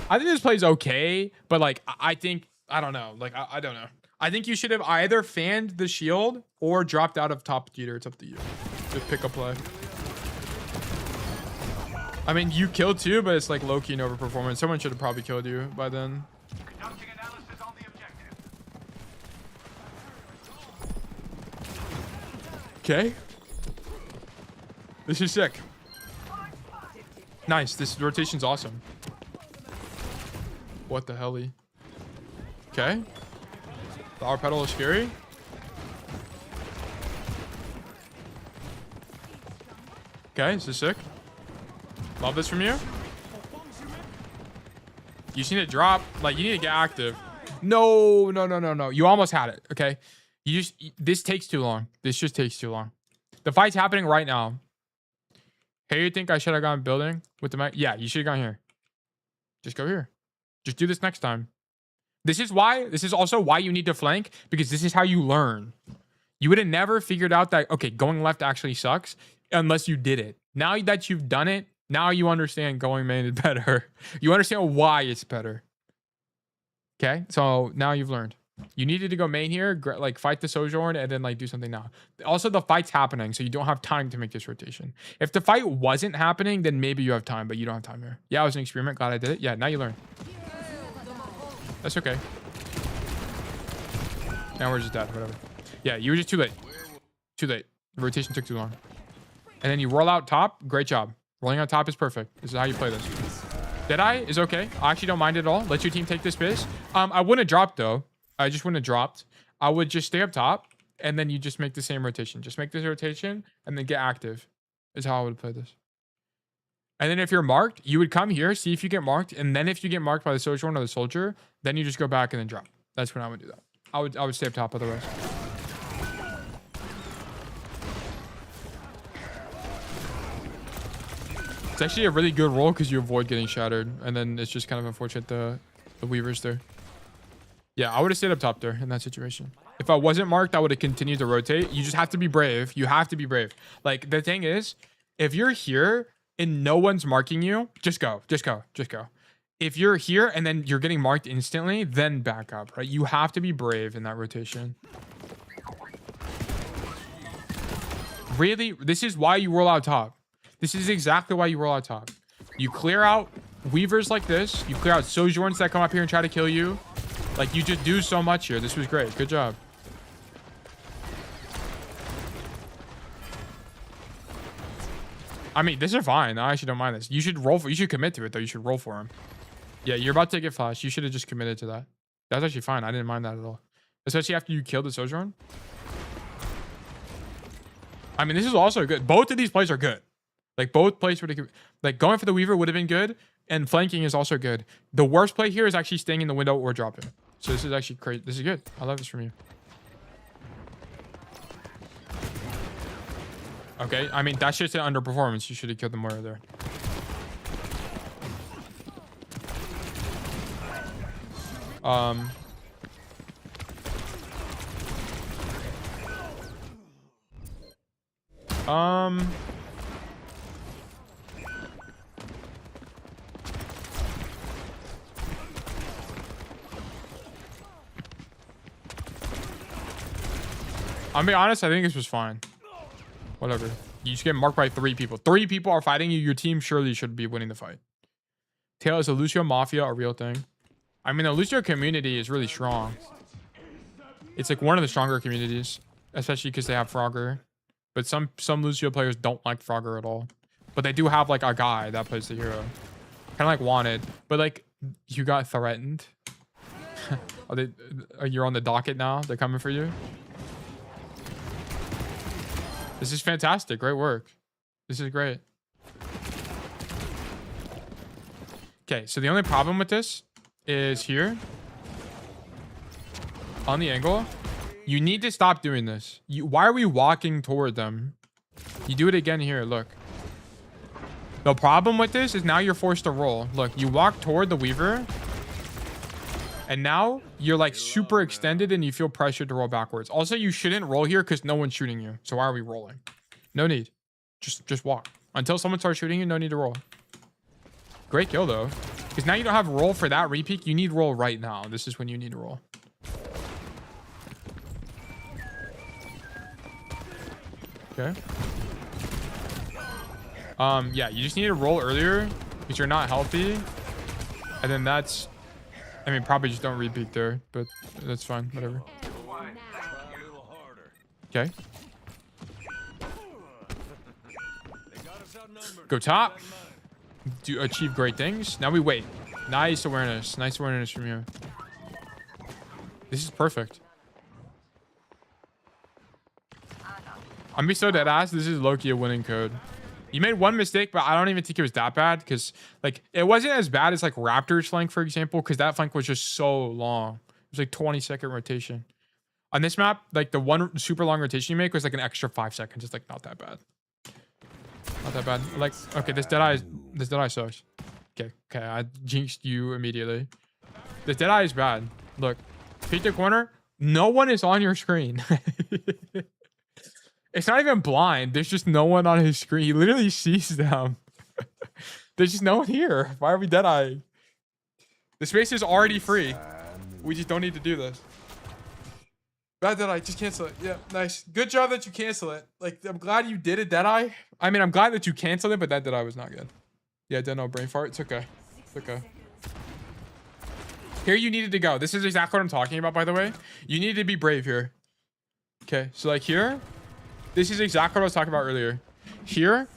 I think this play's okay, but like I don't know. Like I don't know. I think you should have either fanned the shield or dropped out of top theater. It's up to you. Just pick a play. I mean, you killed 2, but it's like low-key and overperformance. Someone should have probably killed you by then. Okay. This is sick. Nice. This rotation's awesome. What the hell-y? Okay. Flower petal is scary. Okay, this is sick. Love this from you. You just need to drop. Like, you need to get active. No. You almost had it, okay? This takes too long. This just takes too long. The fight's happening right now. Hey, you think I should have gone building with the mic? Yeah, you should have gone here. Just go here. Just do this next time. This is also why you need to flank, because this is how you learn. You would have never figured out that, okay, going left actually sucks unless you did it. Now that you've done it, now you understand going main is better. You understand why it's better. Okay, so now you've learned. You needed to go main here, like fight the Sojourn, and then like do something now. Also, the fight's happening, so you don't have time to make this rotation. If the fight wasn't happening, then maybe you have time, but you don't have time here. Yeah, it was an experiment. Glad I did it. Yeah, now you learn. That's okay. Now we're just dead. Whatever. Yeah, you were just too late. Too late. The rotation took too long. And then you roll out top. Great job. Rolling out top is perfect. This is how you play this. Deadeye is okay. I actually don't mind it at all. Let your team take this biz. I wouldn't have dropped though. I just wouldn't have dropped. I would just stay up top and then you just make the same rotation. Just make this rotation and then get active is how I would play this. And then if you're marked, you would come here, see if you get marked. And then if you get marked by the Sojourn or the Soldier, then you just go back and then drop. That's when I would do that. I would stay up top otherwise. It's actually a really good roll because you avoid getting shattered. And then it's just kind of unfortunate the Weaver's there. Yeah, I would have stayed up top there in that situation. If I wasn't marked, I would have continued to rotate. You just have to be brave. You have to be brave. Like, the thing is, if you're here and no one's marking you, just go. Just go. Just go. If you're here and then you're getting marked instantly, then back up, right? You have to be brave in that rotation. really, this is why you roll out top. This is exactly why you roll out top. You clear out weavers like this. You clear out sojourns that come up here and try to kill you. Like, you just do so much here. This was great. Good job. I mean, this is fine. I actually don't mind this. You should roll for, you should commit to it though. You should roll for him. Yeah, you're about to get flashed. You should have just committed to that. That's actually fine. I didn't mind that at all. Especially after you killed the sojourn. I mean, this is also good. Both of these plays are good. Like, both plays would have, like, going for the weaver would have been good, and flanking is also good. The worst play here is actually staying in the window or dropping. So this is actually crazy. This is good. I love this from you. Okay, I mean, that's just an underperformance. You should have killed them more there. I'll be honest, I think this was fine. Whatever. You just get marked by 3 people. 3 people are fighting you. Your team surely should be winning the fight. Tail, is the Lucio Mafia a real thing? I mean, the Lucio community is really strong. It's like one of the stronger communities, especially because they have Frogger. But some Lucio players don't like Frogger at all. But they do have like a guy that plays the hero. Kind of like Wanted. But like, you got threatened. You're on the docket now? They're coming for you? This is fantastic. Great work. This is great. Okay, so the only problem with this is here. On the angle. You need to stop doing this. Why are we walking toward them? You do it again here. Look. The problem with this is now you're forced to roll. Look, you walk toward the weaver. And now you're like super extended and you feel pressured to roll backwards. Also, you shouldn't roll here because no one's shooting you. So why are we rolling? No need. Just walk. Until someone starts shooting you, no need to roll. Great kill though. Because now you don't have roll for that repeat. You need roll right now. This is when you need to roll. Okay. Yeah, you just need to roll earlier because you're not healthy. And then that's... I mean, probably just don't repeat there, but that's fine. Whatever. Okay. Go top. Do achieve great things. Now we wait. Nice awareness. Nice awareness from you. This is perfect. I'm be so dead ass. This is low-key a winning code. You made one mistake, but I don't even think it was that bad because, like, it wasn't as bad as, like, Raptor's flank, for example, because that flank was just so long. It was, like, 20-second rotation. On this map, like, the one super long rotation you make was, like, an extra 5 seconds. It's, like, not that bad. Not that bad. Like, okay, this Deadeye sucks. Okay, I jinxed you immediately. This Deadeye is bad. Look, peek the corner. No one is on your screen. It's not even blind. There's just no one on his screen. He literally sees them. There's just no one here. Why are we Deadeye? The space is already free. We just don't need to do this. Bad Deadeye. Just cancel it. Yeah, nice. Good job that you cancel it. Like, I'm glad you did it, Deadeye. I mean, I'm glad that you canceled it, but that Deadeye was not good. Yeah, no brain fart. It's okay. It's okay. Here you needed to go. This is exactly what I'm talking about, by the way. You needed to be brave here. Okay, so like here... This is exactly what I was talking about earlier. Here,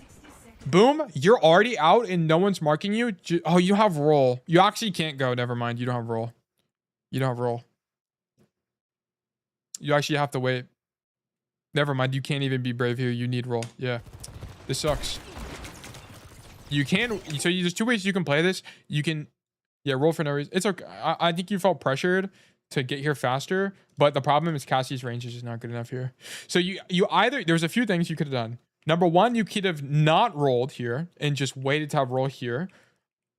boom, you're already out and no one's marking you. Oh, you don't have roll. You actually can't go. Never mind. You don't have roll. You don't have roll. You actually have to wait. Never mind. You can't even be brave here. You need roll. Yeah. This sucks. You can. So there's 2 ways you can play this. You can, yeah, roll for no reason. It's okay. I think you felt pressured to get here faster, but the problem is Cassie's range is just not good enough here. So you either, there's a few things you could have done. Number one, you could have not rolled here and just waited to have roll here.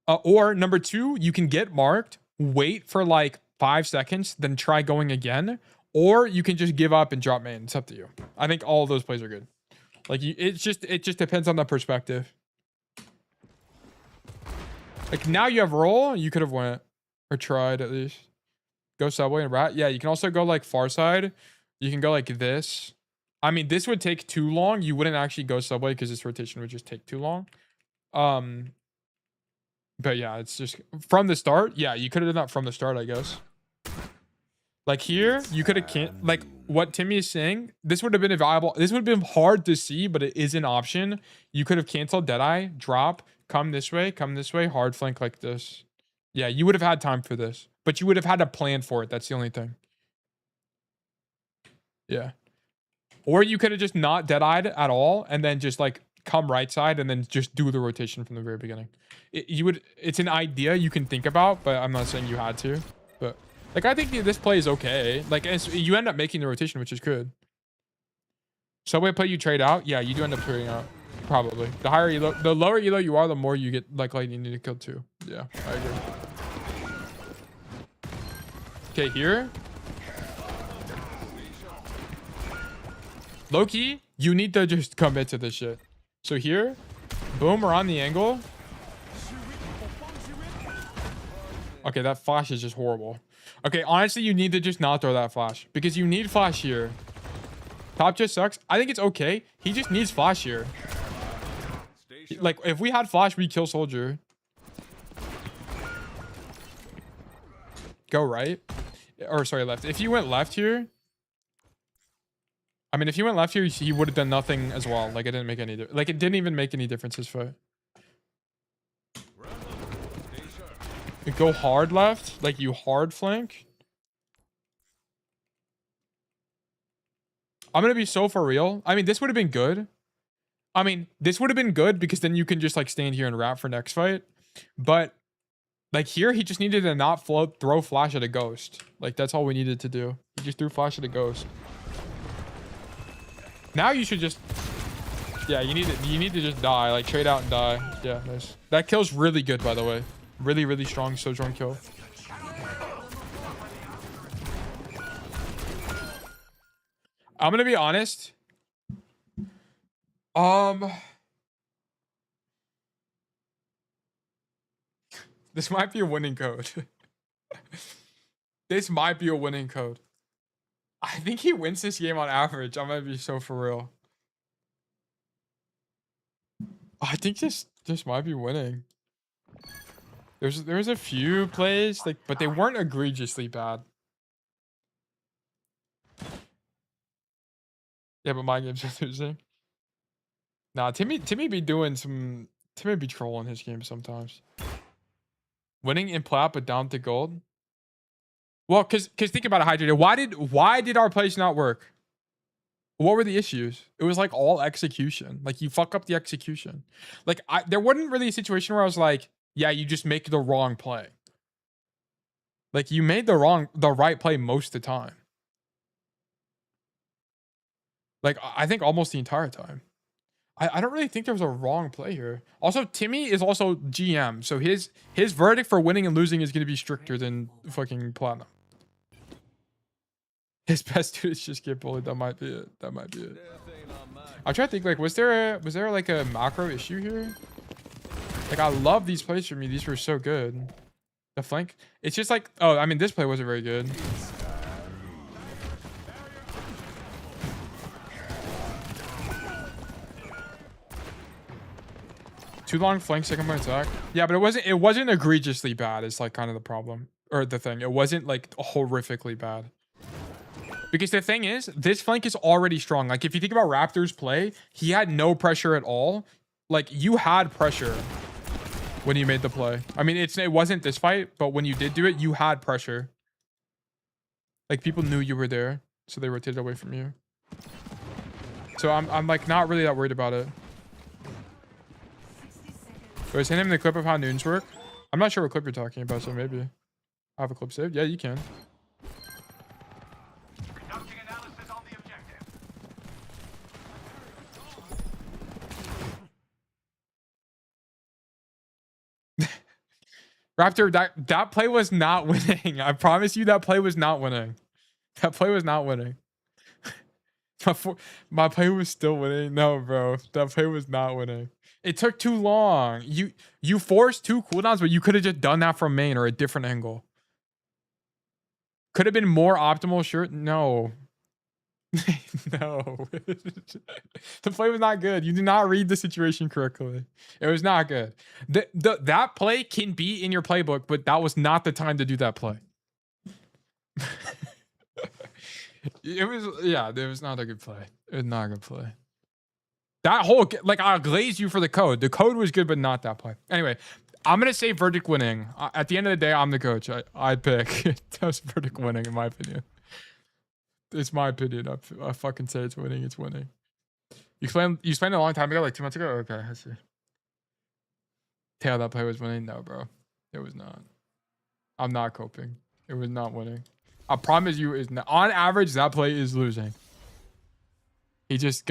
Or number two, you can get marked, wait for like 5 seconds, then try going again. Or you can just give up and drop main. It's up to you. I think all of those plays are good. Like it just depends on the perspective. Like now you have roll, you could have went or tried at least. Go subway and rat. Yeah, you can also go like far side. You can go like this. I mean, this would take too long. You wouldn't actually go subway because this rotation would just take too long. But yeah, it's just from the start. Yeah, you could have done that from the start, I guess. Like here, you could have like what Timmy is saying. This would have been a viable. This would have been hard to see, but it is an option. You could have canceled Deadeye, drop, come this way, hard flank like this. Yeah, you would have had time for this, but you would have had a plan for it. That's the only thing. Yeah. Or you could have just not Deadeyed at all and then just like come right side and then just do the rotation from the very beginning. It's an idea you can think about, but I'm not saying you had to. But like, I think this play is okay. Like, you end up making the rotation, which is good. Subway play, you trade out. Yeah, you do end up trading out. Probably. The higher elo, the lower elo you are, the more you get like you need to kill too. Yeah, I agree. Okay, here. Low key, you need to just commit to this shit. So here, boom, we're on the angle. Okay, that flash is just horrible. Okay, honestly, you need to just not throw that flash because you need flash here. Top just sucks. I think it's okay. He just needs flash here. Like, if we had flash, we kill soldier. Go right. Or sorry, left. If you went left here, I mean, if you went left here, he would have done nothing as well. Like, it didn't make any like it didn't even make any difference his fight. You go hard left, like you hard flank. I'm gonna be so for real. I mean, this would have been good. I mean, this would have been good because then you can just like stand here and wrap for next fight. But like here, he just needed to not throw flash at a ghost. Like that's all we needed to do. He just threw flash at a ghost. Now you should just, yeah, you need to just die, like trade out and die. Yeah, nice. That kill's really good, by the way. Really, really strong, so strong kill. I'm gonna be honest. This might be a winning code. This might be a winning code. I think he wins this game on average. I might be so for real. I think this might be winning. There's a few plays like, but they weren't egregiously bad. Yeah, but my games are losing. Nah, Timmy be doing some. Timmy be trolling his game sometimes. Winning in plat but down to gold. Well, cause think about it, Hydrated. Why did our plays not work? What were the issues? It was like all execution. Like you fuck up the execution. Like there wasn't really a situation where I was like, yeah, you just make the wrong play. Like you made the right play most of the time. Like I think almost the entire time. I don't really think there was a wrong play here. Also, Timmy is also GM, so his verdict for winning and losing is going to be stricter than fucking Platinum. His best dude is just get bullied. That might be it. That might be it. I'm trying to think, like, was there like a macro issue here? Like, I love these plays from you. These were so good. The flank. It's just like, oh, I mean, this play wasn't very good. Too long flank, second point attack. Yeah, but it wasn't egregiously bad. It's like kind of the problem or the thing. It wasn't like horrifically bad. Because the thing is, this flank is already strong. Like if you think about Raptor's play, he had no pressure at all. Like you had pressure when you made the play. I mean, it wasn't this fight, but when you did do it, you had pressure. Like people knew you were there, so they rotated away from you. So I'm like not really that worried about it. Do I send him the clip of how noons work? I'm not sure what clip you're talking about, so maybe. I have a clip saved. Yeah, you can. Conducting analysis on the objective. Raptor, that play was not winning. I promise you that play was not winning. That play was not winning. My play was still winning. No, bro. That play was not winning. It took too long. You forced 2 cooldowns, but you could have just done that from main or a different angle. Could have been more optimal, sure. No. No. The play was not good. You did not read the situation correctly. It was not good. That play can be in your playbook, but that was not the time to do that play. It was not a good play. It was not a good play. That whole, like, I'll glaze you for the code. The code was good, but not that play. Anyway, I'm going to say verdict winning. At the end of the day, I'm the coach. I pick. That's verdict winning, in my opinion. It's my opinion. I fucking say it's winning. It's winning. You explained it a long time ago, like 2 months ago? Okay, I see. Tail, that play was winning? No, bro. It was not. I'm not coping. It was not winning. I promise you, on average, that play is losing. He just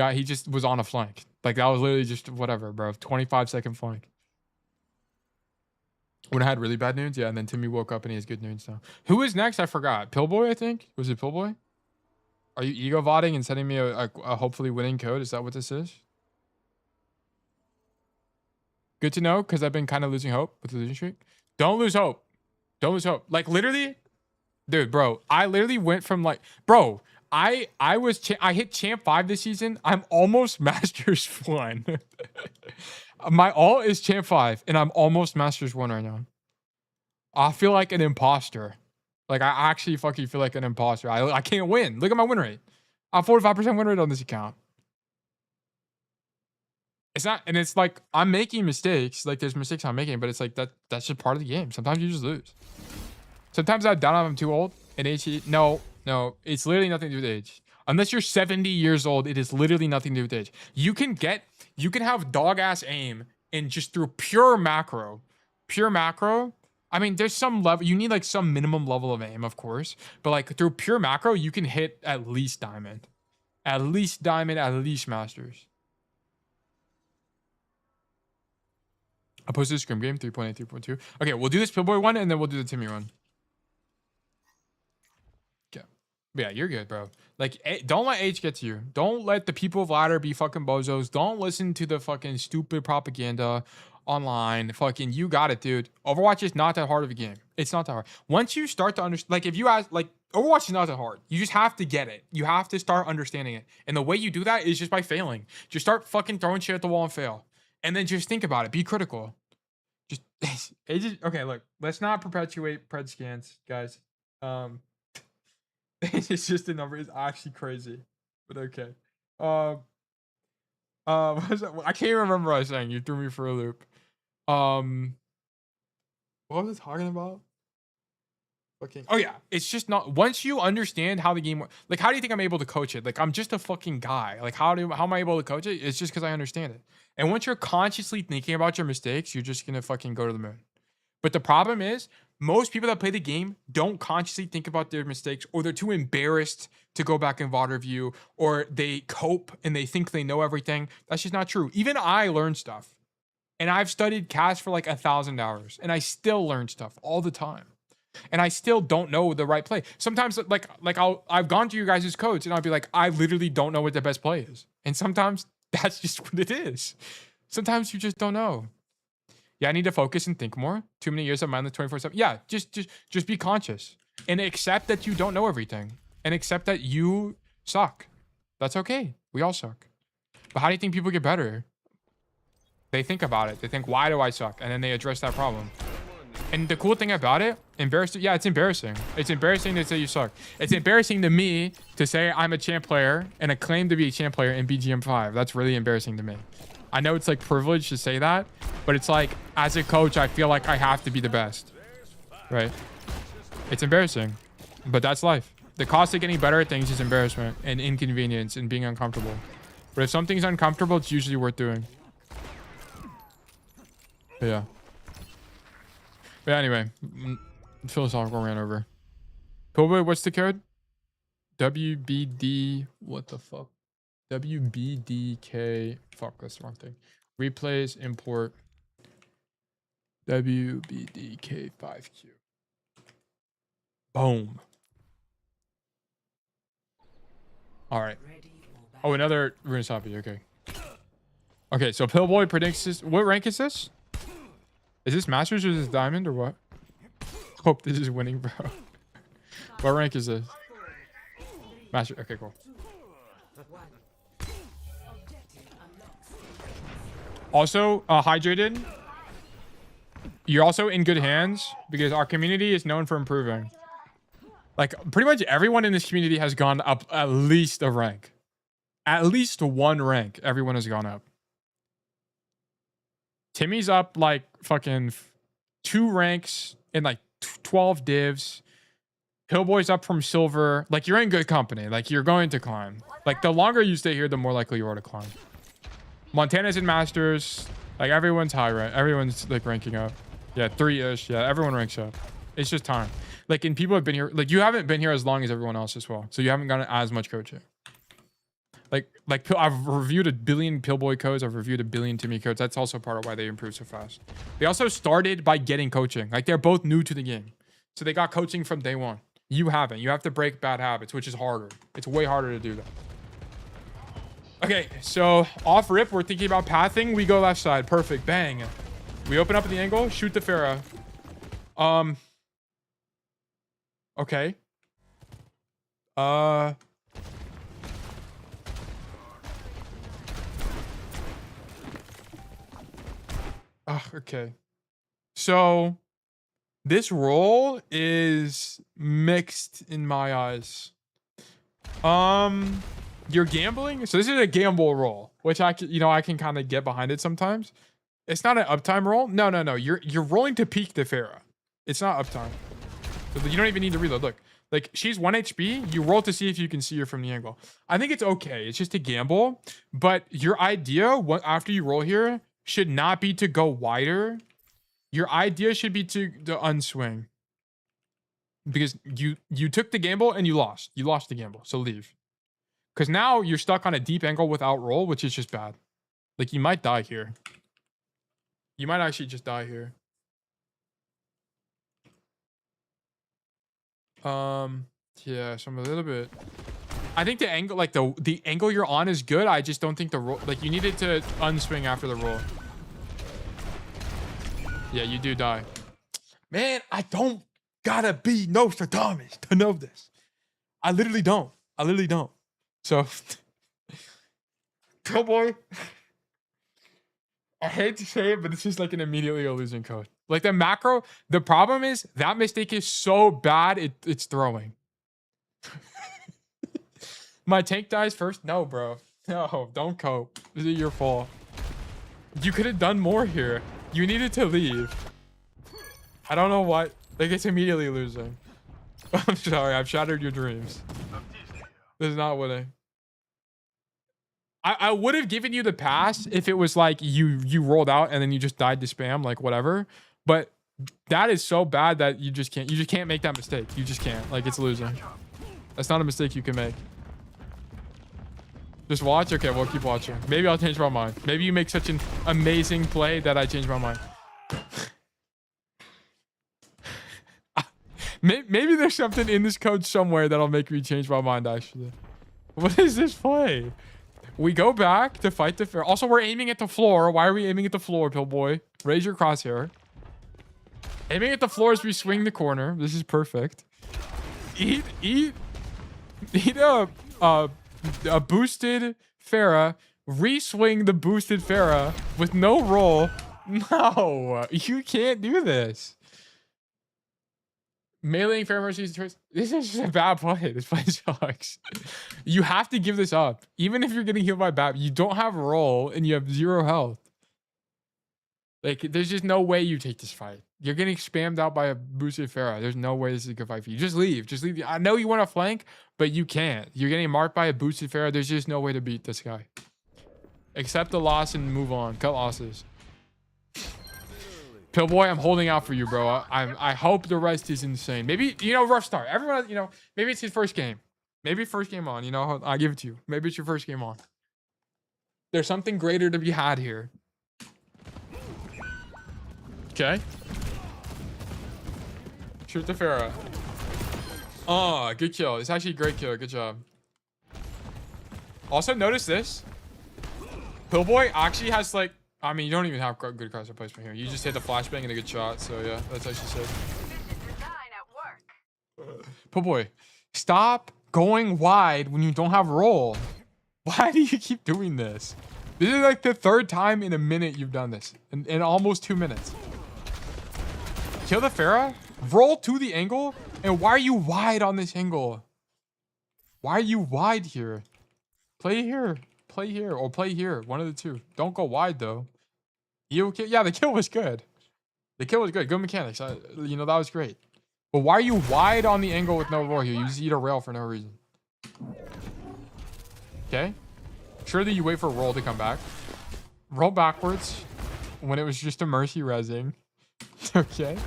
was on a flank. Like, that was literally just whatever, bro. 25-second flank. When I had really bad noons, yeah, and then Timmy woke up and he has good noons now. Who is next? I forgot. Pillboy, I think? Was it Pillboy? Are you ego voting and sending me a hopefully winning code? Is that what this is? Good to know, because I've been kind of losing hope with the losing streak. Don't lose hope. Don't lose hope. Like, literally, dude, bro, I literally went from like, bro, I hit champ 5 this season. I'm almost masters 1. My alt is champ 5 and I'm almost masters 1 right now. I feel like an imposter. Like, I actually fucking feel like an imposter. I can't win. Look at my win rate. I have 45% win rate on this account. It's not, and it's like, I'm making mistakes. Like, there's mistakes I'm making, but it's like, that's just part of the game. Sometimes you just lose. Sometimes I doubt I'm too old. And age, no, it's literally nothing to do with age. Unless you're 70 years old, it is literally nothing to do with age. You can have dog ass aim and just through pure macro. I mean, there's some level, you need like some minimum level of aim, of course. But like through pure macro, you can hit at least diamond. At least diamond, at least masters. I posted a scrim game, 3.8, 3.2. Okay, we'll do this Pillboy one and then we'll do the Timmy one. Okay. Yeah, you're good, bro. Like, don't let age get to you. Don't let the people of ladder be fucking bozos. Don't listen to the fucking stupid propaganda online. Fucking, you got it, dude. Overwatch is not that hard of a game. It's not that hard. Once you start to understand, like, if you ask, like, Overwatch is not that hard. You just have to get it. You have to start understanding it. And the way you do that is just by failing. Just start fucking throwing shit at the wall and fail. And then just think about it. Be critical. Okay, look. Let's not perpetuate pred scans, guys. It's just a number. It's actually crazy. But okay. What was that? I can't remember what I was saying. You threw me for a loop. What was I talking about? Okay. Oh yeah, it's just not, once you understand how the game works, like, how do you think I'm able to coach it? Like, I'm just a fucking guy. Like, how am I able to coach it? It's just because I understand it. And once you're consciously thinking about your mistakes, you're just gonna fucking go to the moon. But the problem is, most people that play the game don't consciously think about their mistakes, or they're too embarrassed to go back and VOD review, or they cope and they think they know everything. That's just not true. Even I learn stuff. And I've studied CAS for like 1,000 hours, and I still learn stuff all the time. And I still don't know the right play. Sometimes, like I've gone to you guys' codes and I'll be like, I literally don't know what the best play is. And sometimes that's just what it is. Sometimes you just don't know. Yeah, I need to focus and think more. Too many years of mindless 24/7. Yeah, just be conscious and accept that you don't know everything, and accept that you suck. That's okay. We all suck. But how do you think people get better? They think about it. They think, why do I suck? And then they address that problem. And the cool thing about it, yeah, it's embarrassing. It's embarrassing to say you suck. It's embarrassing to me to say I'm a champ player and I claim to be a champ player in BGM5. That's really embarrassing to me. I know it's like privilege to say that, but it's like, as a coach, I feel like I have to be the best, right? It's embarrassing, but that's life. The cost of getting better at things is embarrassment and inconvenience and being uncomfortable. But if something's uncomfortable, it's usually worth doing. But yeah. But anyway, philosophical ran over. Pillboy, what's the code? WBD, what the fuck? WBDK, fuck, that's the wrong thing. Replays, import, WBDK5Q. Boom. All right. Oh, another Runesapi, okay. Okay, so Pillboy predicts this. What rank is this? Is this Masters or is this Diamond or what? Hope this is winning, bro. What rank is this? Master. Okay, cool. Also, hydrated. You're also in good hands because our community is known for improving. Like, pretty much everyone in this community has gone up at least a rank. At least one rank, everyone has gone up. Timmy's up like fucking 2 ranks in like 12 divs. Pillboy's up from silver. Like, you're in good company. Like, you're going to climb. Like, the longer you stay here, the more likely you are to climb. Montana's in masters. Like, everyone's high rank. Everyone's like ranking up. Yeah, 3-ish. Yeah, everyone ranks up. It's just time. Like, and people have been here. Like, you haven't been here as long as everyone else as well. So you haven't gotten as much coaching. Like I've reviewed 1 billion Pillboy codes. I've reviewed 1 billion Timmy codes. That's also part of why they improved so fast. They also started by getting coaching. Like, they're both new to the game. So they got coaching from day one. You haven't. You have to break bad habits, which is harder. It's way harder to do that. Okay, so off rip, we're thinking about pathing. We go left side. Perfect. Bang. We open up at the angle. Shoot the Pharah. Okay. Okay. So this role is mixed in my eyes. You're gambling. So this is a gamble role, which I can kind of get behind it sometimes. It's not an uptime roll. No. You're rolling to peek the Pharah. It's not uptime. So you don't even need to reload. Look, like, she's 1 HP. You roll to see if you can see her from the angle. I think it's okay. It's just a gamble. But your idea, after you roll here, should not be to go wider. Your idea should be to unswing. Because you took the gamble and you lost. You lost the gamble. So leave. Because now you're stuck on a deep angle without roll, which is just bad. Like, you might die here. You might actually just die here. Yeah, so I'm a little bit. I think the angle, like the angle you're on is good. I just don't think the roll, like, you needed to unswing after the roll. Yeah, you do die. Man, I don't gotta be Nostradamus to know this. I literally don't. So, Pillboy, I hate to say it, but it's just like an immediately a losing code. Like, the macro, the problem is that mistake is so bad, it's throwing. My tank dies first? No, bro. No, don't cope. This is your fault. You could have done more here. You needed to leave. I don't know what. Like, it's immediately losing. I'm sorry. I've shattered your dreams. This is not winning. I would have given you the pass if it was like you rolled out and then you just died to spam, like, whatever. But that is so bad that you just can't make that mistake. You just can't. Like, it's losing. That's not a mistake you can make. Just watch? Okay, we'll keep watching. Maybe I'll change my mind. Maybe you make such an amazing play that I change my mind. Maybe there's something in this code somewhere that'll make me change my mind, actually. What is this play? We go back to fight the Pharah. Also, we're aiming at the floor. Why are we aiming at the floor, Pillboy? Raise your crosshair. Aiming at the floor as we swing the corner. This is perfect. Eat a boosted Pharah. Re-swing the boosted Pharah with no roll. No, you can't do this. Meleeing Pharah versus choice. This is just a bad play. This play sucks. You have to give this up. Even if you're getting healed by BAP, you don't have roll and you have 0 health. Like, there's just no way you take this fight. You're getting spammed out by a boosted Pharah. There's no way this is a good fight for you. Just leave. Just leave. I know you want to flank, but you can't. You're getting marked by a boosted Pharah. There's just no way to beat this guy. Accept the loss and move on. Cut losses. Pillboy, I'm holding out for you, bro. I hope the rest is insane. Maybe, rough start. Everyone, maybe it's his first game. Maybe first game on, I'll give it to you. Maybe it's your first game on. There's something greater to be had here. Okay. Shoot the Pharah. Oh, good kill. It's actually a great kill. Good job. Also, notice this. Pillboy actually has, like, I mean, you don't even have good crosshair placement here. You just hit the flashbang and a good shot. So, yeah, that's actually sick. Pillboy, stop going wide when you don't have roll. Why do you keep doing this? This is like the third time in a minute you've done this. In almost 2 minutes. Kill the Pharah. Roll to the angle. And why are you wide on this angle? Why are you wide here? Play here. Play here. Or play here. One of the two. Don't go wide though. You okay? Yeah, the kill was good. The kill was good. Good mechanics. You know, that was great. But why are you wide on the angle with no roll here? You just eat a rail for no reason. Okay. Surely you wait for roll to come back. Roll backwards when it was just a mercy rezzing. Okay.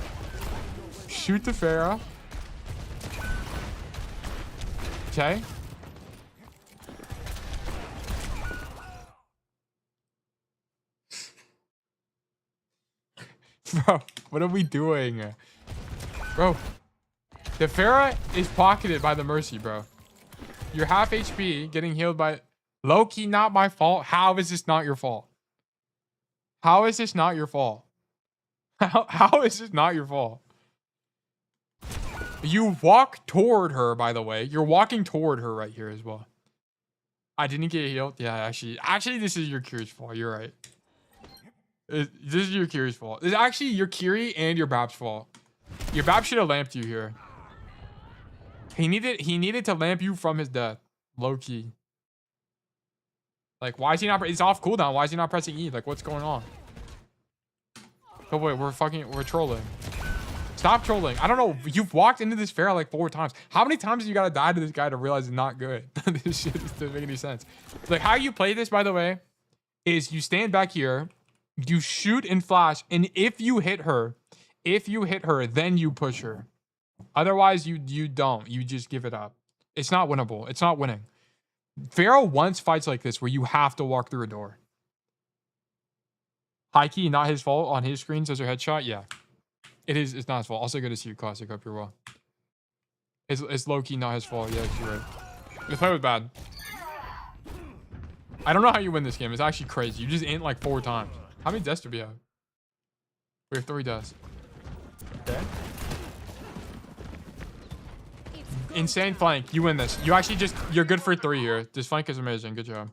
Shoot the Pharah. Okay. Bro, what are we doing? Bro, the Pharah is pocketed by the mercy, bro. You're half HP, getting healed by... Low-key, not my fault. How is this not your fault? How is this not your fault? How is this not your fault? You walk toward her, by the way. You're walking toward her right here as well. I didn't get healed. Yeah, actually, this is your Kiri's fault. You're right. This is your Kiri's fault. It's actually your Kiri and your Bab's fault. Your Bab should have lamped you here. He needed to lamp you from his death. Low key. Like, why is he not? It's off cooldown. Why is he not pressing E? Like, what's going on? Oh wait, we're trolling. Stop trolling. I don't know. You've walked into this fair like 4 times. How many times do you gotta die to this guy to realize it's not good? This shit doesn't make any sense. Like, how you play this, by the way, is you stand back here, you shoot and flash, and if you hit her, then you push her. Otherwise, you don't. You just give it up. It's not winnable. It's not winning. Pharaoh wants fights like this where you have to walk through a door. High key, not his fault. On his screens, as a headshot, yeah. It is. It's not his fault. Also good to see you, Classic. Hope you're well. It's low key, not his fault. Yeah, you're right. The play was bad. I don't know how you win this game. It's actually crazy. You just int like 4 times. How many deaths do we have? We have 3 deaths. Okay. Insane flank. You win this. You actually just... You're good for 3 here. This flank is amazing. Good job.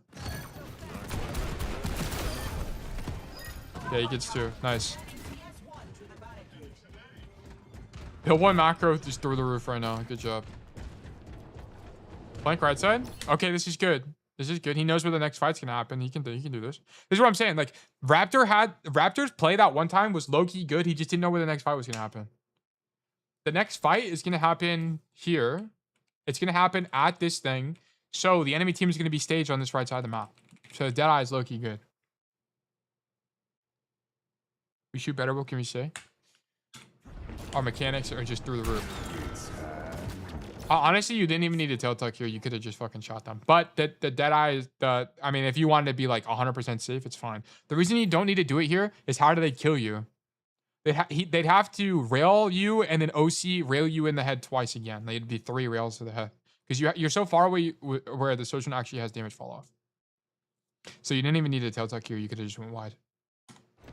Yeah, he gets 2. Nice. Hill 1 macro just through the roof right now. Good job. Flank right side. Okay, this is good. This is good. He knows where the next fight's gonna happen. He can do this. This is what I'm saying. Like, Raptor's play that one time was low-key good. He just didn't know where the next fight was gonna happen. The next fight is gonna happen here. It's gonna happen at this thing. So the enemy team is gonna be staged on this right side of the map. So Deadeye is low-key good. We shoot better, what can we say? Our mechanics are just through the roof. Honestly, you didn't even need a tail tuck here. You could have just fucking shot them. But the Deadeye is the... I mean, if you wanted to be like 100% safe, it's fine. The reason you don't need to do it here is how do they kill you? They'd have to rail you and then OC rail you in the head twice again. They'd be 3 rails to the head. Because you're so far away where the Sojourn actually has damage fall off. So you didn't even need a tail tuck here. You could have just went wide.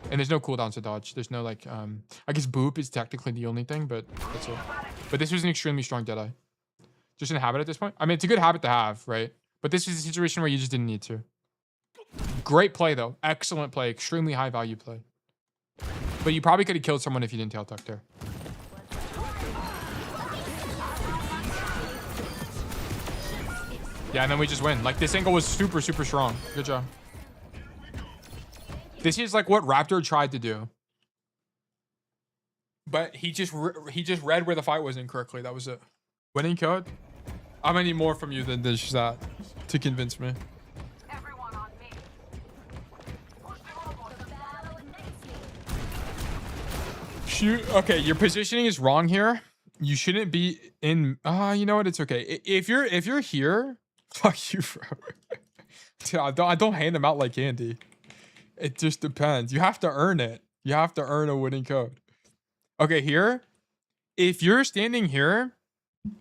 And there's no cooldowns to dodge. There's no like... I guess boop is technically the only thing, but that's it. But this was an extremely strong Deadeye. Just an habit at this point. I mean, it's a good habit to have, right? But this is a situation where you just didn't need to. Great play, though. Excellent play. Extremely high value play. But you probably could have killed someone if you didn't tail tuck there. Yeah, and then we just win. Like, this angle was super, super strong. Good job. This is like what Raptor tried to do. But he just read where the fight was incorrectly. That was it. Winning code? I'm gonna need more from you than just that to convince me. Everyone on me. Shoot. Okay, your positioning is wrong here. You shouldn't be in... you know what? It's okay. If you're here... Fuck you, bro. I don't hand them out like candy. It just depends. You have to earn it. You have to earn a winning code. Okay, here. If you're standing here...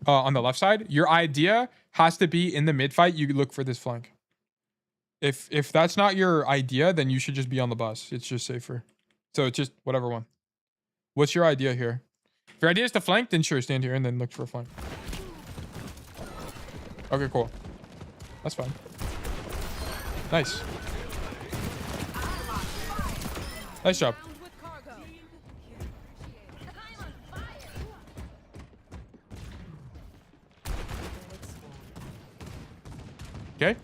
on the left side, your idea has to be in the mid fight. You look for this flank. If that's not your idea, then you should just be on the bus. It's just safer. So it's just whatever one. What's your idea here? If your idea is to flank, then sure, stand here and then look for a flank. Okay, cool. That's fine. Nice. Nice job. Okay.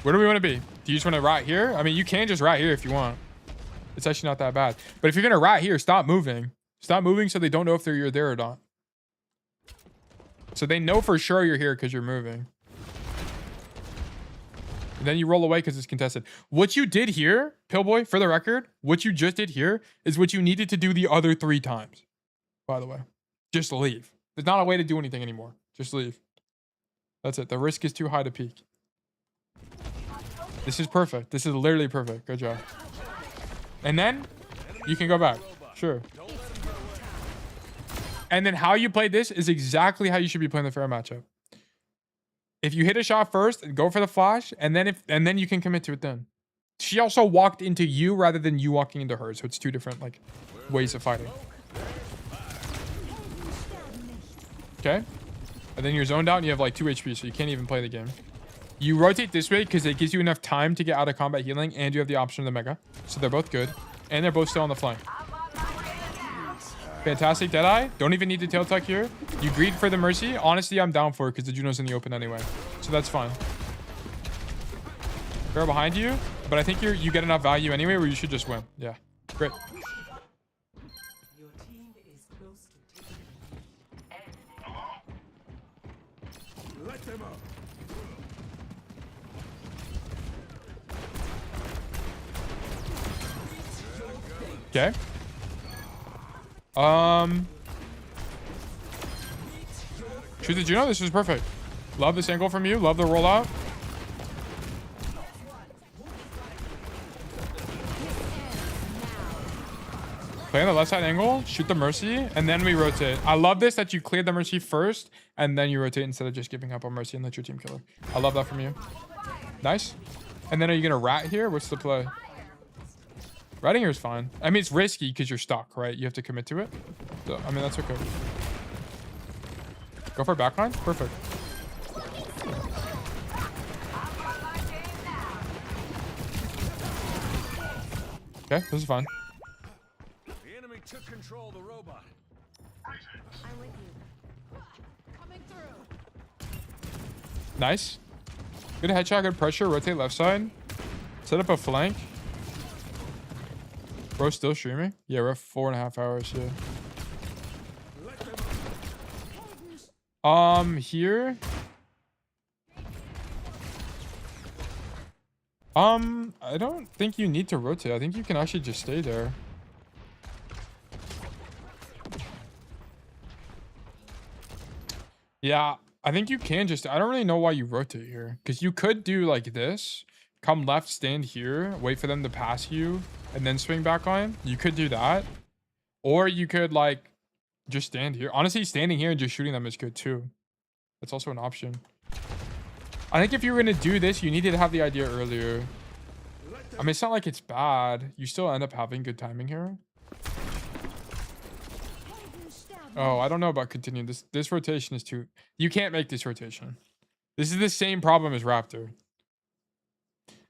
Where do we want to be? Do you just want to rat here? I mean, you can just rat here if you want. It's actually not that bad. But if you're going to rat here, stop moving. Stop moving so they don't know if you're there or not. So they know for sure you're here because you're moving. And then you roll away because it's contested. What you did here, Pillboy, for the record, what you just did here is what you needed to do the other 3 times. By the way. Just leave. There's not a way to do anything anymore. Just leave. That's it. The risk is too high to peek. This is perfect. This is literally perfect. Good job. And then you can go back. Sure. And then how you play this is exactly how you should be playing the fair matchup. If you hit a shot first, go for the flash, and then you can commit to it then. She also walked into you rather than you walking into her, so it's 2 different like ways of fighting. Okay? And then you're zoned out and you have like 2 HP, so you can't even play the game. You rotate this way because it gives you enough time to get out of combat healing, and you have the option of the mega. So they're both good. And they're both still on the flank. Fantastic Deadeye. Don't even need the tail tuck here. You greed for the Mercy. Honestly, I'm down for it because the Juno's in the open anyway. So that's fine. Girl behind you. But I think you get enough value anyway where you should just win. Yeah. Great. Let them up. Okay. Shoot the Juno. This is perfect. Love this angle from you. Love the rollout. Play on the left side angle. Shoot the Mercy. And then we rotate. I love this that you cleared the Mercy first. And then you rotate instead of just giving up on Mercy and let your team kill her. I love that from you. Nice. And then are you going to rat here? What's the play? Ratting here is fine. I mean, it's risky because you're stuck, right? You have to commit to it. So, I mean, that's okay. Go for a backline. Perfect. Okay, this is fine. The enemy took control of the robot. I'm with you. Coming through. Nice. Good headshot, good pressure. Rotate left side. Set up a flank. Bro, still streaming? Yeah, we're at 4.5 hours. Yeah. Here. I don't think you need to rotate. I think you can actually just stay there. Yeah, I think you can just... I don't really know why you rotate here. Because you could do like this. Come left, stand here. Wait for them to pass you. And then swing back on. You could do that. Or you could like... just stand here. Honestly, standing here and just shooting them is good too. That's also an option. I think if you were going to do this, you needed to have the idea earlier. I mean, it's not like it's bad. You still end up having good timing here. Oh, I don't know about continuing. This rotation is too... You can't make this rotation. This is the same problem as Raptor.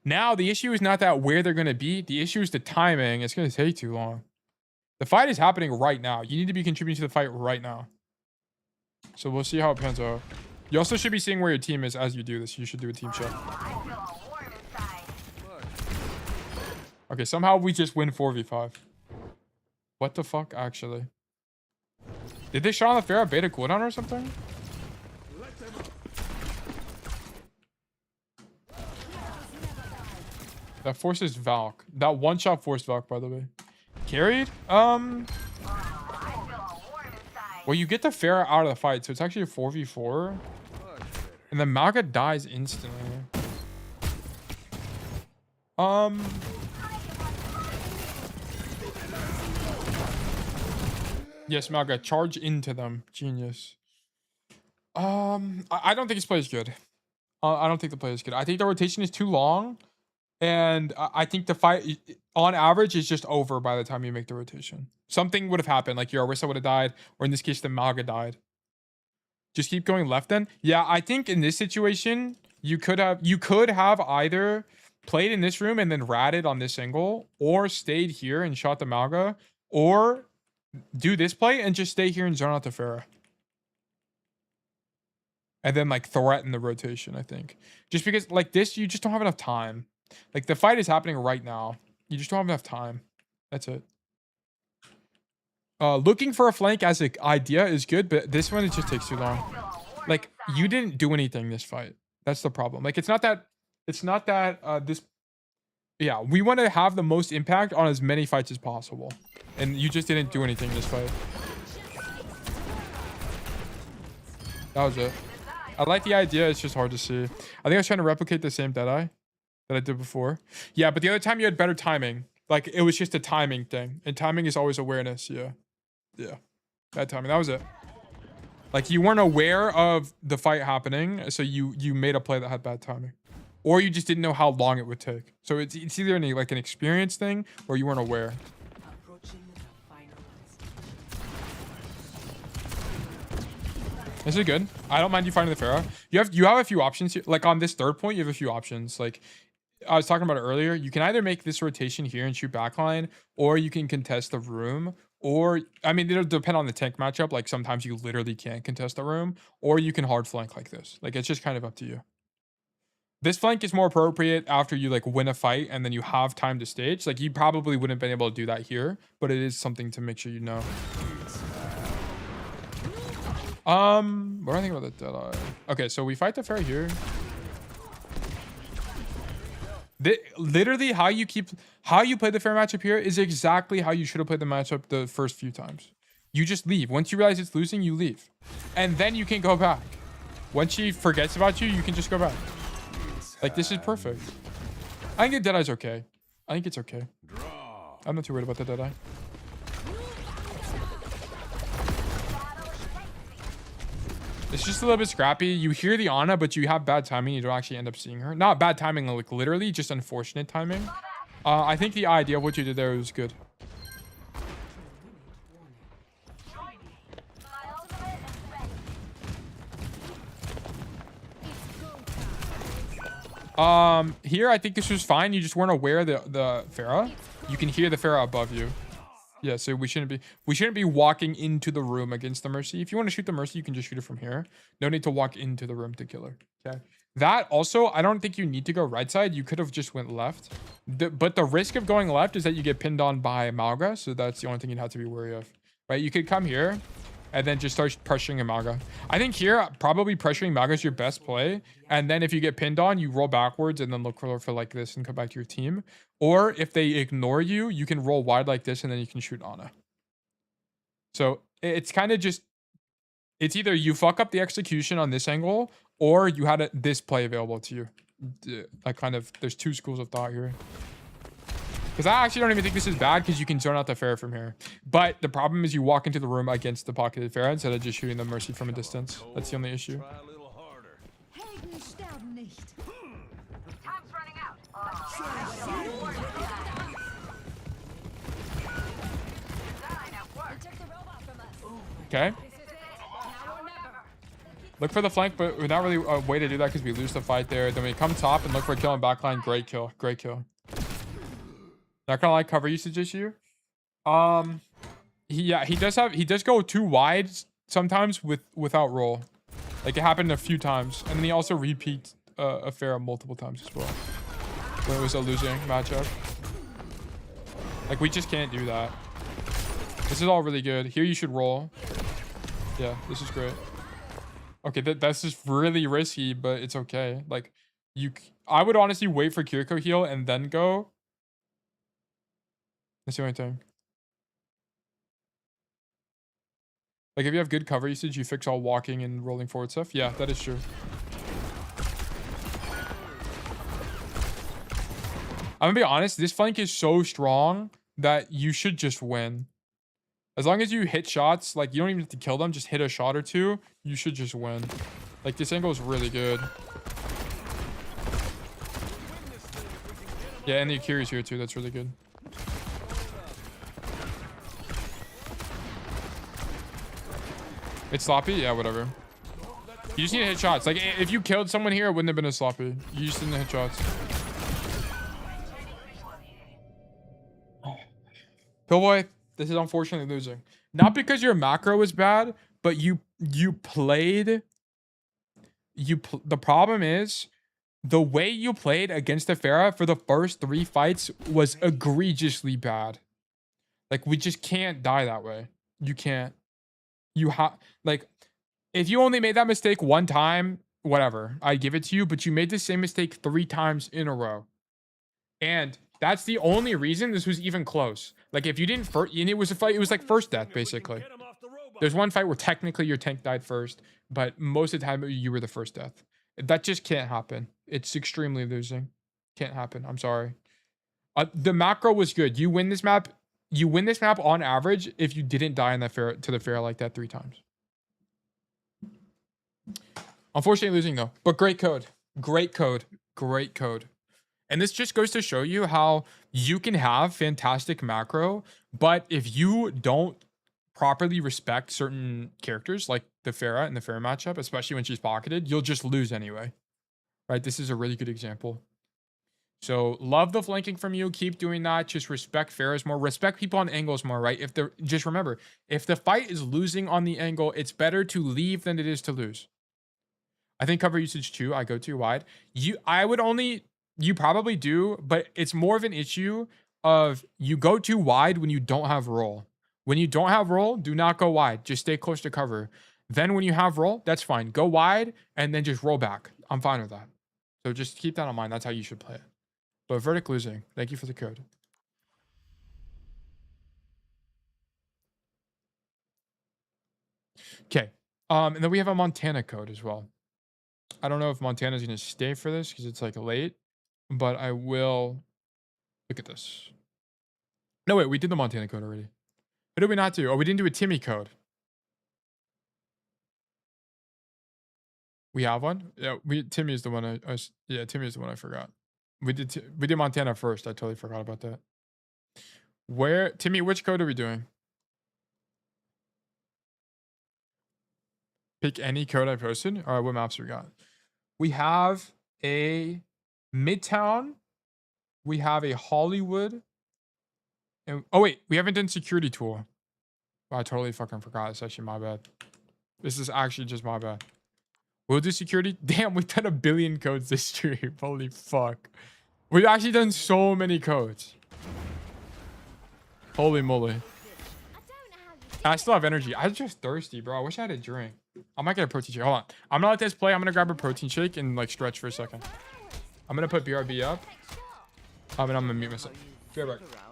Now, the issue is not that where they're going to be. The issue is the timing. It's going to take too long. The fight is happening right now. You need to be contributing to the fight right now. So we'll see how it pans out. You also should be seeing where your team is as you do this. You should do a team check. Okay, somehow we just win 4v5. What the fuck, actually? Did they shot on the fair at beta cooldown or something? That forces Valk. That one shot forced Valk, by the way. Carried? Well, you get the fair out of the fight, so it's actually a 4v4. And then Maga dies instantly. Yes, Maga, charge into them. Genius. I don't think his play is good. I don't think the play is good. I think the rotation is too long. And I think the fight, on average, is just over by the time you make the rotation. Something would have happened, like your Orisa would have died, or in this case, the Maga died. Just keep going left then. Yeah, I think in this situation, you could have either played in this room and then ratted on this angle, or stayed here and shot the Malga, or do this play and just stay here and zone out the Pharah. And then like threaten the rotation, I think. Just because like this, you just don't have enough time. Like the fight is happening right now. You just don't have enough time. That's it. Looking for a flank as an idea is good, but this one, it just takes too long. Like you didn't do anything this fight. That's the problem. Like it's not that this, yeah, we want to have the most impact on as many fights as possible. And you just didn't do anything this fight. That was it. I like the idea. It's just hard to see. I think I was trying to replicate the same Deadeye that I did before. Yeah, but the other time you had better timing. Like it was just a timing thing. And timing is always awareness. Yeah. Yeah. Bad timing. That was it. Like you weren't aware of the fight happening. So you made a play that had bad timing. Or you just didn't know how long it would take. So it's either like an experience thing or you weren't aware. This is good. I don't mind you finding the Pharah. You have a few options here. Like on this third point, you have a few options. Like I was talking about it earlier. You can either make this rotation here and shoot backline, or you can contest the room. Or I mean, it'll depend on the tank matchup. Like sometimes you literally can't contest the room, or you can hard flank like this. Like it's just kind of up to you. This flank is more appropriate after you like win a fight and then you have time to stage. Like you probably wouldn't have been able to do that here, but it is something to make sure you know. What do I think about the Deadeye? Okay, so we fight the Pharah here. Literally how you play the Pharah matchup here is exactly how you should have played the matchup the first few times. You just leave. Once you realize it's losing, you leave. And then you can go back. Once she forgets about you, you can just go back. Like this is perfect. I think the Deadeye's okay. I think it's okay. I'm not too worried about the Deadeye. It's just a little bit scrappy. You hear the Ana, but you have bad timing. You don't actually end up seeing her. Not bad timing, like literally, just unfortunate timing. I think the idea of what you did there was good. Here, I think this was fine. You just weren't aware of the Pharah. You can hear the Pharah above you. Yeah, so we shouldn't be walking into the room against the Mercy. If you want to shoot the Mercy, you can just shoot it from here. No need to walk into the room to kill her. Okay. That also, I don't think you need to go right side. You could have just went left. But the risk of going left is that you get pinned on by Malga. So that's the only thing you'd have to be wary of. Right? You could come here and then just start pressuring Malga. I think here, probably pressuring Malga is your best play. And then if you get pinned on, you roll backwards and then look for like this and come back to your team. Or if they ignore you, you can roll wide like this and then you can shoot Ana. So it's kind of just, it's either you fuck up the execution on this angle or you had this play available to you. Like kind of, there's two schools of thought here. Because I actually don't even think this is bad because you can zone out the Pharah from here. But the problem is you walk into the room against the pocketed Pharah instead of just shooting the Mercy from a distance. That's the only issue. Okay. Look for the flank, but we're not really a way to do that because we lose the fight there. Then we come top and look for a kill on backline. Great kill. Great kill. Not gonna lie, cover usage issue. He does go too wide sometimes without roll. Like it happened a few times. And then he also repeats a Pharah multiple times as well. When it was a losing matchup. Like we just can't do that. This is all really good. Here you should roll. Yeah, this is great. Okay, that's just really risky, but it's okay. Like I would honestly wait for Kiriko heal and then go. That's the only thing. Like if you have good cover usage, you fix all walking and rolling forward stuff. Yeah, that is true. I'm gonna be honest, this flank is so strong that you should just win. As long as you hit shots, like you don't even have to kill them, just hit a shot or two, you should just win. Like this angle is really good. Yeah, and the Akiri's here too, that's really good. It's sloppy? Yeah, whatever. You just need to hit shots. Like if you killed someone here, it wouldn't have been as sloppy. You just didn't hit shots. Pillboy, this is unfortunately losing. Not because your macro was bad, but the problem is the way you played against the Pharah for the first 3 fights was egregiously bad. Like, we just can't die that way. You can't. You have, like, if you only made that mistake 1 time, whatever, I give it to you, but you made the same mistake 3 times in a row. And that's the only reason this was even close. Like, if you didn't first, and it was a fight, it was like first death, basically. There's one fight where technically your tank died first, but most of the time you were the first death. That just can't happen. It's extremely losing. Can't happen. I'm sorry. The macro was good. You win this map. You win this map on average if you didn't die in the fair to the fair like that 3 times. Unfortunately losing though, but great code. Great code. Great code. And this just goes to show you how you can have fantastic macro, but if you don't properly respect certain characters like the Pharah in the Pharah matchup, especially when she's pocketed, you'll just lose anyway. Right? This is a really good example. So love the flanking from you. Keep doing that. Just respect Pharahs more. Respect people on angles more, right? If they're just remember, if the fight is losing on the angle, it's better to leave than it is to lose. I think cover usage too. I go too wide. You probably do, but it's more of an issue of you go too wide when you don't have roll. When you don't have roll, do not go wide. Just stay close to cover. Then when you have roll, that's fine. Go wide and then just roll back. I'm fine with that. So just keep that in mind. That's how you should play it. But verdict losing. Thank you for the code. Okay. And then we have a Montana code as well. I don't know if Montana's going to stay for this because it's like late, but I will look at this. No, wait, we did the Montana code already. What did we not do? Oh, we didn't do a Timmy code. We have one? Yeah, Timmy is the one Timmy is the one I forgot. We did Montana first. I totally forgot about that. Timmy, which code are we doing? Pick any code I posted. All right, what maps we got? We have a Midtown. We have a Hollywood. And oh wait, we haven't done security tool. Oh, I totally fucking forgot. It's actually my bad. This is actually just my bad. We'll do security. Damn, we've done 1 billion codes this stream. Holy fuck. We've actually done so many codes. Holy moly. I still have energy. I'm just thirsty, bro. I wish I had a drink. I might get a protein shake. Hold on. I'm gonna let this play. I'm gonna grab a protein shake and like stretch for a second. I'm gonna put BRB up. And I'm gonna mute myself. Be right back.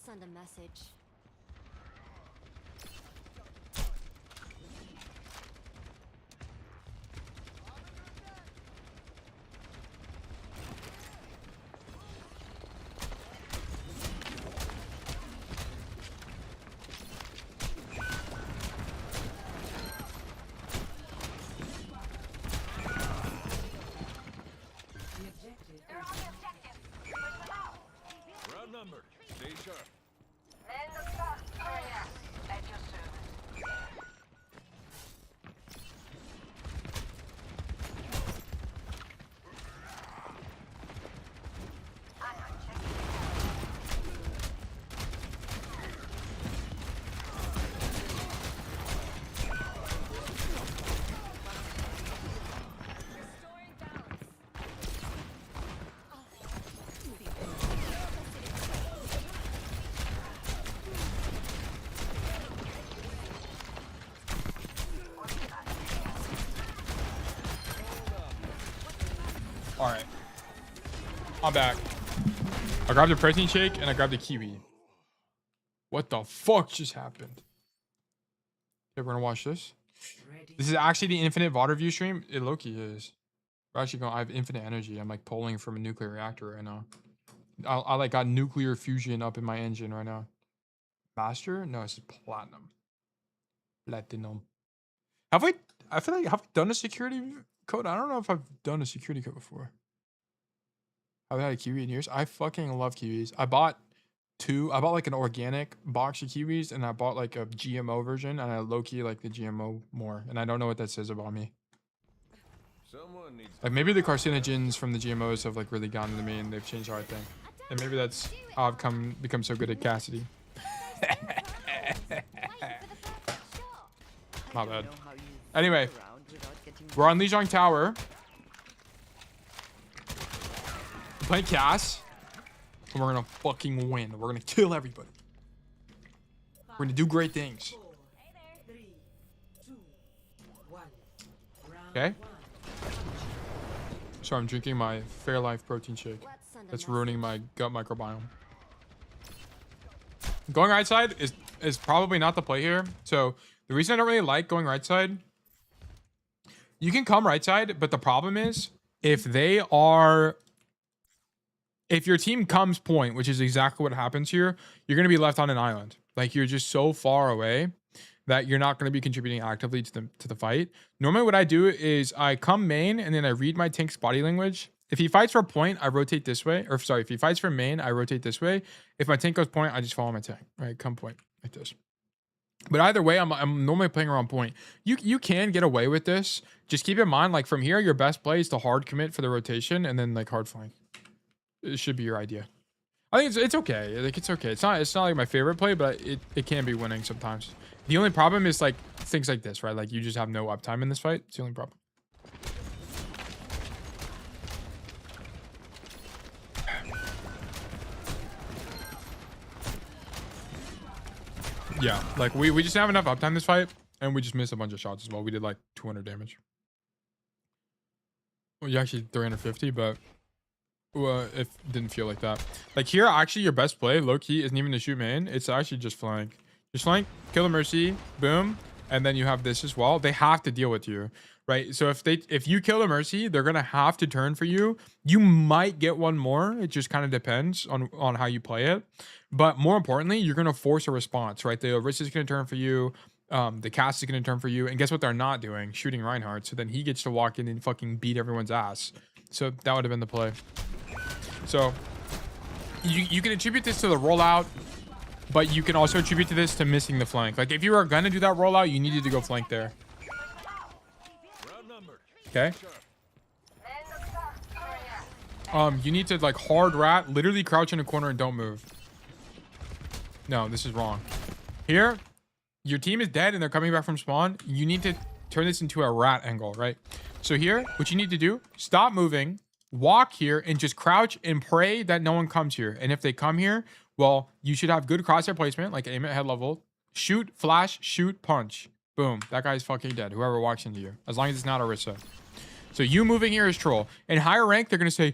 Send a message. Round number. Stay sharp. All right. I'm back. I grabbed the protein shake and I grabbed the kiwi. What the fuck just happened? Okay, we're gonna watch this. This is actually the infinite VOD review stream. It low-key is. We're actually going. I have infinite energy. I'm like pulling from a nuclear reactor right now. I like got nuclear fusion up in my engine right now. Master? No, it's platinum. Platinum. Have we? I feel like have we done a security code? I don't know if I've done a security code before. I haven't had a kiwi in years. I fucking love kiwis. I bought like an organic box of kiwis, and I bought like a GMO version, and I low-key like the GMO more. And I don't know what that says about me. Someone needs Like maybe the carcinogens from the GMOs have like really gotten to me, and they've changed how I think. And maybe that's how I've become so good at Cassidy. My bad. Anyway, we're on Lijiang Tower. We're playing Cass. And we're gonna fucking win. We're gonna kill everybody. We're gonna do great things. Okay? So I'm drinking my Fairlife protein shake. That's ruining my gut microbiome. Going right side is probably not the play here. So the reason I don't really like going right side, you can come right side, but the problem is if your team comes point, which is exactly what happens here, you're going to be left on an island. Like you're just so far away that you're not going to be contributing actively to the fight. Normally what I do is I come main and then I read my tank's body language. If he fights for point, I rotate this way. Or sorry, if he fights for main, I rotate this way. If my tank goes point, I just follow my tank. Right, come point like this. But either way, I'm normally playing around point. You can get away with this. Just keep in mind, like from here, your best play is to hard commit for the rotation and then like hard flank. It should be your idea. I think it's okay. Like it's okay. It's not like my favorite play, but it can be winning sometimes. The only problem is like things like this, right? Like you just have no uptime in this fight. It's the only problem. Yeah, like we just didn't have enough uptime this fight, and we just missed a bunch of shots as well. We did like 200 damage. Well, you actually 350, but it didn't feel like that. Like here, actually, your best play, low key, isn't even to shoot main. It's actually just flank. Just flank, kill the Mercy, boom, and then you have this as well. They have to deal with you, right? So if you kill the Mercy, they're gonna have to turn for you. You might get one more. It just kind of depends on how you play it. But more importantly, you're gonna force a response, right? The Orisa is gonna turn for you. The Cass is gonna turn for you, and guess what they're not doing? Shooting Reinhardt. So then he gets to walk in and fucking beat everyone's ass. So that would have been the play. So you can attribute this to the rollout, but you can also attribute to this to missing the flank. Like if you were gonna do that rollout, you needed to go flank there. Okay. You need to like hard rat, literally crouch in a corner and don't move. No, this is wrong. Here, your team is dead and they're coming back from spawn. You need to turn this into a rat angle, right? So here, what you need to do, stop moving, walk here, and just crouch and pray that no one comes here. And if they come here, well, you should have good crosshair placement, like aim at head level, shoot, flash, shoot, punch. Boom. That guy's fucking dead, whoever walks into you, as long as it's not Orisa. So you moving here is troll. In higher rank, they're going to say,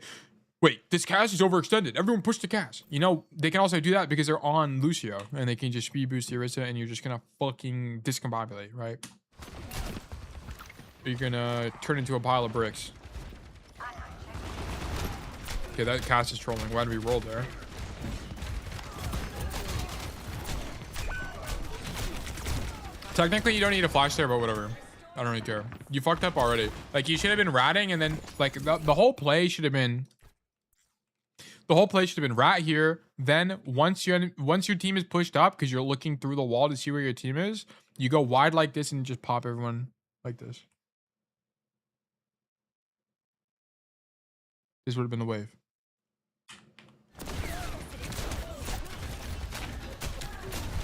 wait, this Cass is overextended. Everyone push the Cass. You know, they can also do that because they're on Lucio, and they can just speed boost the Orisa, and you're just going to fucking discombobulate, right? You're going to turn into a pile of bricks. Okay, that Cass is trolling. Why did we roll there? Technically, you don't need a flash there, but whatever. I don't really care. You fucked up already. Like, you should have been ratting, and then, like, the whole play should have been... The whole play should have been rat here. Then, once your team is pushed up, because you're looking through the wall to see where your team is, you go wide like this and just pop everyone like this. This would have been the wave.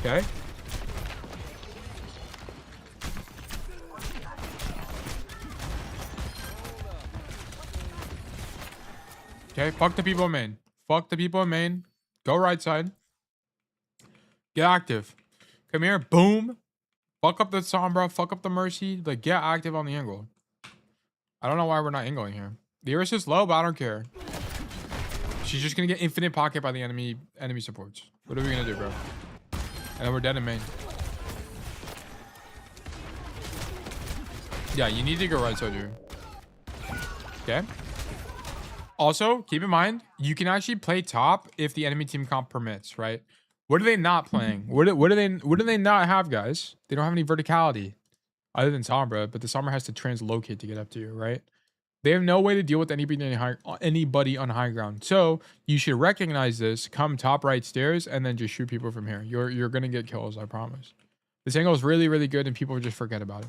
Okay. Okay, fuck the people in main. Fuck the people in main. Go right side. Get active. Come here. Boom. Fuck up the Sombra. Fuck up the Mercy. Like, get active on the angle. I don't know why we're not angling here. The Iris is low, but I don't care. She's just gonna get infinite pocket by the enemy supports. What are we gonna do, bro? And then we're dead in main. Yeah, you need to go right side here. Okay. Also, keep in mind, you can actually play top if the enemy team comp permits, right? What are they not playing? What do they not have, guys? They don't have any verticality other than Sombra, but the Sombra has to translocate to get up to you, right? They have no way to deal with anybody on high ground. So you should recognize this, come top right stairs, and then just shoot people from here. You're gonna get kills, I promise. This angle is really, really good, and people just forget about it.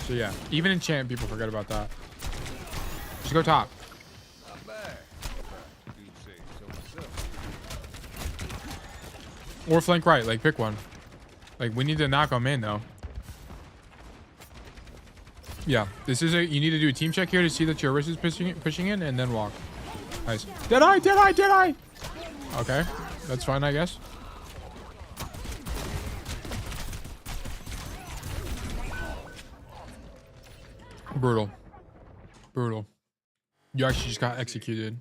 So yeah, even in champ, people forget about that. Just go top. Or flank right, like pick one. Like we need to knock them in though. Yeah, this is you need to do a team check here to see that your wrist is pushing in, and then walk. Nice. Did I? Okay, that's fine, I guess. Brutal. You actually just got executed.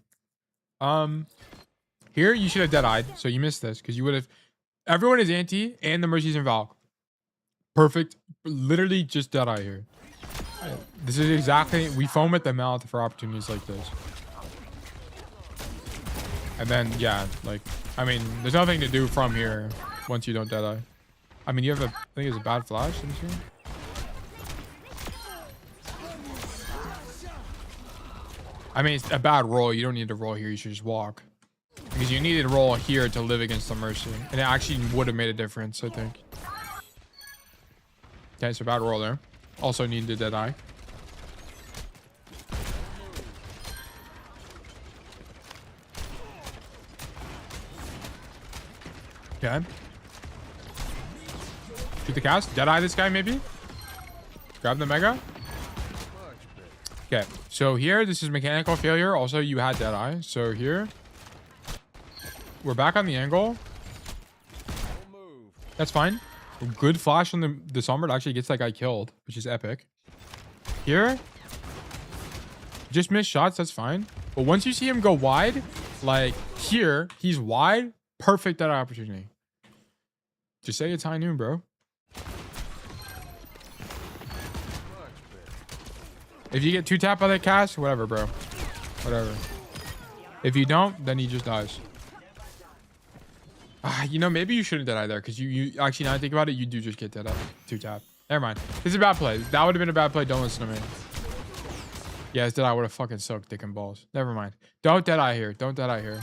Here you should have dead-eyed, so you missed this because you would have. Everyone is anti, and the Mercy's in Valk. Perfect. Literally just dead-eye here. This is exactly, we foam at the mouth for opportunities like this. And then, yeah, like, I mean, there's nothing to do from here once you don't dead-eye. I mean, you have a, I think it's a bad flash. Let me see. I mean, it's a bad roll. You don't need to roll here. You should just walk. Because you needed to roll here to live against the Mercy. And it actually would have made a difference, I think. Okay, it's a bad roll there. Also need to dead eye. Okay. Shoot the cast. Dead eye this guy maybe. Grab the mega. Okay. So here, this is mechanical failure. Also, you had dead eye. So here, we're back on the angle. That's fine. Good flash on the Sombra actually gets that guy killed, which is epic. Here, just missed shots. That's fine. But once you see him go wide, like here, he's wide. Perfect dead eye opportunity. Just say it's high noon, bro. If you get 2-tap by that cast, whatever, bro. Whatever. If you don't, then he just dies. You know, maybe you shouldn't dead-eye there, because you actually, now I think about it, you do just get dead-eye. 2-tap. Never mind. This is a bad play. That would have been a bad play. Don't listen to me. Yeah, his dead-eye would have fucking sucked dick and balls. Never mind. Don't dead-eye here. Don't dead-eye here.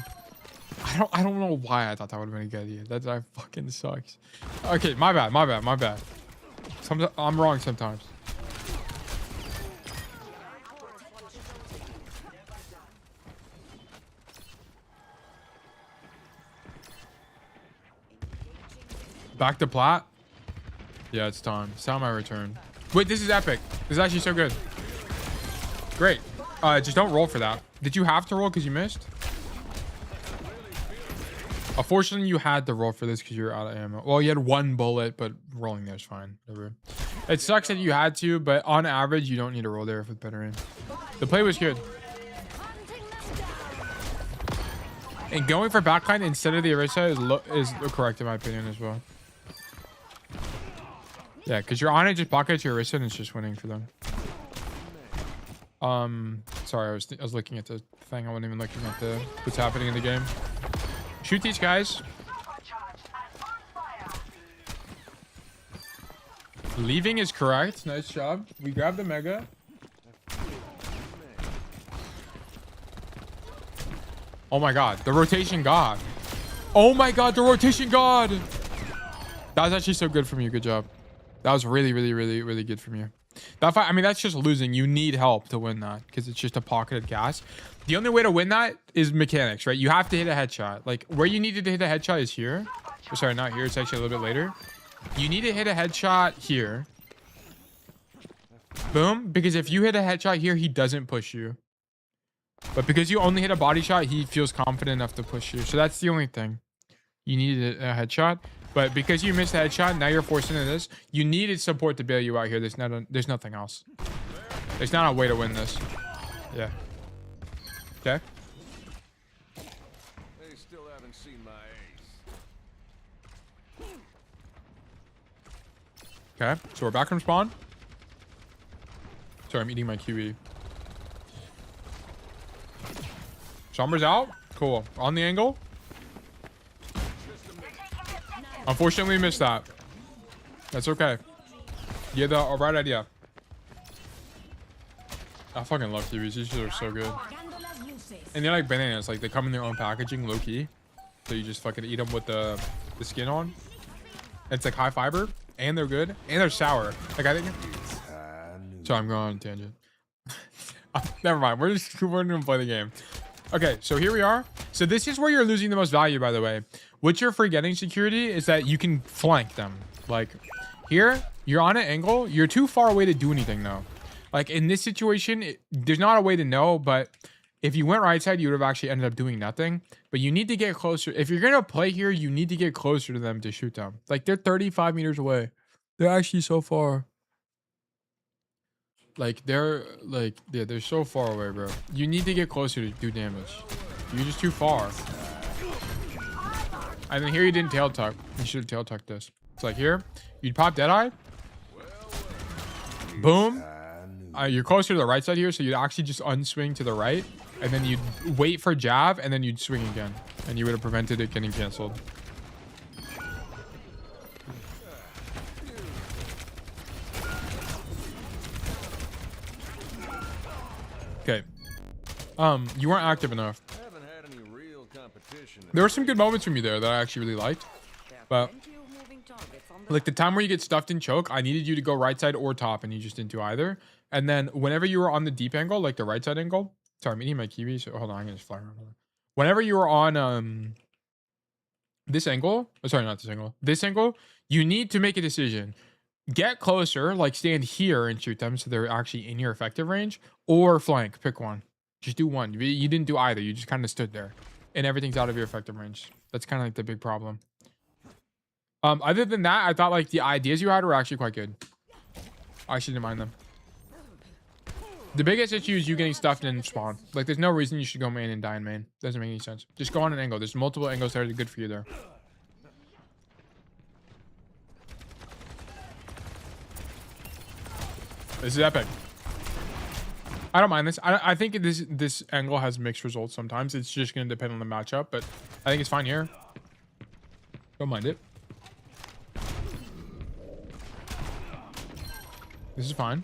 I don't know why I thought that would have been a good idea. That dead-eye fucking sucks. Okay, my bad. I'm wrong sometimes. Back to plat. Yeah, it's time. It's time I return. Wait, this is epic. This is actually so good. Great. Just don't roll for that. Did you have to roll because you missed? Unfortunately, you had to roll for this because you're out of ammo. Well, you had one bullet, but rolling there is fine. Whatever. It sucks that you had to, but on average, you don't need to roll there with better aim. The play was good. And going for backline instead of the Orisa is correct in my opinion as well. Yeah, because you're on it, just pocket your Orisa and it's just winning for them. Sorry, I was looking at the thing. I wasn't even looking at what's happening in the game. Shoot these guys. Leaving is correct. Nice job. We grabbed the mega. Oh my god, the rotation god. Oh my god, the rotation god. That was actually so good from you. Good job. That was really, really, really, really good from you. That fight, I mean, that's just losing. You need help to win that because it's just a pocketed gas. The only way to win that is mechanics, right? You have to hit a headshot. Like where you needed to hit a headshot is here. Oh, sorry, not here. It's actually a little bit later. You need to hit a headshot here. Boom. Because if you hit a headshot here, he doesn't push you. But because you only hit a body shot, he feels confident enough to push you. So that's the only thing. You needed a headshot. But because you missed a headshot, now you're forced into this. You needed support to bail you out here. There's nothing else. There's not a way to win this. Yeah. Okay. They still haven't seen my ace. Okay. So we're back from spawn. Sorry, I'm eating my QE. Sombra's out. Cool. On the angle. Unfortunately, we missed that. That's okay. You had the right idea. I fucking love kiwis. These are so good. And they're like bananas. Like they come in their own packaging, low key. So you just fucking eat them with the skin on. It's like high fiber, and they're good, and they're sour. Like I think. So I'm going on a tangent. Never mind. We're gonna play the game. Okay, so here we are. So this is where you're losing the most value, by the way. What you're forgetting, security, is that you can flank them. Like here, you're on an angle. You're too far away to do anything though. Like in this situation, there's not a way to know, but if you went right side, you would have actually ended up doing nothing. But you need to get closer. If you're gonna play here, you need to get closer to them to shoot them. Like they're 35 meters away. They're actually so far. Like they're like, yeah, they're so far away, bro. You need to get closer to do damage. You're just too far. And then here you didn't tail tuck. You should have tail tucked this. It's like here, you'd pop Deadeye. Boom. You're closer to the right side here, so you'd actually just unswing to the right, and then you'd wait for jab, and then you'd swing again, and you would have prevented it getting canceled. Okay. You weren't active enough. There were some good moments from you there that I actually really liked, but like the time where you get stuffed in choke, I needed you to go right side or top, and you just didn't do either. And then whenever you were on the deep angle, like the right side angle, sorry, I'm eating my kiwi, so hold on, I'm gonna just fly around. Whenever you were on this angle, oh, sorry, not this angle, this angle, you need to make a decision. Get closer, like stand here and shoot them so they're actually in your effective range, or flank. Pick one. Just do one. You didn't do either. You just kind of stood there, and everything's out of your effective range. That's kind of like the big problem. Other than that, I thought like the ideas you had were actually quite good. I actually didn't mind them. The biggest issue is you getting stuffed in spawn. Like, there's no reason you should go main and die in main. Doesn't make any sense. Just go on an angle. There's multiple angles that are good for you there. This is epic. I don't mind this. I think this angle has mixed results sometimes. It's just going to depend on the matchup, but I think it's fine here. Don't mind it. This is fine.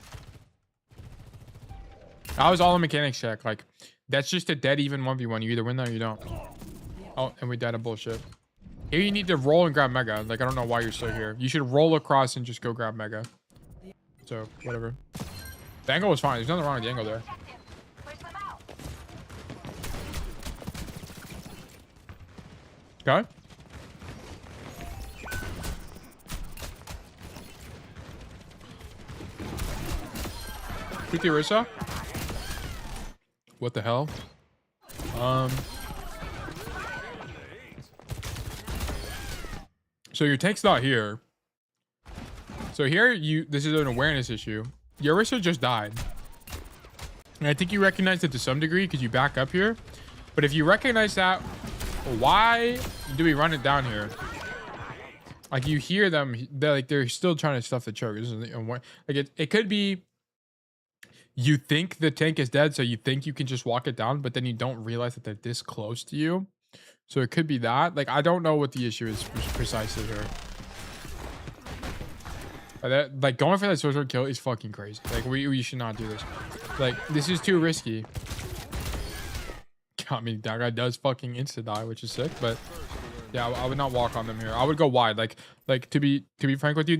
That was all a mechanics check. Like, that's just a dead even 1v1. You either win that or you don't. Oh, and we died of bullshit. Here you need to roll and grab Mega. Like, I don't know why you're still here. You should roll across and just go grab Mega. So, whatever. The angle was fine. There's nothing wrong with the angle there. Okay. Shoot the Orisa. What the hell? So your tank's not here. So here this is an awareness issue. Your Orisa just died. And I think you recognize it to some degree because you back up here. But if you recognize that, why do we run it down here? Like you hear them, they're still trying to stuff the choke. This is like it could be you think the tank is dead, so you think you can just walk it down, but then you don't realize that they're this close to you. So it could be that. Like, I don't know what the issue is precisely here. But like, going for that social kill is fucking crazy. Like, we should not do this. Like, this is too risky. I mean, that guy does fucking insta-die, which is sick, but yeah, I would not walk on them here. I would go wide. Like to be frank with you,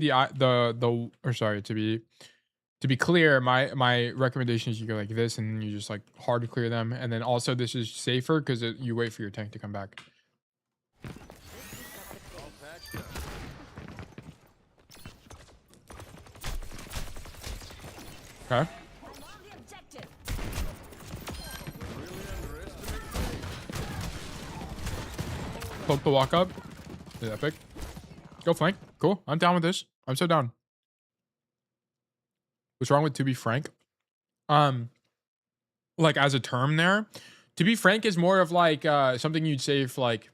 to be clear, my recommendation is you go like this, and you just like hard clear them, and then also this is safer because you wait for your tank to come back. Okay. Poke the walk up. Is epic. Go flank. Cool. I'm down with this. I'm so down. What's wrong with to be frank? Like as a term there, to be frank is more of like something you'd say if like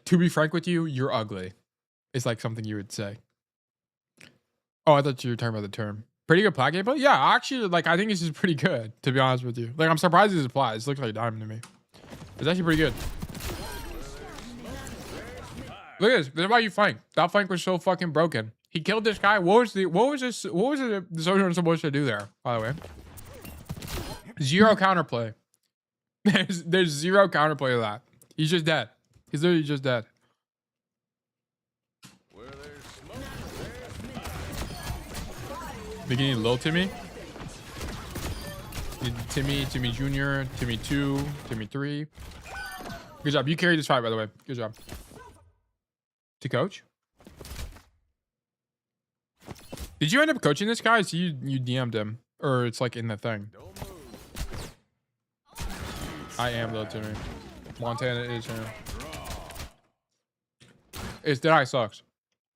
to be frank with you, you're ugly. It's like something you would say. Oh, I thought you were talking about the term. Pretty good plat gameplay? Yeah, actually, like I think this is pretty good, to be honest with you. Like I'm surprised this is plat. This looks like a diamond to me. It's actually pretty good. Look at this. This is why you flank. That flank was so fucking broken. He killed this guy. What was the Sojourn supposed to do there, by the way? Zero counterplay. There's zero counterplay to that. He's just dead. He's literally just dead. Beginning Lil Timmy. Timmy Jr., Timmy 2, Timmy 3. Good job. You carried this fight, by the way. Good job. To coach? Did you end up coaching this guy? So you DM'd him. Or it's like in the thing. I am Lil Timmy. Montana is him. It's Deadeye sucks.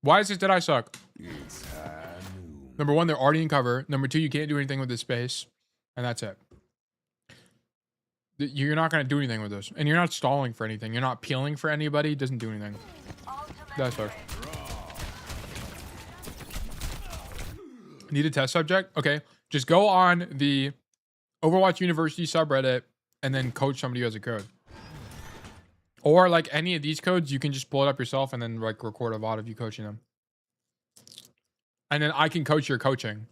Why is this Deadeye suck? Number one, they're already in cover. Number two, you can't do anything with this space. And that's it. You're not going to do anything with this. And you're not stalling for anything. You're not peeling for anybody. It doesn't do anything. That sucks. Need a test subject? Okay. Just go on the Overwatch University subreddit and then coach somebody who has a code. Or like any of these codes, you can just pull it up yourself and then like record a VOD of you coaching them. And then I can coach your coaching.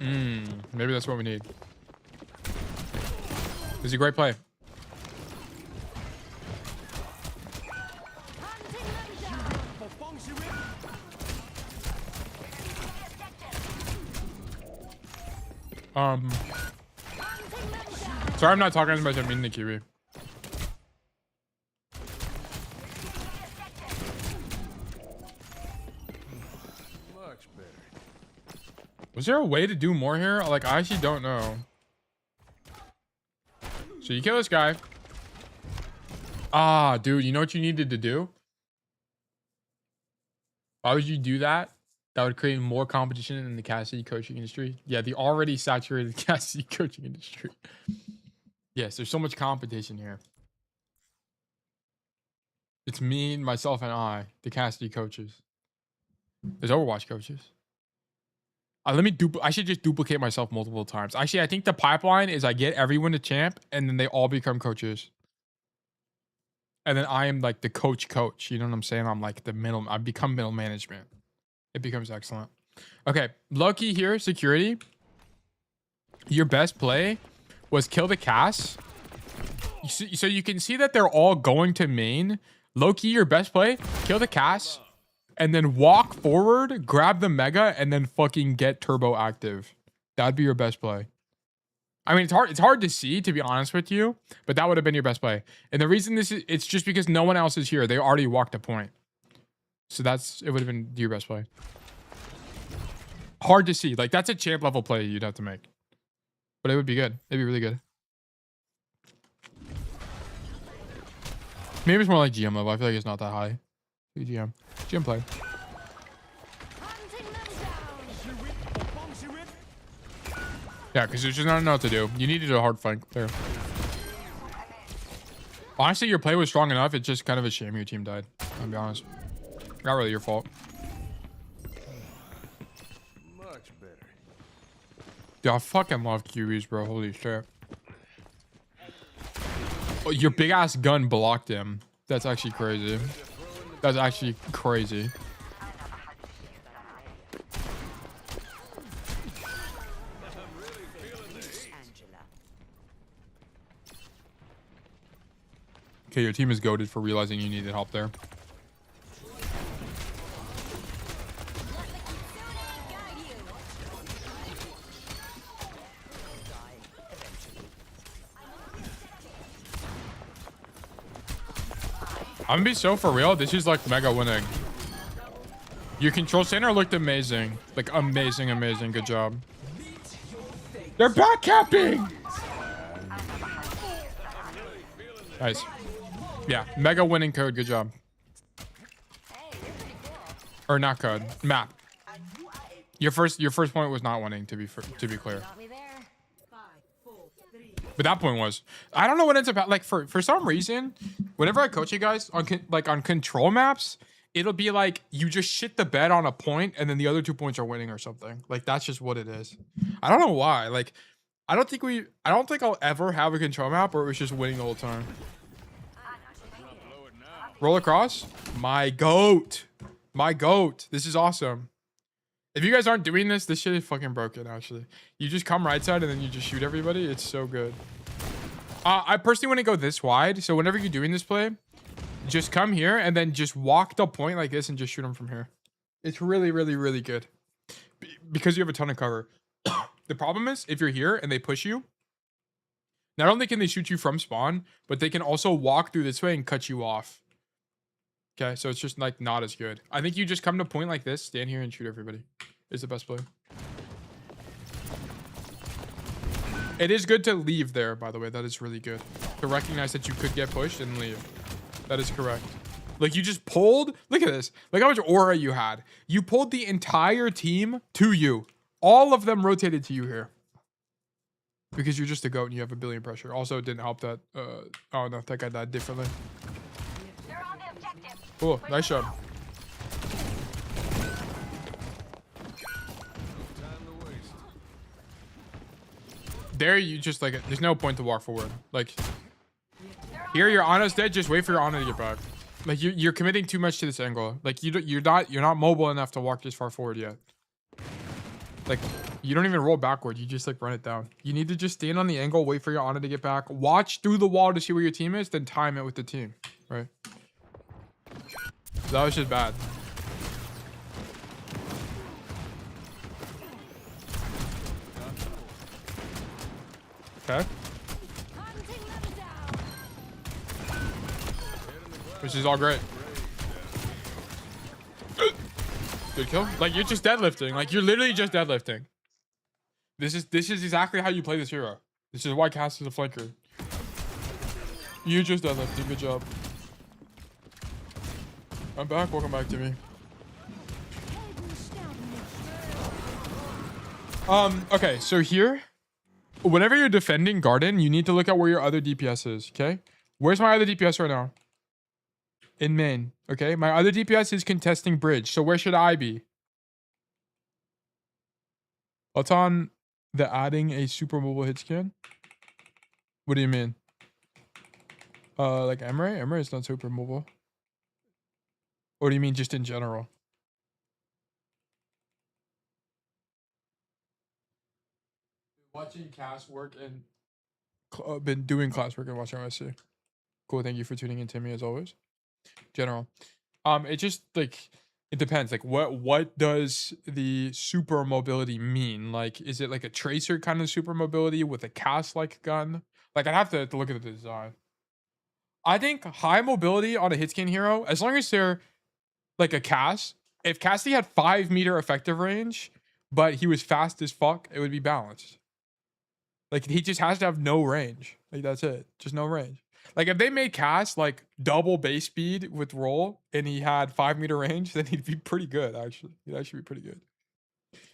Maybe that's what we need. It's a great play. Sorry, I'm not talking as much as I mean the Kiwi. Much better. Was there a way to do more here? Like, I actually don't know. So you kill this guy. Ah, dude, you know what you needed to do? Why would you do that? That would create more competition in the Cassidy coaching industry. Yeah, the already saturated Cassidy coaching industry. Yes, there's so much competition here. It's me, myself, and I, the Cassidy coaches. There's Overwatch coaches. I should just duplicate myself multiple times. Actually, I think the pipeline is I get everyone to champ, and then they all become coaches. And then I am like the coach. You know what I'm saying? I'm like the middle. I become middle management. It becomes excellent. Okay, Loki here, security. Your best play was kill the Cass. So you can see that they're all going to main. Loki, your best play, kill the Cass, and then walk forward, grab the Mega, and then fucking get turbo active. That'd be your best play. I mean, it's hard to see, to be honest with you, but that would have been your best play. And the reason it's just because no one else is here. They already walked a point. So it would have been your best play. Hard to see. Like, that's a champ level play you'd have to make. But it would be good. It'd be really good. Maybe it's more like GM level. I feel like it's not that high. GM play. Yeah, because there's just not enough to do. You needed a hard fight there. Honestly, your play was strong enough. It's just kind of a shame your team died. I'll be honest. Not really your fault. Much better. Dude, I fucking love QBs, bro. Holy shit. Oh, your big ass gun blocked him. That's actually crazy. That's actually crazy. Okay, your team is goated for realizing you needed help there. I'm gonna be so for real. This is like mega winning. Your control center looked amazing. Like amazing. Good job. They're back capping. Nice. Yeah, mega winning code. Good job. Or not code. Map. Your first point was not winning, to be clear. But that point was. I don't know what ends up like for some reason. Whenever I coach you guys on on control maps, it'll be like you just shit the bed on a point and then the other 2 points are winning or something. Like that's just what it is. I don't know why. Like I don't think I'll ever have a control map where it was just winning the whole time. Roll across. My goat. My goat. This is awesome. If you guys aren't doing this, this shit is fucking broken, actually. You just come right side and then you just shoot everybody. It's so good. I personally wouldn't go this wide. So whenever you're doing this play, just come here and then just walk the point like this and just shoot them from here. It's really, really, really good. Because you have a ton of cover. The problem is, if you're here and they push you, not only can they shoot you from spawn, but they can also walk through this way and cut you off. Okay, so it's just like not as good. I think you just come to point like this, stand here and shoot everybody. It's the best play. It is good to leave there, by the way. That is really good. To recognize that you could get pushed and leave. That is correct. Like you just pulled, look at this. Look how much aura you had. You pulled the entire team to you. All of them rotated to you here. Because you're just a goat and you have a billion pressure. Also, it didn't help that, oh no, that guy died differently. Cool, nice job. There you just like, there's no point to walk forward. Like, here your Ana's dead, just wait for your Ana to get back. Like you're committing too much to this angle. Like you're not mobile enough to walk this far forward yet. Like you don't even roll backward. You just like run it down. You need to just stand on the angle, wait for your Ana to get back, watch through the wall to see where your team is, then time it with the team, right? That was just bad. Okay. Which is all great. Good kill. Like you're just deadlifting. Like you're literally just deadlifting. This is exactly how you play this hero. This is why Cass is a flanker. You just deadlifting. Good job. I'm back. Welcome back to me. Okay, so here, whenever you're defending Garden, you need to look at where your other DPS is, okay? Where's my other DPS right now? In main, okay? My other DPS is contesting bridge, so where should I be? What's on the adding a super mobile hit scan? What do you mean? Like Emre? Emre is not super mobile. Or do you mean just in general? Watching class work and been doing classwork and watching OSC. Cool, thank you for tuning in, Timmy, as always. General. It just like it depends. Like what does the super mobility mean? Like is it like a tracer kind of super mobility with a cast like gun? Like I'd have to look at the design. I think high mobility on a hit scan hero, as long as they're like a Cass, if Cassidy had 5 meter effective range, but he was fast as fuck, it would be balanced. Like he just has to have no range. Like that's it. Just no range. Like if they made Cass like double base speed with roll and he had 5 meter range, then he'd be pretty good actually. He'd actually be pretty good.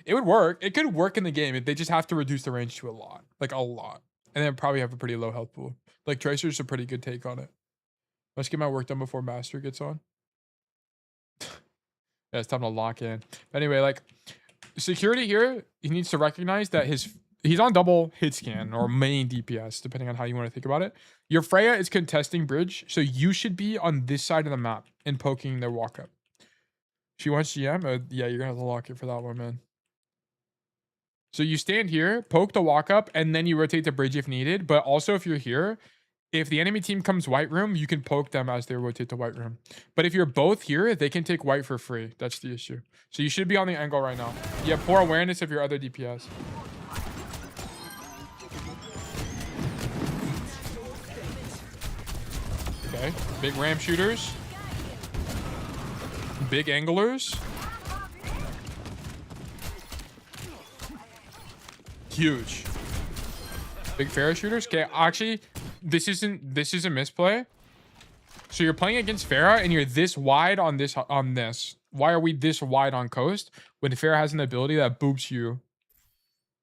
It would work. It could work in the game if they just have to reduce the range to a lot. Like a lot. And then probably have a pretty low health pool. Like Tracer's a pretty good take on it. Let's get my work done before Master gets on. Yeah, it's time to lock in. Anyway, like security here, he needs to recognize that he's on double hit scan or main DPS, depending on how you want to think about it. Your Freya is contesting bridge, so you should be on this side of the map and poking their walk up. She wants GM? Yeah, you're gonna have to lock it for that one, man. So you stand here, poke the walk up, and then you rotate the bridge if needed. But also if you're here, if the enemy team comes white room, you can poke them as they rotate to white room. But if you're both here, they can take white for free. That's the issue. So you should be on the angle right now. You have poor awareness of your other DPS. Okay, big ramp shooters. Big anglers. Huge. Big Pharah shooters. Okay, actually, this is a misplay. So you're playing against Pharah and you're this wide on this. Why are we this wide on coast when Pharah has an ability that boops you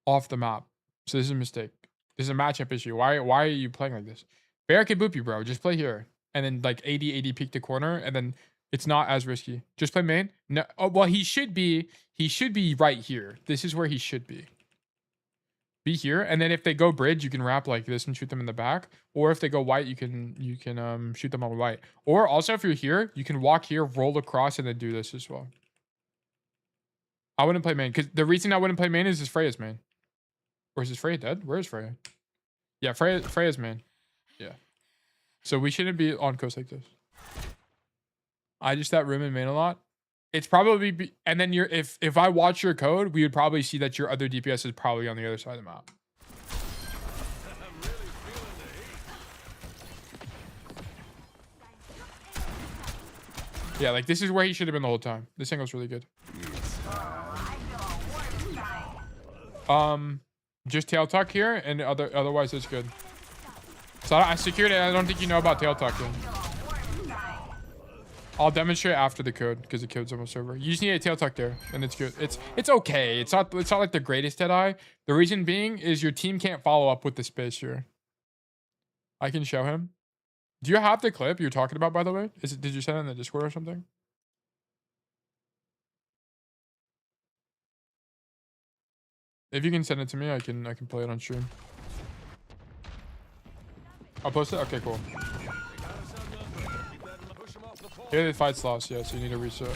off the map? So this is a mistake. This is a matchup issue. Why are you playing like this? Pharah can boop you, bro. Just play here. And then like 80 peek the corner, and then it's not as risky. Just play main. No, oh, well, he should be right here. This is where he should be. Be here, and then if they go bridge, you can wrap like this and shoot them in the back. Or if they go white, you can shoot them on white. Or also if you're here, you can walk here, roll across, and then do this as well. I wouldn't play main because the reason I wouldn't play main is Freya's main. Or is Freya dead? Where is Freya? Yeah, Freya's main. Yeah. So we shouldn't be on coast like this. I just that room in main a lot. It's probably and then if I watch your code, we would probably see that your other DPS is probably on the other side of the map. Yeah, like this is where he should have been the whole time. This angle's really good. Just tail tuck here, and otherwise it's good. So I secured it. I don't think you know about tail tucking. I'll demonstrate after the code because the code's almost over. You just need a tail tuck there, and it's good. It's okay. It's not like the greatest Deadeye. The reason being is your team can't follow up with the space here. I can show him. Do you have the clip you're talking about, by the way? Did you send it in the Discord or something? If you can send it to me, I can play it on stream. I'll post it. Okay, cool. Yeah, the fight's lost. Yeah, so you need to reset.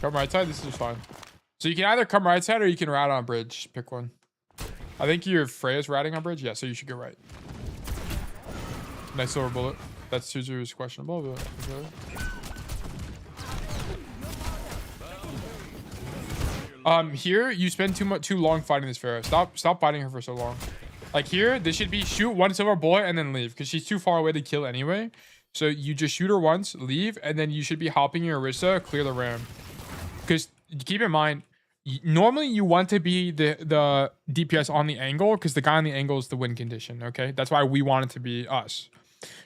Come right side. This is fine. So you can either come right side or you can rat on bridge. Pick one. I think your Freya's ratting on bridge. Yeah, so you should go right. Nice silver bullet. That Suzu is questionable, but okay. Here you spend too long fighting this Pharah. Stop fighting her for so long. Like here, this should be shoot one silver bullet and then leave because she's too far away to kill anyway. So you just shoot her once, leave, and then you should be helping your Orisa clear the ram. Because keep in mind, normally you want to be the DPS on the angle because the guy on the angle is the win condition. Okay, that's why we want it to be us.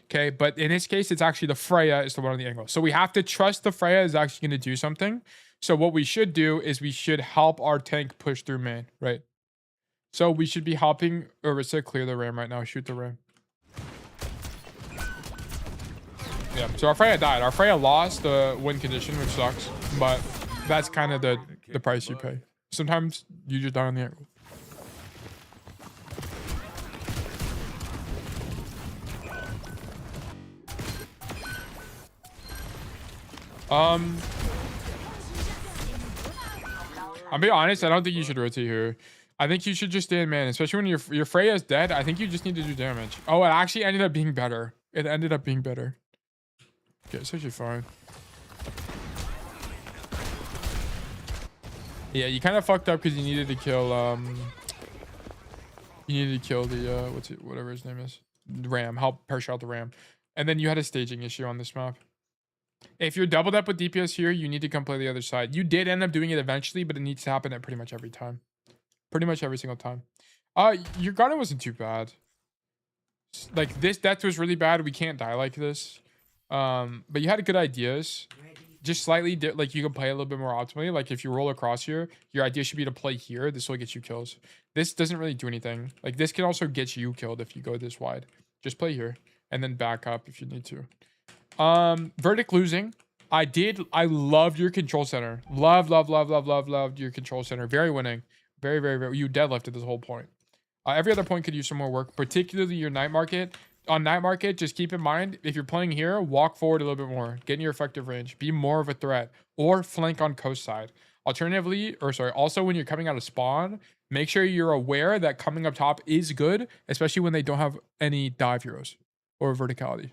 Okay, but in this case, it's actually the Freya is the one on the angle. So we have to trust the Freya is actually going to do something. So what we should do is we should help our tank push through main, right? So we should be helping Orisa clear the ram right now. Shoot the ram. Yeah, so our Freya died. Our Freya lost the win condition, which sucks. But that's kind of the price you pay. Sometimes you just die on the angle. I'll be honest, I don't think you should rotate here. I think you should just stay in man, especially when your Freya's dead. I think you just need to do damage. Oh, it actually ended up being better. It ended up being better. Okay, it's actually fine. Yeah, you kind of fucked up because you needed to kill the whatever his name is, ram. Help pressure out the ram, and then you had a staging issue on this map. If you're doubled up with DPS here, you need to come play the other side. You did end up doing it eventually, but it needs to happen at pretty much every time. Pretty much every single time. Your Garden wasn't too bad. Like this death was really bad. We can't die like this. But you had good ideas. Just slightly like you can play a little bit more optimally. Like if you roll across here, your idea should be to play here. This will get you kills. This doesn't really do anything. Like this can also get you killed if you go this wide. Just play here and then back up if you need to. Verdict losing. I loved your control center. Loved your control center. Very winning. Very. You deadlifted this whole point. Every other point could use some more work, particularly your night market. On night market, just keep in mind, if you're playing here, walk forward a little bit more. Get in your effective range. Be more of a threat. Or flank on coast side. Alternatively, also when you're coming out of spawn, make sure you're aware that coming up top is good, especially when they don't have any dive heroes or verticality.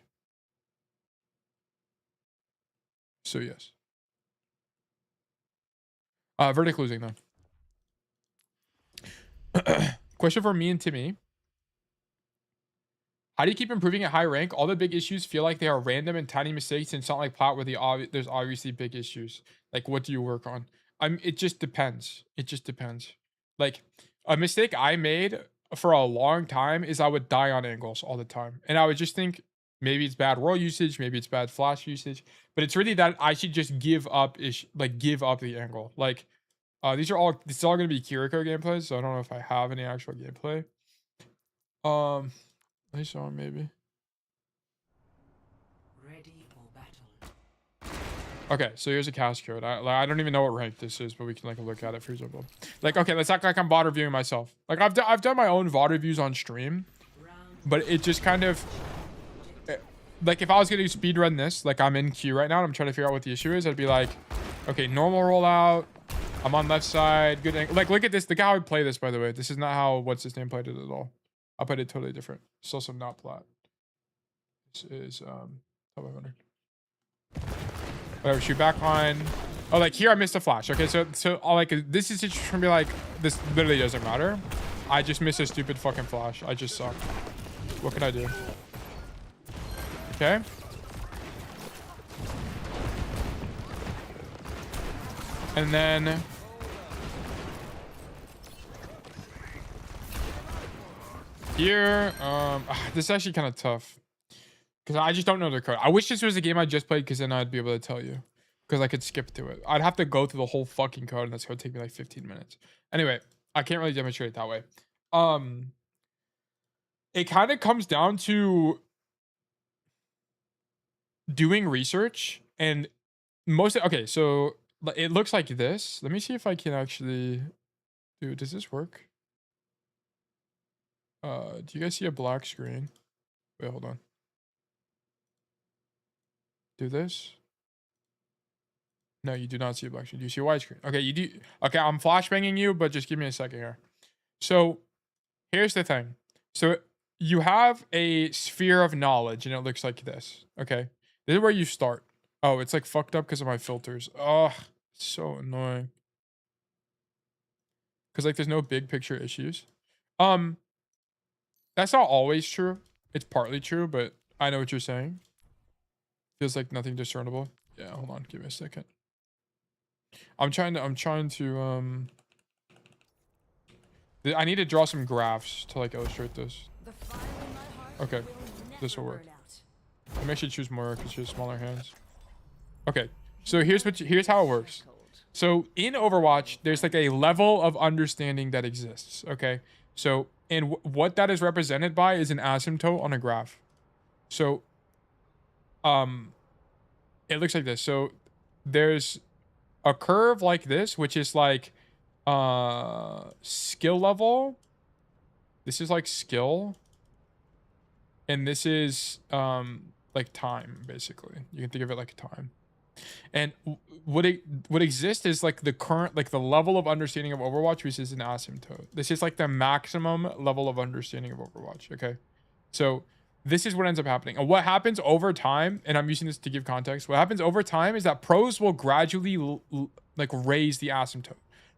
So yes. Verdict losing though. Question for me and Timmy. How do you keep improving at high rank? All the big issues feel like they are random and tiny mistakes, and it's not like Plat where there's obviously big issues. Like, what do you work on? It just depends. It just depends. Like, a mistake I made for a long time is I would die on angles all the time. And I would just think, maybe it's bad roll usage, maybe it's bad flash usage, but it's really that I should just give up the angle. Like, this is all going to be Kiriko gameplays, so I don't know if I have any actual gameplay. I saw maybe. Ready for battle. Okay, so here's a cast code. I don't even know what rank this is, but we can like look at it for example. Like, okay, let's act like I'm VOD reviewing myself. Like I've done my own VOD reviews on stream, but it just kind of like if I was gonna do speed run this, like I'm in queue right now and I'm trying to figure out what the issue is, I'd be like, okay, normal rollout. I'm on left side. Good angle. Like look at this. Look how I would play this, by the way. This is not how what's his name played it at all. I played it totally different. It's also not plat. This is top 500. Whatever, shoot back on. Oh, like here I missed a flash. Okay, so like this is just gonna be like this literally doesn't matter. I just missed a stupid fucking flash. I just suck. What can I do? Okay. And then here, this is actually kind of tough. Because I just don't know the code. I wish this was a game I just played because then I'd be able to tell you. Because I could skip to it. I'd have to go through the whole fucking code and that's going to take me like 15 minutes. Anyway, I can't really demonstrate it that way. It kind of comes down to doing research and okay, so it looks like this. Let me see if I can actually does this work? Do you guys see a black screen? Wait, hold on. Do this. No, you do not see a black screen. Do you see a white screen? Okay, you do. Okay, I'm flashbanging you, but just give me a second here. So here's the thing. So you have a sphere of knowledge and it looks like this. Okay, this is where you start. Oh, it's like fucked up because of my filters. Oh, so annoying. Because like there's no big picture issues. That's not always true. It's partly true, but I know what you're saying. Feels like nothing discernible. Yeah, hold on, give me a second. I'm trying to I need to draw some graphs to like illustrate this. Okay, this will work. Let me actually choose more because she has smaller hands. Okay, so here's how it works. So in Overwatch, there's like a level of understanding that exists. Okay, so and what that is represented by is an asymptote on a graph. So it looks like this. So there's a curve like this, which is like skill level. This is like skill. And this is like time, basically. You can think of it like time. And what exists is like the current, like the level of understanding of Overwatch, which is an asymptote. This is like the maximum level of understanding of Overwatch. Okay, so this is what ends up happening. And what happens over time, and I'm using this to give context, what happens over time is that pros will gradually like raise the asymptote,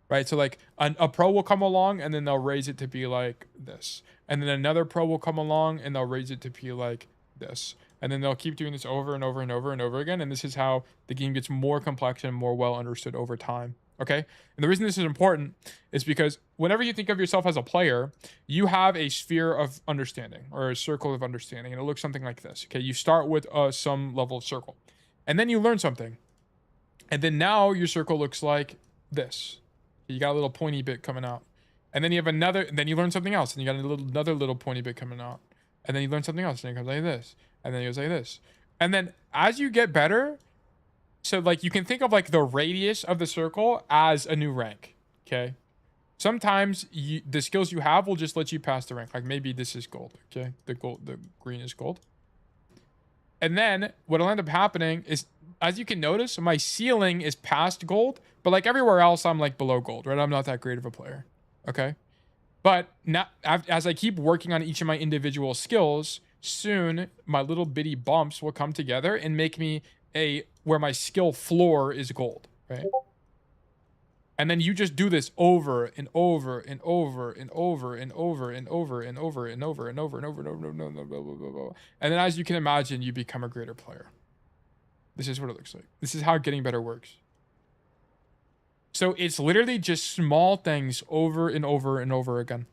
right? So like a pro will come along and then they'll raise it to be like this. And then another pro will come along and they'll raise it to be like this. And then they'll keep doing this over and over and over and over again. And this is how the game gets more complex and more well understood over time. Okay. And the reason this is important is because whenever you think of yourself as a player, you have a sphere of understanding or a circle of understanding. And it looks something like this. Okay. You start with some level of circle and then you learn something. And then now your circle looks like this. You got a little pointy bit coming out. And then you have another, and then you learn something else and you got another little pointy bit coming out. And then you learn something else and it comes like this. And then it goes like this. And then as you get better, so like you can think of like the radius of the circle as a new rank. Okay. Sometimes the skills you have will just let you pass the rank. Like maybe this is gold. Okay. The green is gold. And then what'll end up happening is, as you can notice, my ceiling is past gold, but like everywhere else, I'm like below gold, right? I'm not that great of a player. Okay. But now as I keep working on each of my individual skills, soon my little bitty bumps will come together and make me where my skill floor is gold, right? And then you just do this over and over and over and over and over and over and over and over and over and over and over and over. And then as you can imagine, you become a greater player. This is what it looks like. This is how getting better works. So it's literally just small things over and over and over again.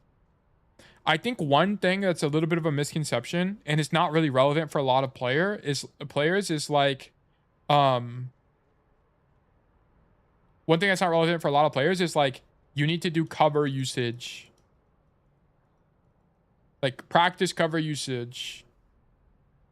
I think one thing that's a little bit of a misconception, and it's not really relevant for a lot of players, is like, one thing that's not relevant for a lot of players is like, you need to do cover usage. Like practice cover usage.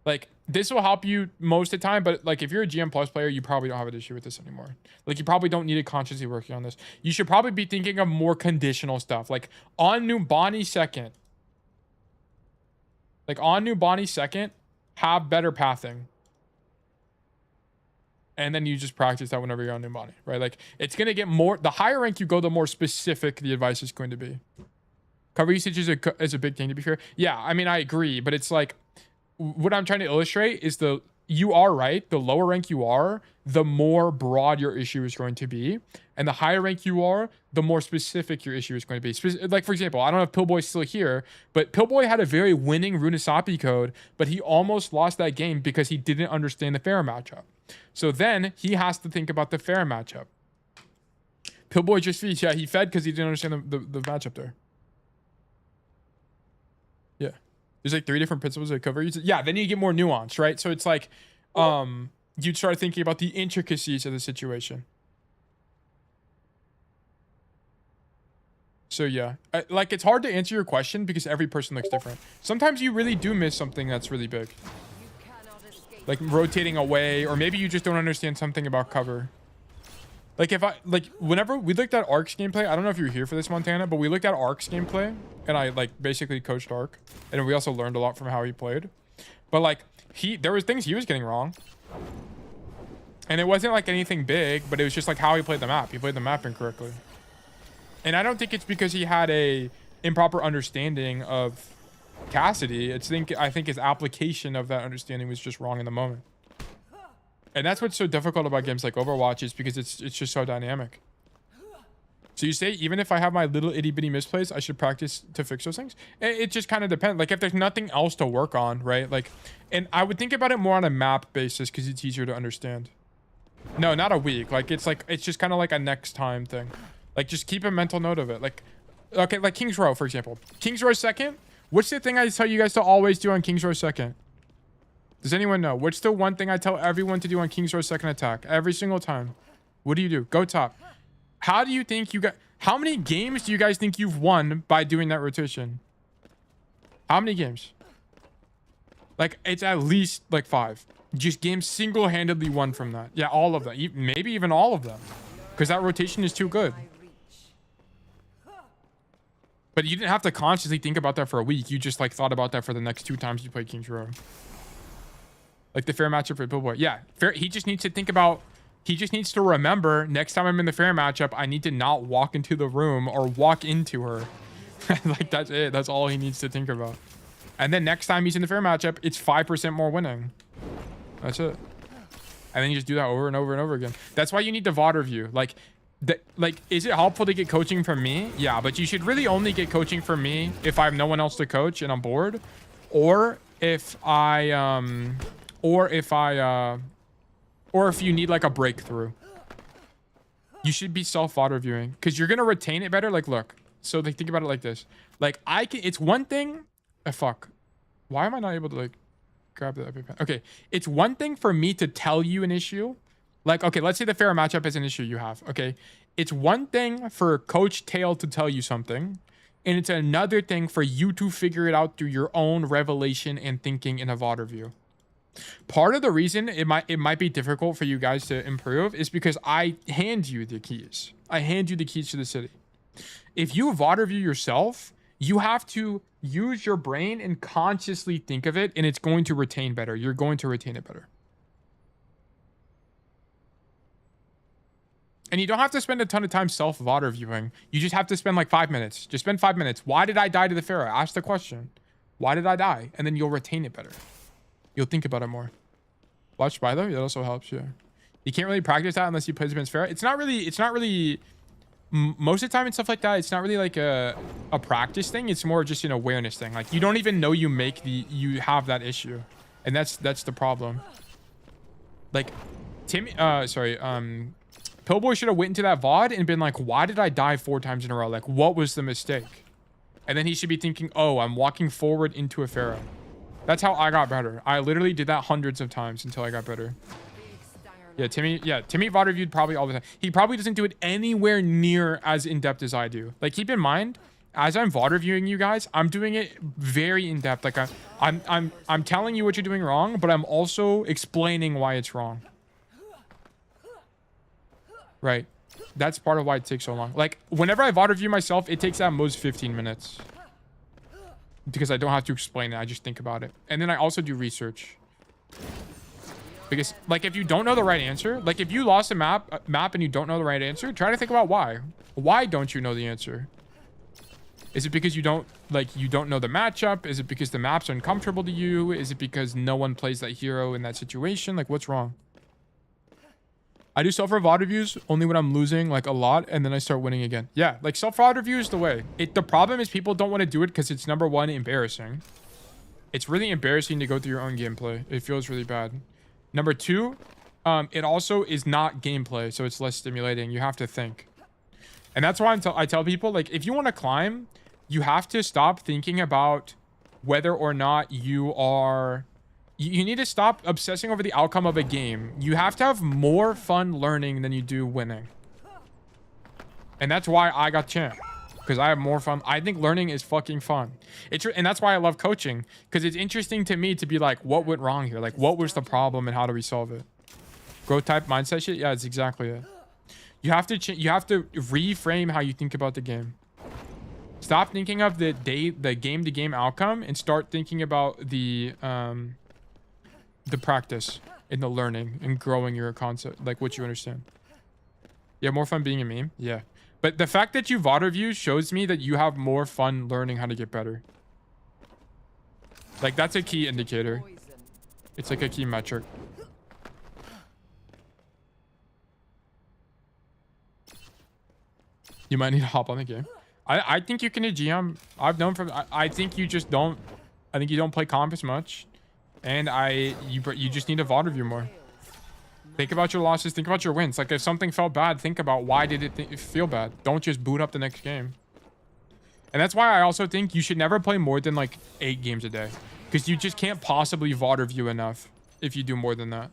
Like this will help you most of the time, but like if you're a GM plus player, you probably don't have an issue with this anymore. Like you probably don't need to consciously working on this. You should probably be thinking of more conditional stuff, like on Numbani second. Like on Numbani second, have better pathing. And then you just practice that whenever you're on Numbani, right? Like it's gonna get more. The higher rank you go, the more specific the advice is going to be. Cover usage is a big thing, to be fair. Yeah, I mean I agree, but it's like what I'm trying to illustrate is you are right. The lower rank you are, the more broad your issue is going to be, and the higher rank you are, the more specific your issue is going to be. Like for example, I don't know if Pillboy's still here, but Pillboy had a very winning Runesapi code, but he almost lost that game because he didn't understand the fair matchup. So then he has to think about the fair matchup. Pillboy just feeds. Yeah, he fed because he didn't understand the matchup there. Yeah. There's like 3 different principles of cover usage. Yeah, then you get more nuance, right? So it's like you'd start thinking about the intricacies of the situation. So yeah, like it's hard to answer your question because every person looks different. Sometimes you really do miss something that's really big. Like rotating away, or maybe you just don't understand something about cover. Like whenever we looked at Ark's gameplay, I don't know if you were here for this, Montana, but we looked at Ark's gameplay and I like basically coached Ark, and we also learned a lot from how he played. But like there was things he was getting wrong, and it wasn't like anything big, but it was just like how he played the map. He played the map incorrectly. And I don't think it's because he had a improper understanding of Cassidy. I think his application of that understanding was just wrong in the moment. And that's what's so difficult about games like Overwatch, is because it's just so dynamic. So you say, even if I have my little itty bitty misplays, I should practice to fix those things? It just kind of depends. Like if there's nothing else to work on, right? Like, and I would think about it more on a map basis because it's easier to understand. No, not a week. Like it's just kind of like a next time thing. Like just keep a mental note of it. Like, okay, like King's Row, for example. King's Row second. What's the thing I tell you guys to always do on King's Row second? Does anyone know? What's the one thing I tell everyone to do on King's Row second attack? Every single time. What do? Go top. How do you think you got... How many games do you guys think you've won by doing that rotation? How many games? Like, it's at least like 5. Just games single-handedly won from that. Yeah, all of them. Maybe even all of them. Because that rotation is too good. But you didn't have to consciously think about that for a week. You just like thought about that for the next 2 times you played King's Row. Like the fair matchup for Pillboy. Yeah, fair. He just needs to think about... He just needs to remember, next time I'm in the fair matchup, I need to not walk into the room or walk into her. Like, that's it. That's all he needs to think about. And then next time he's in the fair matchup, it's 5% more winning. That's it. And then you just do that over and over and over again. That's why you need the VOD review. Like, is it helpful to get coaching from me? Yeah, but you should really only get coaching from me if I have no one else to coach and I'm bored. Or if if you need like a breakthrough. You should be self-VOD reviewing because you're gonna retain it better. Like, look, so like think about it like this. Like it's one thing. Fuck. Why am I not able to like grab the EpiPen? Okay, it's one thing for me to tell you an issue. Like, okay, let's say the fair matchup is an issue you have. Okay, it's one thing for Coach Tail to tell you something, and it's another thing for you to figure it out through your own revelation and thinking in a VOD review. Part of the reason it might be difficult for you guys to improve is because I hand you the keys. I hand you the keys to the city. If you VOD review yourself, you have to use your brain and consciously think of it, and it's going to retain better. You're going to retain it better. And you don't have to spend a ton of time self-VOD reviewing. You just have to spend like 5 minutes. Just spend 5 minutes. Why did I die to the Pharaoh? Ask the question. Why did I die? And then you'll retain it better. You'll think about it more. Watch Spy though. That also helps. Yeah. You can't really practice that unless you play against Pharaoh. It's not really. Most of the time and stuff like that, it's not really like a practice thing. It's more just an awareness thing. Like you don't even know you have that issue, and that's the problem. Like Pillboy should have went into that VOD and been like, why did I die 4 times in a row? Like, what was the mistake? And then he should be thinking, oh, I'm walking forward into a Pharaoh. That's how I got better. I literally did that hundreds of times until I got better. Yeah, Timmy VOD reviewed probably all the time. He probably doesn't do it anywhere near as in-depth as I do. Like, keep in mind, as I'm VOD reviewing you guys, I'm doing it very in depth. Like I'm telling you what you're doing wrong, but I'm also explaining why it's wrong. Right. That's part of why it takes so long. Like whenever I VOD review myself, it takes at most 15 minutes. Because I don't have to explain it. I just think about it. And then I also do research. Because like if you don't know the right answer, like if you lost a map and you don't know the right answer, try to think about why. Why don't you know the answer? Is it because you don't know the matchup? Is it because the map's uncomfortable to you? Is it because no one plays that hero in that situation? Like what's wrong? I do self-VOD reviews only when I'm losing like a lot and then I start winning again. Yeah, like self-VOD review is the way. The problem is people don't want to do it because it's number one, embarrassing. It's really embarrassing to go through your own gameplay. It feels really bad. Number two, it also is not gameplay, so it's less stimulating. You have to think. And that's why I tell people, like, if you want to climb, you have to stop thinking about whether or not you are... You need to stop obsessing over the outcome of a game. You have to have more fun learning than you do winning. And that's why I got champ. Because I have more fun. I think learning is fucking fun. And that's why I love coaching. Because it's interesting to me to be like, what went wrong here? Like, what was the problem and how do we solve it? Growth type mindset shit? Yeah, it's exactly it. You have to reframe how you think about the game. Stop thinking of the game-to-game outcome and start thinking about the practice and the learning and growing your concept, like what you understand. Yeah, more fun being a meme. Yeah. But the fact that you VOD review shows me that you have more fun learning how to get better. Like, that's a key indicator. It's like a key metric. You might need to hop on the game. I think you can do GM. I've known from... I think you just don't... I think you don't play comp as much. And you just need to VOD review more. Think about your losses. Think about your wins. Like, if something felt bad, think about why did it feel bad. Don't just boot up the next game. And that's why I also think you should never play more than, like, 8 games a day. Because you just can't possibly VOD review enough if you do more than that.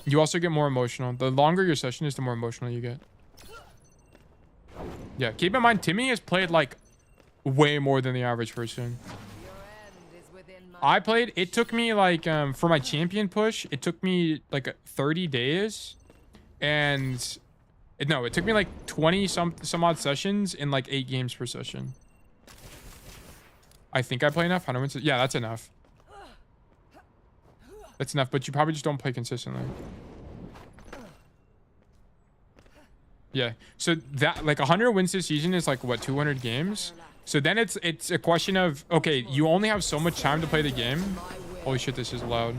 You also get more emotional. The longer your session is, the more emotional you get. Yeah, keep in mind, Timmy has played, like, way more than the average person. I played, it took me like for my champion push, it took me like 30 days, and it took me like 20 some odd sessions in like 8 games per session. I think I play enough. 100 wins. Yeah, that's enough. That's enough, but you probably just don't play consistently. Yeah, so that like 100 wins this season is like what, 200 games? So then it's a question of, okay, you only have so much time to play the game. Holy shit, this is loud.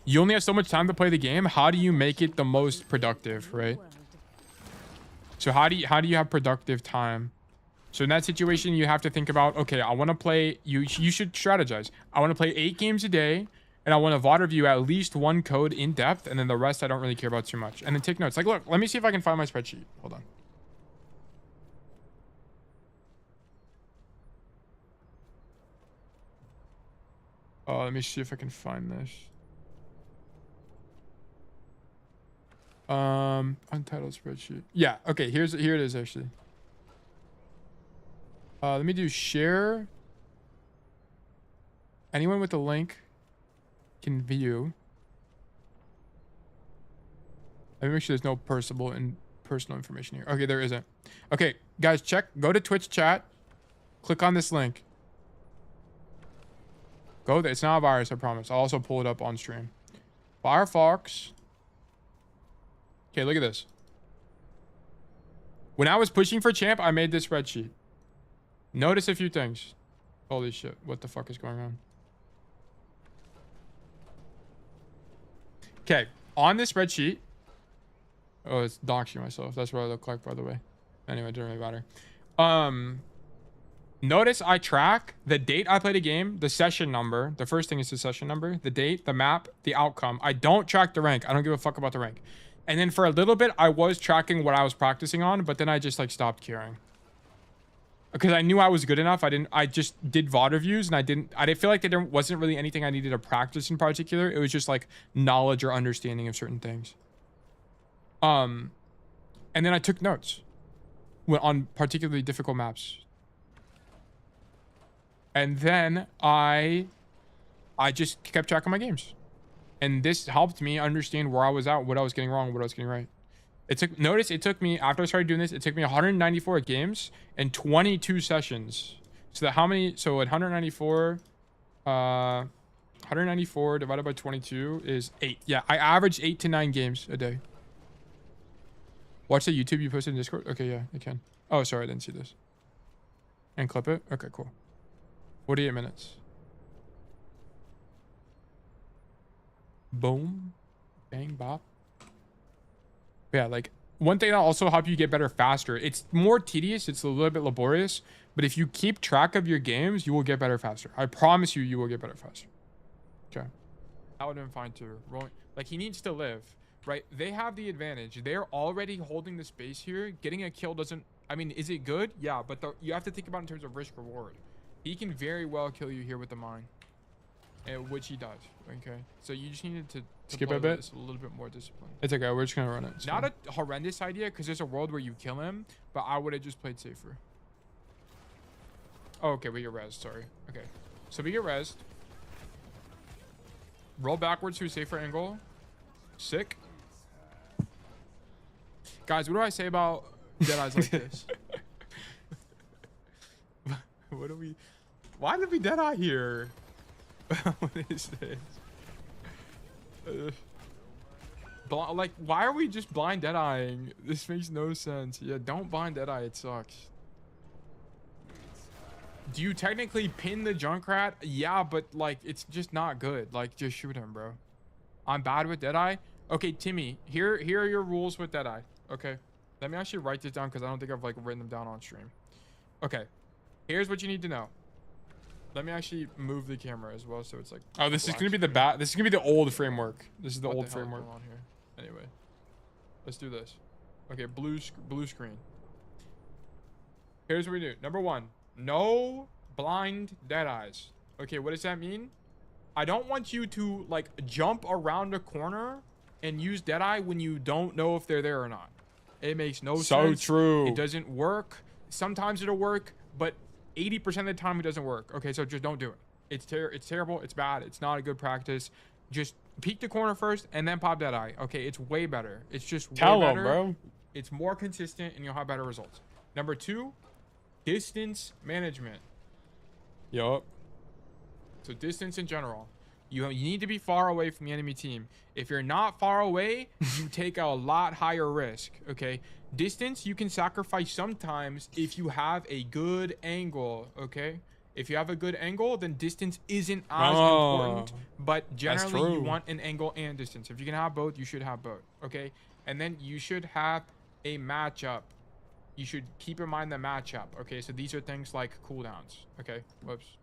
You only have so much time to play the game. How do you make it the most productive, right? So how do you have productive time? So in that situation, you have to think about, okay, I want to play, you should strategize. I want to play 8 games a day, and I want to VOD review at least 1 code in depth, and then the rest I don't really care about too much. And then take notes. Like, look, let me see if I can find my spreadsheet. Hold on. Let me see if I can find this. Untitled spreadsheet. Yeah, okay, here it is actually. Let me do share. Anyone with a link can view. Let me make sure there's no personal information here. Okay, there isn't. Okay, guys, go to Twitch chat. Click on this link. Go there. It's not a virus, I promise. I'll also pull it up on stream. Firefox. Okay, look at this. When I was pushing for champ, I made this spreadsheet. Notice a few things. Holy shit. What the fuck is going on? Okay. On this spreadsheet. Oh, it's doxing myself. That's what I look like, by the way. Anyway, it doesn't really matter. Notice I track the date I played a game, the session number. The first thing is the session number, the date, the map, the outcome. I don't track the rank. I don't give a fuck about the rank. And then for a little bit, I was tracking what I was practicing on, but then I just like stopped caring. Because I knew I was good enough. I just did VOD reviews, and I didn't feel like there wasn't really anything I needed to practice in particular. It was just like knowledge or understanding of certain things. And then I took notes on particularly difficult maps. And then I just kept track of my games. And this helped me understand where I was at, what I was getting wrong, what I was getting right. It took me, after I started doing this, it took me 194 games and 22 sessions. So that so at 194 divided by 22 is 8. Yeah, I averaged 8 to 9 games a day. Watch the YouTube you posted in Discord? Okay, yeah, I can. Oh, sorry, I didn't see this. And clip it? Okay, cool. 48 minutes. Boom. Bang, bop. Yeah, like, one thing that'll also help you get better faster. It's more tedious. It's a little bit laborious. But if you keep track of your games, you will get better faster. I promise you, you will get better faster. Okay. That would have been fine too. Rolling. Like, he needs to live, right? They have the advantage. They're already holding the space here. Getting a kill doesn't... I mean, is it good? Yeah, but you have to think about it in terms of risk reward. He can very well kill you here with the mine. Which he does. Okay. So you just needed to skip a bit. A little bit more discipline. It's okay. We're just going to run it. It's not a horrendous idea because there's a world where you kill him, but I would have just played safer. Oh, okay. We get rezzed. Sorry. Okay. So we get rezzed. Roll backwards to a safer angle. Sick. Guys, what do I say about dead eyes like this? What do we... Why did we dead eye here? What is this? Like, why are we just blind dead eyeing? This makes no sense. Yeah, don't blind dead eye. It sucks. Do you technically pin the Junkrat? Yeah, but like, it's just not good. Like, just shoot him, bro. I'm bad with dead eye. Okay, Timmy, here are your rules with dead eye. Okay, let me actually write this down because I don't think I've like written them down on stream. Okay, here's what you need to know. Let me actually move the camera as well, so it's like... Oh, this is gonna be the This is gonna be the old framework. This is the old framework. On here? Anyway, let's do this. Okay, blue screen. Here's what we do. Number 1, no blind dead eyes. Okay, what does that mean? I don't want you to like jump around a corner and use dead eye when you don't know if they're there or not. It makes no sense. So true. It doesn't work. Sometimes it'll work, but 80% of the time it doesn't work. Okay, so just don't do it. It's terrible. It's bad. It's not a good practice. Just peek the corner first and then pop that eye. Okay, it's way better. It's just way better. Bro. It's more consistent and you'll have better results. Number 2, distance management. Yup. So distance in general. You need to be far away from the enemy team. If you're not far away, you take a lot higher risk. Okay. Distance you can sacrifice sometimes if you have a good angle. Okay. If you have a good angle, then distance isn't as important. But generally, you want an angle and distance. If you can have both, you should have both. Okay. And then you should have a matchup. You should keep in mind the matchup. Okay. So these are things like cooldowns. Okay. Whoops.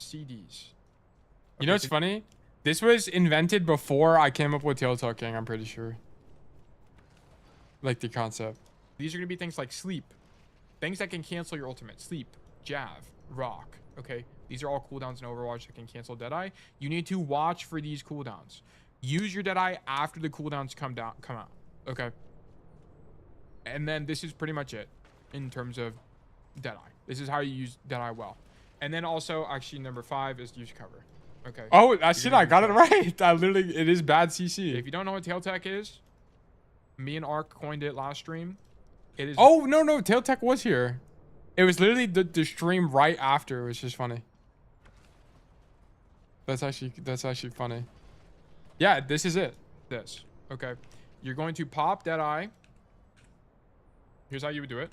CDs. You know what's funny? This was invented before I came up with tail tucking, I'm pretty sure. Like the concept. These are going to be things like sleep. Things that can cancel your ultimate. Sleep, Jav, Rock. Okay? These are all cooldowns in Overwatch that can cancel Deadeye. You need to watch for these cooldowns. Use your Deadeye after the cooldowns come out. Okay? And then this is pretty much it in terms of Deadeye. This is how you use Deadeye well. And then also, actually, number 5 is use cover. Okay. Oh, shit, I got it right. It is bad CC. If you don't know what tail tech is, me and Ark coined it last stream. It is. Oh, no, tail tech was here. It was literally the stream right after. It was just funny. That's actually funny. Yeah, this is it. This. Okay. You're going to pop Deadeye. Here's how you would do it.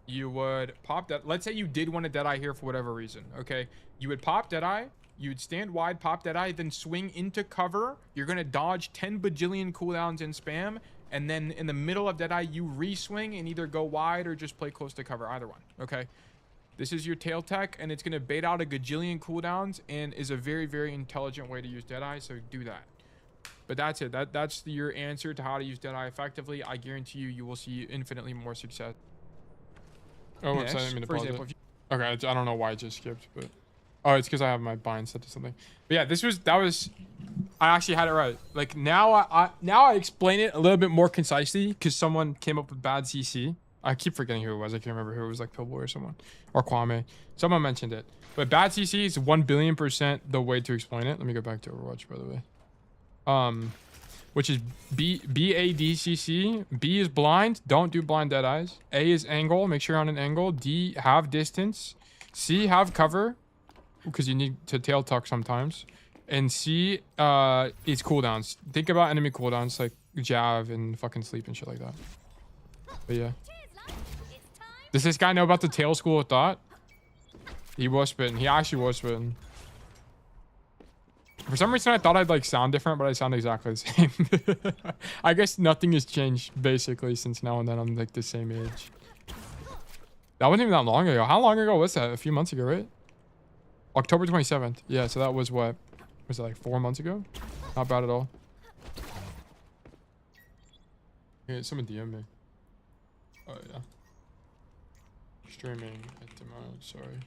You would pop that. Let's say you did want a Deadeye here for whatever reason. Okay. You would pop Deadeye. You'd stand wide, pop Deadeye, then swing into cover. You're going to dodge 10 bajillion cooldowns and spam. And then in the middle of Deadeye, you re-swing and either go wide or just play close to cover. Either one. Okay. This is your tail tech, and it's going to bait out a gajillion cooldowns and is a very, very intelligent way to use Deadeye. So do that. But that's it. That's your answer to how to use Deadeye effectively. I guarantee you will see infinitely more success. Oh, yes, I didn't mean to pause it. Okay, I don't know why I just skipped, but... Oh, it's because I have my bind set to something. But yeah, that was I actually had it right. Like now I explain it a little bit more concisely because someone came up with bad CC. I keep forgetting who it was. I can't remember who it was, like Pillboy or someone. Or Kwame. Someone mentioned it. But bad CC is 1,000,000,000% the way to explain it. Let me go back to Overwatch, by the way. Which is BADCC. B is blind. Don't do blind dead eyes. A is angle. Make sure you're on an angle. D, have distance. C, have cover. Because you need to tail tuck sometimes. And C is cooldowns. Think about enemy cooldowns like Jav and fucking sleep and shit like that. But yeah. Does this guy know about the tail school of thought? He was spitting. He actually was spitting. For some reason, I thought I'd like sound different, but I sound exactly the same. I guess nothing has changed basically since now and then I'm like the same age. That wasn't even that long ago. How long ago was that? A few months ago, right? October 27th. Yeah, so that was what? Was it like 4 months ago? Not bad at all. Hey, someone DM me. Oh, yeah. Streaming at the moment, sorry.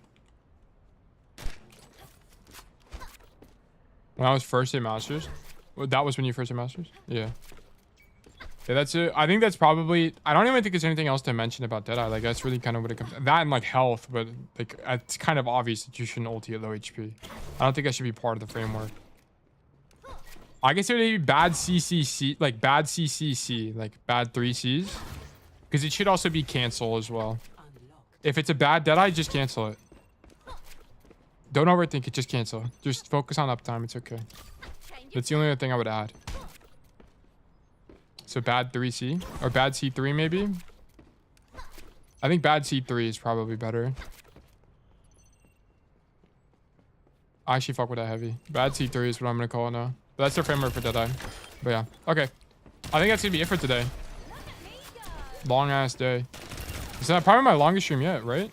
When I was first in Masters? Well, that was when you first in Masters? Yeah. Yeah, that's it. I think that's probably... I don't even think there's anything else to mention about Deadeye. Like, that's really kind of what it comes... That and, like, health. But, like, it's kind of obvious that you shouldn't ulti at low HP. I don't think that should be part of the framework. I guess it would be bad CCC... Like, bad CCC. Like, bad 3Cs. Because it should also be cancel as well. If it's a bad Deadeye, just cancel it. Don't overthink it. Just cancel. Just focus on uptime. It's okay. That's the only other thing I would add. So bad 3C or bad C3 maybe. I think bad C3 is probably better. I actually fuck with that heavy. Bad C3 is what I'm gonna call it now. But that's the framework for Deadeye. But yeah, okay. I think that's gonna be it for today. Long ass day. Is that probably my longest stream yet, right?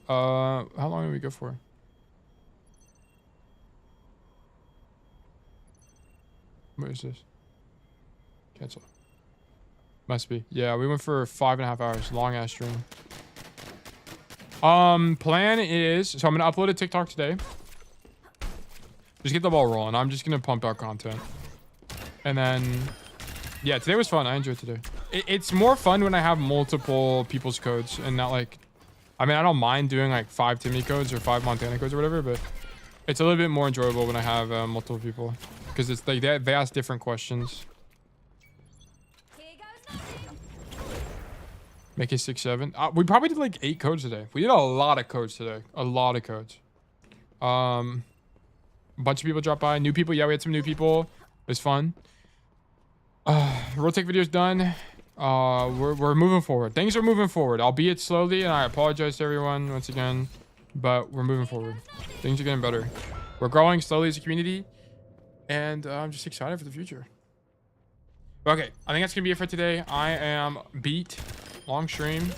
How long did we go for? What is this? Cancel. Must be. Yeah, we went for 5.5 hours. Long ass stream. Plan is, so I'm gonna upload a TikTok today. Just get the ball rolling. I'm just gonna pump out content. And then, yeah, today was fun. I enjoyed today. It's more fun when I have multiple people's codes and not like, I mean, I don't mind doing like 5 Timmy codes or 5 Montana codes or whatever, but it's a little bit more enjoyable when I have multiple people. Because it's like they ask different questions. Make it 6, 7. We probably did like 8 codes today. We did a lot of codes today. A lot of codes. A bunch of people dropped by. New people. Yeah, we had some new people. It was fun. Rotate video's done. We're moving forward. Things are moving forward, albeit slowly, and I apologize to everyone once again. But we're moving forward. Things are getting better. We're growing slowly as a community. And I'm just excited for the future. Okay, I think that's gonna be it for today. I am beat. Long stream.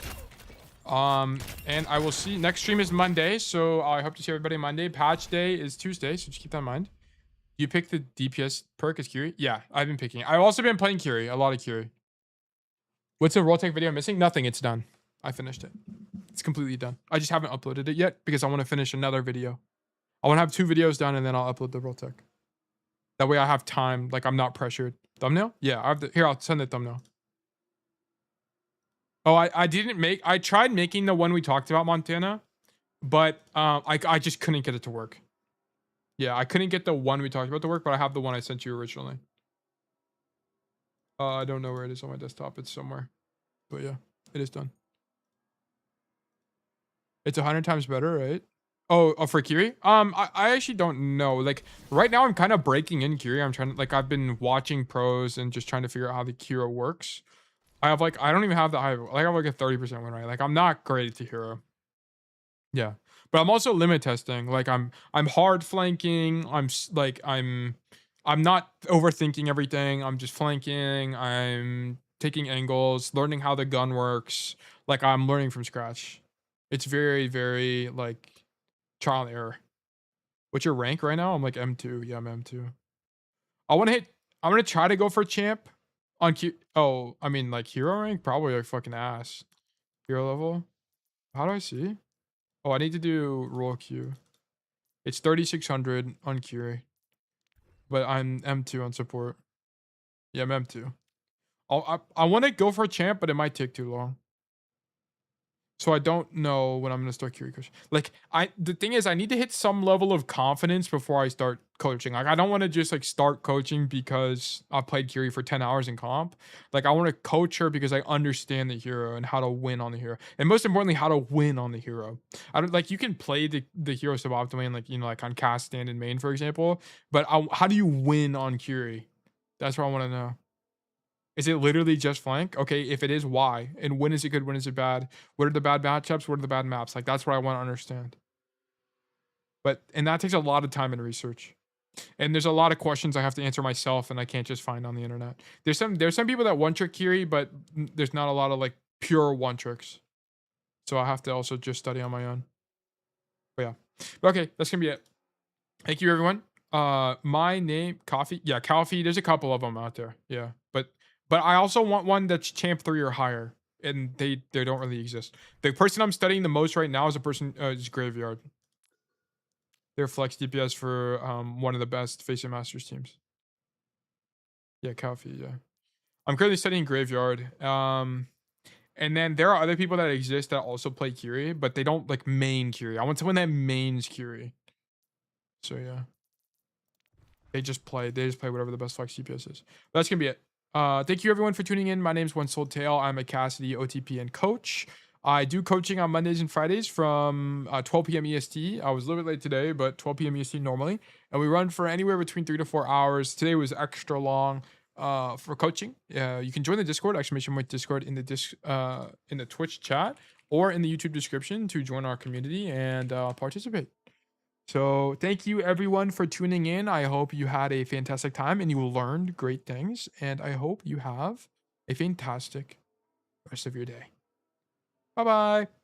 And I will see. Next stream is Monday, so I hope to see everybody Monday. Patch day is Tuesday, so just keep that in mind. You pick the DPS perk as Curie? Yeah, I've been picking. I've also been playing Curie, a lot of Curie. What's the Rolltech video missing? Nothing. It's done. I finished it. It's completely done. I just haven't uploaded it yet because I want to finish another video. I want to have 2 videos done and then I'll upload the Rolltech. That way I have time. Like I'm not pressured. Thumbnail? Yeah, I have the. Here, I'll send the thumbnail. Oh, I didn't make. I tried making the one we talked about, Montana, but I just couldn't get it to work. Yeah, I couldn't get the one we talked about to work, but I have the one I sent you originally. I don't know where it is on my desktop. It's somewhere, but yeah, it is done. It's 100 times better, right? Oh, for Kiri? I actually don't know. Like right now, I'm kind of breaking in Kiri. I'm trying to like I've been watching pros and just trying to figure out how the hero works. I have like I don't even have the high. Like I have like a 30% win rate. Like I'm not great at hero. Yeah, but I'm also limit testing. Like I'm hard flanking. I'm not overthinking everything. I'm just flanking. I'm taking angles, learning how the gun works. Like I'm learning from scratch. It's very, very like trial and error. What's your rank right now? I'm like M2. Yeah, I'm M2. I'm gonna try to go for champ on Q. Oh, I mean like hero rank? Probably like fucking ass. Hero level. How do I see? Oh, I need to do roll Q. It's 3600 on Curie. but I'm M2 on support. Yeah, I'm M2. I want to go for a champ, but it might take too long. So I don't know when I'm gonna start Curie coaching. Like the thing is, I need to hit some level of confidence before I start coaching. Like I don't want to just like start coaching because I played Curie for 10 hours in comp. Like I want to coach her because I understand the hero and how to win on the hero, and most importantly, how to win on the hero. I don't like you can play the hero suboptimally, and like like on cast stand and main, for example. But how do you win on Curie? That's what I want to know. Is it literally just flank? Okay, if it is, why? And when is it good? When is it bad? What are the bad matchups? What are the bad maps? Like, that's what I want to understand. And that takes a lot of time and research. And there's a lot of questions I have to answer myself, and I can't just find on the internet. There's some people that one trick Kiri, but there's not a lot of like pure one tricks. So I have to also just study on my own. But yeah. Okay, that's gonna be it. Thank you, everyone. My name, Coffee. Yeah, Coffee. There's a couple of them out there. Yeah, but I also want one that's champ 3 or higher, and they don't really exist. The person I'm studying the most right now is a person is Graveyard. They're flex DPS for one of the best Facing Masters teams. Yeah, Coffee. Yeah, I'm currently studying Graveyard. And then there are other people that exist that also play Curie, but they don't like main Curie. I want someone that mains Curie. So yeah. They just play whatever the best flex DPS is. But that's gonna be it. Thank you everyone for tuning in. My name is One Soul Tail. I'm a Cassidy OTP and coach. I do coaching on Mondays and Fridays from 12 p.m. EST. I was a little bit late today, but 12 p.m. EST normally. And we run for anywhere between 3 to 4 hours. Today was extra long for coaching. You can join the Discord, exclamation point Discord in the Twitch chat or in the YouTube description to join our community and participate. So thank you everyone for tuning in. I hope you had a fantastic time and you learned great things. And I hope you have a fantastic rest of your day. Bye-bye.